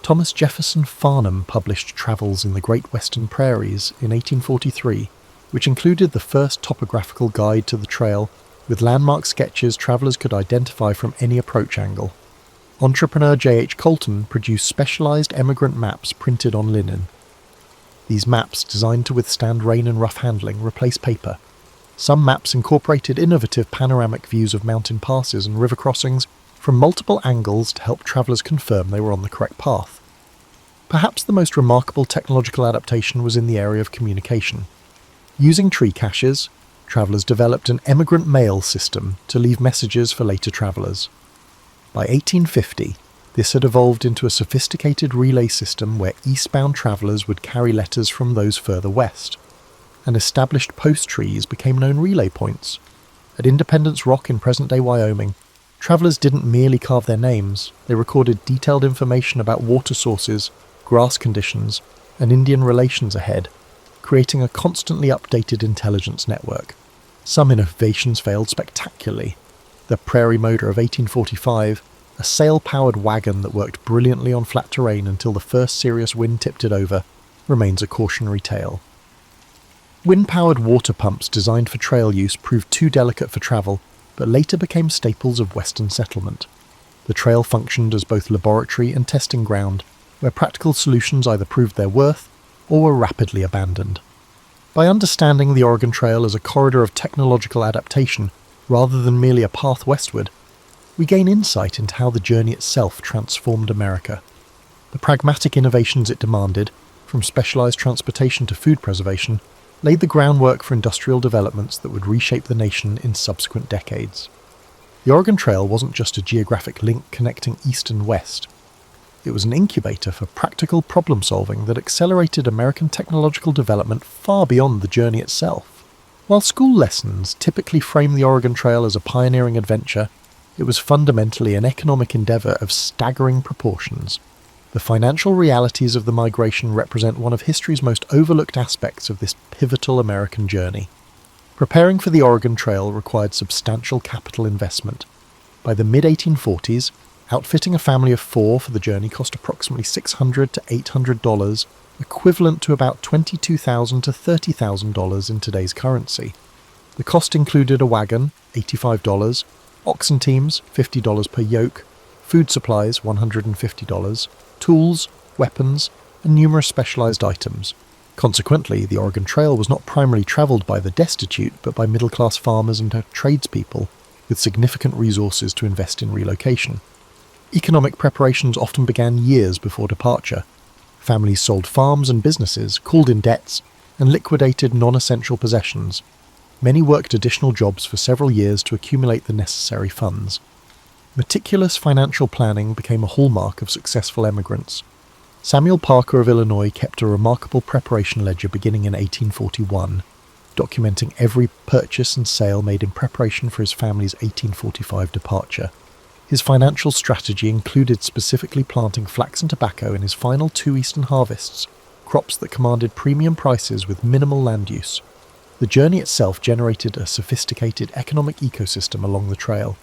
[SPEAKER 1] Thomas Jefferson Farnham published Travels in the Great Western Prairies in 1843, which included the first topographical guide to the trail, with landmark sketches travellers could identify from any approach angle. Entrepreneur J.H. Colton produced specialised emigrant maps printed on linen. These maps, designed to withstand rain and rough handling, replaced paper. Some maps incorporated innovative panoramic views of mountain passes and river crossings from multiple angles to help travellers confirm they were on the correct path. Perhaps the most remarkable technological adaptation was in the area of communication. Using tree caches, travellers developed an emigrant mail system to leave messages for later travellers. By 1850, this had evolved into a sophisticated relay system where eastbound travellers would carry letters from those further west, and established post trees became known relay points. At Independence Rock in present-day Wyoming, travellers didn't merely carve their names, they recorded detailed information about water sources, grass conditions, and Indian relations ahead, creating a constantly updated intelligence network. Some innovations failed spectacularly. The Prairie Motor of 1845, a sail-powered wagon that worked brilliantly on flat terrain until the first serious wind tipped it over, remains a cautionary tale. Wind-powered water pumps designed for trail use proved too delicate for travel, but later became staples of Western settlement. The trail functioned as both laboratory and testing ground, where practical solutions either proved their worth or were rapidly abandoned. By understanding the Oregon Trail as a corridor of technological adaptation, rather than merely a path westward, we gain insight into how the journey itself transformed America. The pragmatic innovations it demanded, from specialized transportation to food preservation, laid the groundwork for industrial developments that would reshape the nation in subsequent decades. The Oregon Trail wasn't just a geographic link connecting east and west. It was an incubator for practical problem-solving that accelerated American technological development far beyond the journey itself. While school lessons typically frame the Oregon Trail as a pioneering adventure, it was fundamentally an economic endeavour of staggering proportions. The financial realities of the migration represent one of history's most overlooked aspects of this pivotal American journey. Preparing for the Oregon Trail required substantial capital investment. By the mid-1840s, outfitting a family of 4 for the journey cost approximately $600 to $800, equivalent to about $22,000 to $30,000 in today's currency. The cost included a wagon, $85, oxen teams, $50 per yoke, food supplies, $150, tools, weapons, and numerous specialized items. Consequently, the Oregon Trail was not primarily traveled by the destitute, but by middle-class farmers and tradespeople, with significant resources to invest in relocation. Economic preparations often began years before departure. Families sold farms and businesses, called in debts, and liquidated non-essential possessions. Many worked additional jobs for several years to accumulate the necessary funds. Meticulous financial planning became a hallmark of successful emigrants. Samuel Parker of Illinois kept a remarkable preparation ledger beginning in 1841, documenting every purchase and sale made in preparation for his family's 1845 departure. His financial strategy included specifically planting flax and tobacco in his final 2 eastern harvests, crops that commanded premium prices with minimal land use. The journey itself generated a sophisticated economic ecosystem along the trail.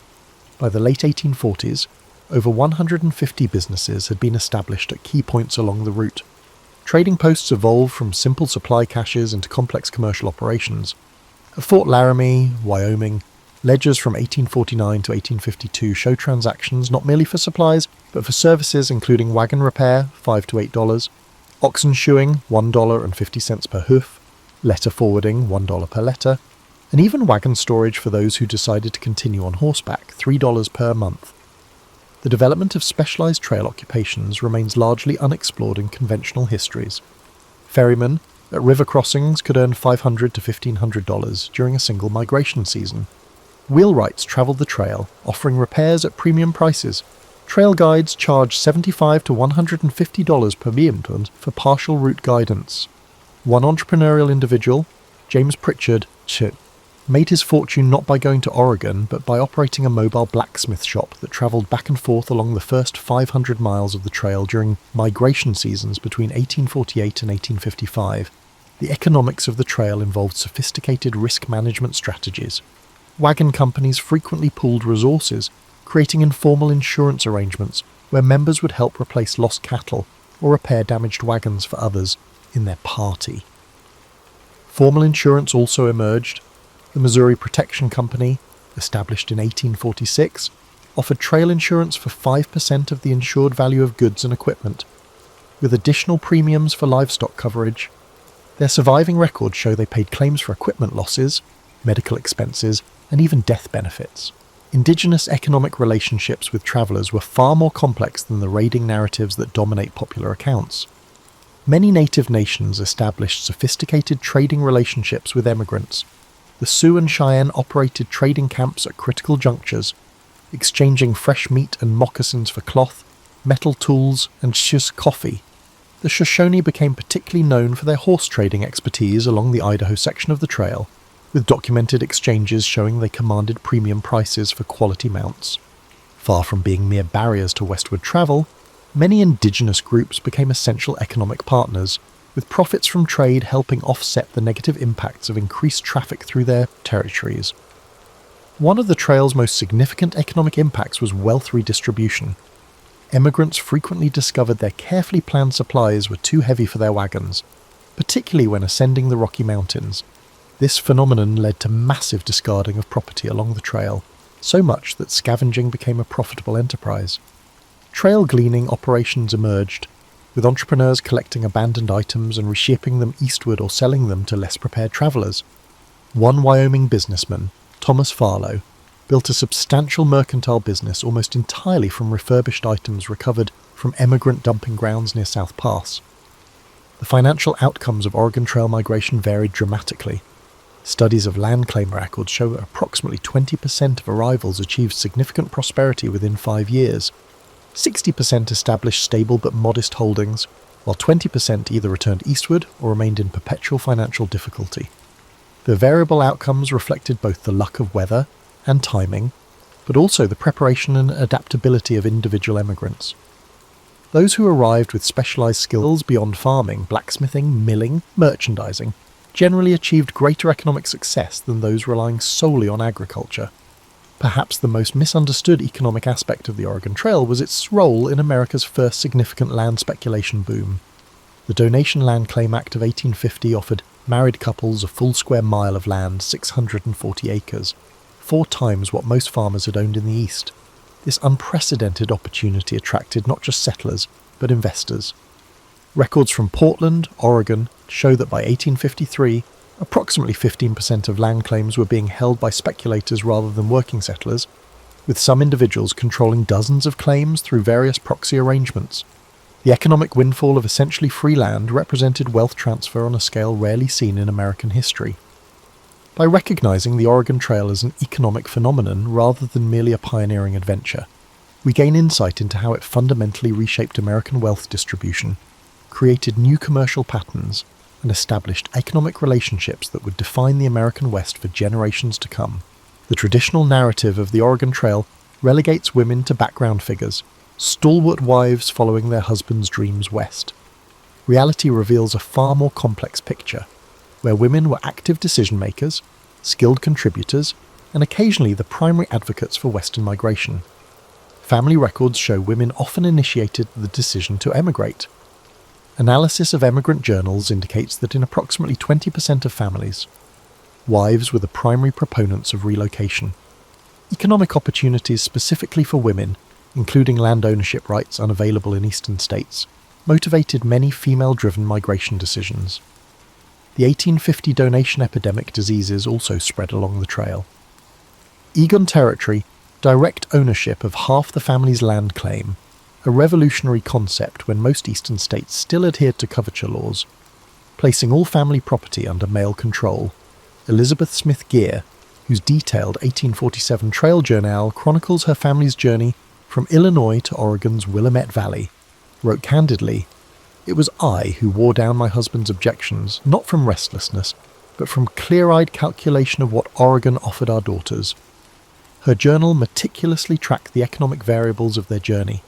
[SPEAKER 1] By the late 1840s, over 150 businesses had been established at key points along the route. Trading posts evolved from simple supply caches into complex commercial operations. At Fort Laramie, Wyoming, ledgers from 1849 to 1852 show transactions not merely for supplies, but for services including wagon repair, $5 to $8, oxen shoeing, $1.50 per hoof, letter forwarding, $1 per letter, and even wagon storage for those who decided to continue on horseback, $3 per month. The development of specialized trail occupations remains largely unexplored in conventional histories. Ferrymen at river crossings could earn $500 to $1,500 during a single migration season. Wheelwrights traveled the trail, offering repairs at premium prices. Trail guides charged $75 to $150 per mealton for partial route guidance. One entrepreneurial individual, James Pritchard, made his fortune not by going to Oregon, but by operating a mobile blacksmith shop that traveled back and forth along the first 500 miles of the trail during migration seasons between 1848 and 1855. The economics of the trail involved sophisticated risk management strategies. Wagon companies frequently pooled resources, creating informal insurance arrangements where members would help replace lost cattle or repair damaged wagons for others in their party. Formal insurance also emerged. The Missouri Protection Company, established in 1846, offered trail insurance for 5% of the insured value of goods and equipment, with additional premiums for livestock coverage. Their surviving records show they paid claims for equipment losses, medical expenses, and even death benefits. Indigenous economic relationships with travellers were far more complex than the raiding narratives that dominate popular accounts. Many native nations established sophisticated trading relationships with emigrants. The Sioux and Cheyenne operated trading camps at critical junctures, exchanging fresh meat and moccasins for cloth, metal tools, and shus coffee. The Shoshone became particularly known for their horse trading expertise along the Idaho section of the trail, with documented exchanges showing they commanded premium prices for quality mounts. Far from being mere barriers to westward travel, many indigenous groups became essential economic partners, with profits from trade helping offset the negative impacts of increased traffic through their territories. One of the trail's most significant economic impacts was wealth redistribution. Emigrants frequently discovered their carefully planned supplies were too heavy for their wagons, particularly when ascending the Rocky Mountains. This phenomenon led to massive discarding of property along the trail, so much that scavenging became a profitable enterprise. Trail gleaning operations emerged, with entrepreneurs collecting abandoned items and reshaping them eastward or selling them to less prepared travellers. One Wyoming businessman, Thomas Farlow, built a substantial mercantile business almost entirely from refurbished items recovered from emigrant dumping grounds near South Pass. The financial outcomes of Oregon Trail migration varied dramatically. Studies of land claim records show that approximately 20% of arrivals achieved significant prosperity within 5 years. 60% established stable but modest holdings, while 20% either returned eastward or remained in perpetual financial difficulty. The variable outcomes reflected both the luck of weather and timing, but also the preparation and adaptability of individual emigrants. Those who arrived with specialised skills beyond farming, blacksmithing, milling, merchandising, generally achieved greater economic success than those relying solely on agriculture. Perhaps the most misunderstood economic aspect of the Oregon Trail was its role in America's first significant land speculation boom. The Donation Land Claim Act of 1850 offered married couples a full square mile of land, 640 acres, 4 times what most farmers had owned in the East. This unprecedented opportunity attracted not just settlers, but investors. Records from Portland, Oregon, show that by 1853, approximately 15% of land claims were being held by speculators rather than working settlers, with some individuals controlling dozens of claims through various proxy arrangements. The economic windfall of essentially free land represented wealth transfer on a scale rarely seen in American history. By recognizing the Oregon Trail as an economic phenomenon rather than merely a pioneering adventure, we gain insight into how it fundamentally reshaped American wealth distribution, created new commercial patterns, and established economic relationships that would define the American West for generations to come. The traditional narrative of the Oregon Trail relegates women to background figures, stalwart wives following their husbands' dreams west. Reality reveals a far more complex picture, where women were active decision-makers, skilled contributors, and occasionally the primary advocates for Western migration. Family records show women often initiated the decision to emigrate. Analysis of emigrant journals indicates that in approximately 20% of families, wives were the primary proponents of relocation. Economic opportunities specifically for women, including land ownership rights unavailable in eastern states, motivated many female-driven migration decisions. The 1850 donation epidemic diseases also spread along the trail. Egon Territory, direct ownership of half the family's land claim, a revolutionary concept when most eastern states still adhered to coverture laws, placing all family property under male control. Elizabeth Smith Geer, whose detailed 1847 trail journal chronicles her family's journey from Illinois to Oregon's Willamette Valley, wrote candidly, "It was I who wore down my husband's objections, not from restlessness, but from clear-eyed calculation of what Oregon offered our daughters." Her journal meticulously tracked the economic variables of their journey.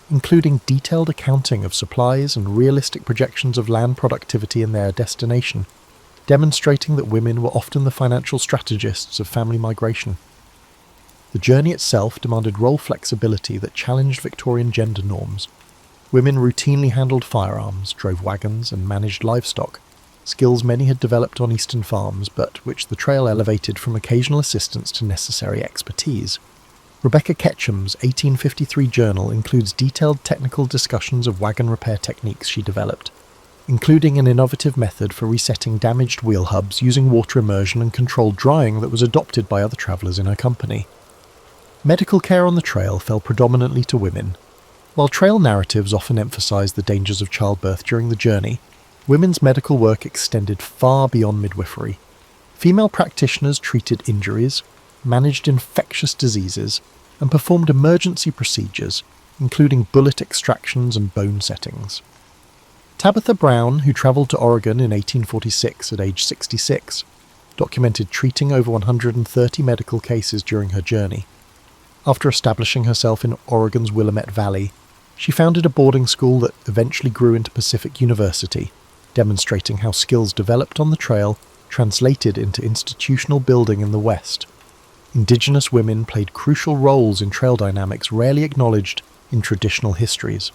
[SPEAKER 1] including detailed accounting of supplies and realistic projections of land productivity in their destination, demonstrating that women were often the financial strategists of family migration. The journey itself demanded role flexibility that challenged Victorian gender norms. Women routinely handled firearms, drove wagons, and managed livestock, skills many had developed on eastern farms, but which the trail elevated from occasional assistance to necessary expertise. Rebecca Ketchum's 1853 journal includes detailed technical discussions of wagon repair techniques she developed, including an innovative method for resetting damaged wheel hubs using water immersion and controlled drying that was adopted by other travellers in her company. Medical care on the trail fell predominantly to women. While trail narratives often emphasise the dangers of childbirth during the journey, women's medical work extended far beyond midwifery. Female practitioners treated injuries, managed infectious diseases, and performed emergency procedures, including bullet extractions and bone settings. Tabitha Brown, who travelled to Oregon in 1846 at age 66, documented treating over 130 medical cases during her journey. After establishing herself in Oregon's Willamette Valley, she founded a boarding school that eventually grew into Pacific University, demonstrating how skills developed on the trail translated into institutional building in the West. Indigenous women played crucial roles in trail dynamics rarely acknowledged in traditional histories.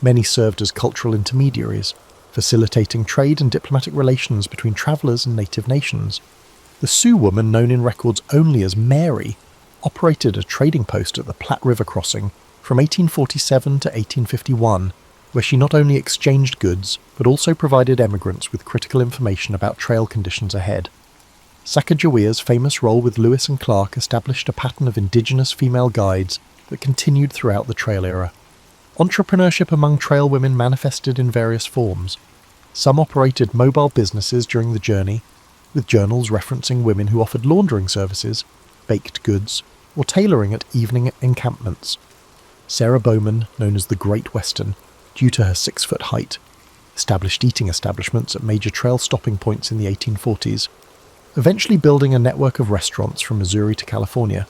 [SPEAKER 1] Many served as cultural intermediaries, facilitating trade and diplomatic relations between travellers and native nations. The Sioux woman, known in records only as Mary, operated a trading post at the Platte River crossing from 1847 to 1851, where she not only exchanged goods, but also provided emigrants with critical information about trail conditions ahead. Sacagawea's famous role with Lewis and Clark established a pattern of indigenous female guides that continued throughout the trail era. Entrepreneurship among trail women manifested in various forms. Some operated mobile businesses during the journey, with journals referencing women who offered laundering services, baked goods, or tailoring at evening encampments. Sarah Bowman, known as the Great Western, due to her 6-foot height, established eating establishments at major trail stopping points in the 1840s, eventually building a network of restaurants from Missouri to California.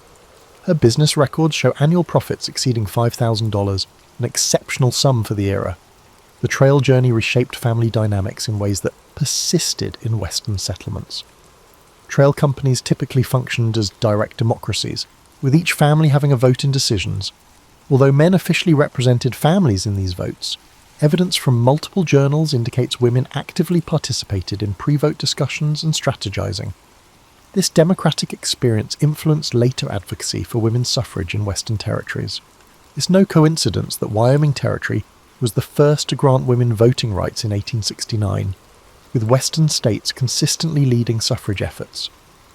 [SPEAKER 1] Her business records show annual profits exceeding $5,000, an exceptional sum for the era. The trail journey reshaped family dynamics in ways that persisted in Western settlements. Trail companies typically functioned as direct democracies, with each family having a vote in decisions. Although men officially represented families in these votes, evidence from multiple journals indicates women actively participated in pre-vote discussions and strategizing. This democratic experience influenced later advocacy for women's suffrage in Western territories. It's no coincidence that Wyoming Territory was the first to grant women voting rights in 1869, with Western states consistently leading suffrage efforts.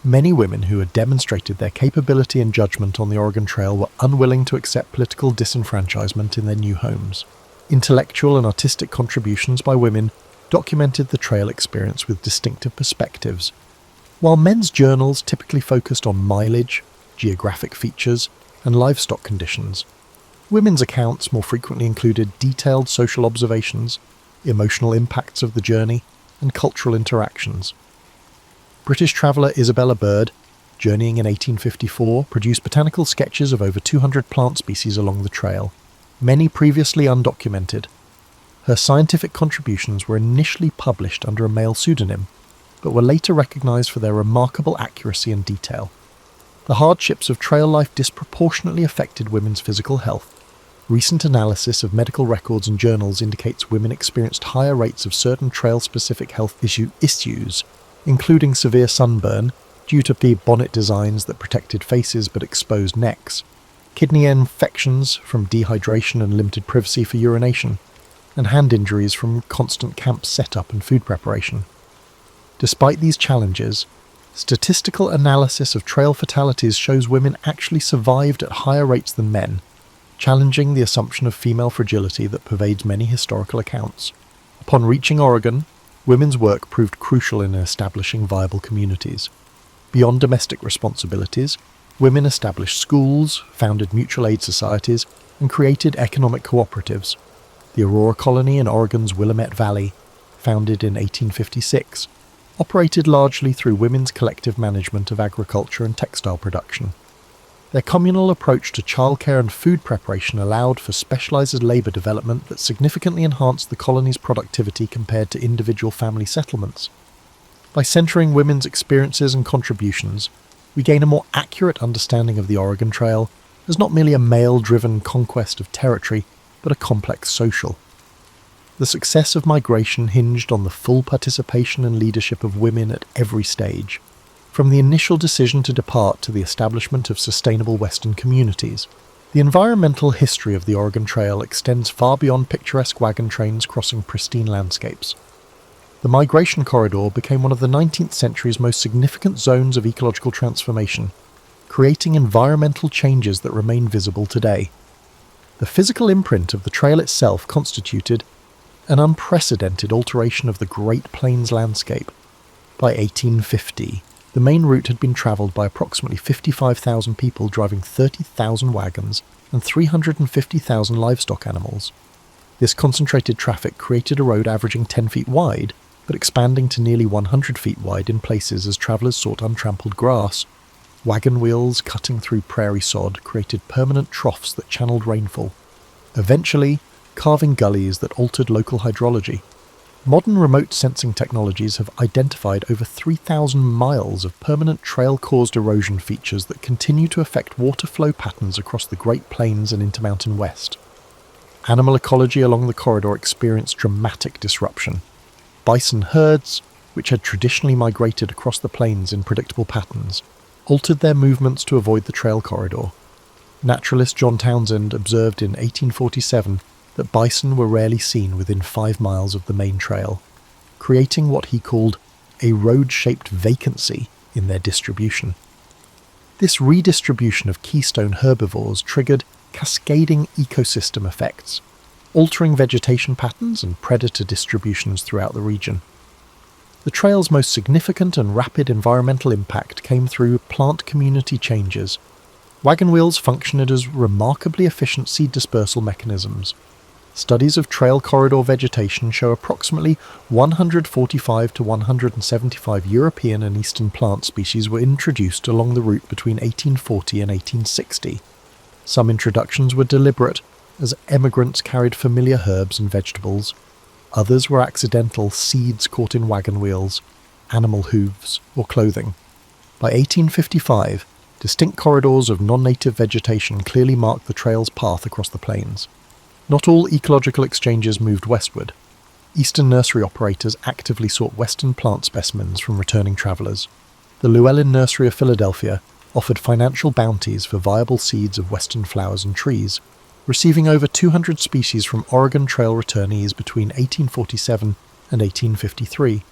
[SPEAKER 1] Many women who had demonstrated their capability and judgment on the Oregon Trail were unwilling to accept political disenfranchisement in their new homes. Intellectual and artistic contributions by women documented the trail experience with distinctive perspectives. While men's journals typically focused on mileage, geographic features, and livestock conditions, women's accounts more frequently included detailed social observations, emotional impacts of the journey, and cultural interactions. British traveller Isabella Bird, journeying in 1854, produced botanical sketches of over 200 plant species along the trail, many previously undocumented. Her scientific contributions were initially published under a male pseudonym, but were later recognised for their remarkable accuracy and detail. The hardships of trail life disproportionately affected women's physical health. Recent analysis of medical records and journals indicates women experienced higher rates of certain trail-specific health issues, including severe sunburn, due to the bonnet designs that protected faces but exposed necks, kidney infections from dehydration and limited privacy for urination, and hand injuries from constant camp setup and food preparation. Despite these challenges, statistical analysis of trail fatalities shows women actually survived at higher rates than men, challenging the assumption of female fragility that pervades many historical accounts. Upon reaching Oregon, women's work proved crucial in establishing viable communities. Beyond domestic responsibilities, women established schools, founded mutual aid societies, and created economic cooperatives. The Aurora Colony in Oregon's Willamette Valley, founded in 1856, operated largely through women's collective management of agriculture and textile production. Their communal approach to childcare and food preparation allowed for specialised labour development that significantly enhanced the colony's productivity compared to individual family settlements. By centering women's experiences and contributions, we gain a more accurate understanding of the Oregon Trail as not merely a male-driven conquest of territory, but a complex social. The success of migration hinged on the full participation and leadership of women at every stage, from the initial decision to depart to the establishment of sustainable Western communities. The environmental history of the Oregon Trail extends far beyond picturesque wagon trains crossing pristine landscapes. The migration corridor became one of the 19th century's most significant zones of ecological transformation, creating environmental changes that remain visible today. The physical imprint of the trail itself constituted an unprecedented alteration of the Great Plains landscape. By 1850, the main route had been travelled by approximately 55,000 people driving 30,000 wagons and 350,000 livestock animals. This concentrated traffic created a road averaging 10 feet wide, but expanding to nearly 100 feet wide in places as travellers sought untrampled grass. Wagon wheels cutting through prairie sod created permanent troughs that channeled rainfall, eventually carving gullies that altered local hydrology. Modern remote sensing technologies have identified over 3,000 miles of permanent trail-caused erosion features that continue to affect water flow patterns across the Great Plains and Intermountain West. Animal ecology along the corridor experienced dramatic disruption. Bison herds, which had traditionally migrated across the plains in predictable patterns, altered their movements to avoid the trail corridor. Naturalist John Townsend observed in 1847 that bison were rarely seen within 5 miles of the main trail, creating what he called a road-shaped vacancy in their distribution. This redistribution of keystone herbivores triggered cascading ecosystem effects, altering vegetation patterns and predator distributions throughout the region. The trail's most significant and rapid environmental impact came through plant community changes. Wagon wheels functioned as remarkably efficient seed dispersal mechanisms. Studies of trail corridor vegetation show approximately 145 to 175 European and Eastern plant species were introduced along the route between 1840 and 1860. Some introductions were deliberate, as emigrants carried familiar herbs and vegetables. Others were accidental seeds caught in wagon wheels, animal hooves, or clothing. By 1855, distinct corridors of non-native vegetation clearly marked the trail's path across the plains. Not all ecological exchanges moved westward. Eastern nursery operators actively sought Western plant specimens from returning travellers. The Llewellyn Nursery of Philadelphia offered financial bounties for viable seeds of Western flowers and trees, receiving over 200 species from Oregon Trail returnees between 1847 and 1853.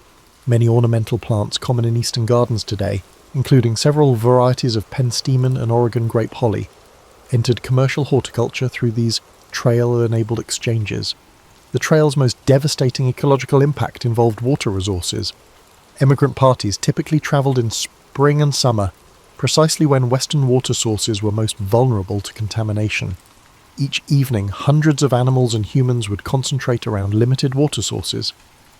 [SPEAKER 1] Many ornamental plants common in eastern gardens today, including several varieties of penstemon and Oregon grape holly, entered commercial horticulture through these trail-enabled exchanges. The trail's most devastating ecological impact involved water resources. Emigrant parties typically travelled in spring and summer, precisely when Western water sources were most vulnerable to contamination. Each evening, hundreds of animals and humans would concentrate around limited water sources.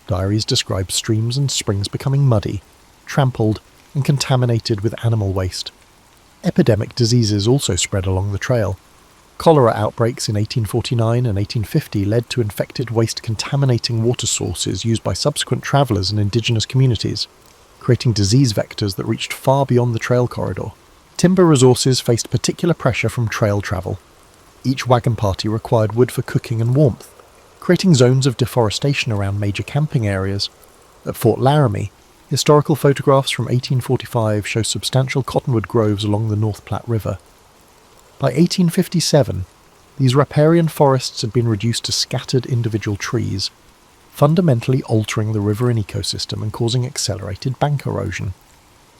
[SPEAKER 1] Diaries describe streams and springs becoming muddy, trampled, and contaminated with animal waste. Epidemic diseases also spread along the trail. Cholera outbreaks in 1849 and 1850 led to infected waste contaminating water sources used by subsequent travellers and indigenous communities, creating disease vectors that reached far beyond the trail corridor. Timber resources faced particular pressure from trail travel. Each wagon party required wood for cooking and warmth, creating zones of deforestation around major camping areas. At Fort Laramie, historical photographs from 1845 show substantial cottonwood groves along the North Platte River. By 1857, these riparian forests had been reduced to scattered individual trees, fundamentally altering the riverine ecosystem and causing accelerated bank erosion.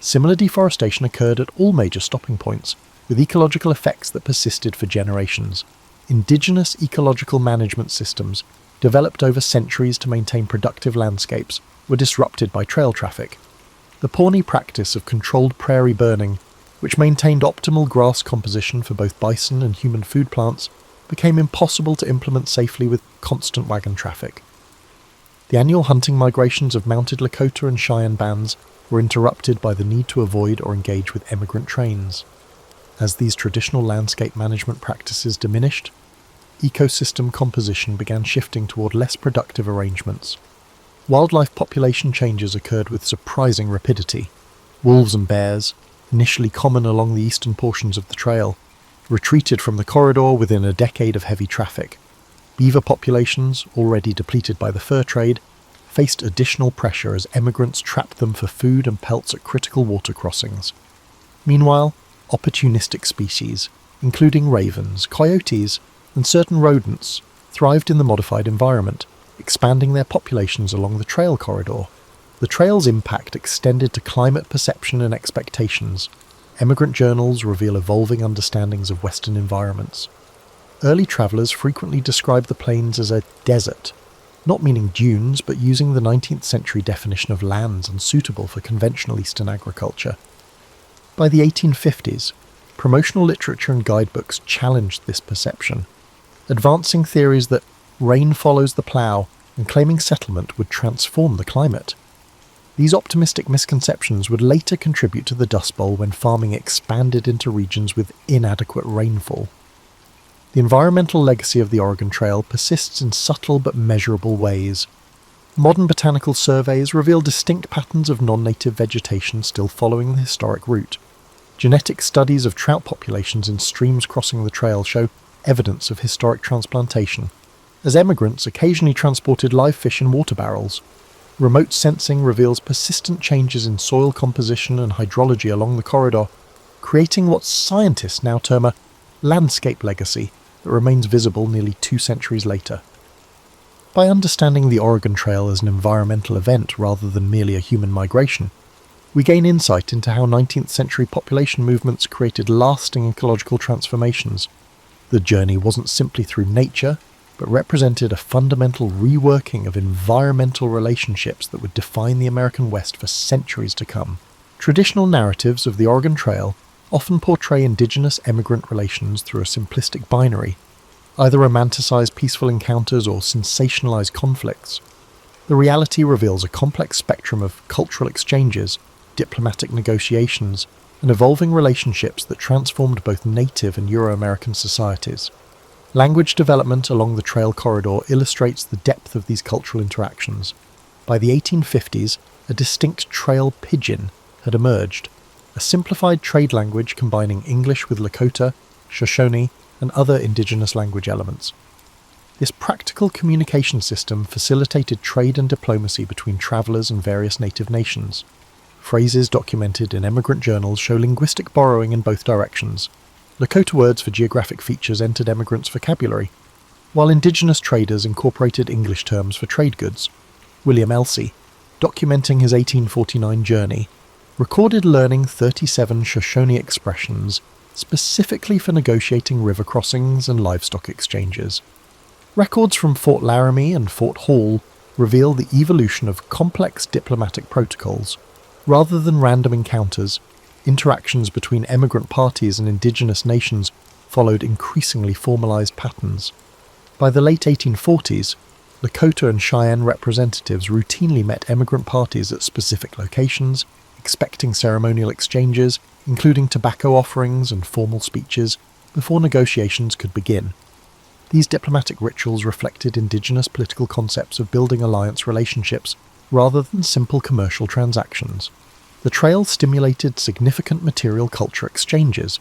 [SPEAKER 1] Similar deforestation occurred at all major stopping points, with ecological effects that persisted for generations. Indigenous ecological management systems, developed over centuries to maintain productive landscapes, were disrupted by trail traffic. The Pawnee practice of controlled prairie burning, which maintained optimal grass composition for both bison and human food plants, became impossible to implement safely with constant wagon traffic. The annual hunting migrations of mounted Lakota and Cheyenne bands were interrupted by the need to avoid or engage with emigrant trains. As these traditional landscape management practices diminished, ecosystem composition began shifting toward less productive arrangements. Wildlife population changes occurred with surprising rapidity. Wolves and bears, initially common along the eastern portions of the trail, retreated from the corridor within a decade of heavy traffic. Beaver populations, already depleted by the fur trade, faced additional pressure as emigrants trapped them for food and pelts at critical water crossings. Meanwhile, opportunistic species, including ravens, coyotes, and certain rodents, thrived in the modified environment, expanding their populations along the trail corridor. The trail's impact extended to climate perception and expectations. Emigrant journals reveal evolving understandings of Western environments. Early travellers frequently described the plains as a desert, not meaning dunes, but using the 19th century definition of lands unsuitable for conventional Eastern agriculture. By the 1850s, promotional literature and guidebooks challenged this perception, advancing theories that rain follows the plough and claiming settlement would transform the climate. These optimistic misconceptions would later contribute to the Dust Bowl when farming expanded into regions with inadequate rainfall. The environmental legacy of the Oregon Trail persists in subtle but measurable ways. Modern botanical surveys reveal distinct patterns of non-native vegetation still following the historic route. Genetic studies of trout populations in streams crossing the trail show evidence of historic transplantation, as emigrants occasionally transported live fish in water barrels. Remote sensing reveals persistent changes in soil composition and hydrology along the corridor, creating what scientists now term a landscape legacy that remains visible nearly 2 centuries later. By understanding the Oregon Trail as an environmental event rather than merely a human migration, we gain insight into how 19th century population movements created lasting ecological transformations. The journey wasn't simply through nature, but represented a fundamental reworking of environmental relationships that would define the American West for centuries to come. Traditional narratives of the Oregon Trail often portray indigenous emigrant relations through a simplistic binary, either romanticize peaceful encounters or sensationalize conflicts. The reality reveals a complex spectrum of cultural exchanges, diplomatic negotiations, and evolving relationships that transformed both native and Euro-American societies. Language development along the trail corridor illustrates the depth of these cultural interactions. By the 1850s, a distinct trail pidgin had emerged, a simplified trade language combining English with Lakota, Shoshone, and other indigenous language elements. This practical communication system facilitated trade and diplomacy between travellers and various native nations. Phrases documented in emigrant journals show linguistic borrowing in both directions. Lakota words for geographic features entered emigrants' vocabulary, while indigenous traders incorporated English terms for trade goods. William Elsey, documenting his 1849 journey, recorded learning 37 Shoshone expressions specifically for negotiating river crossings and livestock exchanges. Records from Fort Laramie and Fort Hall reveal the evolution of complex diplomatic protocols. Rather than random encounters, interactions between emigrant parties and indigenous nations followed increasingly formalized patterns. By the late 1840s, Lakota and Cheyenne representatives routinely met emigrant parties at specific locations, expecting ceremonial exchanges, including tobacco offerings and formal speeches, before negotiations could begin. These diplomatic rituals reflected indigenous political concepts of building alliance relationships rather than simple commercial transactions. The trail stimulated significant material culture exchanges.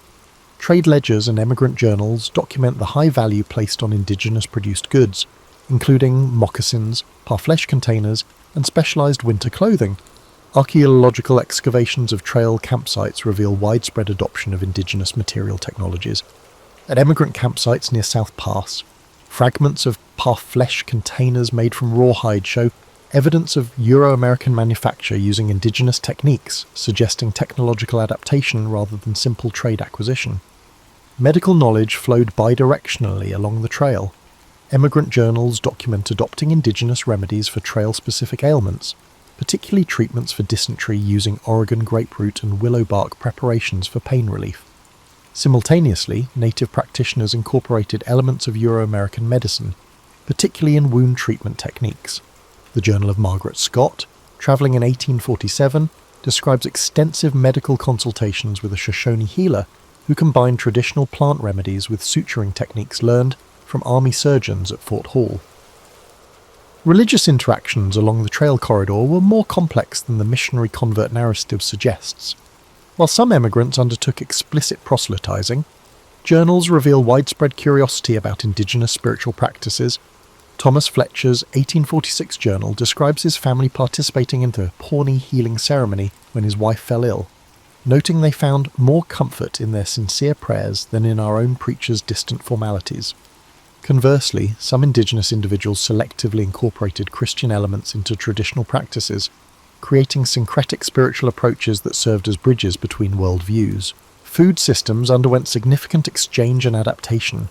[SPEAKER 1] Trade ledgers and emigrant journals document the high value placed on indigenous-produced goods, including moccasins, parfleche containers, and specialized winter clothing. Archaeological excavations of trail campsites reveal widespread adoption of indigenous material technologies. At emigrant campsites near South Pass, fragments of parfleche containers made from rawhide show evidence of Euro-American manufacture using indigenous techniques, suggesting technological adaptation rather than simple trade acquisition. Medical knowledge flowed bidirectionally along the trail. Emigrant journals document adopting indigenous remedies for trail-specific ailments, particularly treatments for dysentery using Oregon grapefruit and willow bark preparations for pain relief. Simultaneously, native practitioners incorporated elements of Euro-American medicine, particularly in wound treatment techniques. The Journal of Margaret Scott, travelling in 1847, describes extensive medical consultations with a Shoshone healer who combined traditional plant remedies with suturing techniques learned from army surgeons at Fort Hall. Religious interactions along the trail corridor were more complex than the missionary convert narrative suggests. While some emigrants undertook explicit proselytizing, journals reveal widespread curiosity about indigenous spiritual practices. Thomas Fletcher's 1846 journal describes his family participating in the Pawnee healing ceremony when his wife fell ill, noting they found more comfort in their sincere prayers than in our own preacher's distant formalities. Conversely, some indigenous individuals selectively incorporated Christian elements into traditional practices, creating syncretic spiritual approaches that served as bridges between worldviews. Food systems underwent significant exchange and adaptation.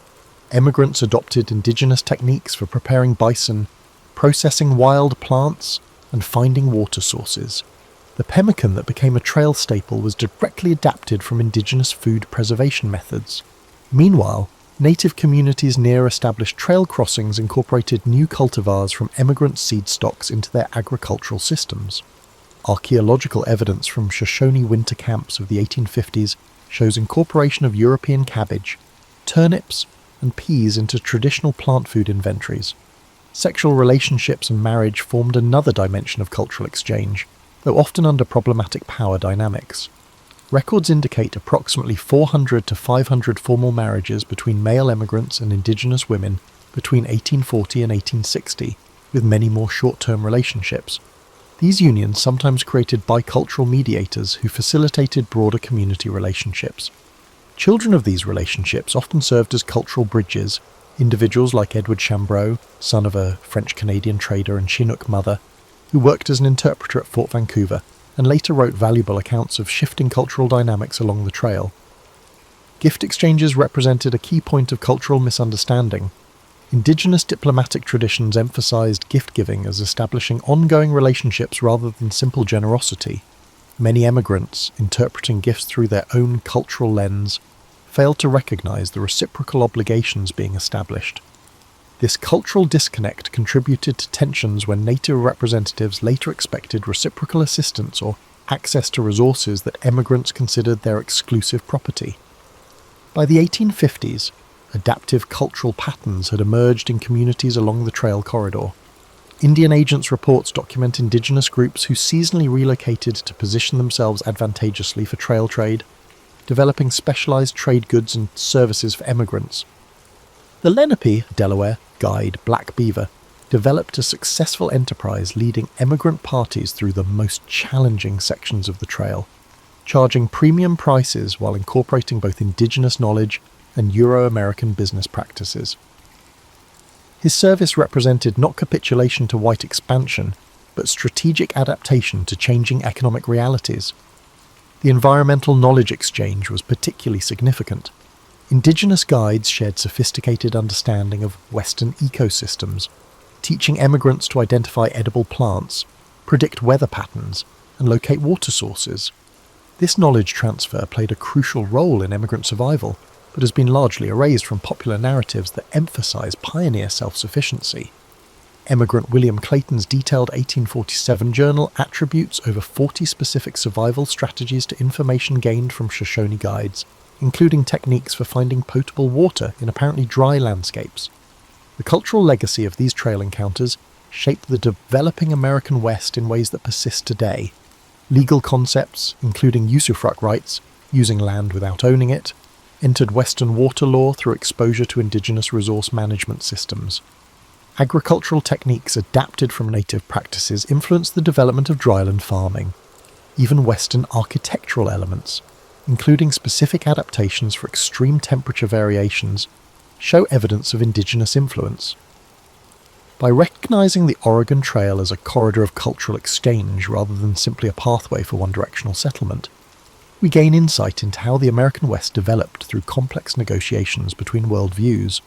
[SPEAKER 1] Emigrants adopted indigenous techniques for preparing bison, processing wild plants, and finding water sources. The pemmican that became a trail staple was directly adapted from indigenous food preservation methods. Meanwhile, native communities near established trail crossings incorporated new cultivars from emigrant seed stocks into their agricultural systems. Archaeological evidence from Shoshone winter camps of the 1850s shows incorporation of European cabbage, turnips, and peas into traditional plant food inventories. Sexual relationships and marriage formed another dimension of cultural exchange, though often under problematic power dynamics. Records indicate approximately 400 to 500 formal marriages between male emigrants and indigenous women between 1840 and 1860, with many more short-term relationships. These unions sometimes created bicultural mediators who facilitated broader community relationships. Children of these relationships often served as cultural bridges. Individuals like Edward Chambreau, son of a French-Canadian trader and Chinook mother, who worked as an interpreter at Fort Vancouver, and later wrote valuable accounts of shifting cultural dynamics along the trail. Gift exchanges represented a key point of cultural misunderstanding. Indigenous diplomatic traditions emphasized gift-giving as establishing ongoing relationships rather than simple generosity. Many emigrants, interpreting gifts through their own cultural lens, failed to recognize the reciprocal obligations being established. This cultural disconnect contributed to tensions when native representatives later expected reciprocal assistance or access to resources that emigrants considered their exclusive property. By the 1850s, adaptive cultural patterns had emerged in communities along the trail corridor. Indian agents' reports document indigenous groups who seasonally relocated to position themselves advantageously for trail trade, developing specialized trade goods and services for emigrants. The Lenape, Delaware, guide Black Beaver developed a successful enterprise leading emigrant parties through the most challenging sections of the trail, charging premium prices while incorporating both indigenous knowledge and Euro-American business practices. His service represented not capitulation to white expansion, but strategic adaptation to changing economic realities. The environmental knowledge exchange was particularly significant. Indigenous guides shared sophisticated understanding of Western ecosystems, teaching emigrants to identify edible plants, predict weather patterns, and locate water sources. This knowledge transfer played a crucial role in emigrant survival, but has been largely erased from popular narratives that emphasize pioneer self-sufficiency. Emigrant William Clayton's detailed 1847 journal attributes over 40 specific survival strategies to information gained from Shoshone guides, including techniques for finding potable water in apparently dry landscapes. The cultural legacy of these trail encounters shaped the developing American West in ways that persist today. Legal concepts, including usufruct rights, using land without owning it, entered Western water law through exposure to indigenous resource management systems. Agricultural techniques adapted from native practices influenced the development of dryland farming. Even Western architectural elements, including specific adaptations for extreme temperature variations, show evidence of indigenous influence. By recognizing the Oregon Trail as a corridor of cultural exchange rather than simply a pathway for one-directional settlement, we gain insight into how the American West developed through complex negotiations between worldviews.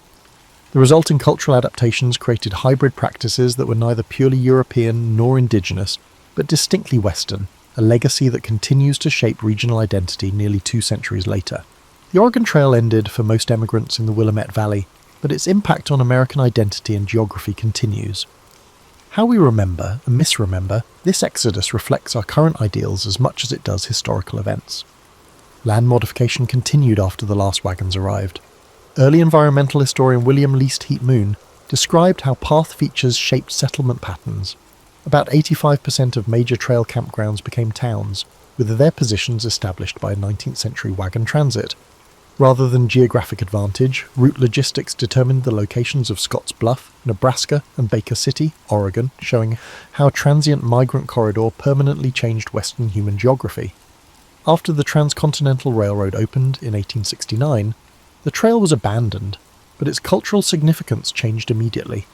[SPEAKER 1] The resulting cultural adaptations created hybrid practices that were neither purely European nor indigenous, but distinctly Western, a legacy that continues to shape regional identity nearly 2 centuries later. The Oregon Trail ended for most emigrants in the Willamette Valley, but its impact on American identity and geography continues. How we remember and misremember this exodus reflects our current ideals as much as it does historical events. Land modification continued after the last wagons arrived. Early environmental historian William Least Heat Moon described how path features shaped settlement patterns. About 85% of major trail campgrounds became towns, with their positions established by 19th century wagon transit. Rather than geographic advantage, route logistics determined the locations of Scotts Bluff, Nebraska, and Baker City, Oregon, showing how a transient migrant corridor permanently changed Western human geography. After the Transcontinental Railroad opened in 1869, the trail was abandoned, but its cultural significance changed immediately.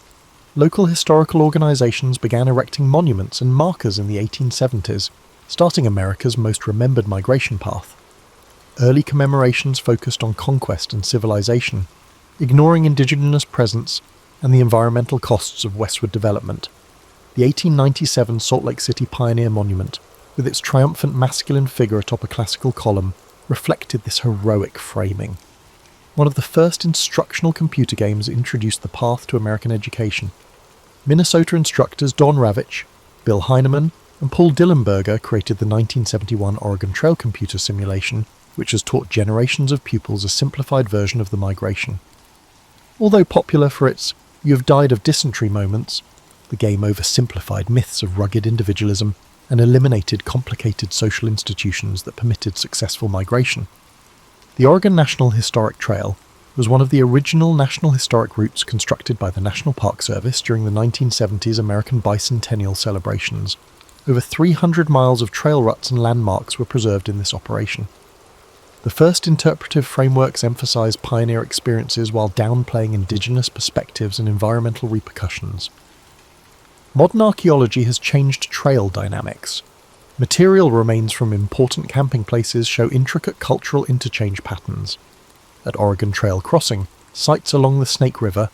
[SPEAKER 1] Local historical organizations began erecting monuments and markers in the 1870s, starting America's most remembered migration path. Early commemorations focused on conquest and civilization, ignoring indigenous presence and the environmental costs of westward development. The 1897 Salt Lake City Pioneer Monument, with its triumphant masculine figure atop a classical column, reflected this heroic framing. One of the first instructional computer games introduced the path to American education. Minnesota instructors Don Ravitch, Bill Heinemann, and Paul Dillenberger created the 1971 Oregon Trail computer simulation, which has taught generations of pupils a simplified version of the migration. Although popular for its "you have died of dysentery" moments, the game oversimplified myths of rugged individualism and eliminated complicated social institutions that permitted successful migration. The Oregon National Historic Trail was one of the original national historic routes constructed by the National Park Service during the 1970s American bicentennial celebrations. Over 300 miles of trail ruts and landmarks were preserved in this operation. The first interpretive frameworks emphasize pioneer experiences while downplaying indigenous perspectives and environmental repercussions. Modern archaeology has changed trail dynamics. Material remains from important camping places show intricate cultural interchange patterns. At Oregon Trail Crossing, sites along the Snake River,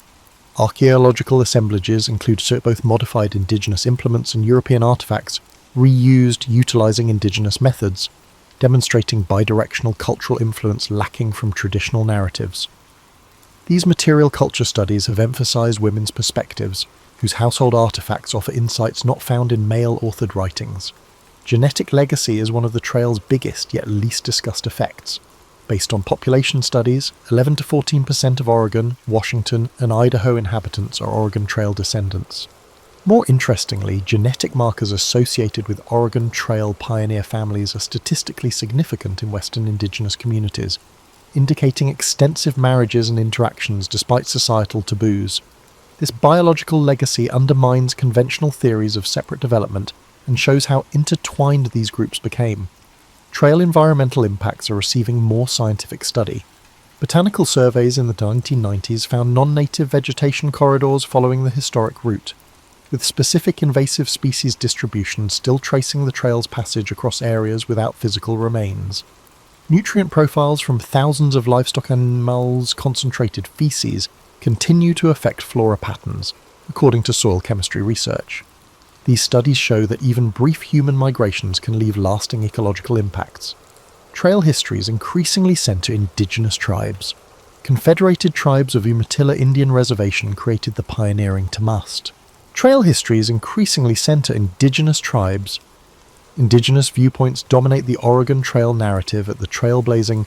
[SPEAKER 1] archaeological assemblages include both modified indigenous implements and European artifacts, reused utilizing indigenous methods, demonstrating bidirectional cultural influence lacking from traditional narratives. These material culture studies have emphasized women's perspectives, whose household artifacts offer insights not found in male-authored writings. Genetic legacy is one of the trail's biggest yet least discussed effects. Based on population studies, 11 to 14% of Oregon, Washington, and Idaho inhabitants are Oregon Trail descendants. More interestingly, genetic markers associated with Oregon Trail pioneer families are statistically significant in Western indigenous communities, indicating extensive marriages and interactions despite societal taboos. This biological legacy undermines conventional theories of separate development and shows how intertwined these groups became. Trail environmental impacts are receiving more scientific study. Botanical surveys in the 1990s found non-native vegetation corridors following the historic route, with specific invasive species distribution still tracing the trail's passage across areas without physical remains. Nutrient profiles from thousands of livestock animals' concentrated feces continue to affect flora patterns, according to soil chemistry research. These studies show that even brief human migrations can leave lasting ecological impacts. Trail histories increasingly center indigenous tribes. Confederated Tribes of Umatilla Indian Reservation created the pioneering Tamast. Trail histories increasingly center indigenous tribes. Indigenous viewpoints dominate the Oregon Trail narrative at the trailblazing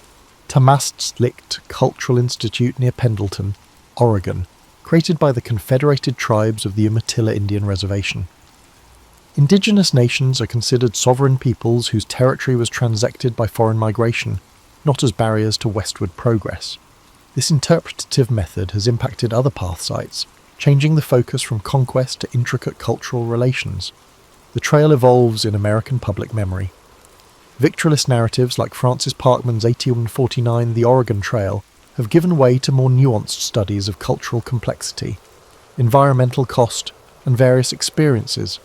[SPEAKER 1] Tamast-Licht Cultural Institute near Pendleton, Oregon, created by the Confederated Tribes of the Umatilla Indian Reservation. Indigenous nations are considered sovereign peoples whose territory was transected by foreign migration, not as barriers to westward progress. This interpretative method has impacted other path sites, changing the focus from conquest to intricate cultural relations. The trail evolves in American public memory. Victorialist narratives like Francis Parkman's 1849 The Oregon Trail have given way to more nuanced studies of cultural complexity, environmental cost, and various experiences.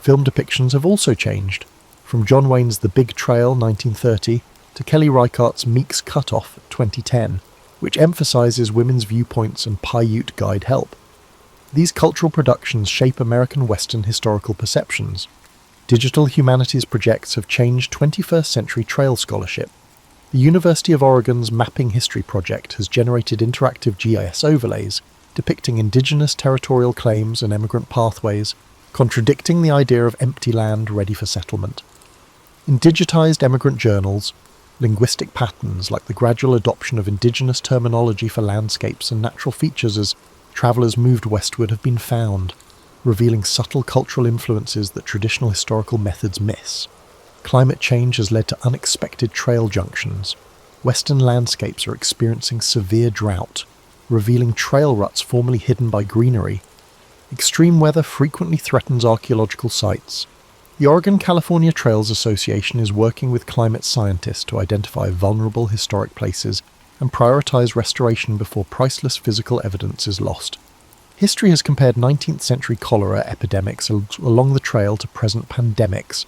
[SPEAKER 1] Film depictions have also changed, from John Wayne's The Big Trail 1930 to Kelly Reichardt's Meek's Cutoff 2010, which emphasizes women's viewpoints and Paiute guide help. These cultural productions shape American Western historical perceptions. Digital humanities projects have changed 21st century trail scholarship. The University of Oregon's Mapping History project has generated interactive GIS overlays depicting indigenous territorial claims and emigrant pathways, contradicting the idea of empty land ready for settlement. In digitized emigrant journals, Linguistic patterns like the gradual adoption of indigenous terminology for landscapes and natural features as travellers moved westward have been found, revealing subtle cultural influences that traditional historical methods miss. Climate change has led to unexpected trail junctions. Western landscapes are experiencing severe drought, revealing trail ruts formerly hidden by greenery. Extreme weather frequently threatens archaeological sites. The Oregon-California Trails Association is working with climate scientists to identify vulnerable historic places and prioritize restoration before priceless physical evidence is lost. History has compared 19th century cholera epidemics along the trail to present pandemics,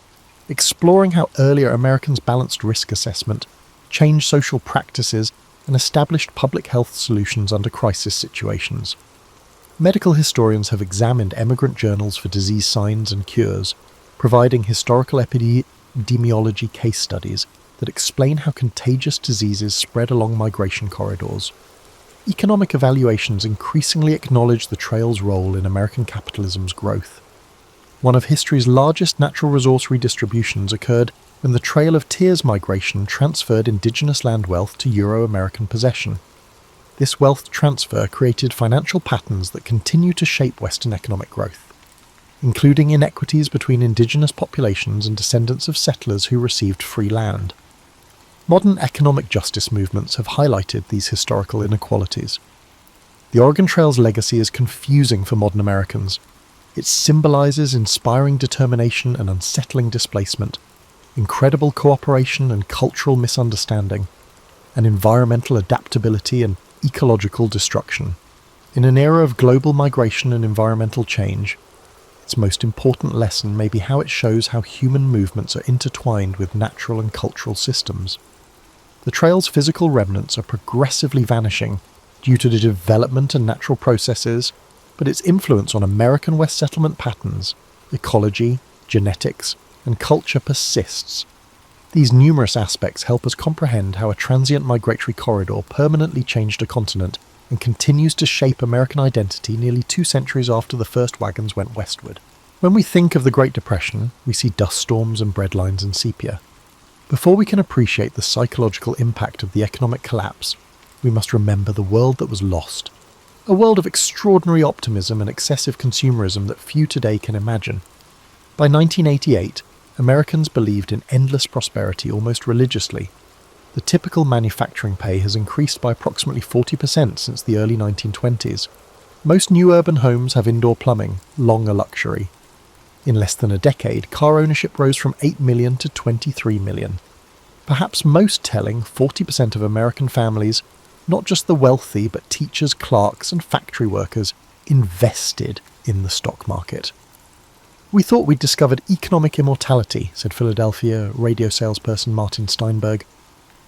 [SPEAKER 1] exploring how earlier Americans balanced risk assessment, changed social practices, and established public health solutions under crisis situations. Medical historians have examined emigrant journals for disease signs and cures, providing historical epidemiology case studies that explain how contagious diseases spread along migration corridors. Economic evaluations increasingly acknowledge the trail's role in American capitalism's growth. One of history's largest natural resource redistributions occurred when the Trail of Tears migration transferred indigenous land wealth to Euro-American possession. This wealth transfer created financial patterns that continue to shape Western economic growth, including inequities between indigenous populations and descendants of settlers who received free land. Modern economic justice movements have highlighted these historical inequalities. The Oregon Trail's legacy is confusing for modern Americans. It symbolizes inspiring determination and unsettling displacement, incredible cooperation and cultural misunderstanding, and environmental adaptability and ecological destruction. In an era of global migration and environmental change, its most important lesson may be how it shows how human movements are intertwined with natural and cultural systems. The trail's physical remnants are progressively vanishing due to the development and natural processes, but its influence on American West settlement patterns, ecology, genetics, and culture persists. These numerous aspects help us comprehend how a transient migratory corridor permanently changed a continent and continues to shape American identity nearly 2 centuries after the first wagons went westward. When we think of the Great Depression, we see dust storms and breadlines and sepia. Before we can appreciate the psychological impact of the economic collapse, we must remember the world that was lost. A world of extraordinary optimism and excessive consumerism that few today can imagine. By 1988, Americans believed in endless prosperity almost religiously. The typical manufacturing pay has increased by approximately 40% since the early 1920s. Most new urban homes have indoor plumbing, long a luxury. In less than a decade, car ownership rose from 8 million to 23 million. Perhaps most telling, 40% of American families, not just the wealthy but teachers, clerks and factory workers, invested in the stock market. "We thought we'd discovered economic immortality," said Philadelphia radio salesperson Martin Steinberg.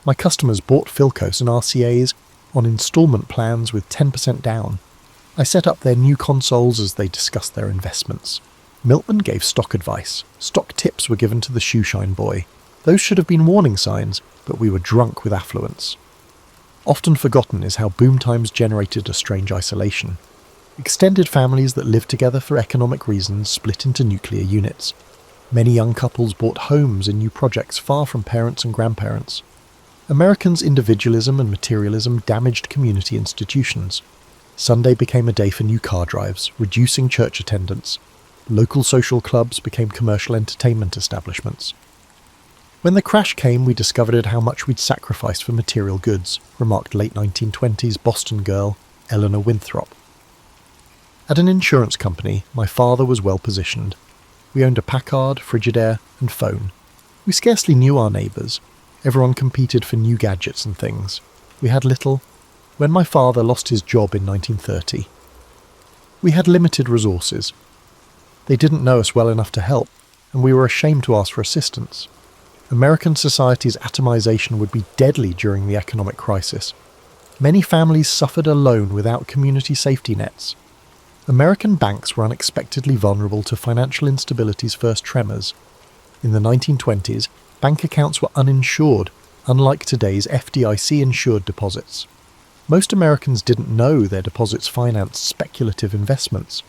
[SPEAKER 1] "My customers bought Philcos and RCAs on installment plans with 10% down. I set up their new consoles as they discussed their investments. Miltman gave stock advice. Stock tips were given to the shoeshine boy. Those should have been warning signs, but we were drunk with affluence." Often forgotten is how boom times generated a strange isolation. Extended families that lived together for economic reasons split into nuclear units. Many young couples bought homes in new projects far from parents and grandparents. Americans' individualism and materialism damaged community institutions. Sunday became a day for new car drives, reducing church attendance. Local social clubs became commercial entertainment establishments. "When the crash came, we discovered how much we'd sacrificed for material goods," remarked late 1920s Boston girl Eleanor Winthrop. At an insurance company, my father was well positioned. We owned a Packard, Frigidaire, and phone. We scarcely knew our neighbours. Everyone competed for new gadgets and things. We had little. When my father lost his job in 1930, we had limited resources. They didn't know us well enough to help, and we were ashamed to ask for assistance. American society's atomization would be deadly during the economic crisis. Many families suffered alone without community safety nets. American banks were unexpectedly vulnerable to financial instability's first tremors. In the 1920s, bank accounts were uninsured, unlike today's FDIC-insured deposits. Most Americans didn't know their deposits financed speculative investments.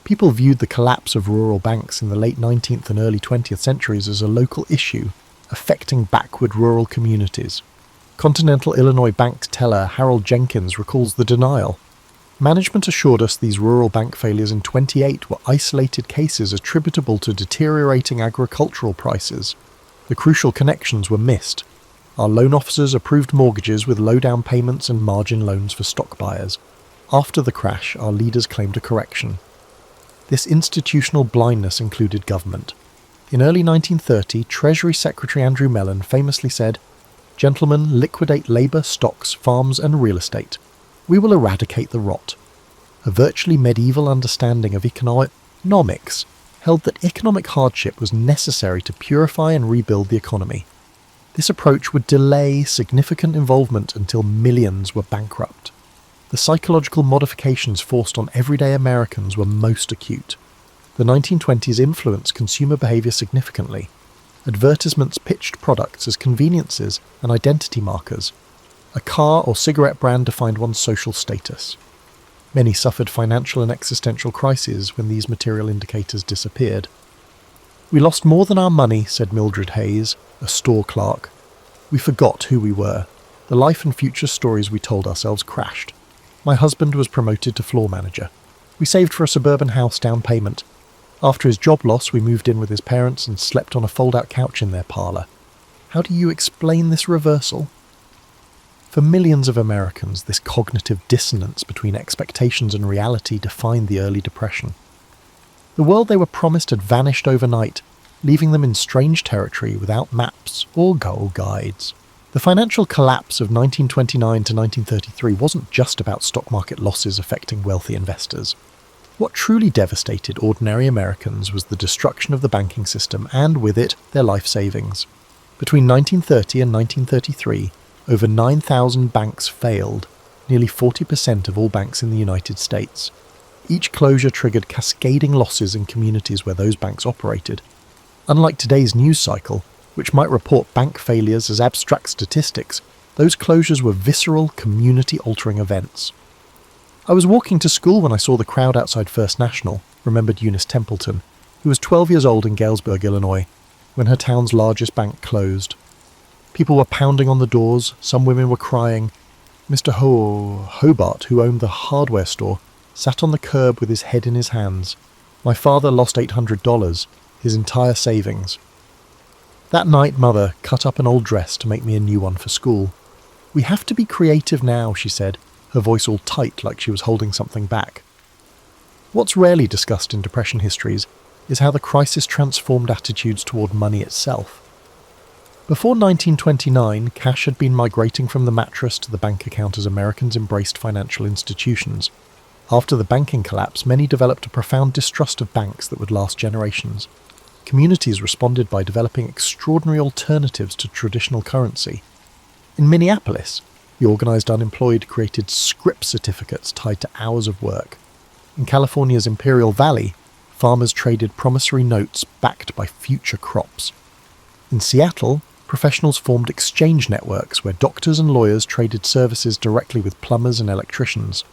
[SPEAKER 1] People viewed the collapse of rural banks in the late 19th and early 20th centuries as a local issue, affecting backward rural communities. Continental Illinois Bank teller Harold Jenkins recalls the denial. Management assured us these rural bank failures in 28 were isolated cases attributable to deteriorating agricultural prices. The crucial connections were missed. Our loan officers approved mortgages with low down payments and margin loans for stock buyers. After the crash, our leaders claimed a correction. This institutional blindness included government. In early 1930, Treasury Secretary Andrew Mellon famously said, "Gentlemen, liquidate labour, stocks, farms and real estate. We will eradicate the rot." A virtually medieval understanding of economics held that economic hardship was necessary to purify and rebuild the economy. This approach would delay significant involvement until millions were bankrupt. The psychological modifications forced on everyday Americans were most acute. The 1920s influenced consumer behaviour significantly. Advertisements pitched products as conveniences and identity markers. A car or cigarette brand defined one's social status. Many suffered financial and existential crises when these material indicators disappeared. "We lost more than our money," said Mildred Hayes, a store clerk. "We forgot who we were. The life and future stories we told ourselves crashed. My husband was promoted to floor manager. We saved for a suburban house down payment. After his job loss, we moved in with his parents and slept on a fold-out couch in their parlour. How do you explain this reversal?" For millions of Americans, this cognitive dissonance between expectations and reality defined the early Depression. The world they were promised had vanished overnight, leaving them in strange territory without maps or goal guides. The financial collapse of 1929 to 1933 wasn't just about stock market losses affecting wealthy investors. What truly devastated ordinary Americans was the destruction of the banking system and, with it, their life savings. Between 1930 and 1933, over 9,000 banks failed, nearly 40% of all banks in the United States. Each closure triggered cascading losses in communities where those banks operated. Unlike today's news cycle, which might report bank failures as abstract statistics, those closures were visceral, community-altering events. "I was walking to school when I saw the crowd outside First National," remembered Eunice Templeton, who was 12 years old in Galesburg, Illinois, when her town's largest bank closed. People were pounding on the doors, some women were crying. Mr. Hobart, who owned the hardware store, sat on the curb with his head in his hands. My father lost $800, his entire savings. That night, Mother cut up an old dress to make me a new one for school. "We have to be creative now," she said, her voice all tight like she was holding something back. What's rarely discussed in Depression histories is how the crisis transformed attitudes toward money itself. Before 1929, cash had been migrating from the mattress to the bank account as Americans embraced financial institutions. After the banking collapse, many developed a profound distrust of banks that would last generations. Communities responded by developing extraordinary alternatives to traditional currency. In Minneapolis, the organized unemployed created scrip certificates tied to hours of work. In California's Imperial Valley, farmers traded promissory notes backed by future crops. In Seattle, professionals formed exchange networks where doctors and lawyers traded services directly with plumbers and electricians.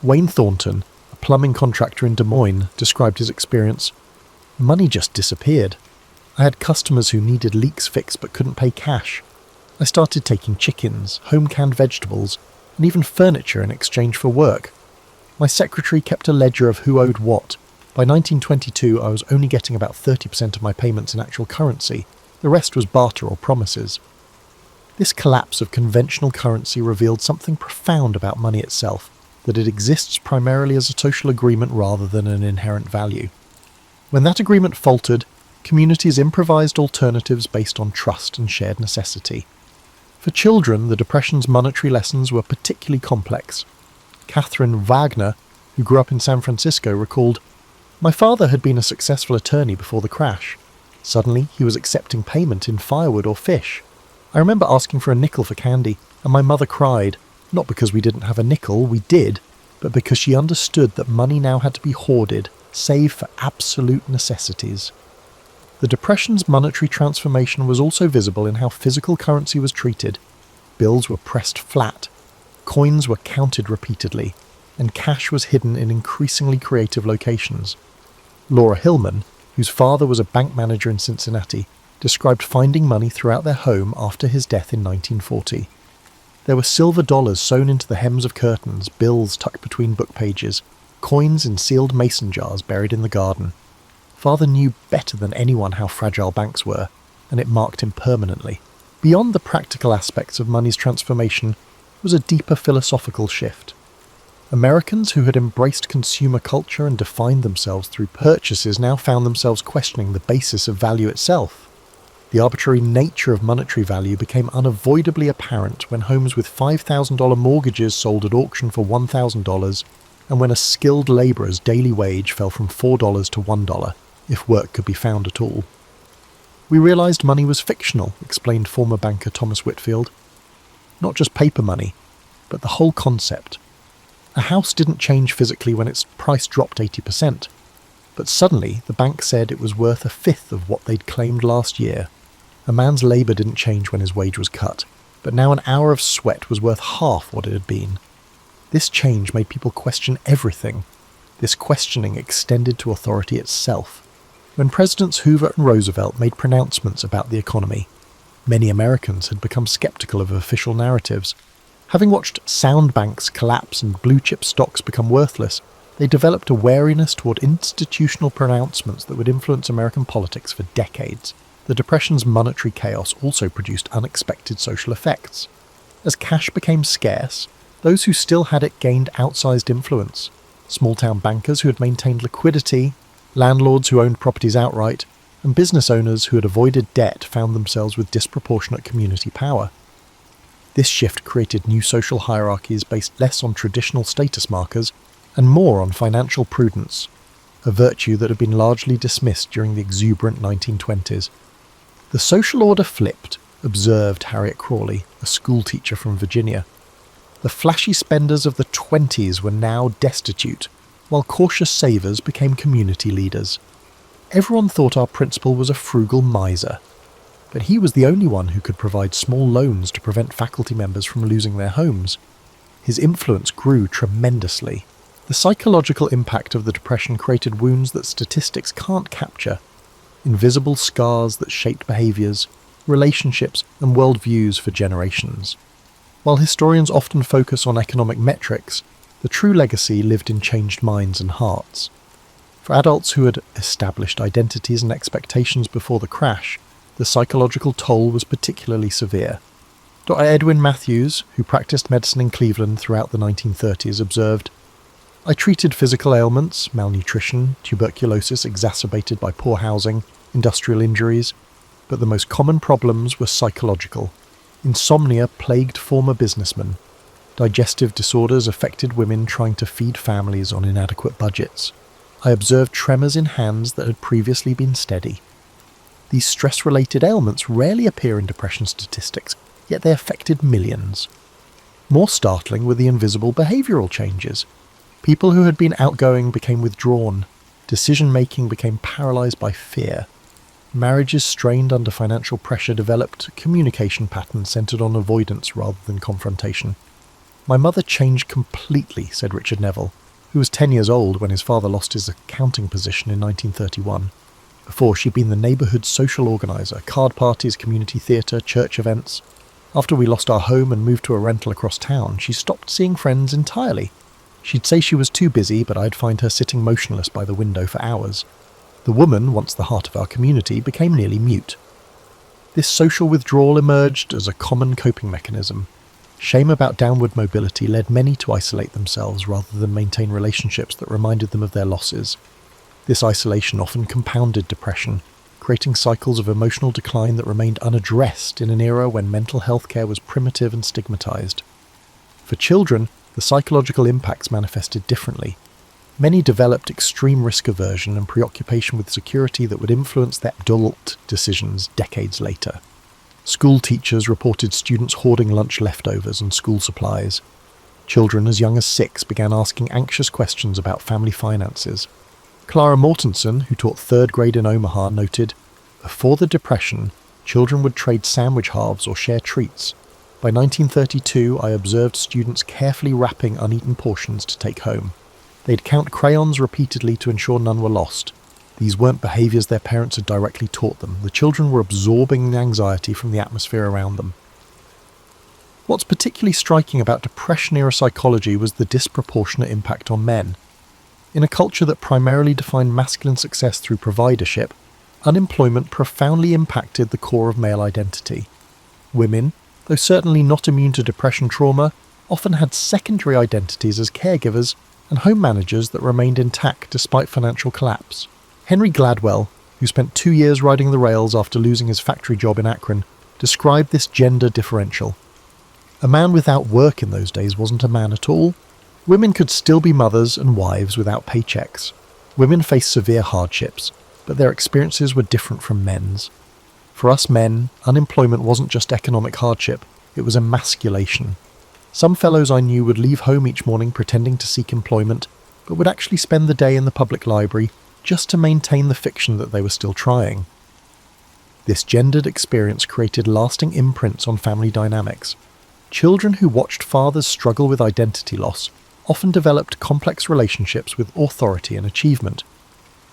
[SPEAKER 1] Wayne Thornton, a plumbing contractor in Des Moines, described his experience. "Money just disappeared. I had customers who needed leaks fixed but couldn't pay cash. I started taking chickens, home-canned vegetables, and even furniture in exchange for work. My secretary kept a ledger of who owed what. By 1922, I was only getting about 30% of my payments in actual currency. The rest was barter or promises." This collapse of conventional currency revealed something profound about money itself, that it exists primarily as a social agreement rather than an inherent value. When that agreement faltered, communities improvised alternatives based on trust and shared necessity. For children, the Depression's monetary lessons were particularly complex. Catherine Wagner, who grew up in San Francisco, recalled, "My father had been a successful attorney before the crash. Suddenly, he was accepting payment in firewood or fish. I remember asking for a nickel for candy, and my mother cried, not because we didn't have a nickel, we did, but because she understood that money now had to be hoarded, save for absolute necessities." The Depression's monetary transformation was also visible in how physical currency was treated. Bills were pressed flat, coins were counted repeatedly, and cash was hidden in increasingly creative locations. Laura Hillman, whose father was a bank manager in Cincinnati, described finding money throughout their home after his death in 1940. There were silver dollars sewn into the hems of curtains, bills tucked between book pages, coins in sealed mason jars buried in the garden. Father knew better than anyone how fragile banks were, and it marked him permanently. Beyond the practical aspects of money's transformation was a deeper philosophical shift. Americans who had embraced consumer culture and defined themselves through purchases now found themselves questioning the basis of value itself. The arbitrary nature of monetary value became unavoidably apparent when homes with $5,000 mortgages sold at auction for $1,000, and when a skilled labourer's daily wage fell from $4 to $1, if work could be found at all. "We realised money was fictional," explained former banker Thomas Whitfield. "Not just paper money, but the whole concept. A house didn't change physically when its price dropped 80%, but suddenly the bank said it was worth a fifth of what they'd claimed last year. A man's labour didn't change when his wage was cut, but now an hour of sweat was worth half what it had been. This change made people question everything. This questioning extended to authority itself. When Presidents Hoover and Roosevelt made pronouncements about the economy, many Americans had become skeptical of official narratives. Having watched sound banks collapse and blue-chip stocks become worthless, they developed a wariness toward institutional pronouncements that would influence American politics for decades. The Depression's monetary chaos also produced unexpected social effects. As cash became scarce, those who still had it gained outsized influence. Small-town bankers who had maintained liquidity, landlords who owned properties outright, and business owners who had avoided debt found themselves with disproportionate community power. This shift created new social hierarchies based less on traditional status markers and more on financial prudence, a virtue that had been largely dismissed during the exuberant 1920s. "The social order flipped," observed Harriet Crawley, a schoolteacher from Virginia. "The flashy spenders of the 20s were now destitute, while cautious savers became community leaders. Everyone thought our principal was a frugal miser, but he was the only one who could provide small loans to prevent faculty members from losing their homes. His influence grew tremendously. The psychological impact of the Depression created wounds that statistics can't capture, invisible scars that shaped behaviours, relationships and worldviews for generations. While historians often focus on economic metrics, the true legacy lived in changed minds and hearts. For adults who had established identities and expectations before the crash, the psychological toll was particularly severe. Dr. Edwin Matthews, who practiced medicine in Cleveland throughout the 1930s, observed, "I treated physical ailments, malnutrition, tuberculosis exacerbated by poor housing, industrial injuries, but the most common problems were psychological. Insomnia plagued former businessmen. Digestive disorders affected women trying to feed families on inadequate budgets. I observed tremors in hands that had previously been steady. These stress-related ailments rarely appear in depression statistics, yet they affected millions. More startling were the invisible behavioural changes. People who had been outgoing became withdrawn. Decision-making became paralysed by fear. Marriages strained under financial pressure developed communication patterns centred on avoidance rather than confrontation. My mother changed completely," said Richard Neville, who was 10 years old when his father lost his accounting position in 1931. Before, she'd been the neighbourhood social organiser, card parties, community theatre, church events. After we lost our home and moved to a rental across town, she stopped seeing friends entirely. She'd say she was too busy, but I'd find her sitting motionless by the window for hours. The woman, once the heart of our community, became nearly mute. This social withdrawal emerged as a common coping mechanism. Shame about downward mobility led many to isolate themselves rather than maintain relationships that reminded them of their losses. This isolation often compounded depression, creating cycles of emotional decline that remained unaddressed in an era when mental health care was primitive and stigmatized. For children, the psychological impacts manifested differently. Many developed extreme risk aversion and preoccupation with security that would influence their adult decisions decades later. School teachers reported students hoarding lunch leftovers and school supplies. Children as young as 6 began asking anxious questions about family finances. Clara Mortensen, who taught 3rd grade in Omaha, noted, "Before the Depression, children would trade sandwich halves or share treats. By 1932, I observed students carefully wrapping uneaten portions to take home. They'd count crayons repeatedly to ensure none were lost. These weren't behaviours their parents had directly taught them. The children were absorbing the anxiety from the atmosphere around them. What's particularly striking about Depression-era psychology was the disproportionate impact on men. In a culture that primarily defined masculine success through providership, unemployment profoundly impacted the core of male identity. Women, though certainly not immune to depression trauma, often had secondary identities as caregivers and home managers that remained intact despite financial collapse. Henry Gladwell, who spent 2 years riding the rails after losing his factory job in Akron, described this gender differential. A man without work in those days wasn't a man at all. Women could still be mothers and wives without paychecks. Women faced severe hardships, but their experiences were different from men's. For us men, unemployment wasn't just economic hardship, it was emasculation. Some fellows I knew would leave home each morning pretending to seek employment, but would actually spend the day in the public library just to maintain the fiction that they were still trying. This gendered experience created lasting imprints on family dynamics. Children who watched fathers struggle with identity loss often developed complex relationships with authority and achievement.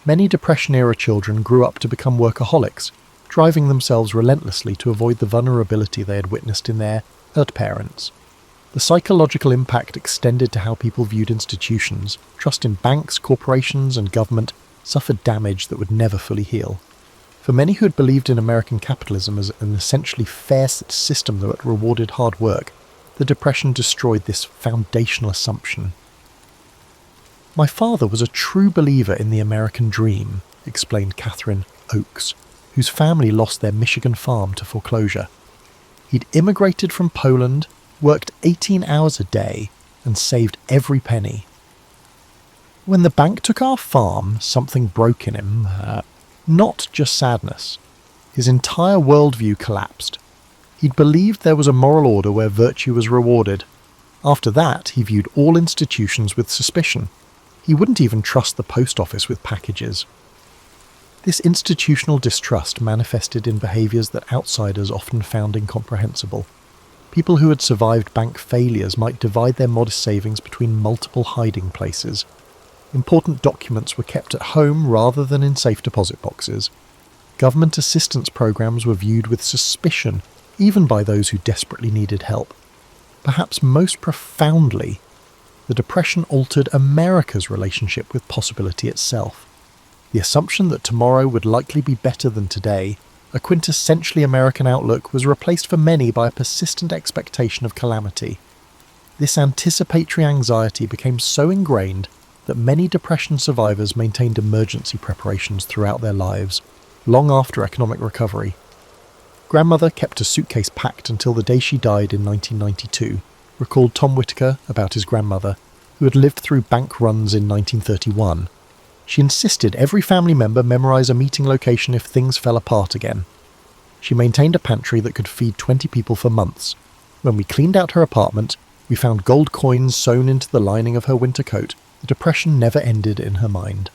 [SPEAKER 1] Many Depression-era children grew up to become workaholics, driving themselves relentlessly to avoid the vulnerability they had witnessed in their parents. The psychological impact extended to how people viewed institutions. Trust in banks, corporations, and government suffered damage that would never fully heal. For many who had believed in American capitalism as an essentially fair system that rewarded hard work, the Depression destroyed this foundational assumption. "My father was a true believer in the American dream," explained Catherine Oakes, whose family lost their Michigan farm to foreclosure. "He'd immigrated from Poland, worked 18 hours a day, and saved every penny. When the bank took our farm, something broke in him. Not just sadness. His entire worldview collapsed. He'd believed there was a moral order where virtue was rewarded. After that, he viewed all institutions with suspicion. He wouldn't even trust the post office with packages." This institutional distrust manifested in behaviours that outsiders often found incomprehensible. People who had survived bank failures might divide their modest savings between multiple hiding places. Important documents were kept at home rather than in safe deposit boxes. Government assistance programs were viewed with suspicion, even by those who desperately needed help. Perhaps most profoundly, the Depression altered America's relationship with possibility itself. The assumption that tomorrow would likely be better than today, a quintessentially American outlook, was replaced for many by a persistent expectation of calamity. This anticipatory anxiety became so ingrained that many Depression survivors maintained emergency preparations throughout their lives, long after economic recovery. Grandmother kept a suitcase packed until the day she died in 1992, recalled Tom Whitaker about his grandmother, who had lived through bank runs in 1931. She insisted every family member memorize a meeting location if things fell apart again. She maintained a pantry that could feed 20 people for months. When we cleaned out her apartment, we found gold coins sewn into the lining of her winter coat. The Depression never ended in her mind.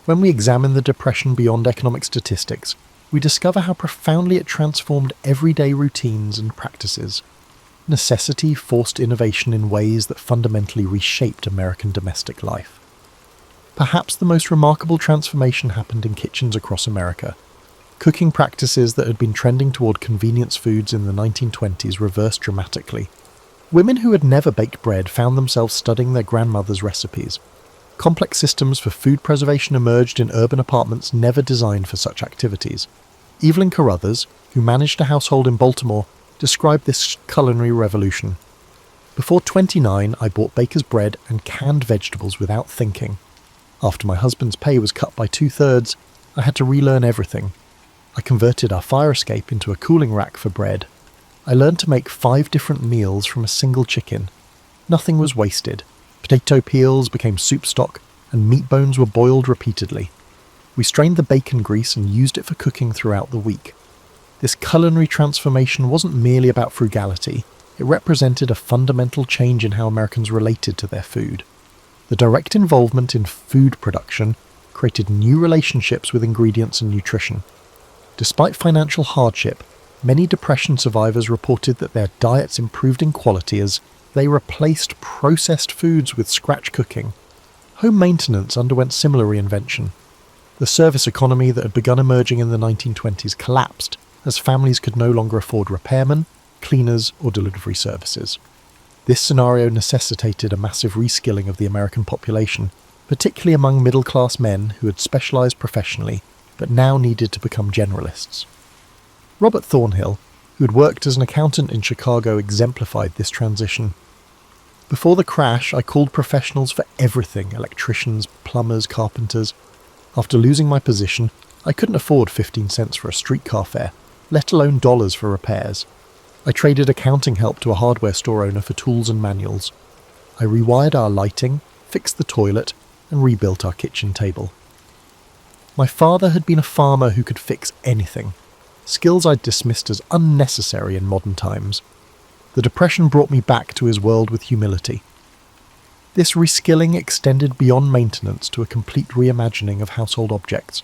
[SPEAKER 1] When we examine the Depression beyond economic statistics, we discover how profoundly it transformed everyday routines and practices. Necessity forced innovation in ways that fundamentally reshaped American domestic life. Perhaps the most remarkable transformation happened in kitchens across America. Cooking practices that had been trending toward convenience foods in the 1920s reversed dramatically. Women who had never baked bread found themselves studying their grandmother's recipes. Complex systems for food preservation emerged in urban apartments never designed for such activities. Evelyn Carruthers, who managed a household in Baltimore, described this culinary revolution. "Before 29, I bought baker's bread and canned vegetables without thinking. After my husband's pay was cut by 2/3, I had to relearn everything. I converted our fire escape into a cooling rack for bread. I learned to make 5 different meals from a single chicken. Nothing was wasted. Potato peels became soup stock, and meat bones were boiled repeatedly. We strained the bacon grease and used it for cooking throughout the week." This culinary transformation wasn't merely about frugality, it represented a fundamental change in how Americans related to their food. The direct involvement in food production created new relationships with ingredients and nutrition. Despite financial hardship, many Depression survivors reported that their diets improved in quality as they replaced processed foods with scratch cooking. Home maintenance underwent similar reinvention. The service economy that had begun emerging in the 1920s collapsed as families could no longer afford repairmen, cleaners, or delivery services. This scenario necessitated a massive reskilling of the American population, particularly among middle-class men who had specialised professionally but now needed to become generalists. Robert Thornhill, who had worked as an accountant in Chicago, exemplified this transition. Before the crash, I called professionals for everything: electricians, plumbers, carpenters. After losing my position, I couldn't afford 15 cents for a streetcar fare, let alone dollars for repairs. I traded accounting help to a hardware store owner for tools and manuals. I rewired our lighting, fixed the toilet, and rebuilt our kitchen table. My father had been a farmer who could fix anything, skills I'd dismissed as unnecessary in modern times. The Depression brought me back to his world with humility. This reskilling extended beyond maintenance to a complete reimagining of household objects.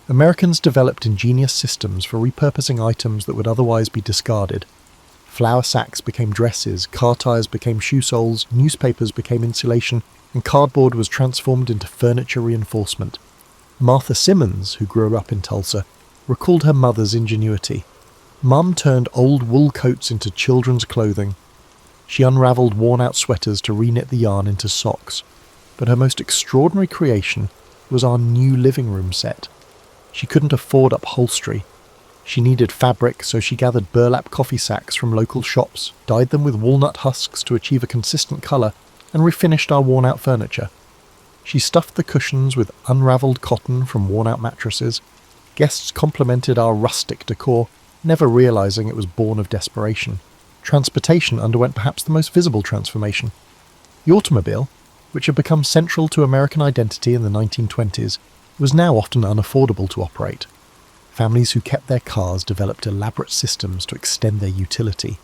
[SPEAKER 1] Americans developed ingenious systems for repurposing items that would otherwise be discarded. Flour sacks became dresses, car tyres became shoe soles, newspapers became insulation, and cardboard was transformed into furniture reinforcement. Martha Simmons, who grew up in Tulsa, recalled her mother's ingenuity. Mum turned old wool coats into children's clothing. She unravelled worn-out sweaters to reknit the yarn into socks. But her most extraordinary creation was our new living room set. She couldn't afford upholstery. She needed fabric, so she gathered burlap coffee sacks from local shops, dyed them with walnut husks to achieve a consistent colour, and refinished our worn-out furniture. She stuffed the cushions with unravelled cotton from worn-out mattresses. Guests complimented our rustic decor, never realising it was born of desperation. Transportation underwent perhaps the most visible transformation. The automobile, which had become central to American identity in the 1920s, was now often unaffordable to operate. Families who kept their cars developed elaborate systems to extend their utility,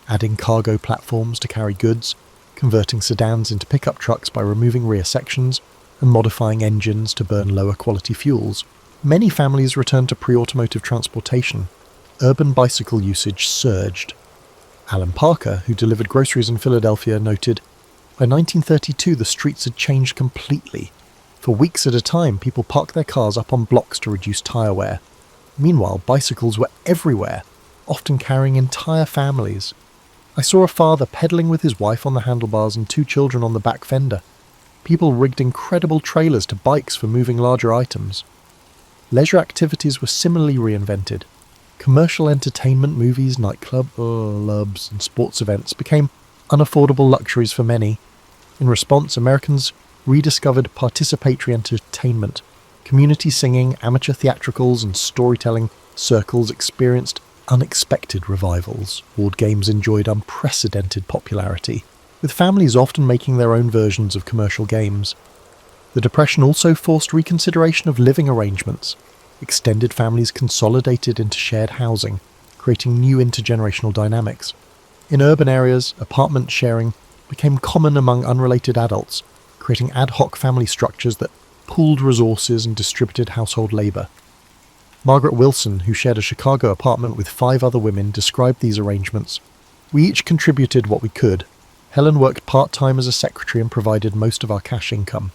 [SPEAKER 1] adding cargo platforms to carry goods, converting sedans into pickup trucks by removing rear sections, and modifying engines to burn lower quality fuels. Many families returned to pre-automotive transportation. Urban bicycle usage surged. Alan Parker, who delivered groceries in Philadelphia, noted, "By 1932 the streets had changed completely. For weeks at a time, people parked their cars up on blocks to reduce tyre wear. Meanwhile, bicycles were everywhere, often carrying entire families. I saw a father pedalling with his wife on the handlebars and 2 children on the back fender. People rigged incredible trailers to bikes for moving larger items." Leisure activities were similarly reinvented. Commercial entertainment, movies, clubs, and sports events became unaffordable luxuries for many. In response, Americans rediscovered participatory entertainment. Community singing, amateur theatricals, and storytelling circles experienced unexpected revivals. Board games enjoyed unprecedented popularity, with families often making their own versions of commercial games. The Depression also forced reconsideration of living arrangements. Extended families consolidated into shared housing, creating new intergenerational dynamics. In urban areas, apartment sharing became common among unrelated adults, creating ad hoc family structures that pooled resources and distributed household labour. Margaret Wilson, who shared a Chicago apartment with 5 other women, described these arrangements. "We each contributed what we could. Helen worked part-time as a secretary and provided most of our cash income.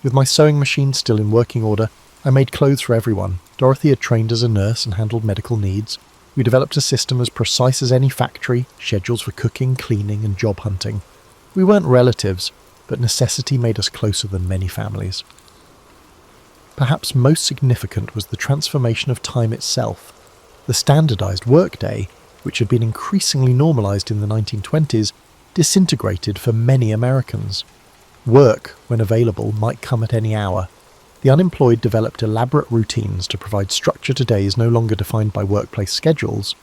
[SPEAKER 1] With my sewing machine still in working order, I made clothes for everyone. Dorothy had trained as a nurse and handled medical needs. We developed a system as precise as any factory, schedules for cooking, cleaning, and job hunting. We weren't relatives, but necessity made us closer than many families." Perhaps most significant was the transformation of time itself. The standardized workday, which had been increasingly normalized in the 1920s, disintegrated for many Americans. Work, when available, might come at any hour. The unemployed developed elaborate routines to provide structure to days no longer defined by workplace schedules.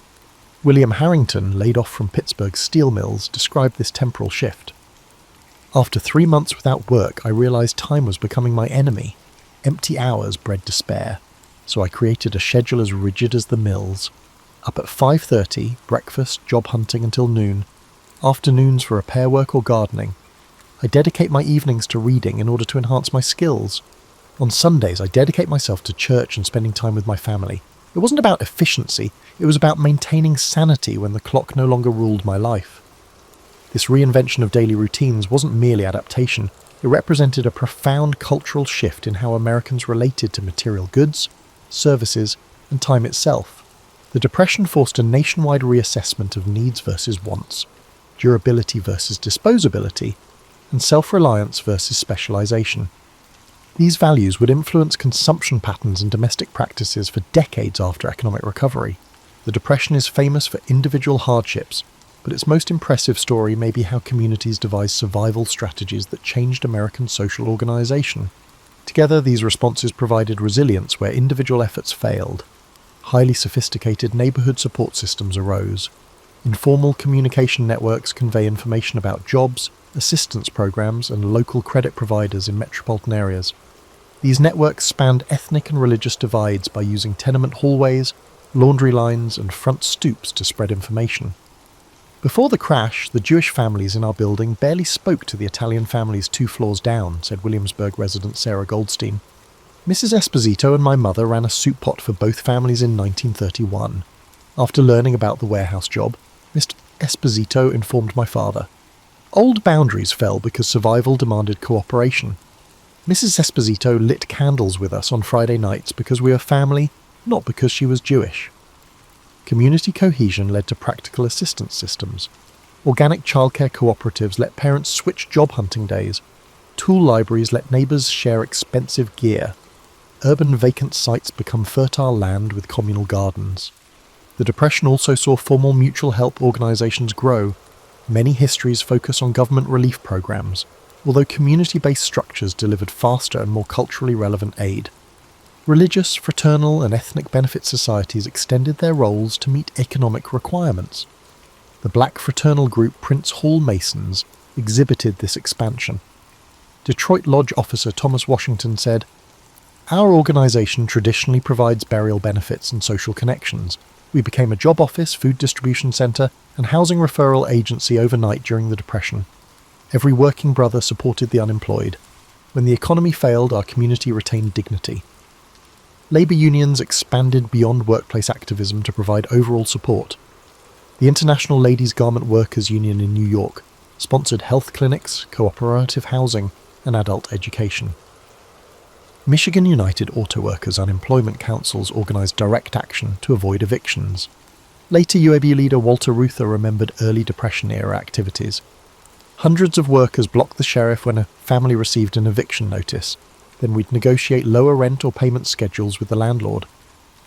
[SPEAKER 1] William Harrington, laid off from Pittsburgh's steel mills, described this temporal shift. "After 3 months without work, I realized time was becoming my enemy. Empty hours bred despair, so I created a schedule as rigid as the mills. Up at 5:30, breakfast, job hunting until noon. Afternoons for repair work or gardening. I dedicate my evenings to reading in order to enhance my skills. On Sundays, I dedicate myself to church and spending time with my family. It wasn't about efficiency, it was about maintaining sanity when the clock no longer ruled my life." This reinvention of daily routines wasn't merely adaptation, It represented a profound cultural shift in how Americans related to material goods, services, and time itself. The Depression forced a nationwide reassessment of needs versus wants, durability versus disposability, and self-reliance versus specialization. These values would influence consumption patterns and domestic practices for decades after economic recovery. The Depression is famous for individual hardships, but its most impressive story may be how communities devised survival strategies that changed American social organization. Together, these responses provided resilience where individual efforts failed. Highly sophisticated neighborhood support systems arose. Informal communication networks convey information about jobs, assistance programs, and local credit providers in metropolitan areas. These networks spanned ethnic and religious divides by using tenement hallways, laundry lines, and front stoops to spread information. Before the crash, the Jewish families in our building barely spoke to the Italian families 2 floors down, said Williamsburg resident Sarah Goldstein. Mrs. Esposito and my mother ran a soup pot for both families in 1931. After learning about the warehouse job, Mr. Esposito informed my father. Old boundaries fell because survival demanded cooperation. Mrs. Esposito lit candles with us on Friday nights because we were family, not because she was Jewish. Community cohesion led to practical assistance systems. Organic childcare cooperatives let parents switch job hunting days. Tool libraries let neighbours share expensive gear. Urban vacant sites become fertile land with communal gardens. The Depression also saw formal mutual help organisations grow. Many histories focus on government relief programs, although community-based structures delivered faster and more culturally relevant aid. Religious, fraternal and ethnic benefit societies extended their roles to meet economic requirements. The black fraternal group Prince Hall Masons exhibited this expansion. Detroit Lodge officer Thomas Washington said, "Our organisation traditionally provides burial benefits and social connections. We became a job office, food distribution centre and housing referral agency overnight during the Depression. Every working brother supported the unemployed. When the economy failed, our community retained dignity." Labour unions expanded beyond workplace activism to provide overall support. The International Ladies Garment Workers Union in New York sponsored health clinics, cooperative housing, and adult education. Michigan United Auto Workers Unemployment Councils organised direct action to avoid evictions. Later UAB leader Walter Reuther remembered early Depression-era activities. Hundreds of workers blocked the sheriff when a family received an eviction notice. Then we'd negotiate lower rent or payment schedules with the landlord.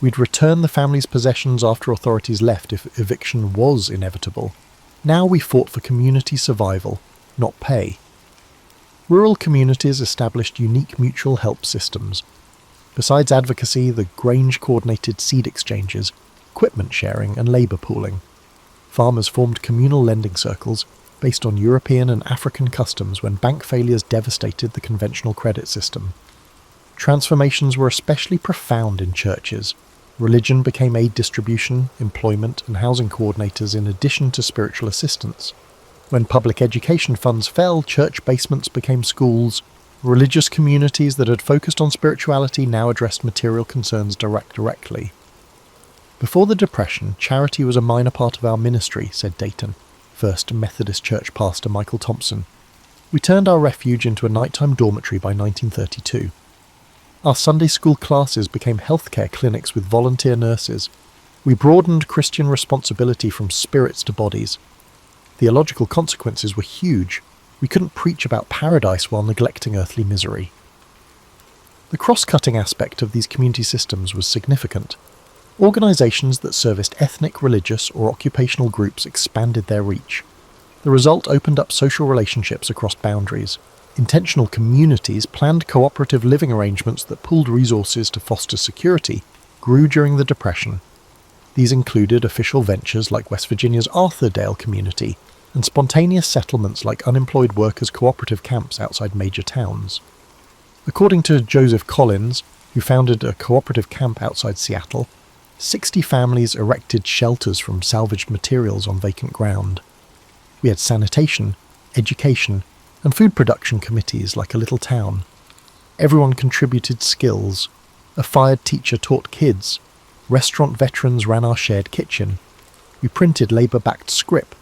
[SPEAKER 1] We'd return the family's possessions after authorities left if eviction was inevitable. Now we fought for community survival, not pay. Rural communities established unique mutual help systems. Besides advocacy, the Grange coordinated seed exchanges, equipment sharing and labour pooling. Farmers formed communal lending circles based on European and African customs when bank failures devastated the conventional credit system. Transformations were especially profound in churches. Religion became aid distribution, employment and housing coordinators in addition to spiritual assistance. When public education funds fell, church basements became schools. Religious communities that had focused on spirituality now addressed material concerns directly. Before the Depression, charity was a minor part of our ministry, said Dayton, First Methodist Church pastor Michael Thompson. We turned our refuge into a nighttime dormitory by 1932. Our Sunday school classes became healthcare clinics with volunteer nurses. We broadened Christian responsibility from spirits to bodies. Theological consequences were huge. We couldn't preach about paradise while neglecting earthly misery. The cross-cutting aspect of these community systems was significant. Organisations that serviced ethnic, religious or occupational groups expanded their reach. The result opened up social relationships across boundaries. Intentional communities planned cooperative living arrangements that pooled resources to foster security grew during the Depression. These included official ventures like West Virginia's Arthurdale community and spontaneous settlements like unemployed workers' cooperative camps outside major towns. According to Joseph Collins, who founded a cooperative camp outside Seattle, 60 families erected shelters from salvaged materials on vacant ground. We had sanitation, education, and food production committees like a little town. Everyone contributed skills. A fired teacher taught kids. Restaurant veterans ran our shared kitchen. We printed labour-backed scrip.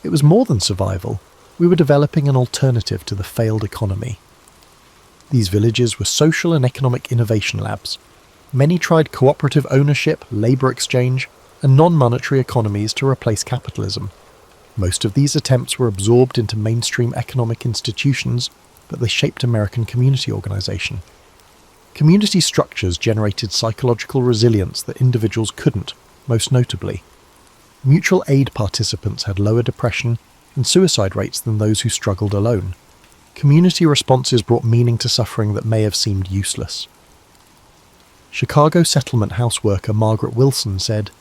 [SPEAKER 1] It was more than survival. We were developing an alternative to the failed economy. These villages were social and economic innovation labs. Many tried cooperative ownership, labour exchange, and non-monetary economies to replace capitalism. Most of these attempts were absorbed into mainstream economic institutions, but they shaped American community organisation. Community structures generated psychological resilience that individuals couldn't, most notably. Mutual aid participants had lower depression and suicide rates than those who struggled alone. Community responses brought meaning to suffering that may have seemed useless. Chicago settlement houseworker Margaret Wilson said,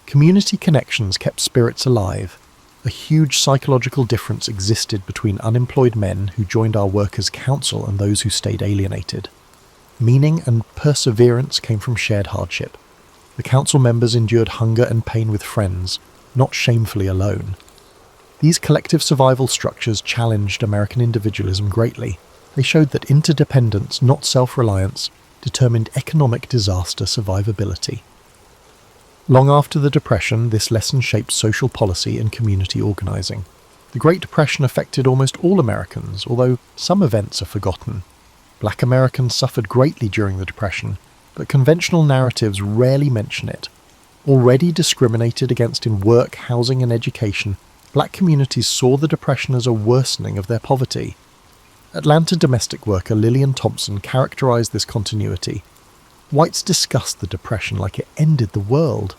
[SPEAKER 1] "Community connections kept spirits alive. A huge psychological difference existed between unemployed men who joined our workers' council and those who stayed alienated. Meaning and perseverance came from shared hardship. The council members endured hunger and pain with friends, not shamefully alone. These collective survival structures challenged American individualism greatly. They showed that interdependence, not self-reliance, determined economic disaster survivability." Long after the Depression, this lesson shaped social policy and community organising. The Great Depression affected almost all Americans, although some events are forgotten. Black Americans suffered greatly during the Depression, but conventional narratives rarely mention it. Already discriminated against in work, housing and education, black communities saw the Depression as a worsening of their poverty. Atlanta domestic worker Lillian Thompson characterized this continuity. Whites discussed the Depression like it ended the world.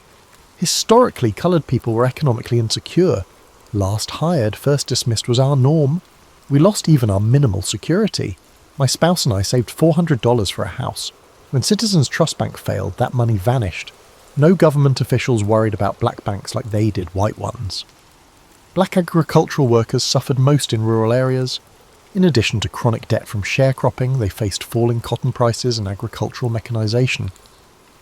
[SPEAKER 1] Historically, colored people were economically insecure. Last hired, first dismissed was our norm. We lost even our minimal security. My spouse and I saved $400 for a house. When Citizens Trust Bank failed, that money vanished. No government officials worried about black banks like they did white ones. Black agricultural workers suffered most in rural areas. In addition to chronic debt from sharecropping, they faced falling cotton prices and agricultural mechanization.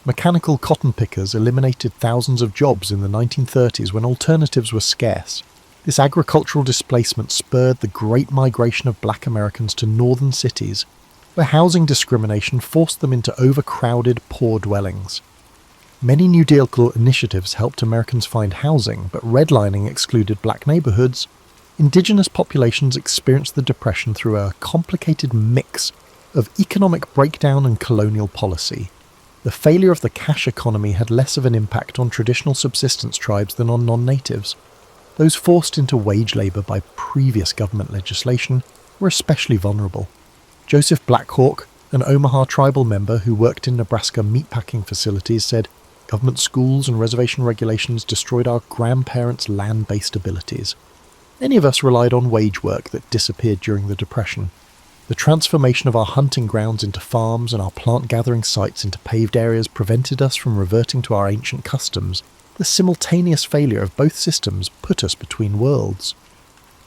[SPEAKER 1] Mechanical cotton pickers eliminated thousands of jobs in the 1930s when alternatives were scarce. This agricultural displacement spurred the great migration of black Americans to northern cities, where housing discrimination forced them into overcrowded, poor dwellings. Many New Deal initiatives helped Americans find housing, but redlining excluded black neighborhoods. Indigenous populations experienced the Depression through a complicated mix of economic breakdown and colonial policy. The failure of the cash economy had less of an impact on traditional subsistence tribes than on non-natives. Those forced into wage labor by previous government legislation were especially vulnerable. Joseph Blackhawk, an Omaha tribal member who worked in Nebraska meatpacking facilities, said, "Government schools and reservation regulations destroyed our grandparents' land-based abilities." Many of us relied on wage work that disappeared during the Depression. The transformation of our hunting grounds into farms and our plant-gathering sites into paved areas prevented us from reverting to our ancient customs. The simultaneous failure of both systems put us between worlds.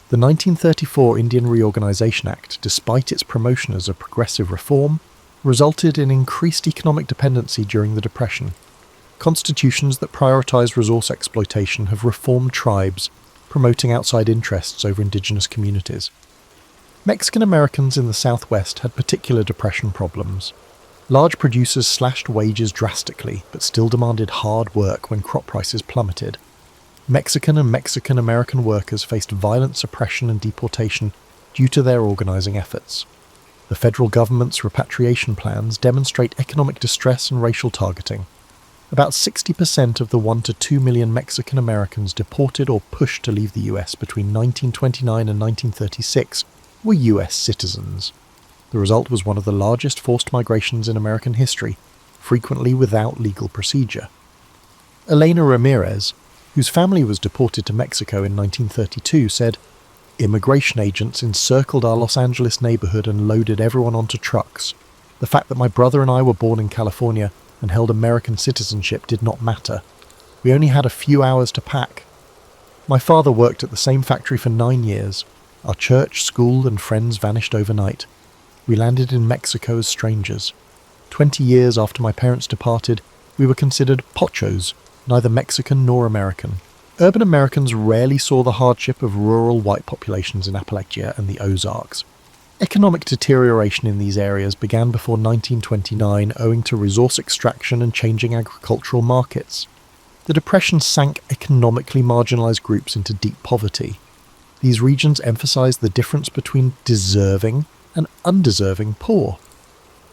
[SPEAKER 1] The 1934 Indian Reorganization Act, despite its promotion as a progressive reform, resulted in increased economic dependency during the Depression. Constitutions that prioritize resource exploitation have reformed tribes, promoting outside interests over indigenous communities. Mexican Americans in the Southwest had particular Depression problems. Large producers slashed wages drastically, but still demanded hard work when crop prices plummeted. Mexican and Mexican-American workers faced violent suppression and deportation due to their organizing efforts. The federal government's repatriation plans demonstrate economic distress and racial targeting. About 60% of the 1 to 2 million Mexican Americans deported or pushed to leave the US between 1929 and 1936 were US citizens. The result was one of the largest forced migrations in American history, frequently without legal procedure. Elena Ramirez, whose family was deported to Mexico in 1932, said, "Immigration agents encircled our Los Angeles neighborhood and loaded everyone onto trucks. The fact that my brother and I were born in California and held American citizenship did not matter. We only had a few hours to pack. My father worked at the same factory for 9 years. Our church, school, and friends vanished overnight. We landed in Mexico as strangers. 20 years after my parents departed, we were considered pochos, neither Mexican nor American." Urban Americans rarely saw the hardship of rural white populations in Appalachia and the Ozarks. Economic deterioration in these areas began before 1929 owing to resource extraction and changing agricultural markets. The Depression sank economically marginalized groups into deep poverty. These regions emphasized the difference between deserving and undeserving poor.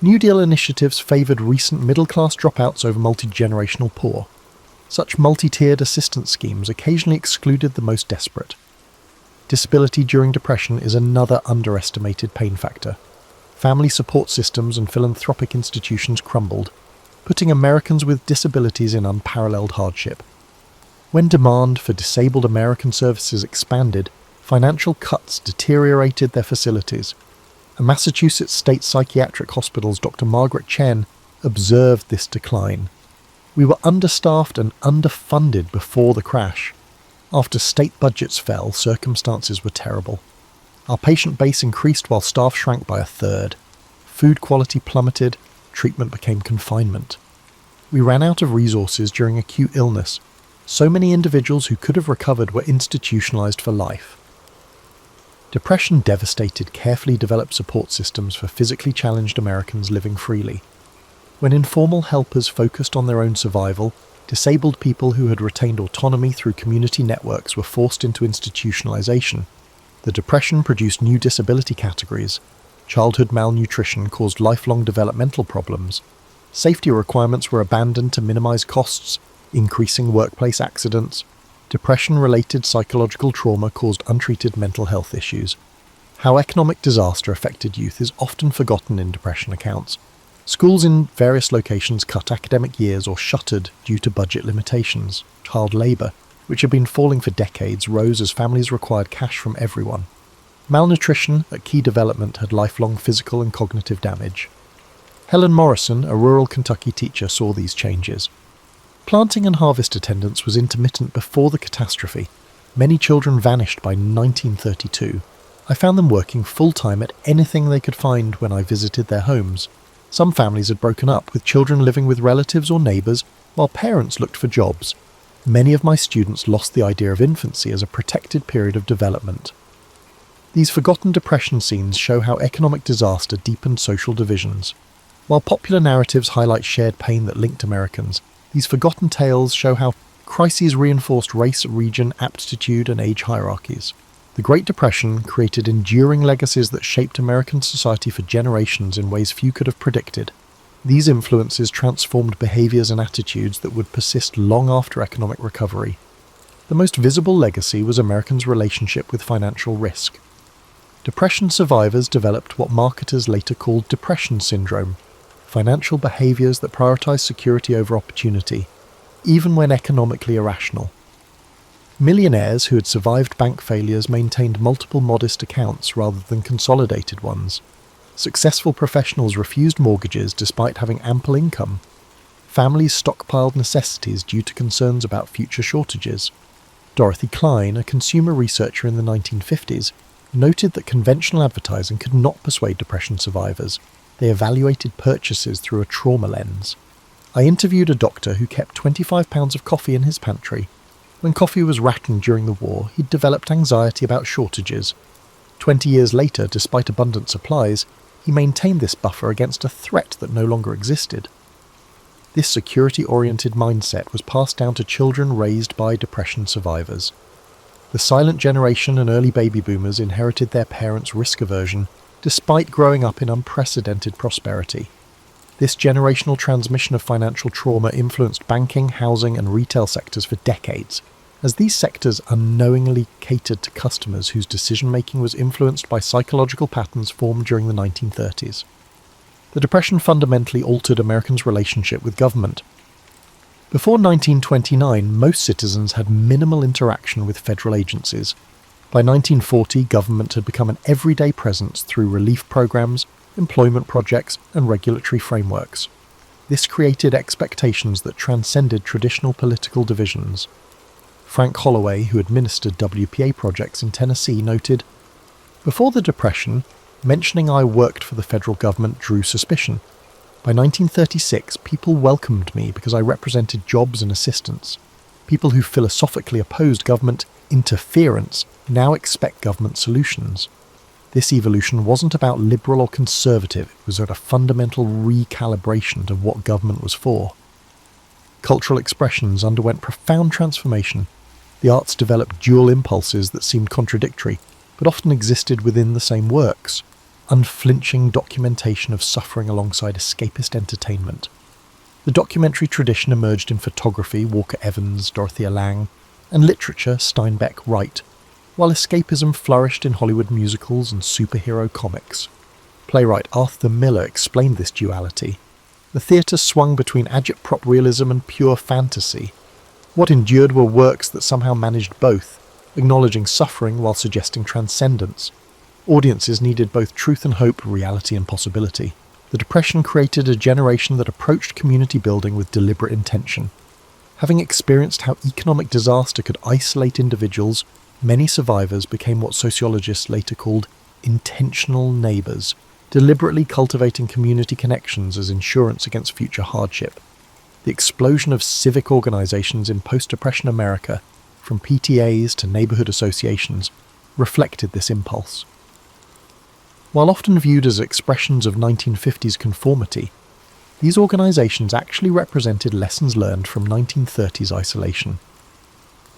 [SPEAKER 1] New Deal initiatives favoured recent middle-class dropouts over multi-generational poor. Such multi-tiered assistance schemes occasionally excluded the most desperate. Disability during depression is another underestimated pain factor. Family support systems and philanthropic institutions crumbled, putting Americans with disabilities in unparalleled hardship. When demand for disabled American services expanded, financial cuts deteriorated their facilities. A Massachusetts State Psychiatric Hospital's Dr. Margaret Chen observed this decline. We were understaffed and underfunded before the crash. After state budgets fell, circumstances were terrible. Our patient base increased while staff shrank by a third. Food quality plummeted, treatment became confinement. We ran out of resources during acute illness. So many individuals who could have recovered were institutionalized for life. Depression devastated carefully developed support systems for physically challenged Americans living freely. When informal helpers focused on their own survival, disabled people who had retained autonomy through community networks were forced into institutionalization. The Depression produced new disability categories. Childhood malnutrition caused lifelong developmental problems. Safety requirements were abandoned to minimize costs, increasing workplace accidents. Depression-related psychological trauma caused untreated mental health issues. How economic disaster affected youth is often forgotten in depression accounts. Schools in various locations cut academic years or shuttered due to budget limitations. Child labour, which had been falling for decades, rose as families required cash from everyone. Malnutrition at key development had lifelong physical and cognitive damage. Helen Morrison, a rural Kentucky teacher, saw these changes. Planting and harvest attendance was intermittent before the catastrophe. Many children vanished by 1932. I found them working full-time at anything they could find when I visited their homes. Some families had broken up, with children living with relatives or neighbours, while parents looked for jobs. Many of my students lost the idea of infancy as a protected period of development. These forgotten depression scenes show how economic disaster deepened social divisions. While popular narratives highlight shared pain that linked Americans, these forgotten tales show how crises reinforced race, region, aptitude, and age hierarchies. The Great Depression created enduring legacies that shaped American society for generations in ways few could have predicted. These influences transformed behaviours and attitudes that would persist long after economic recovery. The most visible legacy was Americans' relationship with financial risk. Depression survivors developed what marketers later called depression syndrome, financial behaviours that prioritise security over opportunity, even when economically irrational. Millionaires who had survived bank failures maintained multiple modest accounts rather than consolidated ones. Successful professionals refused mortgages despite having ample income. Families stockpiled necessities due to concerns about future shortages. Dorothy Klein, a consumer researcher in the 1950s, noted that conventional advertising could not persuade depression survivors. They evaluated purchases through a trauma lens. I interviewed a doctor who kept 25 pounds of coffee in his pantry. When coffee was rationed during the war, he'd developed anxiety about shortages. 20 years later, despite abundant supplies, he maintained this buffer against a threat that no longer existed. This security-oriented mindset was passed down to children raised by depression survivors. The silent generation and early baby boomers inherited their parents' risk aversion, despite growing up in unprecedented prosperity. This generational transmission of financial trauma influenced banking, housing, and retail sectors for decades, as these sectors unknowingly catered to customers whose decision-making was influenced by psychological patterns formed during the 1930s. The Depression fundamentally altered Americans' relationship with government. Before 1929, most citizens had minimal interaction with federal agencies. By 1940, government had become an everyday presence through relief programs, employment projects, and regulatory frameworks. This created expectations that transcended traditional political divisions. Frank Holloway, who administered WPA projects in Tennessee, noted, "Before the Depression, mentioning I worked for the federal government drew suspicion. By 1936, people welcomed me because I represented jobs and assistance. People who philosophically opposed government interference now expect government solutions. This evolution wasn't about liberal or conservative, it was at a fundamental recalibration of what government was for." Cultural expressions underwent profound transformation. The arts developed dual impulses that seemed contradictory, but often existed within the same works. unflinching documentation of suffering alongside escapist entertainment. The documentary tradition emerged in photography, Walker Evans, Dorothea Lange, and literature, Steinbeck, Wright, while escapism flourished in Hollywood musicals and superhero comics. Playwright Arthur Miller explained this duality. The theatre swung between agitprop realism and pure fantasy. What endured were works that somehow managed both, acknowledging suffering while suggesting transcendence. Audiences needed both truth and hope, reality and possibility. The Depression created a generation that approached community building with deliberate intention. Having experienced how economic disaster could isolate individuals, many survivors became what sociologists later called intentional neighbours, deliberately cultivating community connections as insurance against future hardship. The explosion of civic organisations in post-Depression America, from PTAs to neighbourhood associations, reflected this impulse. While often viewed as expressions of 1950s conformity, these organisations actually represented lessons learned from 1930s isolation.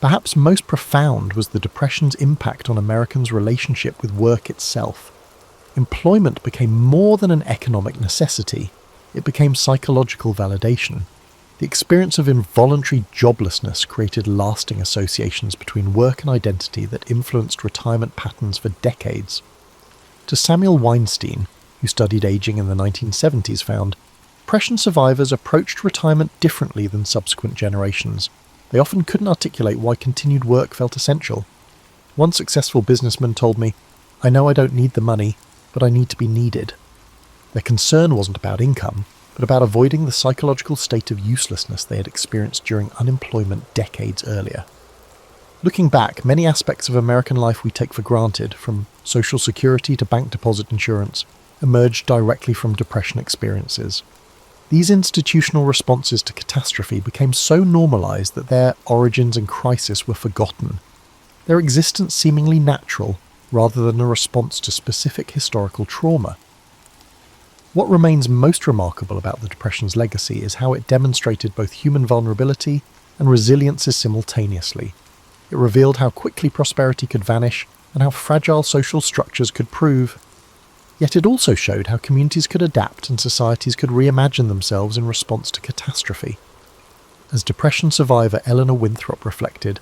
[SPEAKER 1] Perhaps most profound was the Depression's impact on Americans' relationship with work itself. Employment became more than an economic necessity, it became psychological validation. The experience of involuntary joblessness created lasting associations between work and identity that influenced retirement patterns for decades. To Samuel Weinstein, who studied aging in the 1970s, found, Depression survivors approached retirement differently than subsequent generations. They often couldn't articulate why continued work felt essential. One successful businessman told me, "I know I don't need the money, but I need to be needed." Their concern wasn't about income, but about avoiding the psychological state of uselessness they had experienced during unemployment decades earlier. Looking back, many aspects of American life we take for granted, from social security to bank deposit insurance, emerged directly from Depression experiences. These institutional responses to catastrophe became so normalised that their origins and crisis were forgotten, their existence seemingly natural rather than a response to specific historical trauma. What remains most remarkable about the Depression's legacy is how it demonstrated both human vulnerability and resilience simultaneously. It revealed how quickly prosperity could vanish and how fragile social structures could prove. Yet it also showed how communities could adapt and societies could reimagine themselves in response to catastrophe. As Depression survivor Eleanor Winthrop reflected,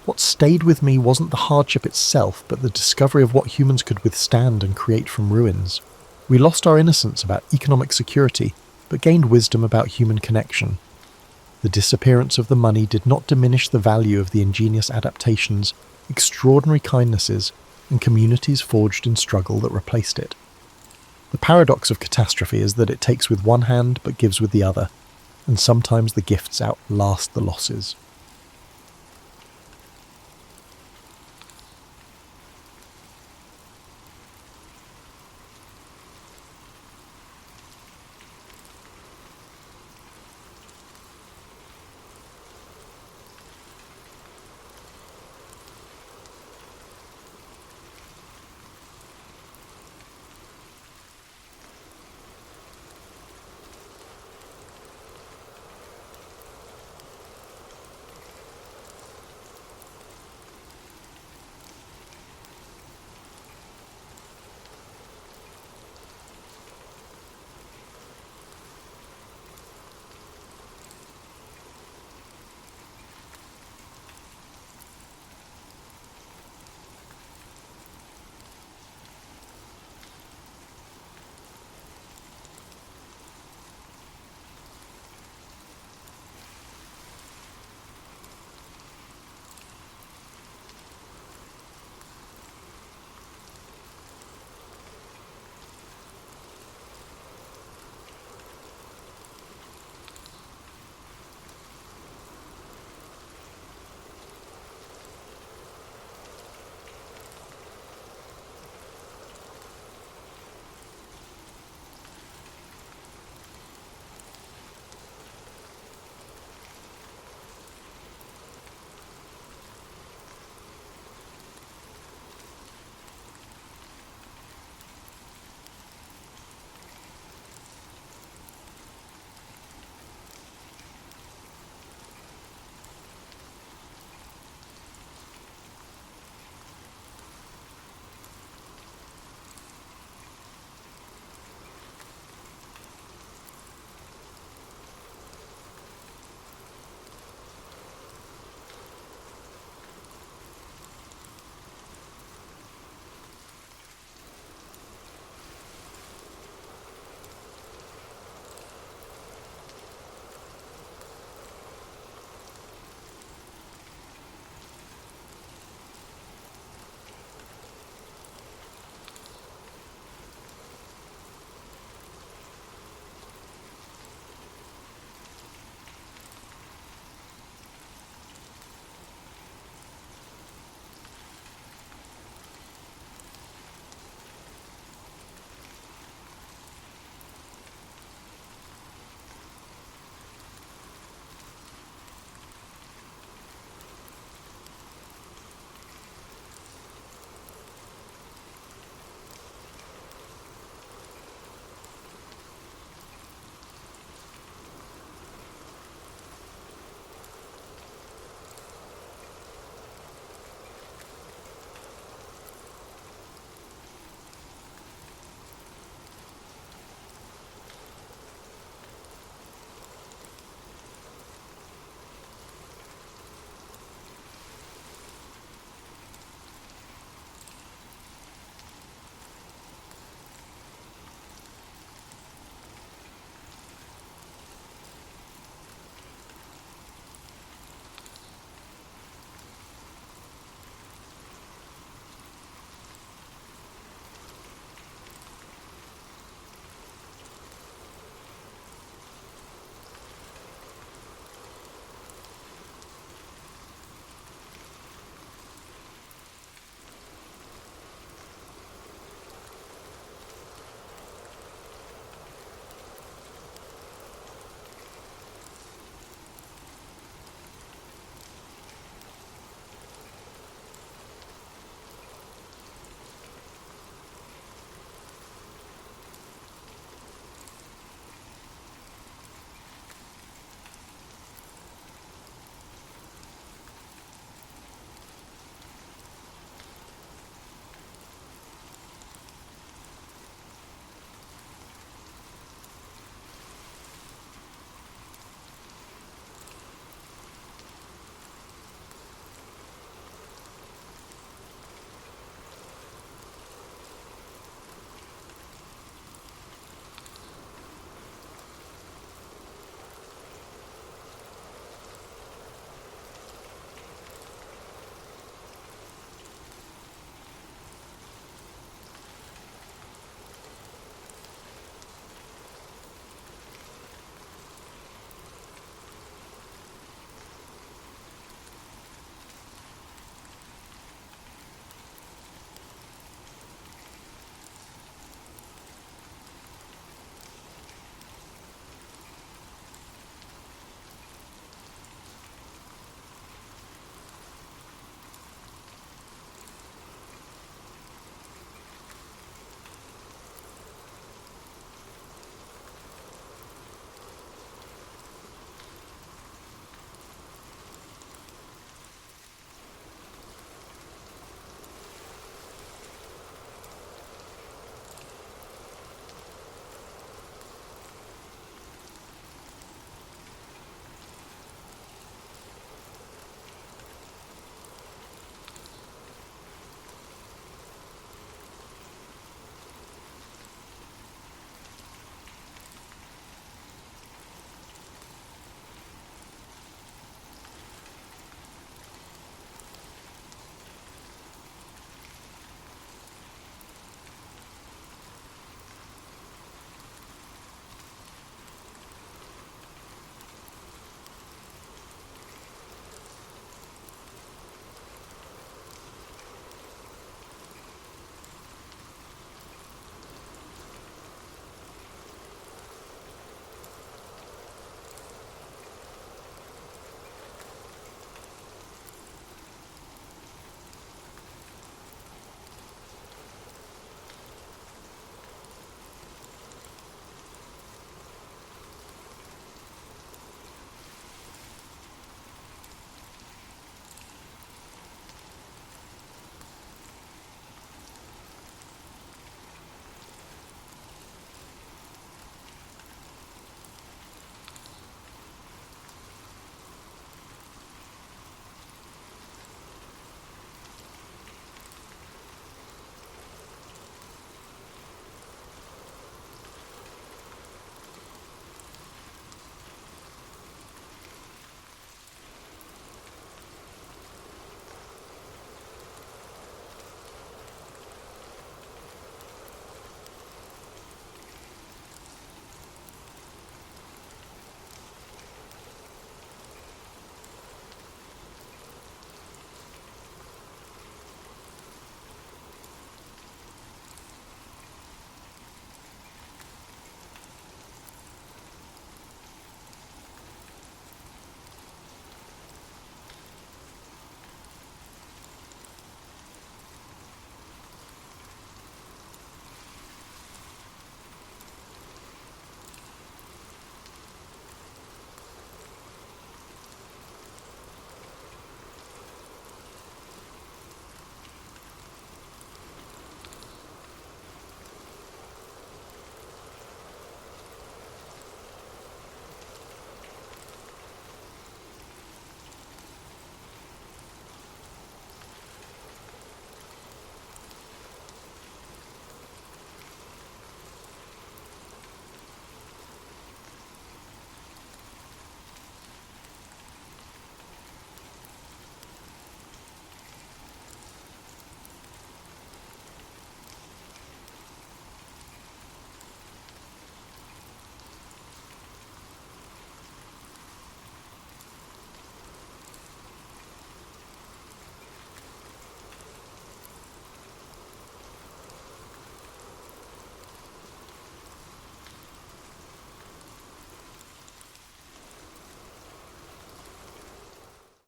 [SPEAKER 1] what stayed with me wasn't the hardship itself, but the discovery of what humans could withstand and create from ruins. We lost our innocence about economic security, but gained wisdom about human connection. The disappearance of the money did not diminish the value of the ingenious adaptations, extraordinary kindnesses, and communities forged in struggle that replaced it. The paradox of catastrophe is that it takes with one hand but gives with the other, and sometimes the gifts outlast the losses.